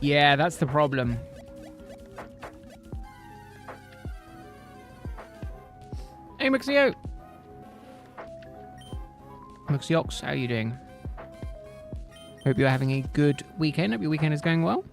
A: Yeah, that's the problem. Hey, Mixio! Mixiox, how are you doing? Hope you're having a good weekend. Hope your weekend is going well.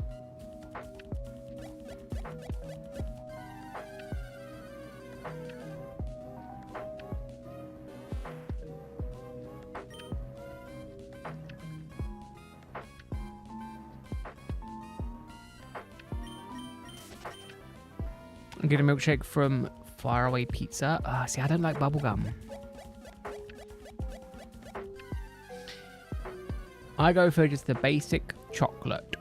A: I'm getting a milkshake from Faraway Pizza. See, I don't like bubblegum. I go for just the basic chocolate.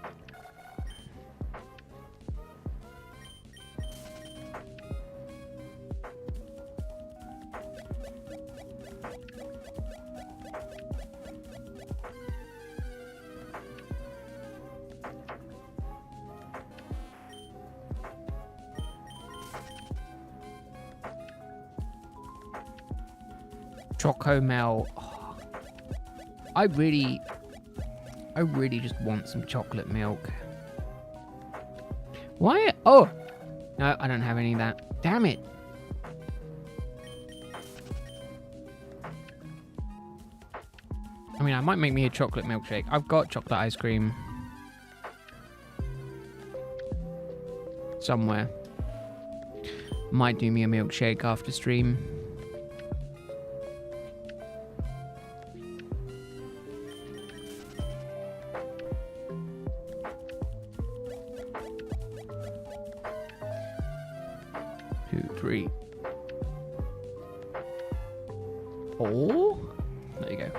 A: Chocomel. Oh, I really just want some chocolate milk. Why? Oh! No, I don't have any of that. Damn it. I mean, I might make me a chocolate milkshake. I've got chocolate ice cream. Somewhere. Might do me a milkshake after stream. Oh, there you go.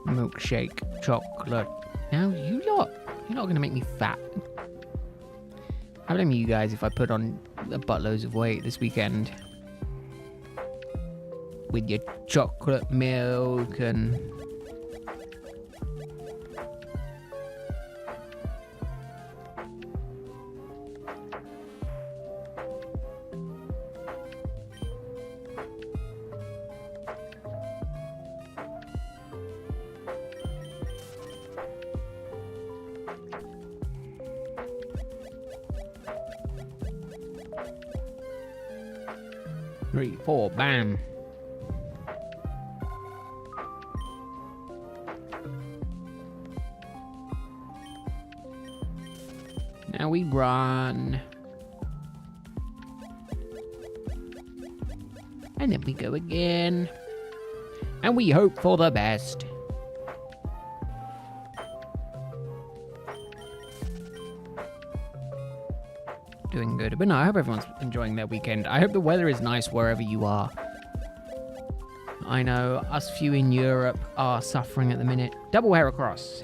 A: Milkshake, chocolate. Now you're not gonna make me fat. I blame you guys if I put on a buttloads of weight this weekend with your chocolate milk and three, four, bam. Now we run. And then we go again. And we hope for the best. Doing good. But no, I hope everyone's enjoying their weekend. I hope the weather is nice wherever you are. I know us few in Europe are suffering at the minute. Double Heracross.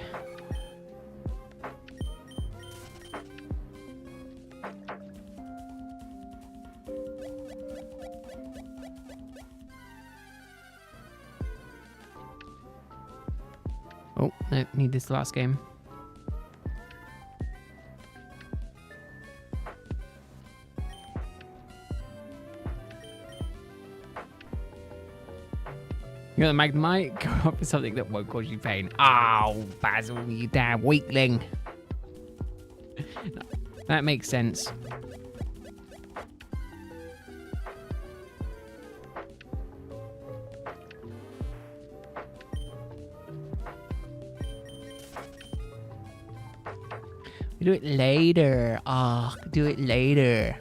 A: Oh, no, need this last game. You know, the Magnemite, go up for something that won't cause you pain. Oh, Basil, you damn weakling. That makes sense. We do it later. Ah, oh, do it later.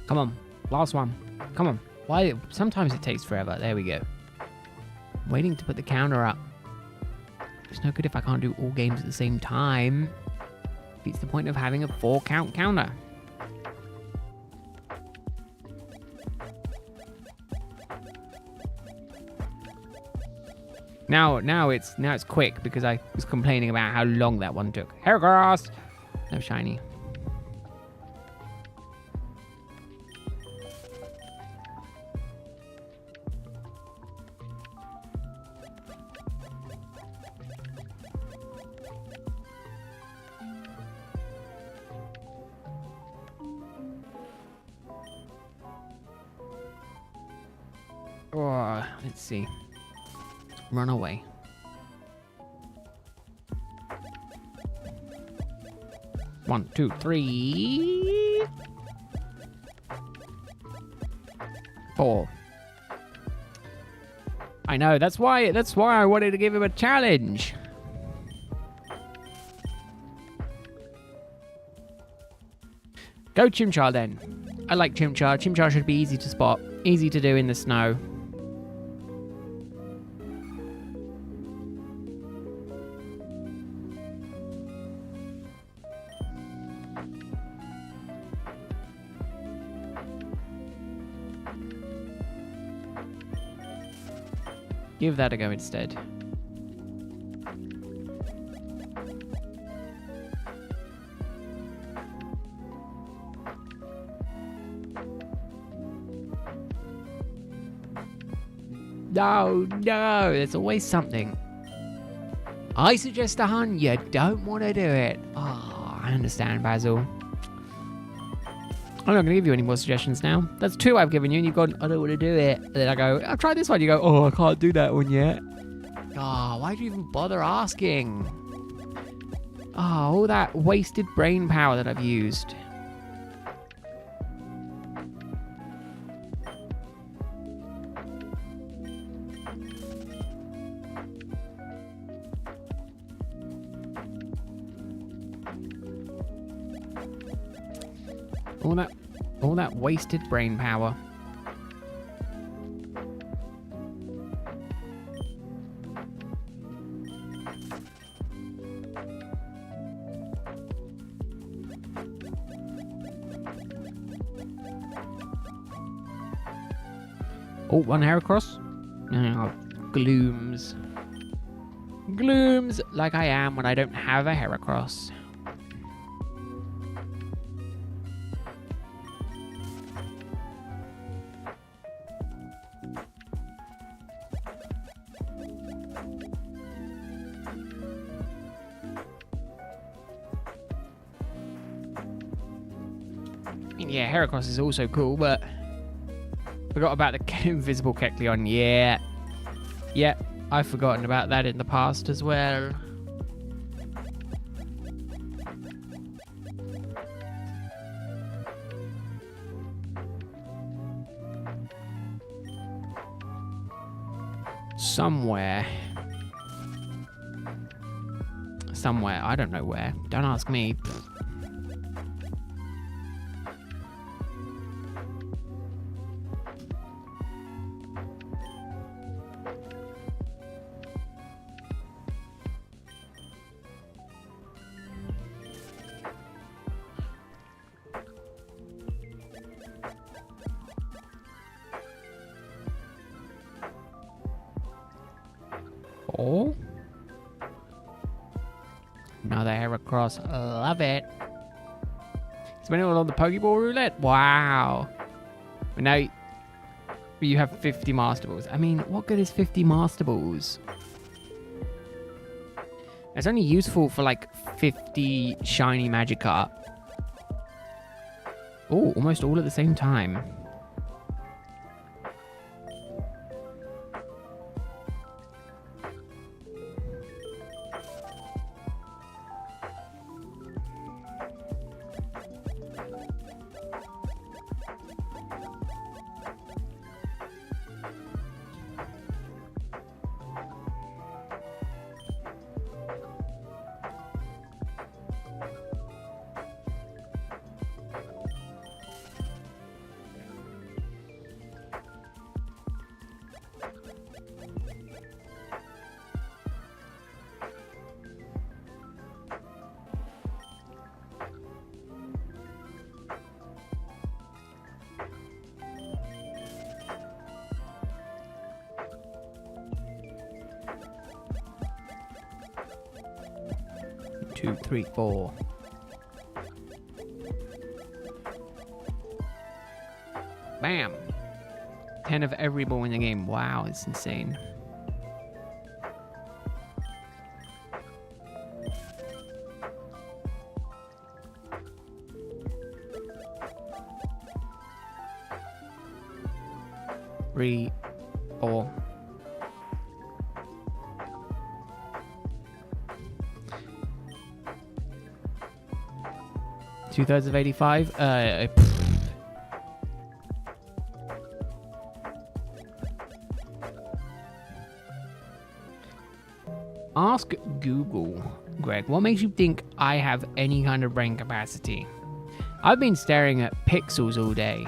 A: Come on, last one. Come on. Why? Sometimes it takes forever. There we go. I'm waiting to put the counter up. It's no good if I can't do all games at the same time. Beats the point of having a 4-count counter. Now it's quick because I was complaining about how long that one took. Heracross! No shiny. Oh, let's see. Run away. One, two, three. 4. I know, that's why I wanted to give him a challenge. Go Chimchar then. I like Chimchar. Chimchar should be easy to spot, easy to do in the snow. Give that a go instead. No, there's always something. I suggest a hunt, you don't want to do it. Oh, I understand, Basil. I'm not going to give you any more suggestions now. That's 2 I've given you, and you've gone, I don't want to do it. And then I go, I'll try this one. You go, oh, I can't do that one yet. Oh, why'd you even bother asking? Oh, all that wasted brain power that I've used. All that wasted brain power. Oh, one Heracross. Oh, glooms. Glooms like I am when I don't have a Heracross. Yeah, Heracross is also cool, but Forgot about the invisible Kecleon. Yeah. Yeah, I've forgotten about that in the past as well. Somewhere. I don't know where. Don't ask me. Oh. Another Heracross. Love it. Spending it all on the Pokeball roulette? Wow. But now you have 50 Master Balls. I mean, what good is 50 Master Balls? It's only useful for like 50 shiny Magikarp. Oh, almost all at the same time. Two, three, four. Bam! 10 of every ball in the game. Wow, it's insane. Three, four. Two-thirds of 85. Ask Google, Greg, what makes you think I have any kind of brain capacity? I've been staring at pixels all day.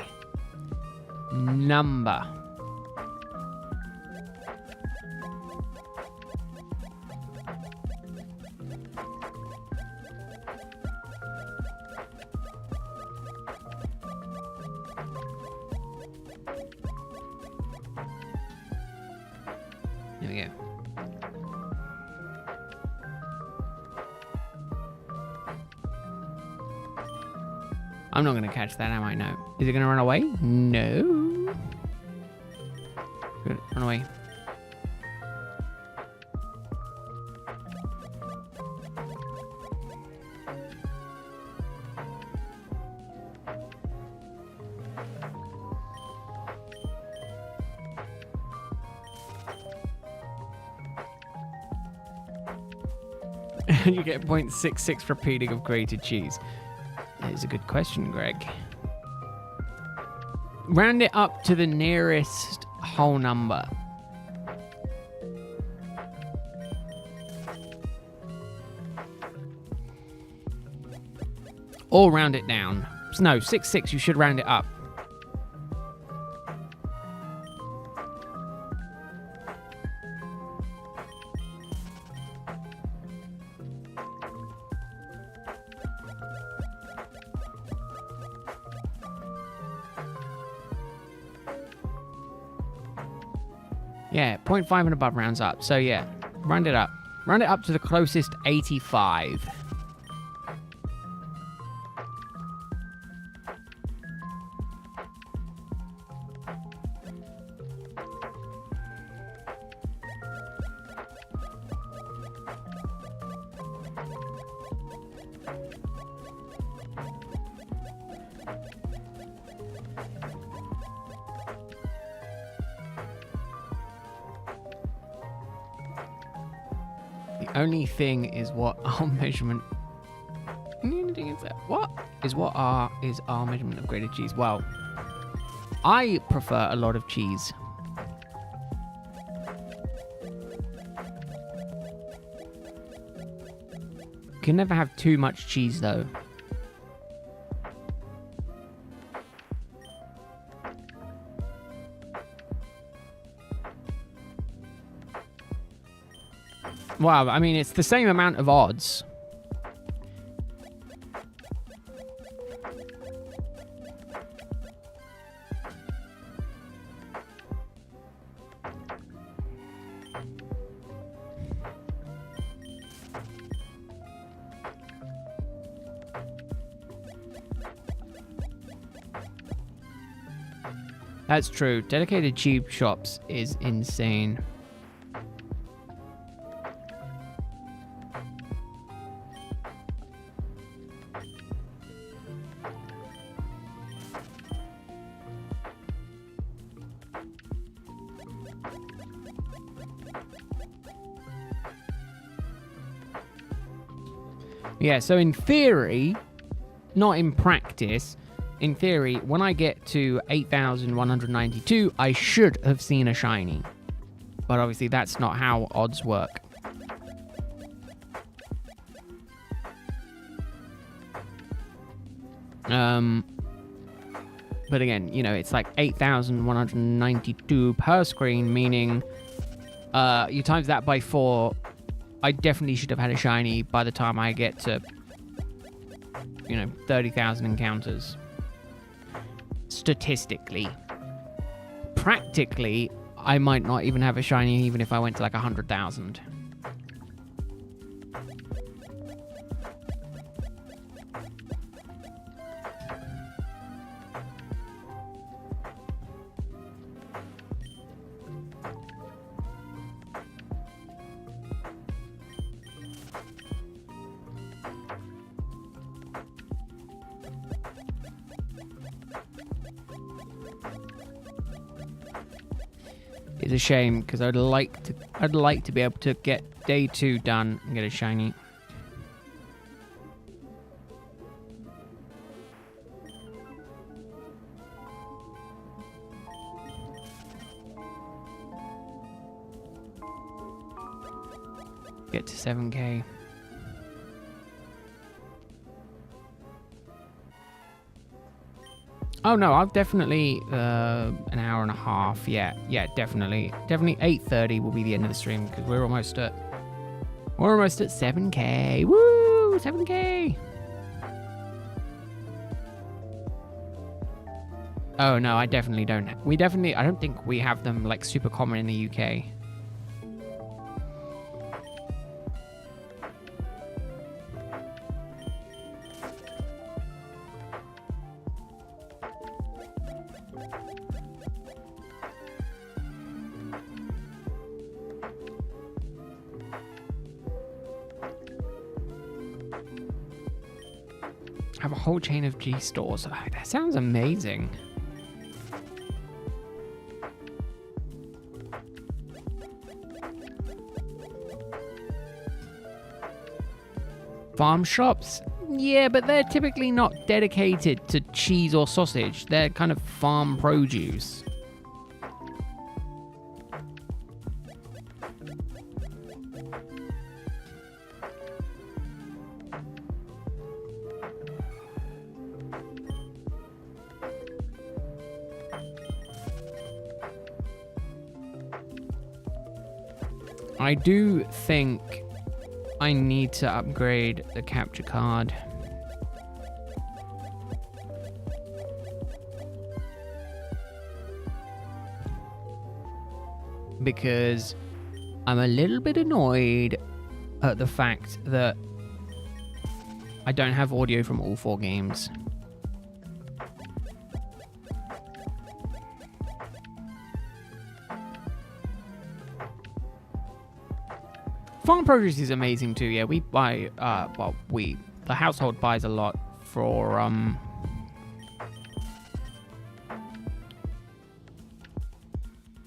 A: Number. There we go. I'm not going to catch that, am I? No. Is it going to run away? No. Good. Run away. And you get 0.66 repeating of grated cheese. That is a good question, Greg. Round it up to the nearest whole number. Or round it down. No, 6, you should round it up. Yeah, 0.5 and above rounds up. So yeah, round it up. Round it up to the closest 85. Only thing is what our measurement. What is our measurement of grated cheese? Well, I prefer a lot of cheese. Can never have too much cheese though. Wow, I mean, it's the same amount of odds. That's true. Dedicated cheap shops is insane. Yeah, so in theory, not in practice, in theory, when I get to 8,192, I should have seen a shiny. But obviously that's not how odds work. But again, you know, it's like 8,192 per screen, meaning you times that by 4, I definitely should have had a shiny by the time I get to, you know, 30,000 encounters. Statistically. Practically, I might not even have a shiny even if I went to like 100,000. It's a shame because I'd like to be able to get day 2 done and get a shiny. Get to 7k. Oh no, I've definitely an hour and a half. Yeah, definitely 8:30 will be the end of the stream because we're almost at 7k. Woo, 7k. Oh no, I definitely don't. I don't think we have them like super common in the UK. Have a whole chain of G stores. Oh, that sounds amazing. Farm shops? Yeah, but they're typically not dedicated to cheese or sausage. They're kind of farm produce. I do think I need to upgrade the capture card. Because I'm a little bit annoyed at the fact that I don't have audio from all 4 games. Farm produce is amazing too. Yeah, we buy. The household buys a lot for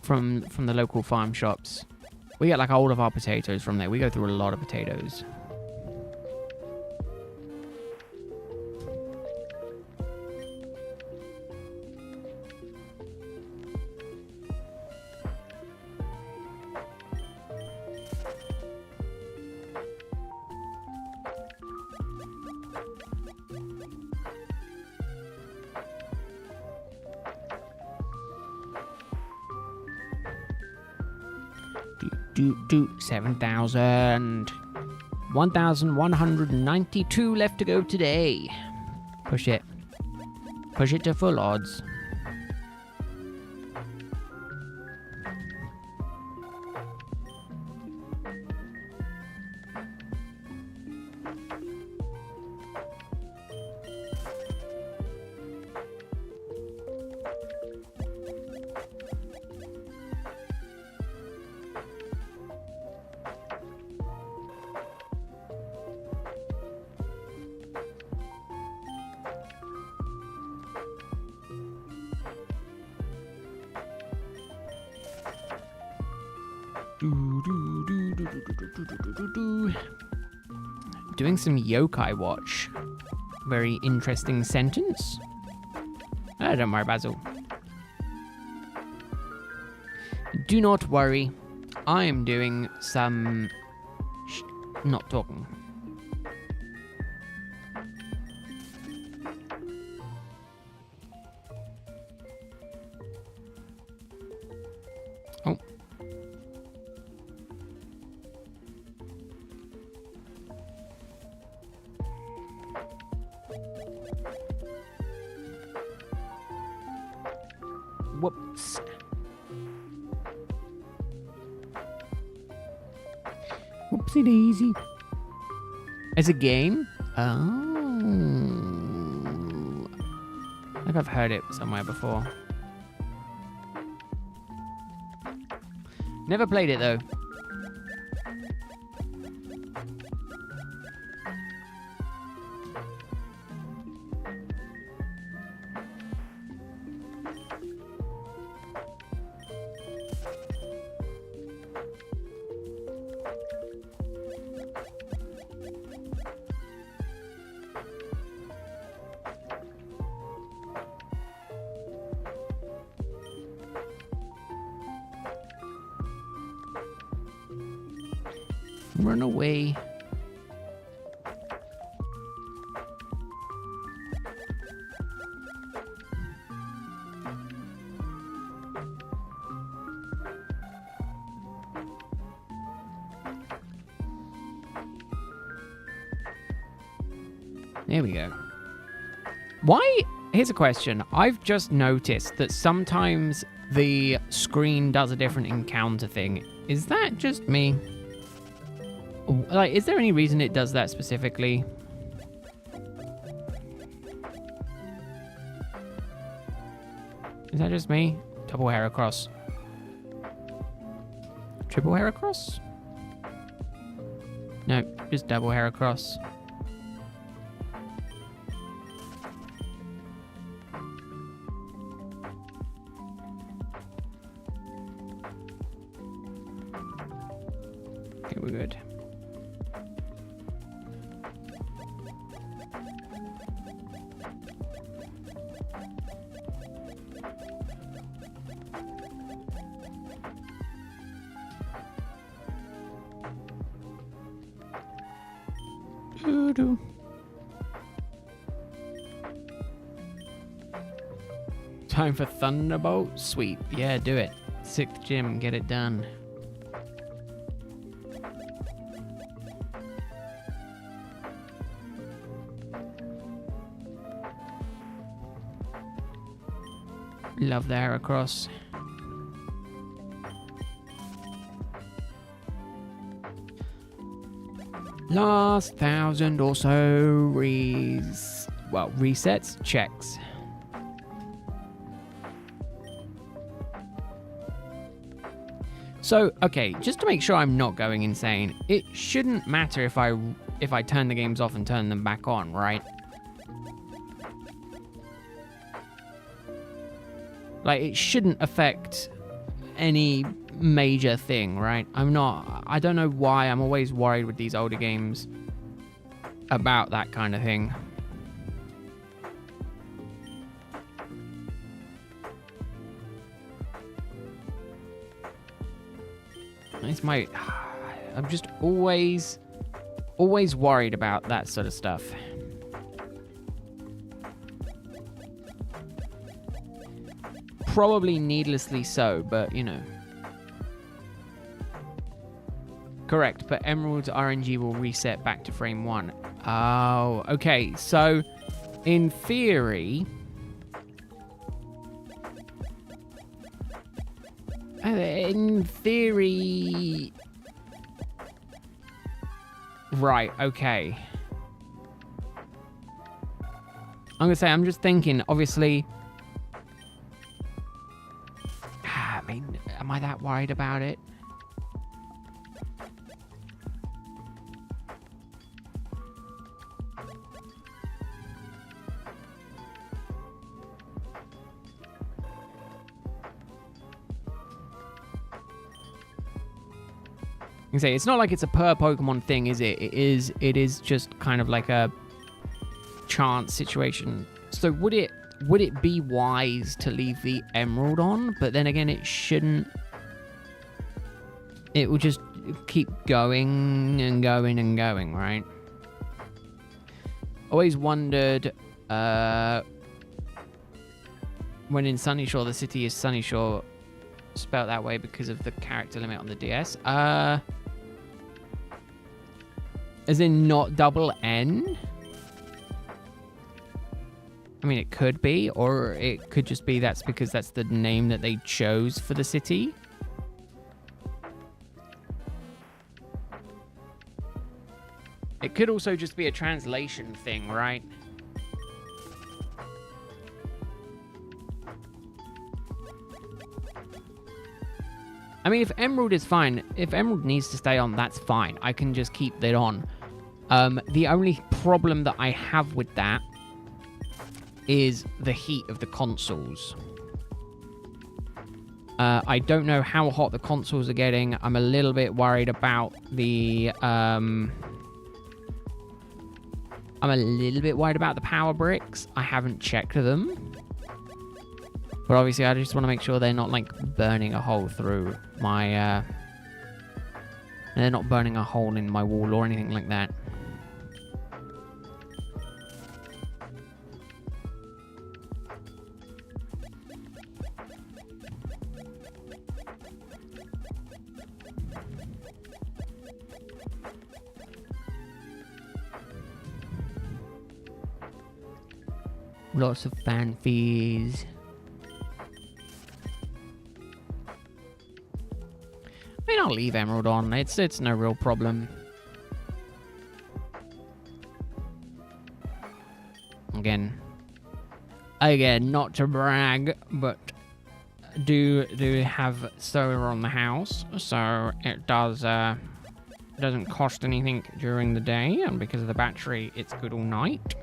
A: from the local farm shops. We get like all of our potatoes from there. We go through a lot of potatoes. Do 7,000. 1,192 left to go today. Push it. Push it to full odds. Doing some yokai watch. Very interesting sentence. Don't worry, Basil. Do not worry. I am doing some... not talking. Oh. Whoops. Whoopsie daisy. It's a game? Oh. I think I've heard it somewhere before. Never played it though. Run away. There we go. Why? Here's a question. I've just noticed that sometimes the screen does a different encounter thing. Is that just me? Like, is there any reason it does that specifically? Is that just me? Double hair across. Triple hair across? No, just double hair across. Okay, we're good. Time for Thunderbolt? Sweet. Yeah, do it. 6th gym, get it done. Love the hair across. Last 1,000 or so resets, checks. So, okay, just to make sure I'm not going insane, it shouldn't matter if I turn the games off and turn them back on, right? Like, it shouldn't affect any major thing, right? I don't know why I'm always worried with these older games about that kind of thing. I'm just always worried about that sort of stuff. Probably needlessly so, but you know. Correct, but Emerald's RNG will reset back to frame 1. Oh, okay. So, in theory... Right, okay. I'm gonna say, I'm just thinking, obviously... I mean, am I that worried about it? Say it's not like it's a per Pokemon thing, is it? It is just kind of like a chance situation. So would it be wise to leave the Emerald on? But then again, it shouldn't. It will just keep going and going and going, right? Always wondered when in Sunyshore the city is Sunyshore spelled that way because of the character limit on the DS. As in not double N? I mean, it could be, or it could just be that's because that's the name that they chose for the city. It could also just be a translation thing, right? I mean, if Emerald is fine, if Emerald needs to stay on, that's fine. I can just keep that on. The only problem that I have with that is the heat of the consoles. I don't know how hot the consoles are getting. I'm a little bit worried about the... I'm a little bit worried about the power bricks. I haven't checked them. But obviously, I just want to make sure they're not, like, burning a hole through my, they're not burning a hole in my wall or anything like that. Lots of fan fees. I mean, I'll leave Emerald on. It's no real problem. Again, not to brag, but do have solar on the house, so it doesn't cost anything during the day, and because of the battery, it's good all night.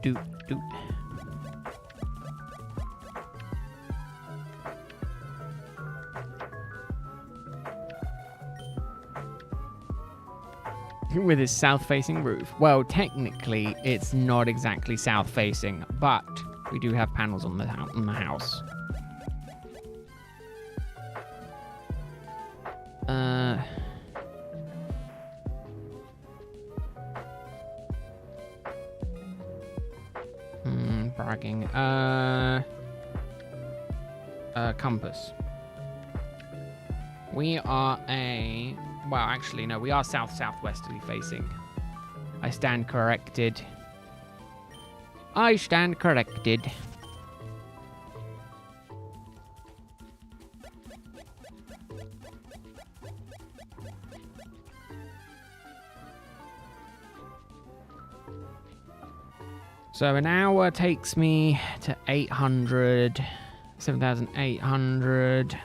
A: Do. With his south-facing roof. Well, technically, it's not exactly south-facing, but we do have panels on the house. Bragging. Compass. We are well, actually, no, we are south-southwesterly facing. I stand corrected. I stand corrected. So an hour takes me to 800, 7,800,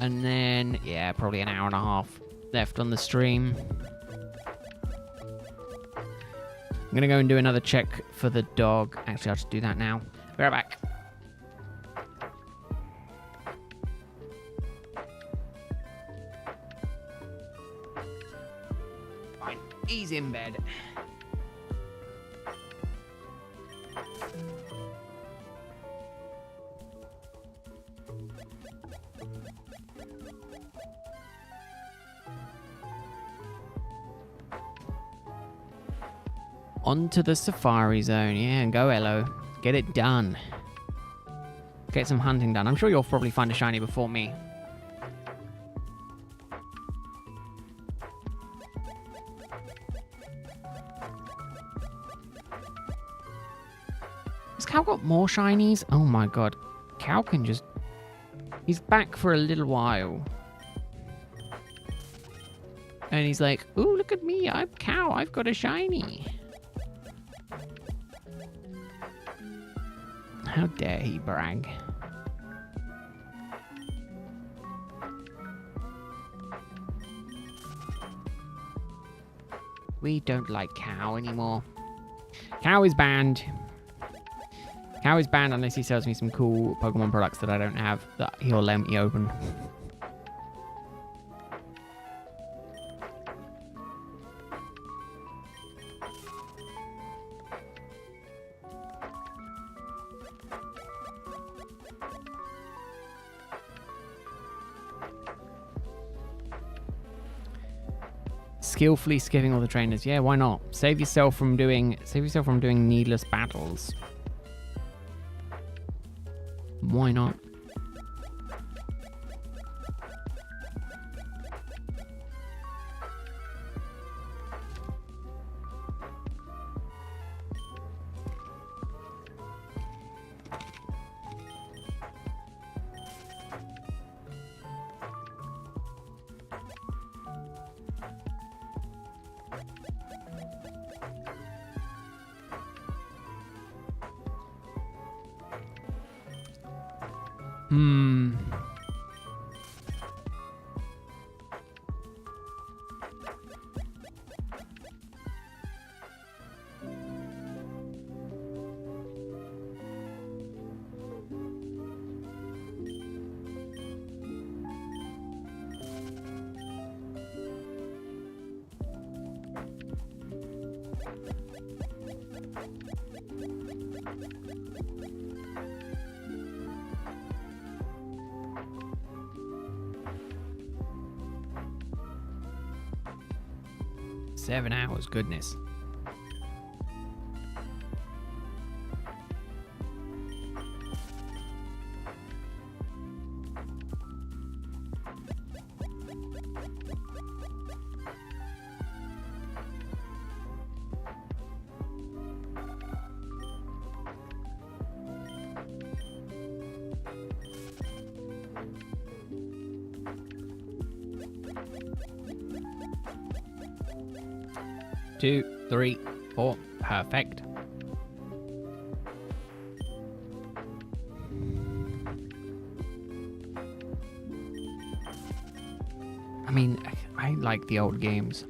A: and then, yeah, probably an hour and a half left on the stream. I'm going to go and do another check for the dog. Actually, I'll just do that now. Be right back. Fine. He's in bed. Onto the safari zone. Yeah, and go Elo. Get it done. Get some hunting done. I'm sure you'll probably find a shiny before me. Has Cal got more shinies? Oh my god. Cal can just... He's back for a little while. And he's like, ooh, look at me. I'm Cal. I've got a shiny. How dare he brag? We don't like Cow anymore. Cow is banned. Cow is banned unless he sells me some cool Pokemon products that I don't have that he'll let me open. 'Skillfully skipping all the trainers. Yeah, why not? Save yourself from doing needless battles. Why not? Seven hours, goodness. Two, three, four. Perfect. I mean, I like the old games.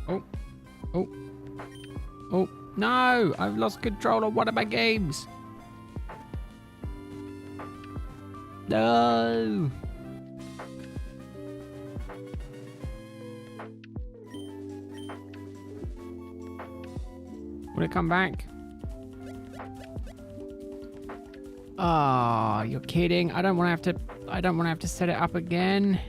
A: Oh. Oh. Oh, no! I've lost control of one of my games! No! Will it come back? Ah, oh, you're kidding. I don't want to have to set it up again.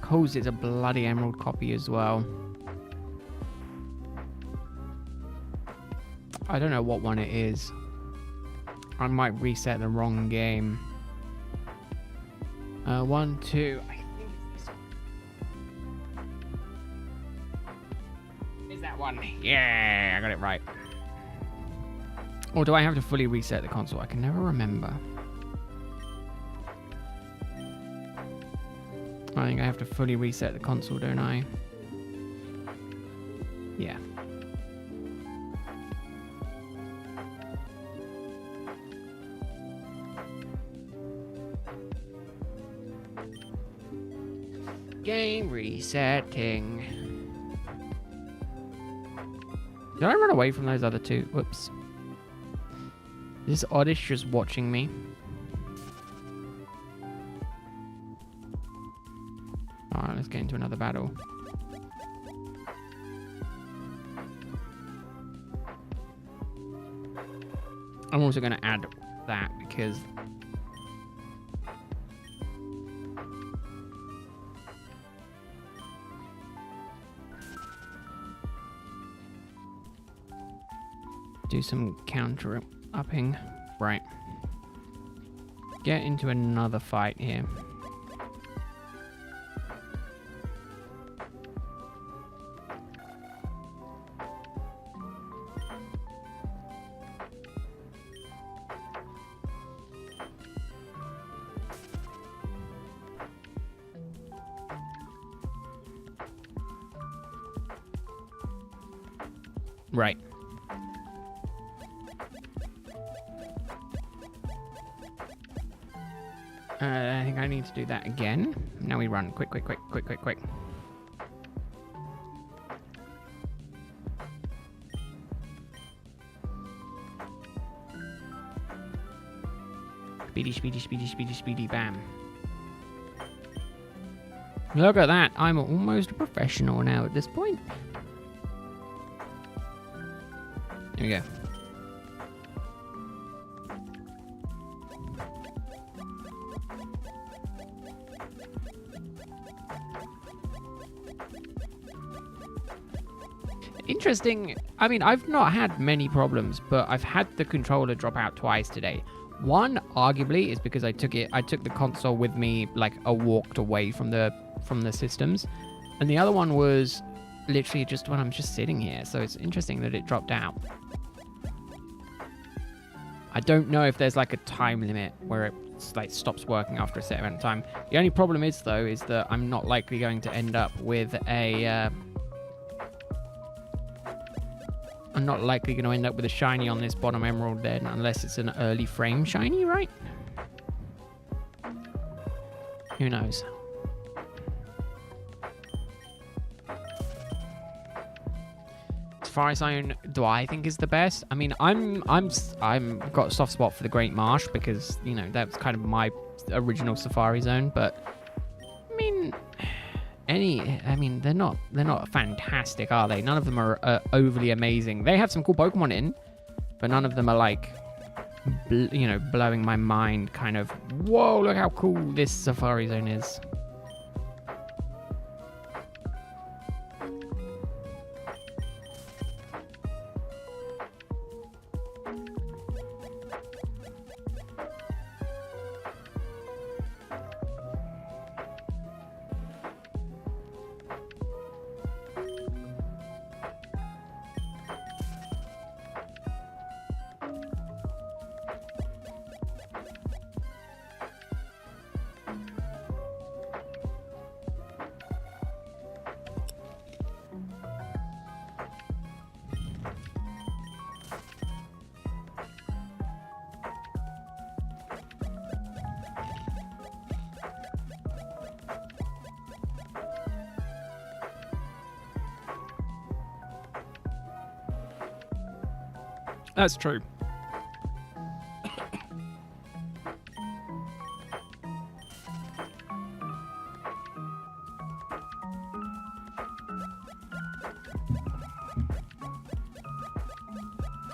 A: Cause it's a bloody emerald copy as well. I don't know what one it is. I might reset the wrong game. 1, 2. I think it's this one. is that one? Yeah, I got it right. Or do I have to fully reset the console? I can never remember. I think I have to fully reset the console, don't I? Yeah. Game resetting. Did I run away from those other two? Whoops. Is Oddish just watching me? Alright, let's get into another battle. I'm also going to add that because do some counter upping. Right. Get into another fight here. Right. I think I need to do that again. Now we run. Quick, quick, quick, quick, quick, quick. Speedy, speedy, speedy, speedy, speedy, bam. Look at that. I'm almost a professional now at this point. There we go. Interesting. I mean, I've not had many problems, but I've had the controller drop out twice today. One, arguably, is because I took the console with me, like, walked away from the systems. And the other one was literally just when I'm just sitting here. So it's interesting that it dropped out. I don't know if there's like a time limit where it like stops working after a certain amount of time. The only problem is, though, is that I'm not likely going to end up with a... I'm not likely going to end up with a shiny on this bottom emerald then, unless it's an early frame shiny, right? Who knows? Safari Zone, do I think is the best? I mean, I'm got a soft spot for the Great Marsh because, you know, that was kind of my original Safari Zone, but I mean, they're not fantastic, are they? None of them are overly amazing. They have some cool Pokemon in, but none of them are like, blowing my mind. Kind of, whoa! Look how cool this Safari Zone is. That's true.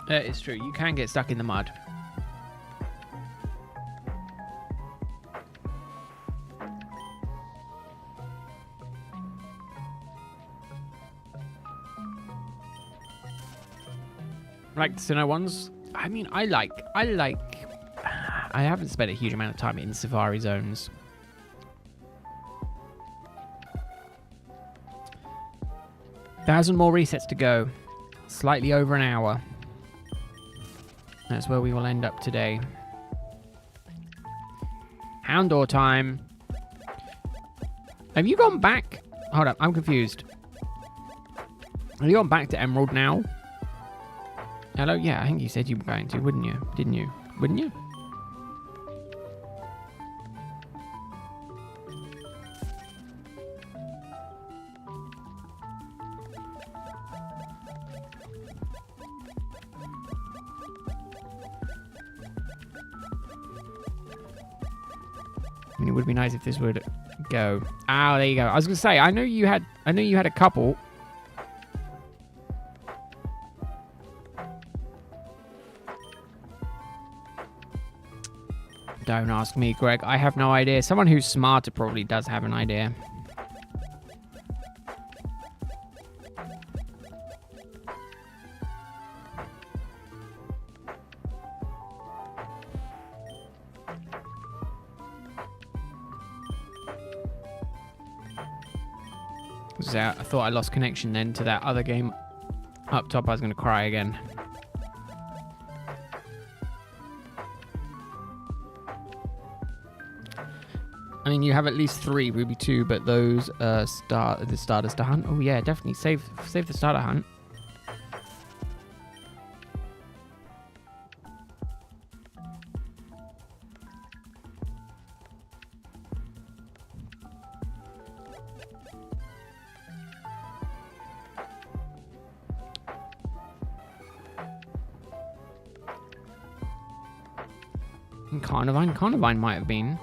A: It's true. You can get stuck in the mud. Like the Sinnoh ones, I mean, I haven't spent a huge amount of time in Safari Zones. 1,000 more resets to go. Slightly over an hour. That's where we will end up today. Houndor time. Have you gone back? Hold up, I'm confused. Have you gone back to Emerald now? Hello? Yeah, I think you said you were going to, wouldn't you? Didn't you? Wouldn't you? I mean, it would be nice if this would go. Ah, there you go. I was gonna say, I know you had a couple. Don't ask me, Greg. I have no idea. Someone who's smarter probably does have an idea. I thought I lost connection then to that other game up top. I was going to cry again. I mean, you have at least 3 Ruby 2, but those the starters to hunt. Oh yeah, definitely save the starter hunt. Carnivine might have been.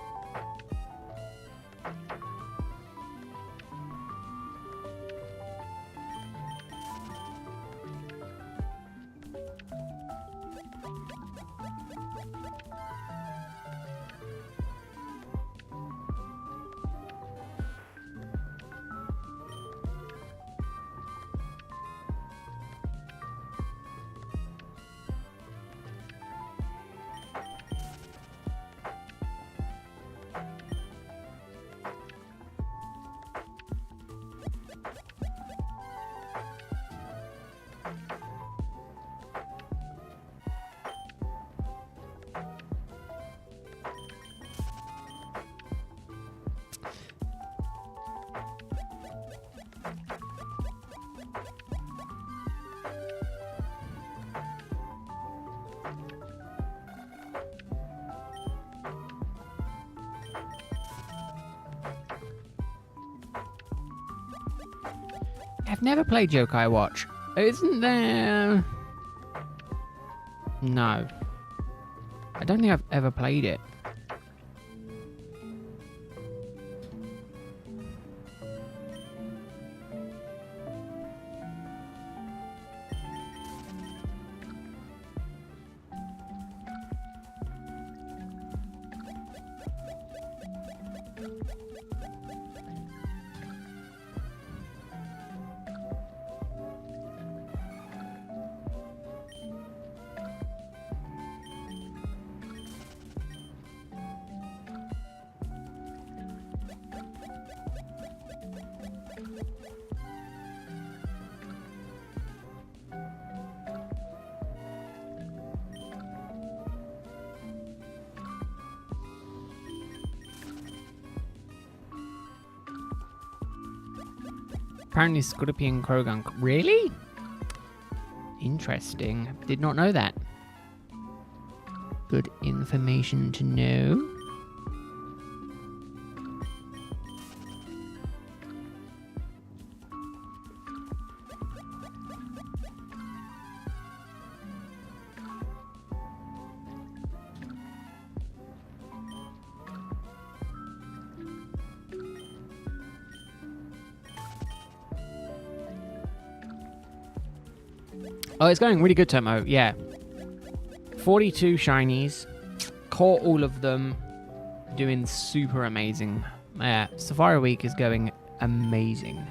A: I've never played Yokai Watch. Isn't there... No. I don't think I've ever played it. Apparently Scorpion Krogan. Really? Interesting. Did not know that. Good information to know. Oh, it's going really good, Tomo. Yeah. 42 shinies. Caught all of them. Doing super amazing. Yeah, Safari Week is going amazing.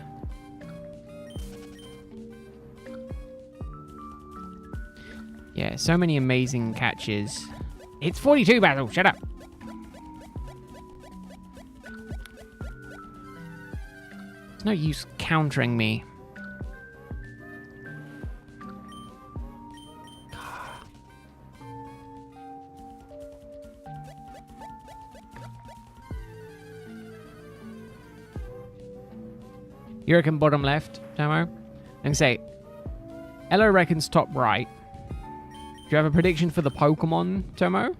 A: Yeah, so many amazing catches. It's 42, Basil. Shut up. There's no use countering me. You reckon bottom left, Tomo? And say, Elo reckons top right. Do you have a prediction for the Pokemon, Tomo?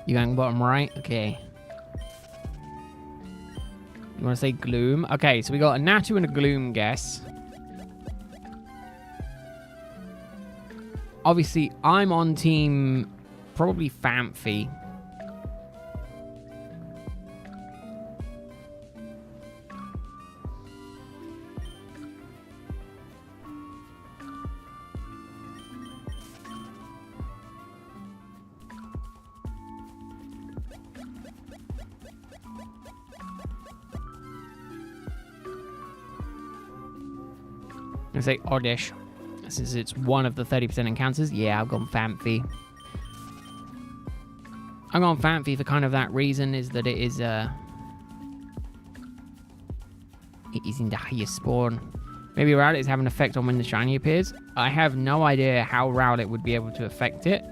A: You going bottom right? Okay. You want to say Gloom? Okay, so we got a Natu and a Gloom guess. Obviously, I'm on team probably Famfi. I say Oddish, since it's one of the 30% encounters. Yeah, I've gone Famfi. I've gone Famfi for kind of that reason, is that it is in the highest spawn. Maybe Rowlet have an effect on when the shiny appears. I have no idea how Rowlet would be able to affect it,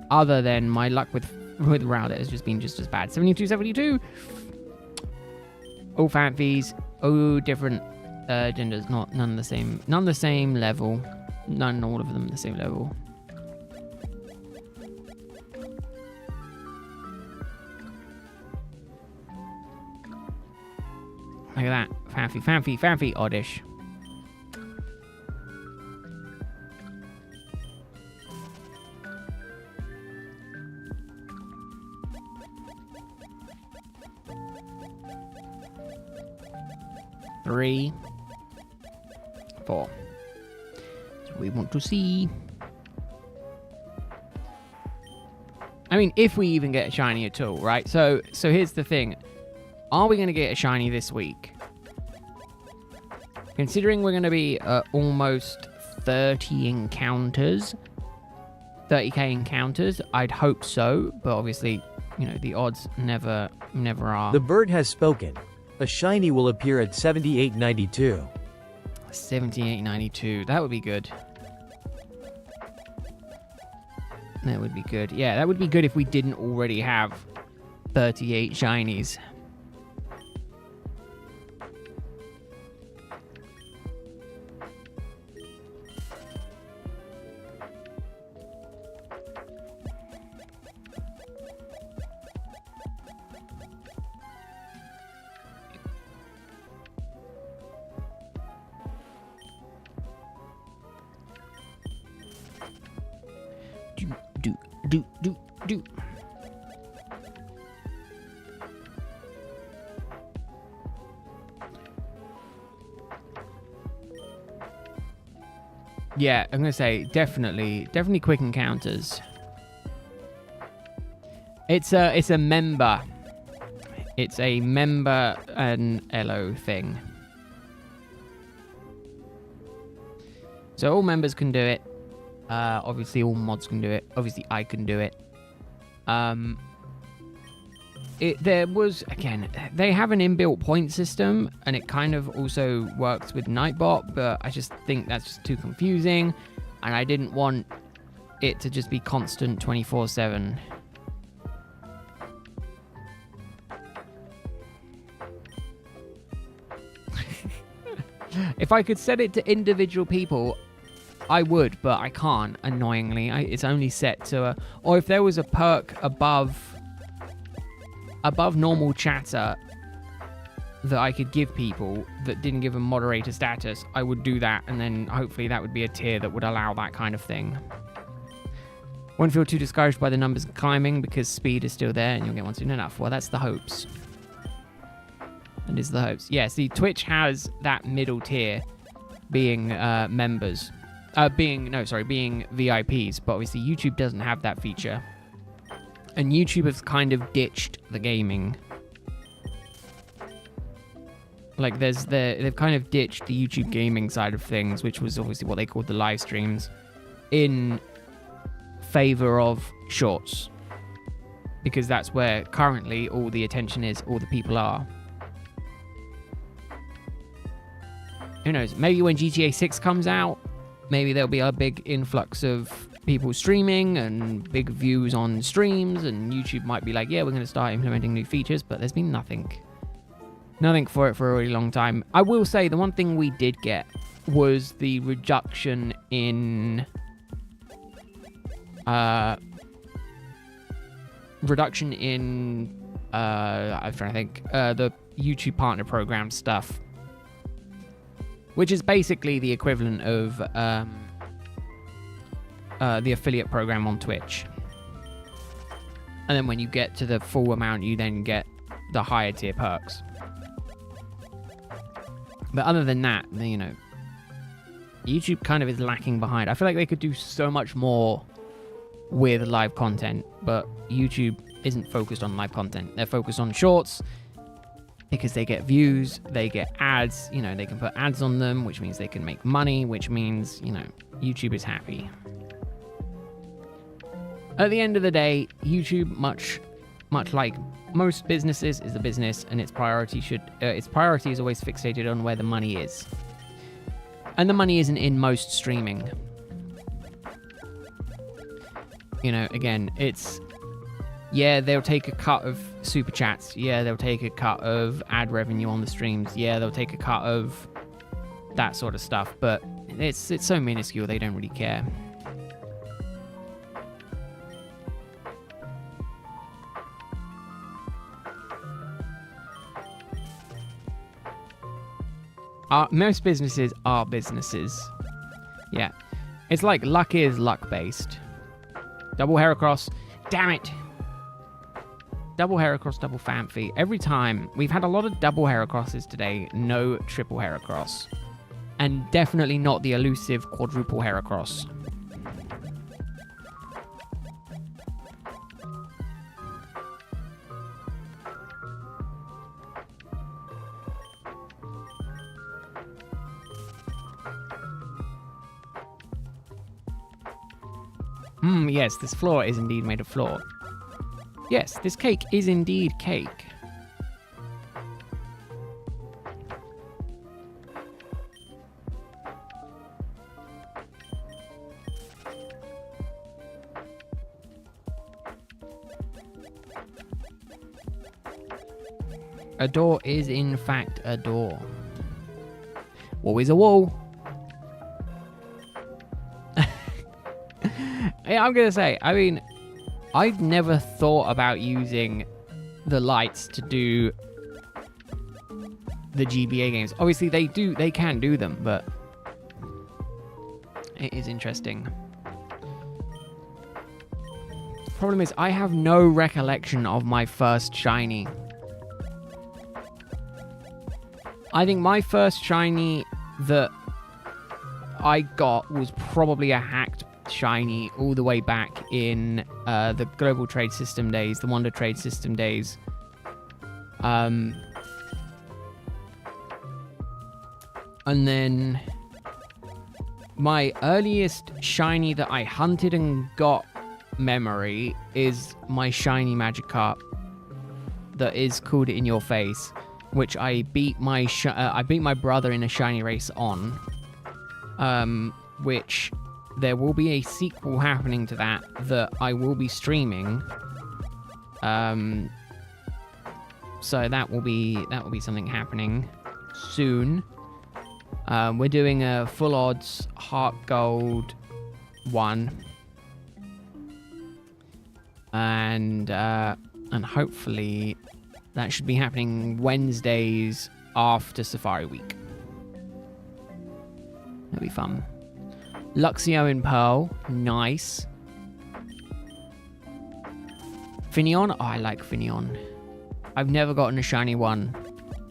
A: other than my luck with Rowlet has just been just as bad. 72. All Famfis, all different genders, none the same level, all of them the same level. Look at that, Famfi, Oddish. Three. 4. So we want to see. I mean, if we even get a shiny at all, right? So here's the thing. Are we going to get a shiny this week? Considering we're going to be almost 30 encounters, 30k encounters, I'd hope so. But obviously, you know, the odds never are.
B: The bird has spoken. A shiny will appear at 78.92.
A: 78.92. That would be good. That would be good. Yeah, that would be good if we didn't already have 38 shinies. Do. Yeah, I'm gonna say definitely quick encounters. It's a member. It's a member and Elo thing. So all members can do it. Obviously all mods can do it. Obviously I can do it. There was, again, they have an inbuilt point system, and it kind of also works with Nightbot, but I just think that's just too confusing, and I didn't want it to just be constant 24/7. If I could set it to individual people, I would, but I can't, annoyingly. It's only set to or if there was a perk above normal chatter that I could give people that didn't give them moderator status, I would do that, and then hopefully that would be a tier that would allow that kind of thing. Won't feel too discouraged by the numbers climbing because speed is still there and you'll get one soon enough. Well, that's the hopes. That is the hopes. Yeah, see, Twitch has that middle tier being members. Being VIPs, but obviously YouTube doesn't have that feature. And YouTube has kind of ditched the gaming. Like, they've kind of ditched the YouTube gaming side of things, which was obviously what they called the live streams, in favor of shorts. Because that's where currently all the attention is, all the people are. Who knows? Maybe when GTA 6 comes out, maybe there'll be a big influx of people streaming and big views on streams, and YouTube might be like, yeah, we're going to start implementing new features, but there's been nothing for it for a really long time. I will say the one thing we did get was the reduction in I'm trying to think, the YouTube partner program stuff, which is basically the equivalent of the affiliate program on Twitch. And then when you get to the full amount, you then get the higher tier perks. But other than that, you know, YouTube kind of is lacking behind. I feel like they could do so much more with live content, but YouTube isn't focused on live content. They're focused on shorts because they get views, they get ads, you know, they can put ads on them, which means they can make money, which means, you know, YouTube is happy. At the end of the day, YouTube, much like most businesses, is a business, and its priority is always fixated on where the money is. And the money isn't in most streaming. You know, again, it's, yeah, they'll take a cut of super chats. Yeah, they'll take a cut of ad revenue on the streams. Yeah, they'll take a cut of that sort of stuff. But it's so minuscule, they don't really care. Most businesses are businesses. Yeah. It's like luck is luck-based. Double Heracross. Damn it. Double Heracross, double Famfi. Every time. We've had a lot of double Heracrosses today. No triple Heracross. And definitely not the elusive quadruple Heracross. Yes, this floor is indeed made of floor. Yes, this cake is indeed cake. A door is in fact a door. Wall is a wall. Yeah, I'm gonna say, I mean, I've never thought about using the lights to do the GBA games. Obviously, they can do them, but it is interesting. The problem is, I have no recollection of my first shiny. I think my first shiny that I got was probably a hacked shiny all the way back in the Global Trade System days, the Wonder Trade System days. And then my earliest shiny that I hunted and got memory is my shiny Magikarp that is called In Your Face, which I beat my brother in a shiny race on, which there will be a sequel happening to that I will be streaming. So that will be something happening soon. We're doing a full odds Heart Gold one, and hopefully that should be happening Wednesdays after Safari Week. That'll be fun. Luxio in Pearl, nice. Finneon, oh, I like Finneon. I've never gotten a shiny one.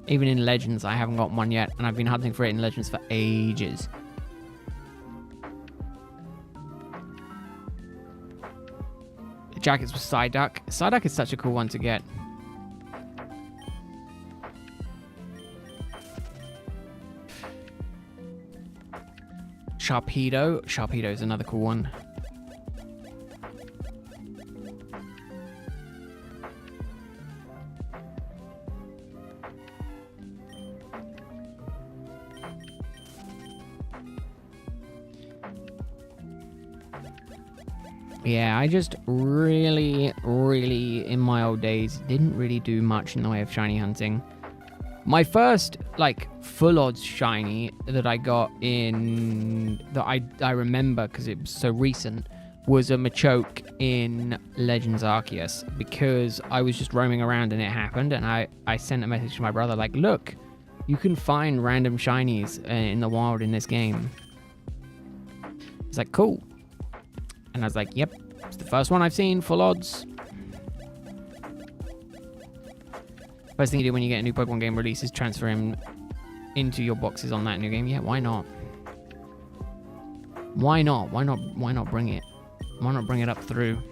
A: Even in Legends, I haven't got one yet, and I've been hunting for it in Legends for ages. The jackets with Psyduck. Psyduck is such a cool one to get. Sharpedo. Sharpedo is another cool one. Yeah, I just really, in my old days, didn't really do much in the way of shiny hunting. My first, like, full odds shiny that I got in, that I remember because it was so recent, was a Machoke in Legends Arceus, because I was just roaming around and it happened, and I sent a message to my brother, like, look, you can find random shinies in the wild in this game. It's like, cool. And I was like, yep, it's the first one I've seen, full odds. First thing you do when you get a new Pokemon game release is transfer him into your boxes on that new game. Yeah, why not? Why not? Why not bring it? Why not bring it up through?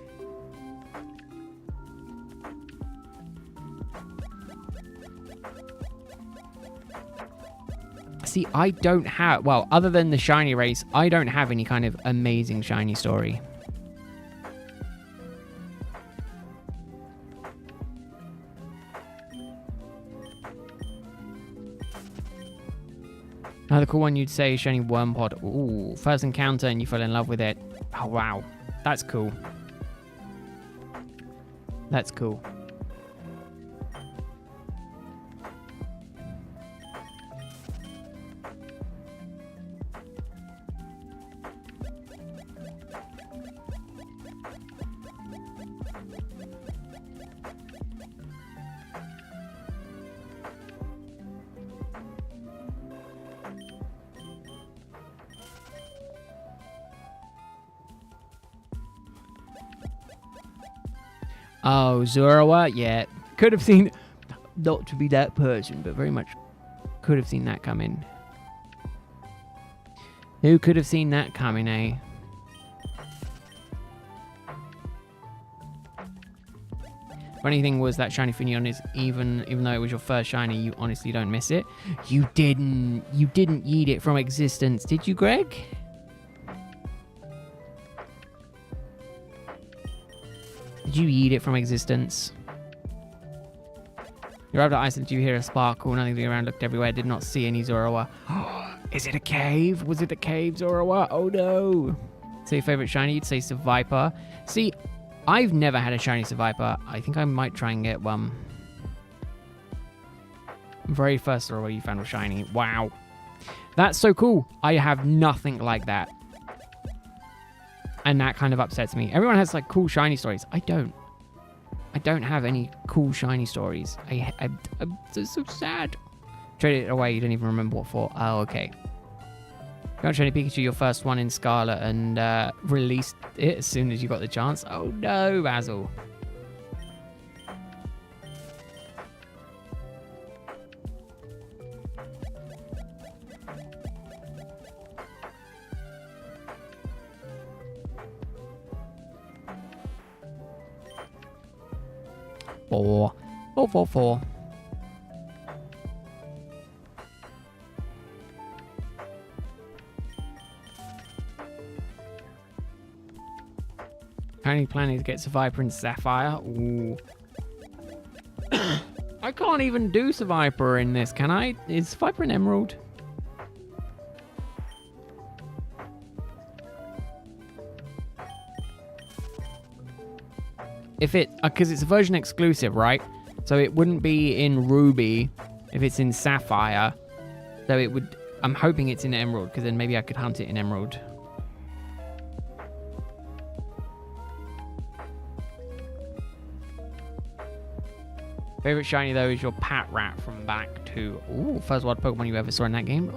A: See, I don't have, well, other than the shiny race, I don't have any kind of amazing shiny story. Another cool one you'd say is shiny Wormpod. Ooh, first encounter and you fell in love with it. Oh, wow. That's cool. That's cool. Oh, Zoroark? Yeah. Could have seen, not to be that person, but very much could have seen that coming. Who could have seen that coming, eh? Funny thing was that shiny Finneon is even though it was your first shiny, you honestly don't miss it. You didn't yeet it from existence, did you, Greg? Did you yeet it from existence? You arrived at Iceland, did you hear a sparkle? Nothing around, looked everywhere, did not see any Zoroark. Is it a cave? Was it a cave, Zoroark? Oh no. So your favorite shiny, you'd say Seviper. See, I've never had a shiny Seviper. I think I might try and get one. Very first Zoroark you found was shiny. Wow. That's so cool. I have nothing like that. And that kind of upsets me. Everyone has like cool shiny stories. I don't have any cool shiny stories. I'm so sad. Traded it away. You don't even remember what for. Oh, okay. Got shiny Pikachu, your first one in Scarlet, and released it as soon as you got the chance. Oh no, Basil. Four. 444. Only planning to get Seviper and Sapphire. Ooh. I can't even do Seviper in this, can I? Is Seviper an Emerald? If it, because it's a version exclusive, right? So it wouldn't be in Ruby if it's in Sapphire. So it would, I'm hoping it's in Emerald, because then maybe I could hunt it in Emerald. Favorite shiny though is your Pat Rat from back to, ooh, first wild Pokemon you ever saw in that game.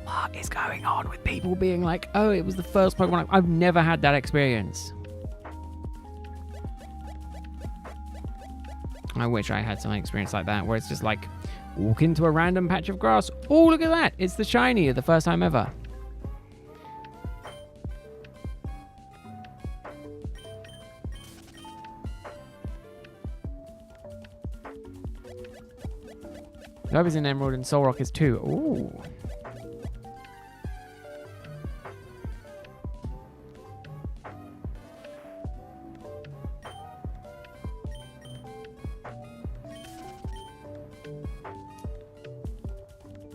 A: What is going on with people being like, oh, it was the first Pokemon? I've never had that experience. I wish I had some experience like that, where it's just like, walk into a random patch of grass. Oh, look at that. It's the shiny of the first time ever. Love is in Emerald and Solrock is too. Ooh.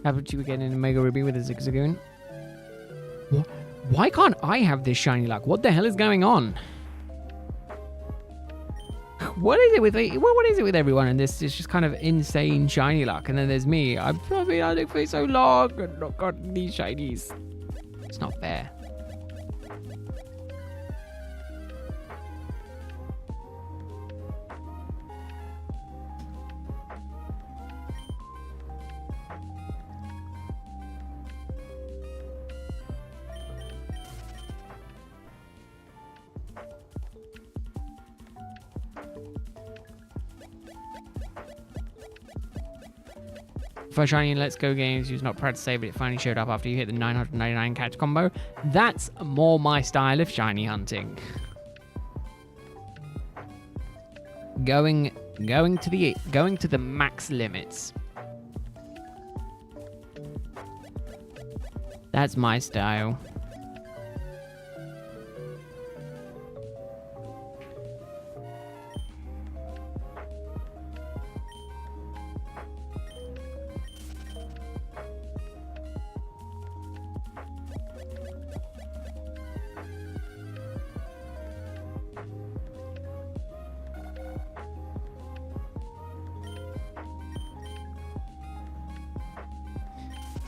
A: How about you again in a Mega Ruby with a Zigzagoon? What? Why can't I have this shiny luck? What the hell is going on? What is it with what is it with everyone in this? It's just kind of insane shiny luck, and then there's me. I've been hunting for so long and not gotten these shinies. It's not fair. For shiny in Let's Go games, you're not proud to say, but it finally showed up after you hit the 999 catch combo. That's more my style of shiny hunting. Going to the max limits. That's my style.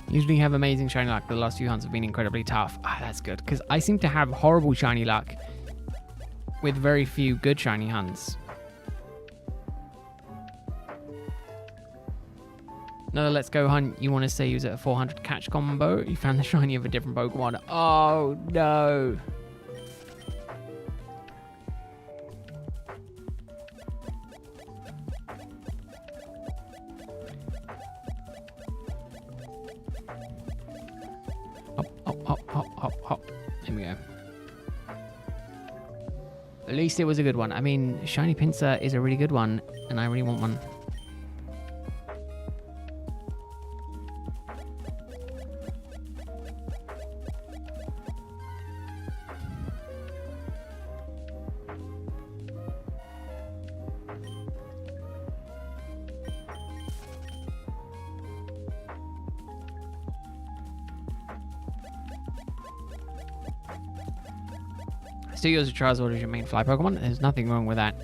A: Usually have amazing shiny luck. The last few hunts have been incredibly tough. Ah, that's good, because I seem to have horrible shiny luck with very few good shiny hunts. Another Let's Go hunt. You want to say you was at a 400 catch combo. You found the shiny of a different Pokemon. Oh, no. Hop. There we go. At least it was a good one. I mean, Shiny Pinsir is a really good one, and I really want one. Still use a Charizard as your main fly Pokemon. There's nothing wrong with that.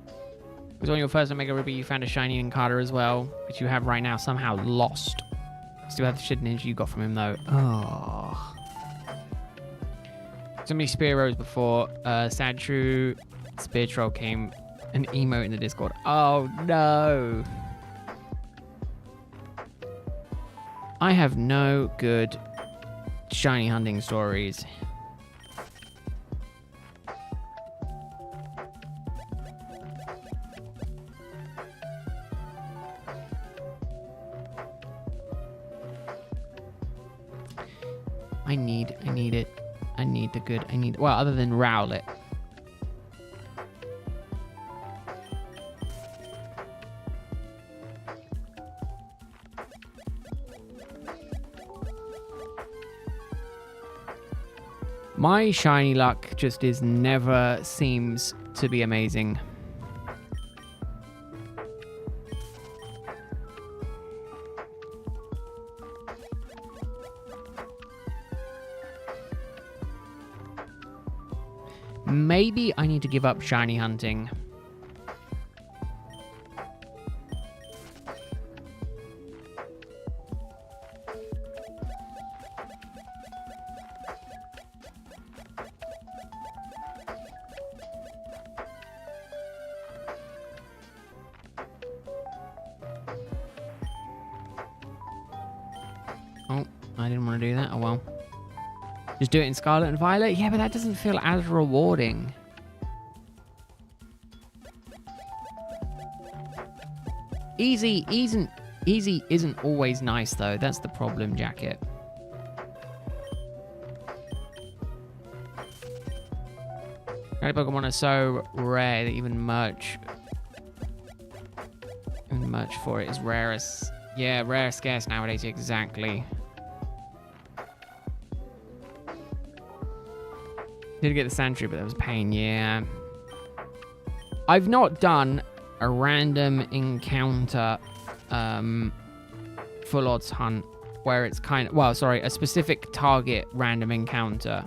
A: It was on your first Omega Ruby, you found a shiny Encarta as well, which you have right now somehow lost. Still have the shit ninja you got from him though. Oh. So many Spearows before. Sandshrew, Spear Troll came an emote in the Discord. Oh no. I have no good shiny hunting stories. I need it. Well, other than Rowlet. My shiny luck just never seems to be amazing. Maybe I need to give up shiny hunting. Oh, I didn't want to do that. Oh well. Just do it in Scarlet and Violet? Yeah, but that doesn't feel as rewarding. Easy isn't always nice though. That's the problem, Jacket. Rare Pokemon are so rare that even merch for it is rarest. Yeah, rare scarce nowadays, exactly. Did get the Sandshrew, but that was a pain, yeah. I've not done a random encounter full odds hunt where it's kind of, well, sorry, a specific target random encounter.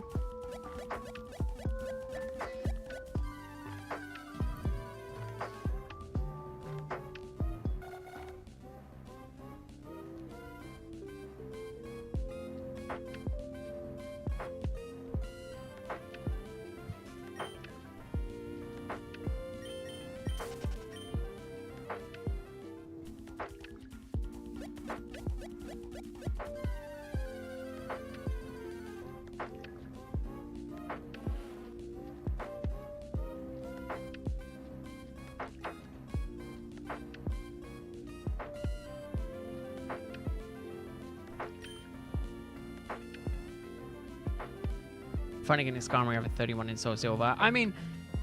A: Finding in Skarmory, I have a 31 in Soul Silver. I mean,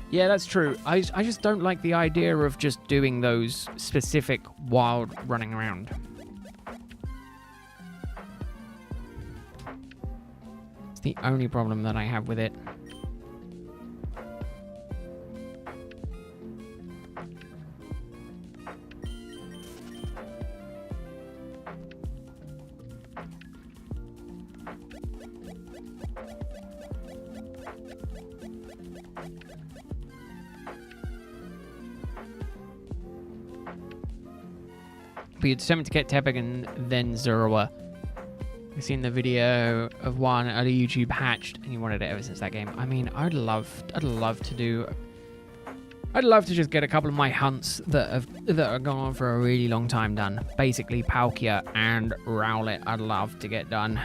A: yeah, that's true. I just don't like the idea of just doing those specific wild running around. It's the only problem that I have with it. But you're determined to get Tepig and then Zorua. You've seen the video of one at a YouTube hatched, and you wanted it ever since that game. I mean, I'd love to just get a couple of my hunts that are gone on for a really long time done. Basically, Palkia and Rowlet, I'd love to get done.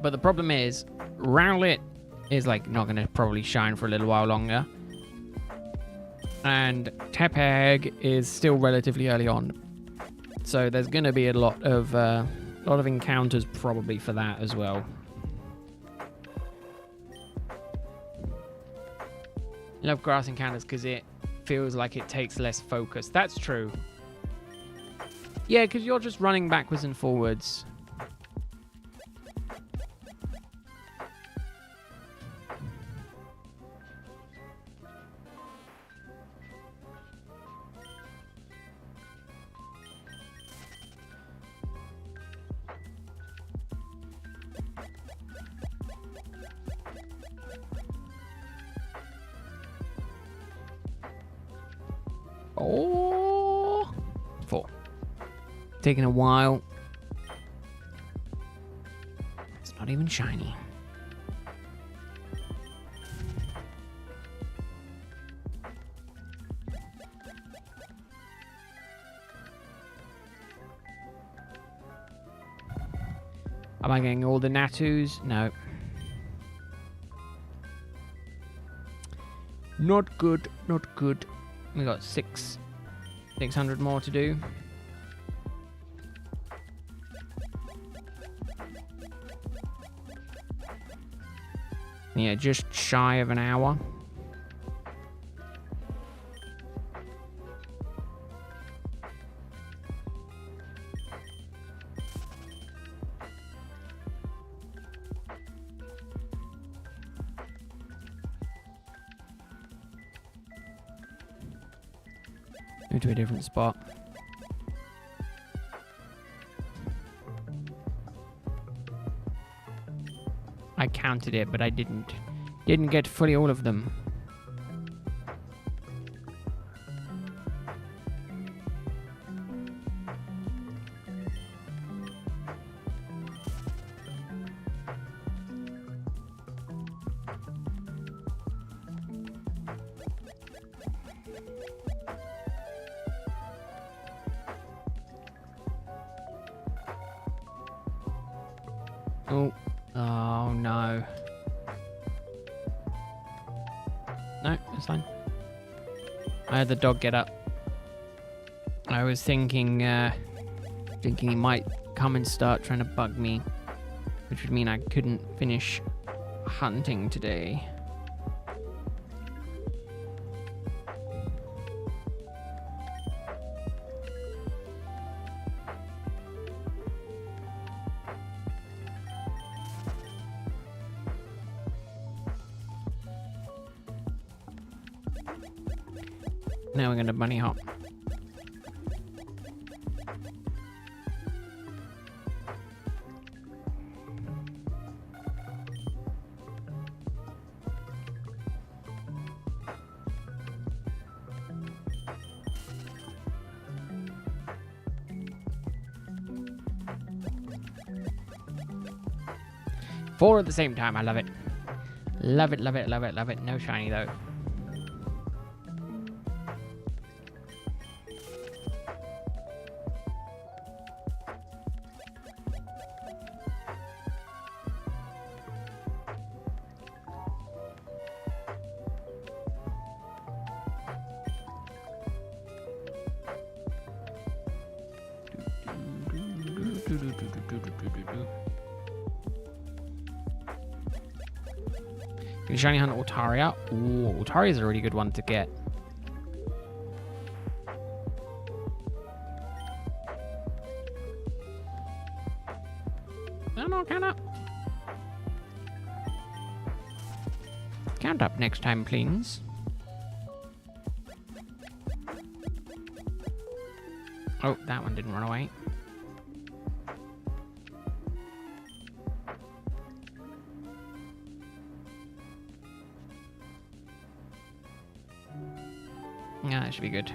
A: But the problem is, Rowlet is like not going to probably shine for a little while longer. And Tepig is still relatively early on, so there's going to be a lot of encounters probably for that as well. Love grass encounters because it feels like it takes less focus. That's true. Yeah, because you're just running backwards and forwards. Oh, 4. Taking a while. It's not even shiny. Am I getting all the Natus? No. Not good, not good. We got 600 more to do. Yeah, just shy of an hour. Go to a different spot. I counted it, but I didn't get fully all of them. Oh no. No, it's fine. I had the dog get up. I was thinking he might come and start trying to bug me, which would mean I couldn't finish hunting today. Now we're going to bunny hop. 4 at the same time. I love it. Love it, love it, love it, love it. No shiny, though. Can you shiny hunt Altaria? Ooh, Altaria is a really good one to get. No, count up. Count up next time, please. Oh, that one didn't run away. Yeah, that should be good.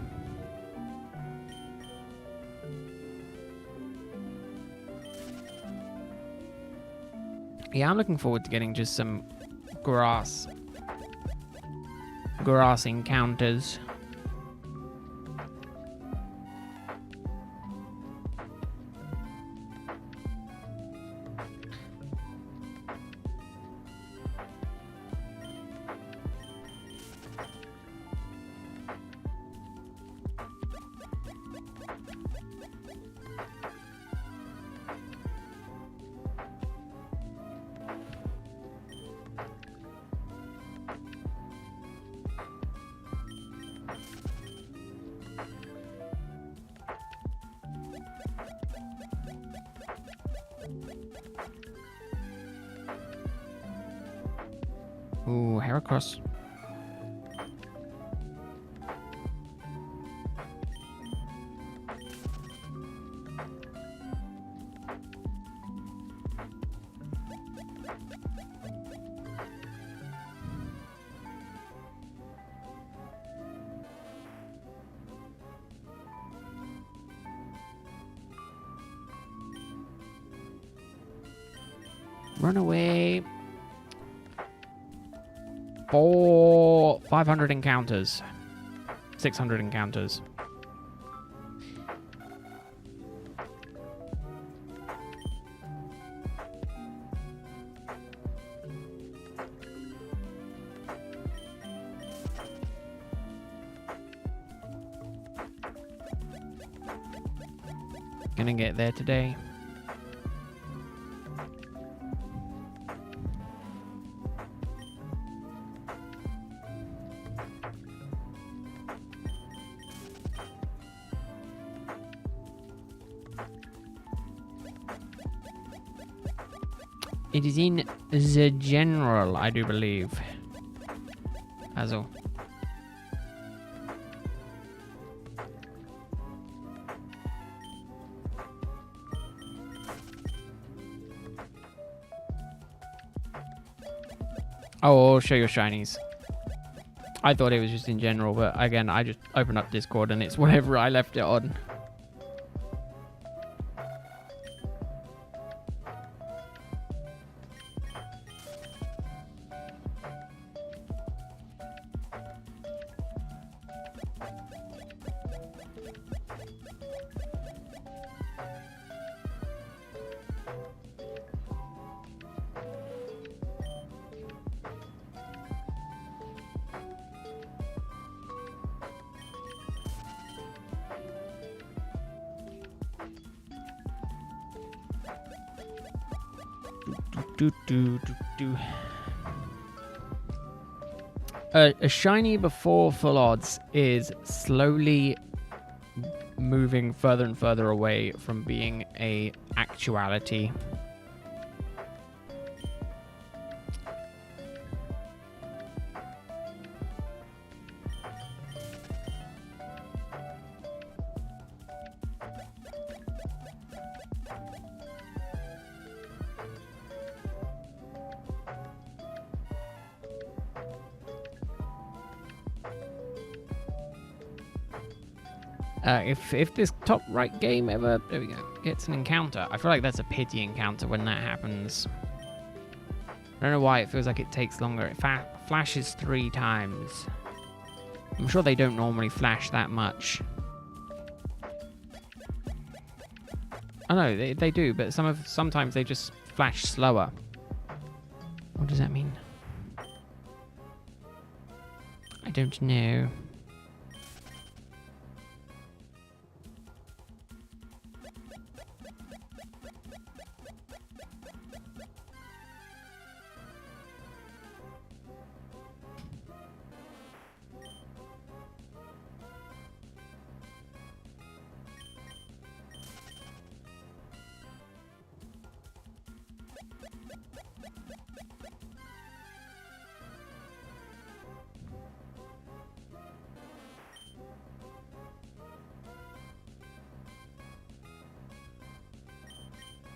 A: Yeah, I'm looking forward to getting just some grass encounters. Ooh, Heracross. Run away. 500 encounters. 600 encounters. Gonna get there today. It is in the general, I do believe. Also. Oh, I'll show your shinies. I thought it was just in general, but again, I just opened up Discord and it's whatever I left it on. A shiny before full odds is slowly moving further and further away from being a actuality. If this top right game ever, there we go, gets an encounter, I feel like that's a pity encounter when that happens. I don't know why it feels like it takes longer. It flashes 3 times. I'm sure they don't normally flash that much. I know they do, but sometimes they just flash slower. What does that mean? I don't know.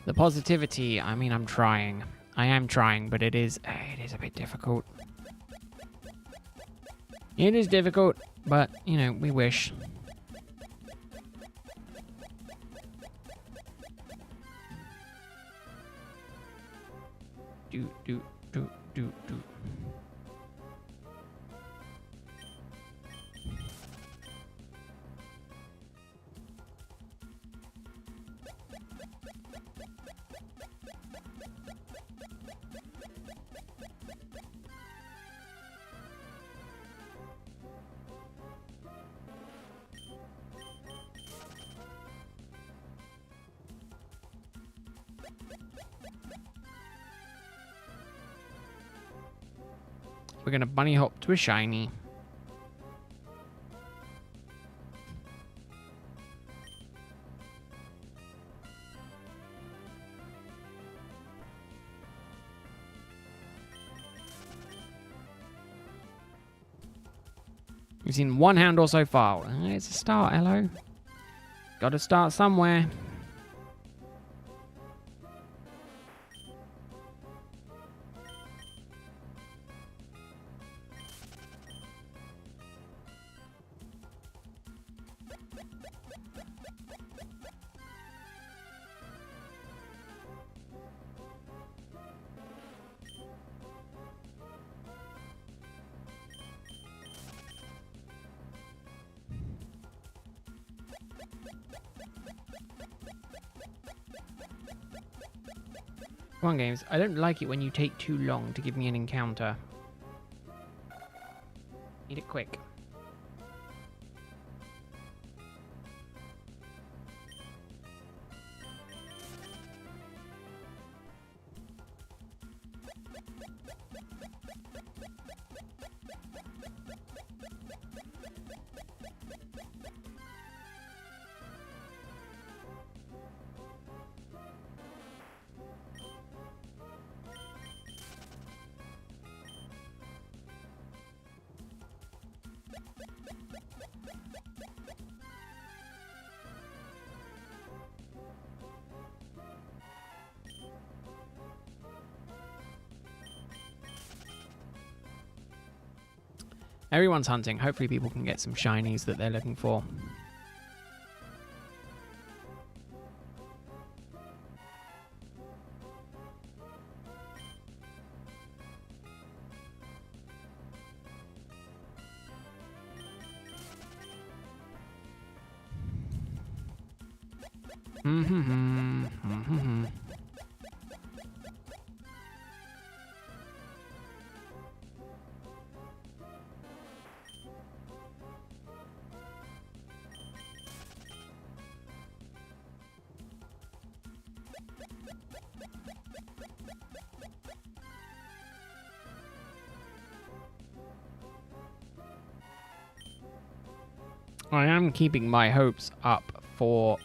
A: The positivity, I mean, I'm trying. I am trying, but it is a bit difficult. It is difficult, but, you know, we wish. Do. We're gonna bunny hop to a shiny. We've seen one handle so far. It's a start, hello. Gotta start somewhere. Come on, games. I don't like it when you take too long to give me an encounter. Need it quick. Everyone's hunting. Hopefully people can get some shinies that they're looking for. I am keeping my hopes up for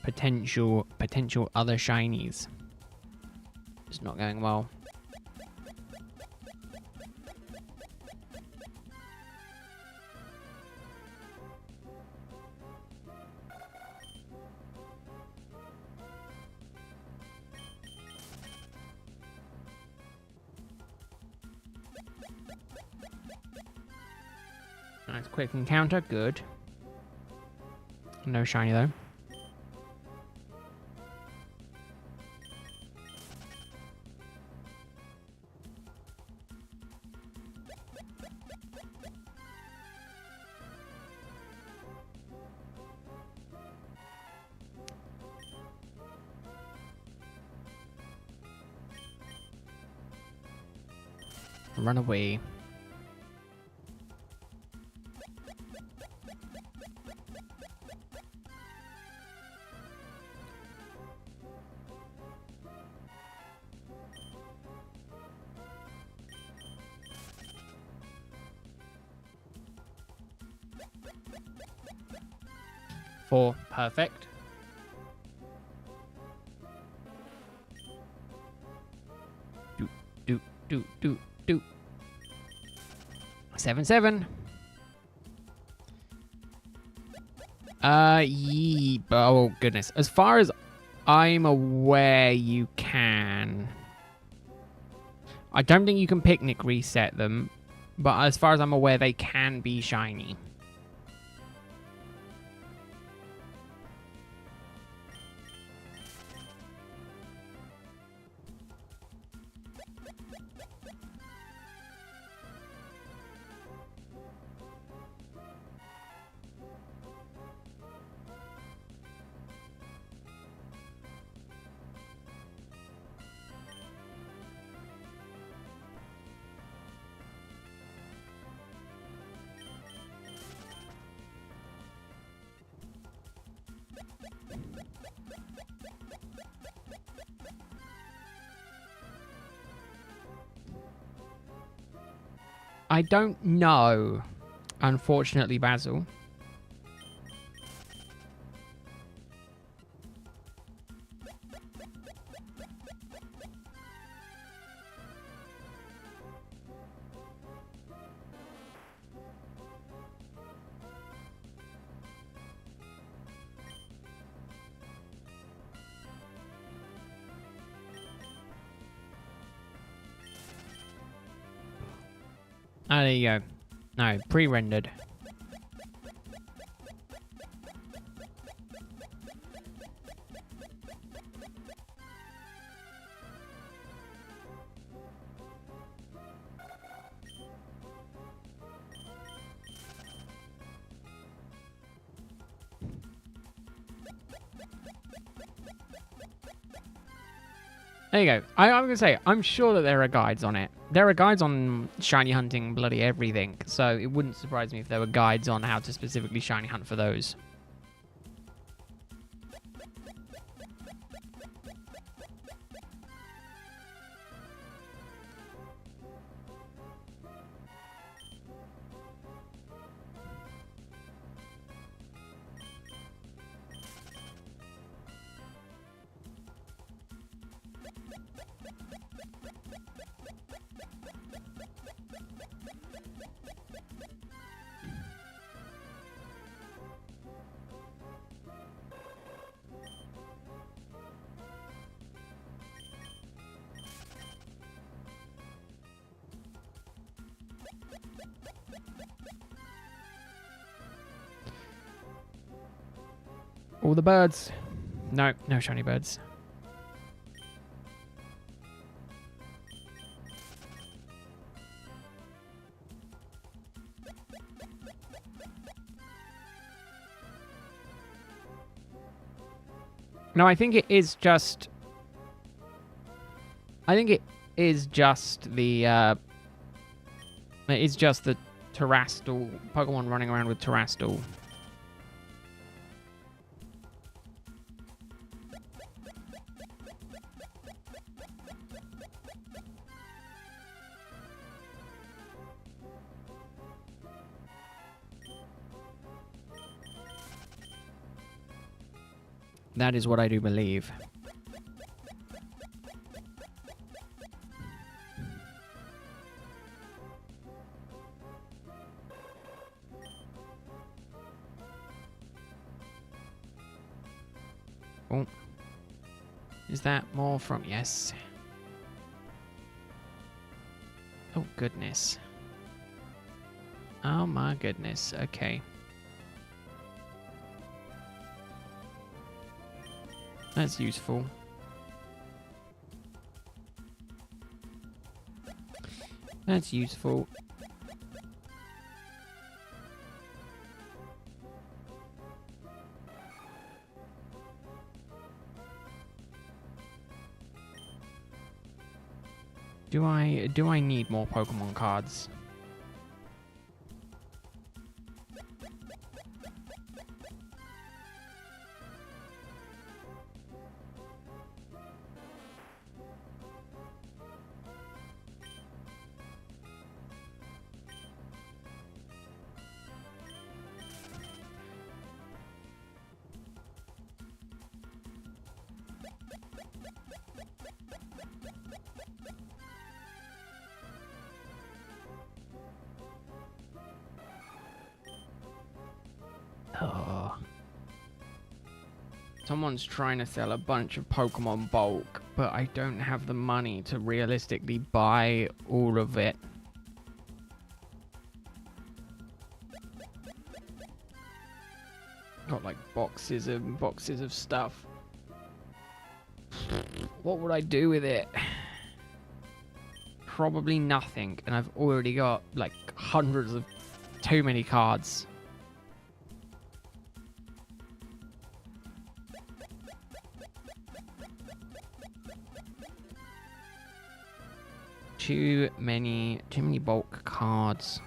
A: potential other shinies. It's not going well. Nice quick encounter, good. No shiny though. Run away. Four. Perfect. Do. 7-7. Oh goodness. As far as I'm aware, you can. I don't think you can picnic reset them, but as far as I'm aware, they can be shiny. I don't know, unfortunately, Basil. Ah, there you go. No, pre-rendered. There you go. I'm going to say, I'm sure that there are guides on it. There are guides on shiny hunting bloody everything, so it wouldn't surprise me if there were guides on how to specifically shiny hunt for those. All the birds. No, no shiny birds. No, I think it is just... I think it is just the... It is just the Terrastal... Pokemon running around with Terrastal. That is what I do believe. Oh. Is that more from... Yes. Oh, goodness. Oh, my goodness. Okay. That's useful. That's useful. Do I need more Pokemon cards? Oh. Someone's trying to sell a bunch of Pokemon bulk, but I don't have the money to realistically buy all of it. Got like boxes and boxes of stuff. What would I do with it? Probably nothing, and I've already got like hundreds of too many cards. Too many bulk cards.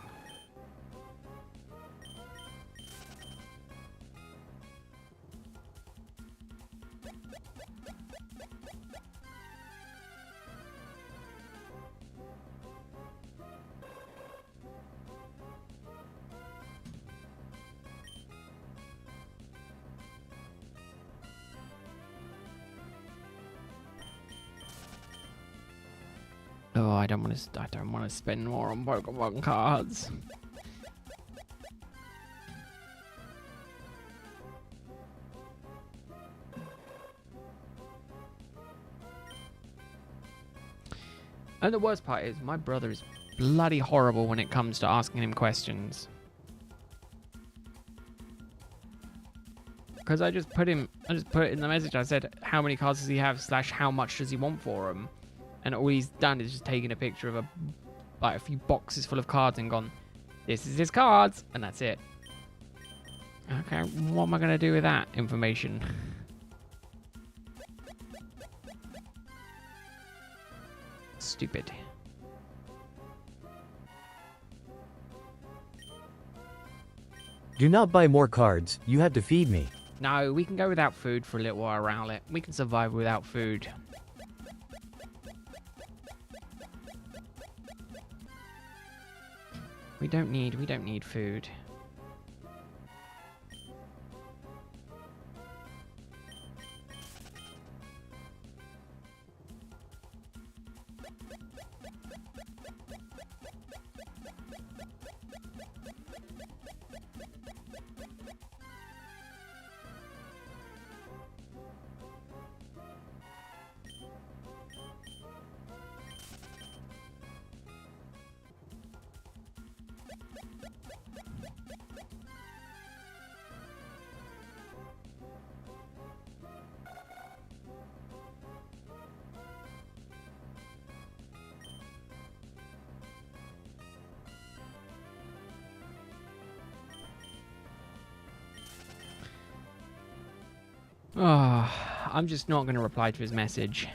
A: Oh, I don't want to spend more on Pokemon cards. And the worst part is my brother is bloody horrible when it comes to asking him questions. Because I just put it in the message. I said, how many cards does he have / how much does he want for them? And all he's done is just taken a picture of a few boxes full of cards and gone, this is his cards, and that's it. Okay, what am I going to do with that information? Stupid.
B: Do not buy more cards, you have to feed me.
A: No, we can go without food for a little while, Rowlet. We can survive without food. We don't need food. Oh, I'm just not going to reply to his message.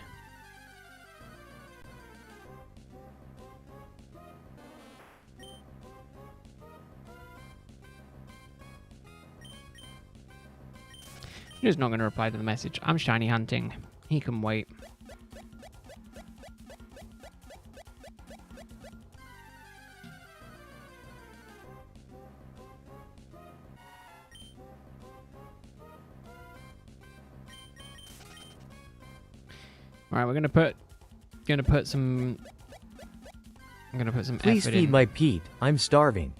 A: I'm just not going to reply to the message. I'm shiny hunting. He can wait. Alright, we're gonna put some
B: Please
A: effort
B: feed
A: in.
B: my Pete, I'm starving.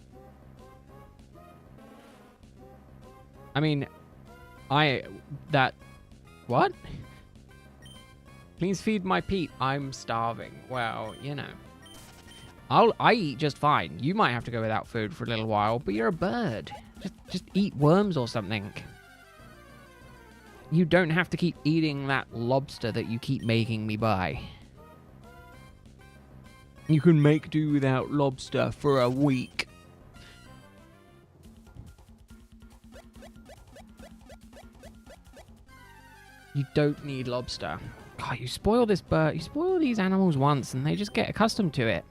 A: I mean, what? Please feed my Pete, I'm starving. Well, you know. I eat just fine. You might have to go without food for a little while, but you're a bird. Just eat worms or something. You don't have to keep eating that lobster that you keep making me buy. You can make do without lobster for a week. You don't need lobster. God, you spoil this bird. You spoil these animals once and they just get accustomed to it.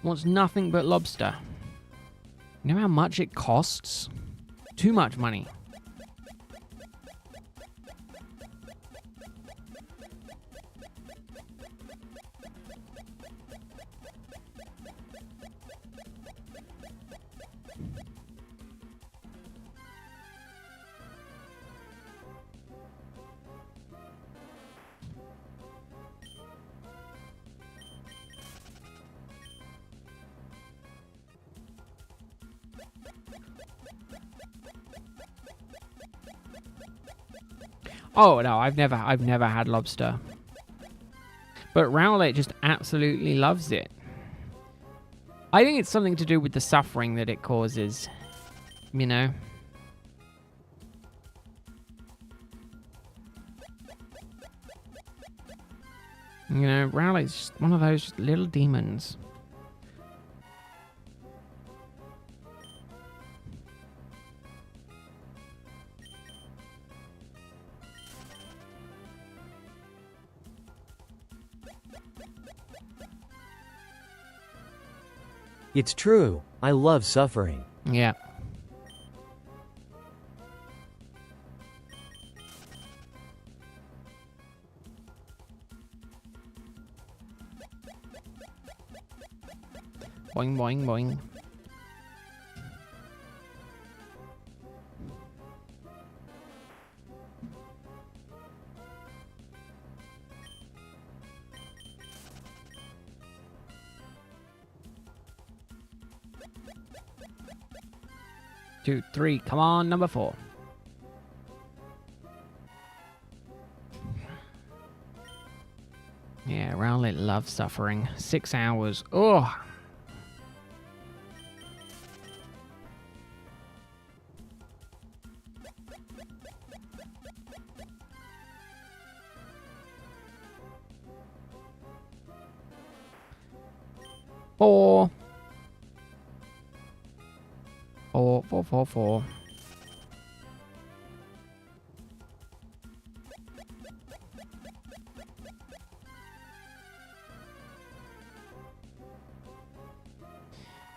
A: Wants nothing but lobster. You know how much it costs? Too much money. Oh no, I've never had lobster. But Rowlet just absolutely loves it. I think it's something to do with the suffering that it causes. You know? You know, Rowlet's just one of those little demons.
B: It's true. I love suffering.
A: Yeah. Boing, boing, boing. Two, three. Come on, number 4. Yeah, Rowlet loves suffering. 6 hours. Oh. Four. 4, 4, 4, 4.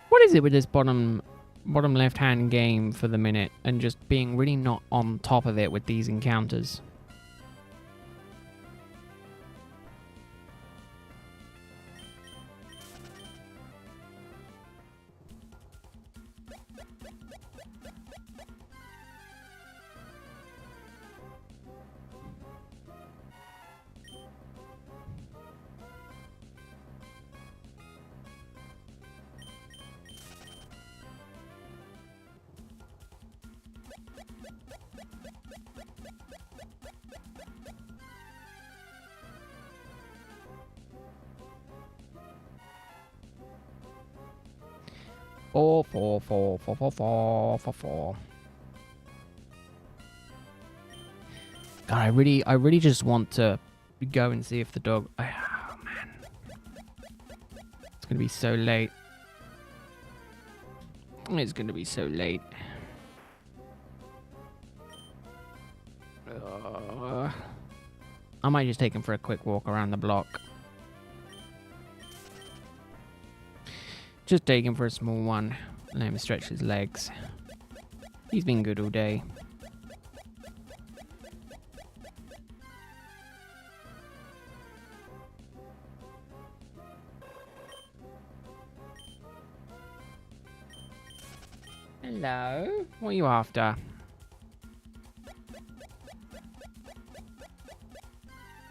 A: What is it with this bottom left-hand game for the minute and just being really not on top of it with these encounters? Four, 4, 4, 4, 4, 4, 4, 4. God, I really just want to go and see if the dog. Oh man, it's gonna be so late. It's gonna be so late. I might just take him for a quick walk around the block. Just take him for a small one. Let him stretch his legs. He's been good all day. Hello? What are you after?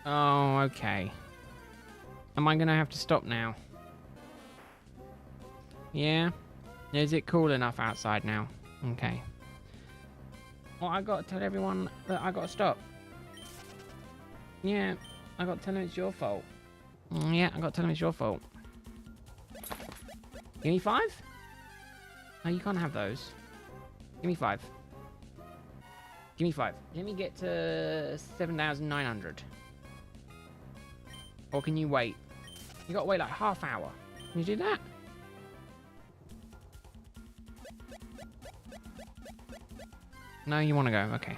A: Oh, okay. Am I gonna have to stop now? Yeah? Is it cool enough outside now? Okay. Well, I gotta tell everyone that I gotta stop. Yeah, I gotta tell them it's your fault. Yeah, I gotta tell them it's your fault. Give me 5? No, you can't have those. Give me 5. Give me 5. Let me get to 7,900. Or can you wait? You gotta wait like half hour. Can you do that? No, you want to go? Okay.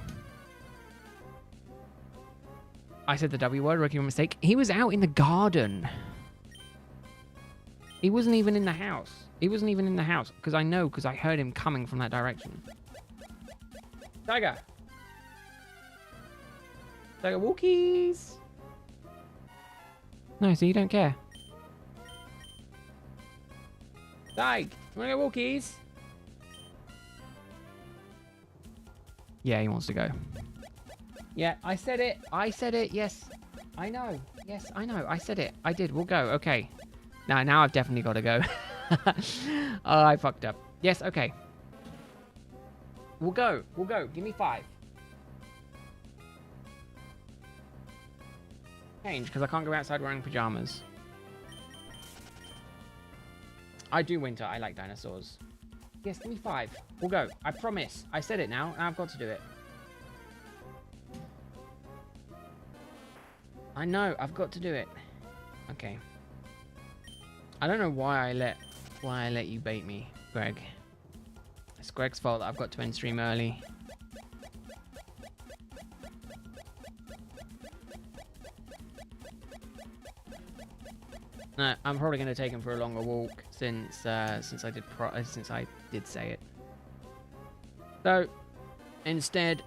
A: I said the W word, rookie mistake. He was out in the garden. He wasn't even in the house. He wasn't even in the house. Because I heard him coming from that direction. Tiger. Tiger walkies. No, so you don't care. Tig, you wanna go walkies? Yeah, he wants to go. Yeah, I said it. I said it. Yes, I know. Yes, I know. I said it. I did. We'll go. Okay. Now I've definitely got to go. Oh, I fucked up. Yes, okay. We'll go. We'll go. Give me 5. Change, because I can't go outside wearing pajamas. I do winter. I like dinosaurs. Yes, give me 5. We'll go. I promise. I said it now, and I've got to do it. I know. I've got to do it. Okay. I don't know why I let you bait me, Greg. It's Greg's fault that I've got to end stream early. No, I'm probably going to take him for a longer walk since I did say it. So, instead,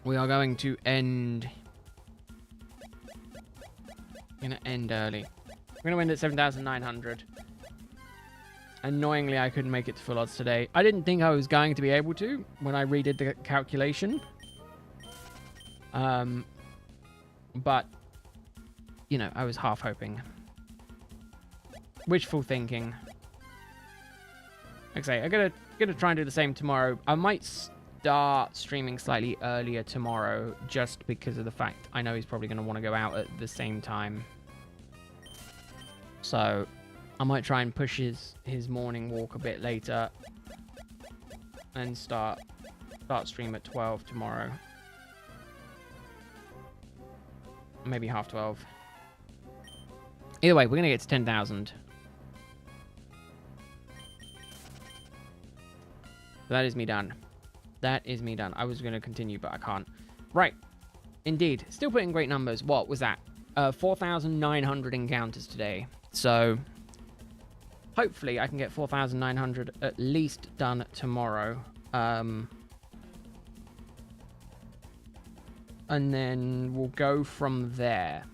A: we are going to end. I'm going to end early. We're going to end at 7,900. Annoyingly, I couldn't make it to full odds today. I didn't think I was going to be able to when I redid the calculation. But, you know, I was half hoping. Wishful thinking. Like I say, I'm gonna try and do the same tomorrow. I might start streaming slightly earlier tomorrow just because of the fact I know he's probably going to want to go out at the same time. So I might try and push his morning walk a bit later and start stream at 12 tomorrow. Maybe half 12. Either way, we're going to get to 10,000. That is me done. That is me done. I was going to continue, but I can't. Right. Indeed. Still putting great numbers. What was that? 4,900 encounters today. So, hopefully I can get 4,900 at least done tomorrow. And then we'll go from there.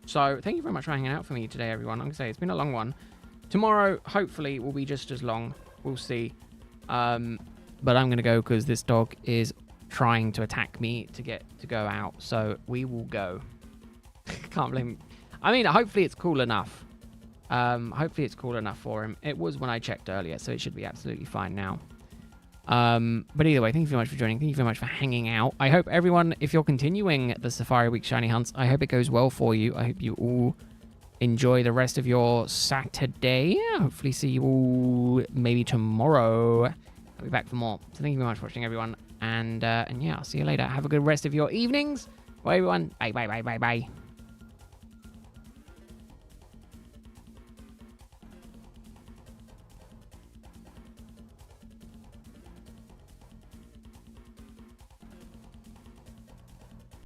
A: So, thank you very much for hanging out for me today, everyone. I'm going to say, it's been a long one. Tomorrow, hopefully, will be just as long. We'll see. But I'm going to go because this dog is trying to attack me to get to go out. So, we will go. Can't blame him. I mean, hopefully it's cool enough. Hopefully it's cool enough for him. It was when I checked earlier, so it should be absolutely fine now. But either way, thank you very much for joining. Thank you very much for hanging out. I hope everyone, if you're continuing the Safari Week Shiny Hunts, I hope it goes well for you. I hope you all enjoy the rest of your Saturday. Hopefully see you all maybe tomorrow. I'll be back for more. So thank you very much for watching, everyone. And yeah, I'll see you later. Have a good rest of your evenings. Bye, everyone. Bye, bye, bye, bye, bye.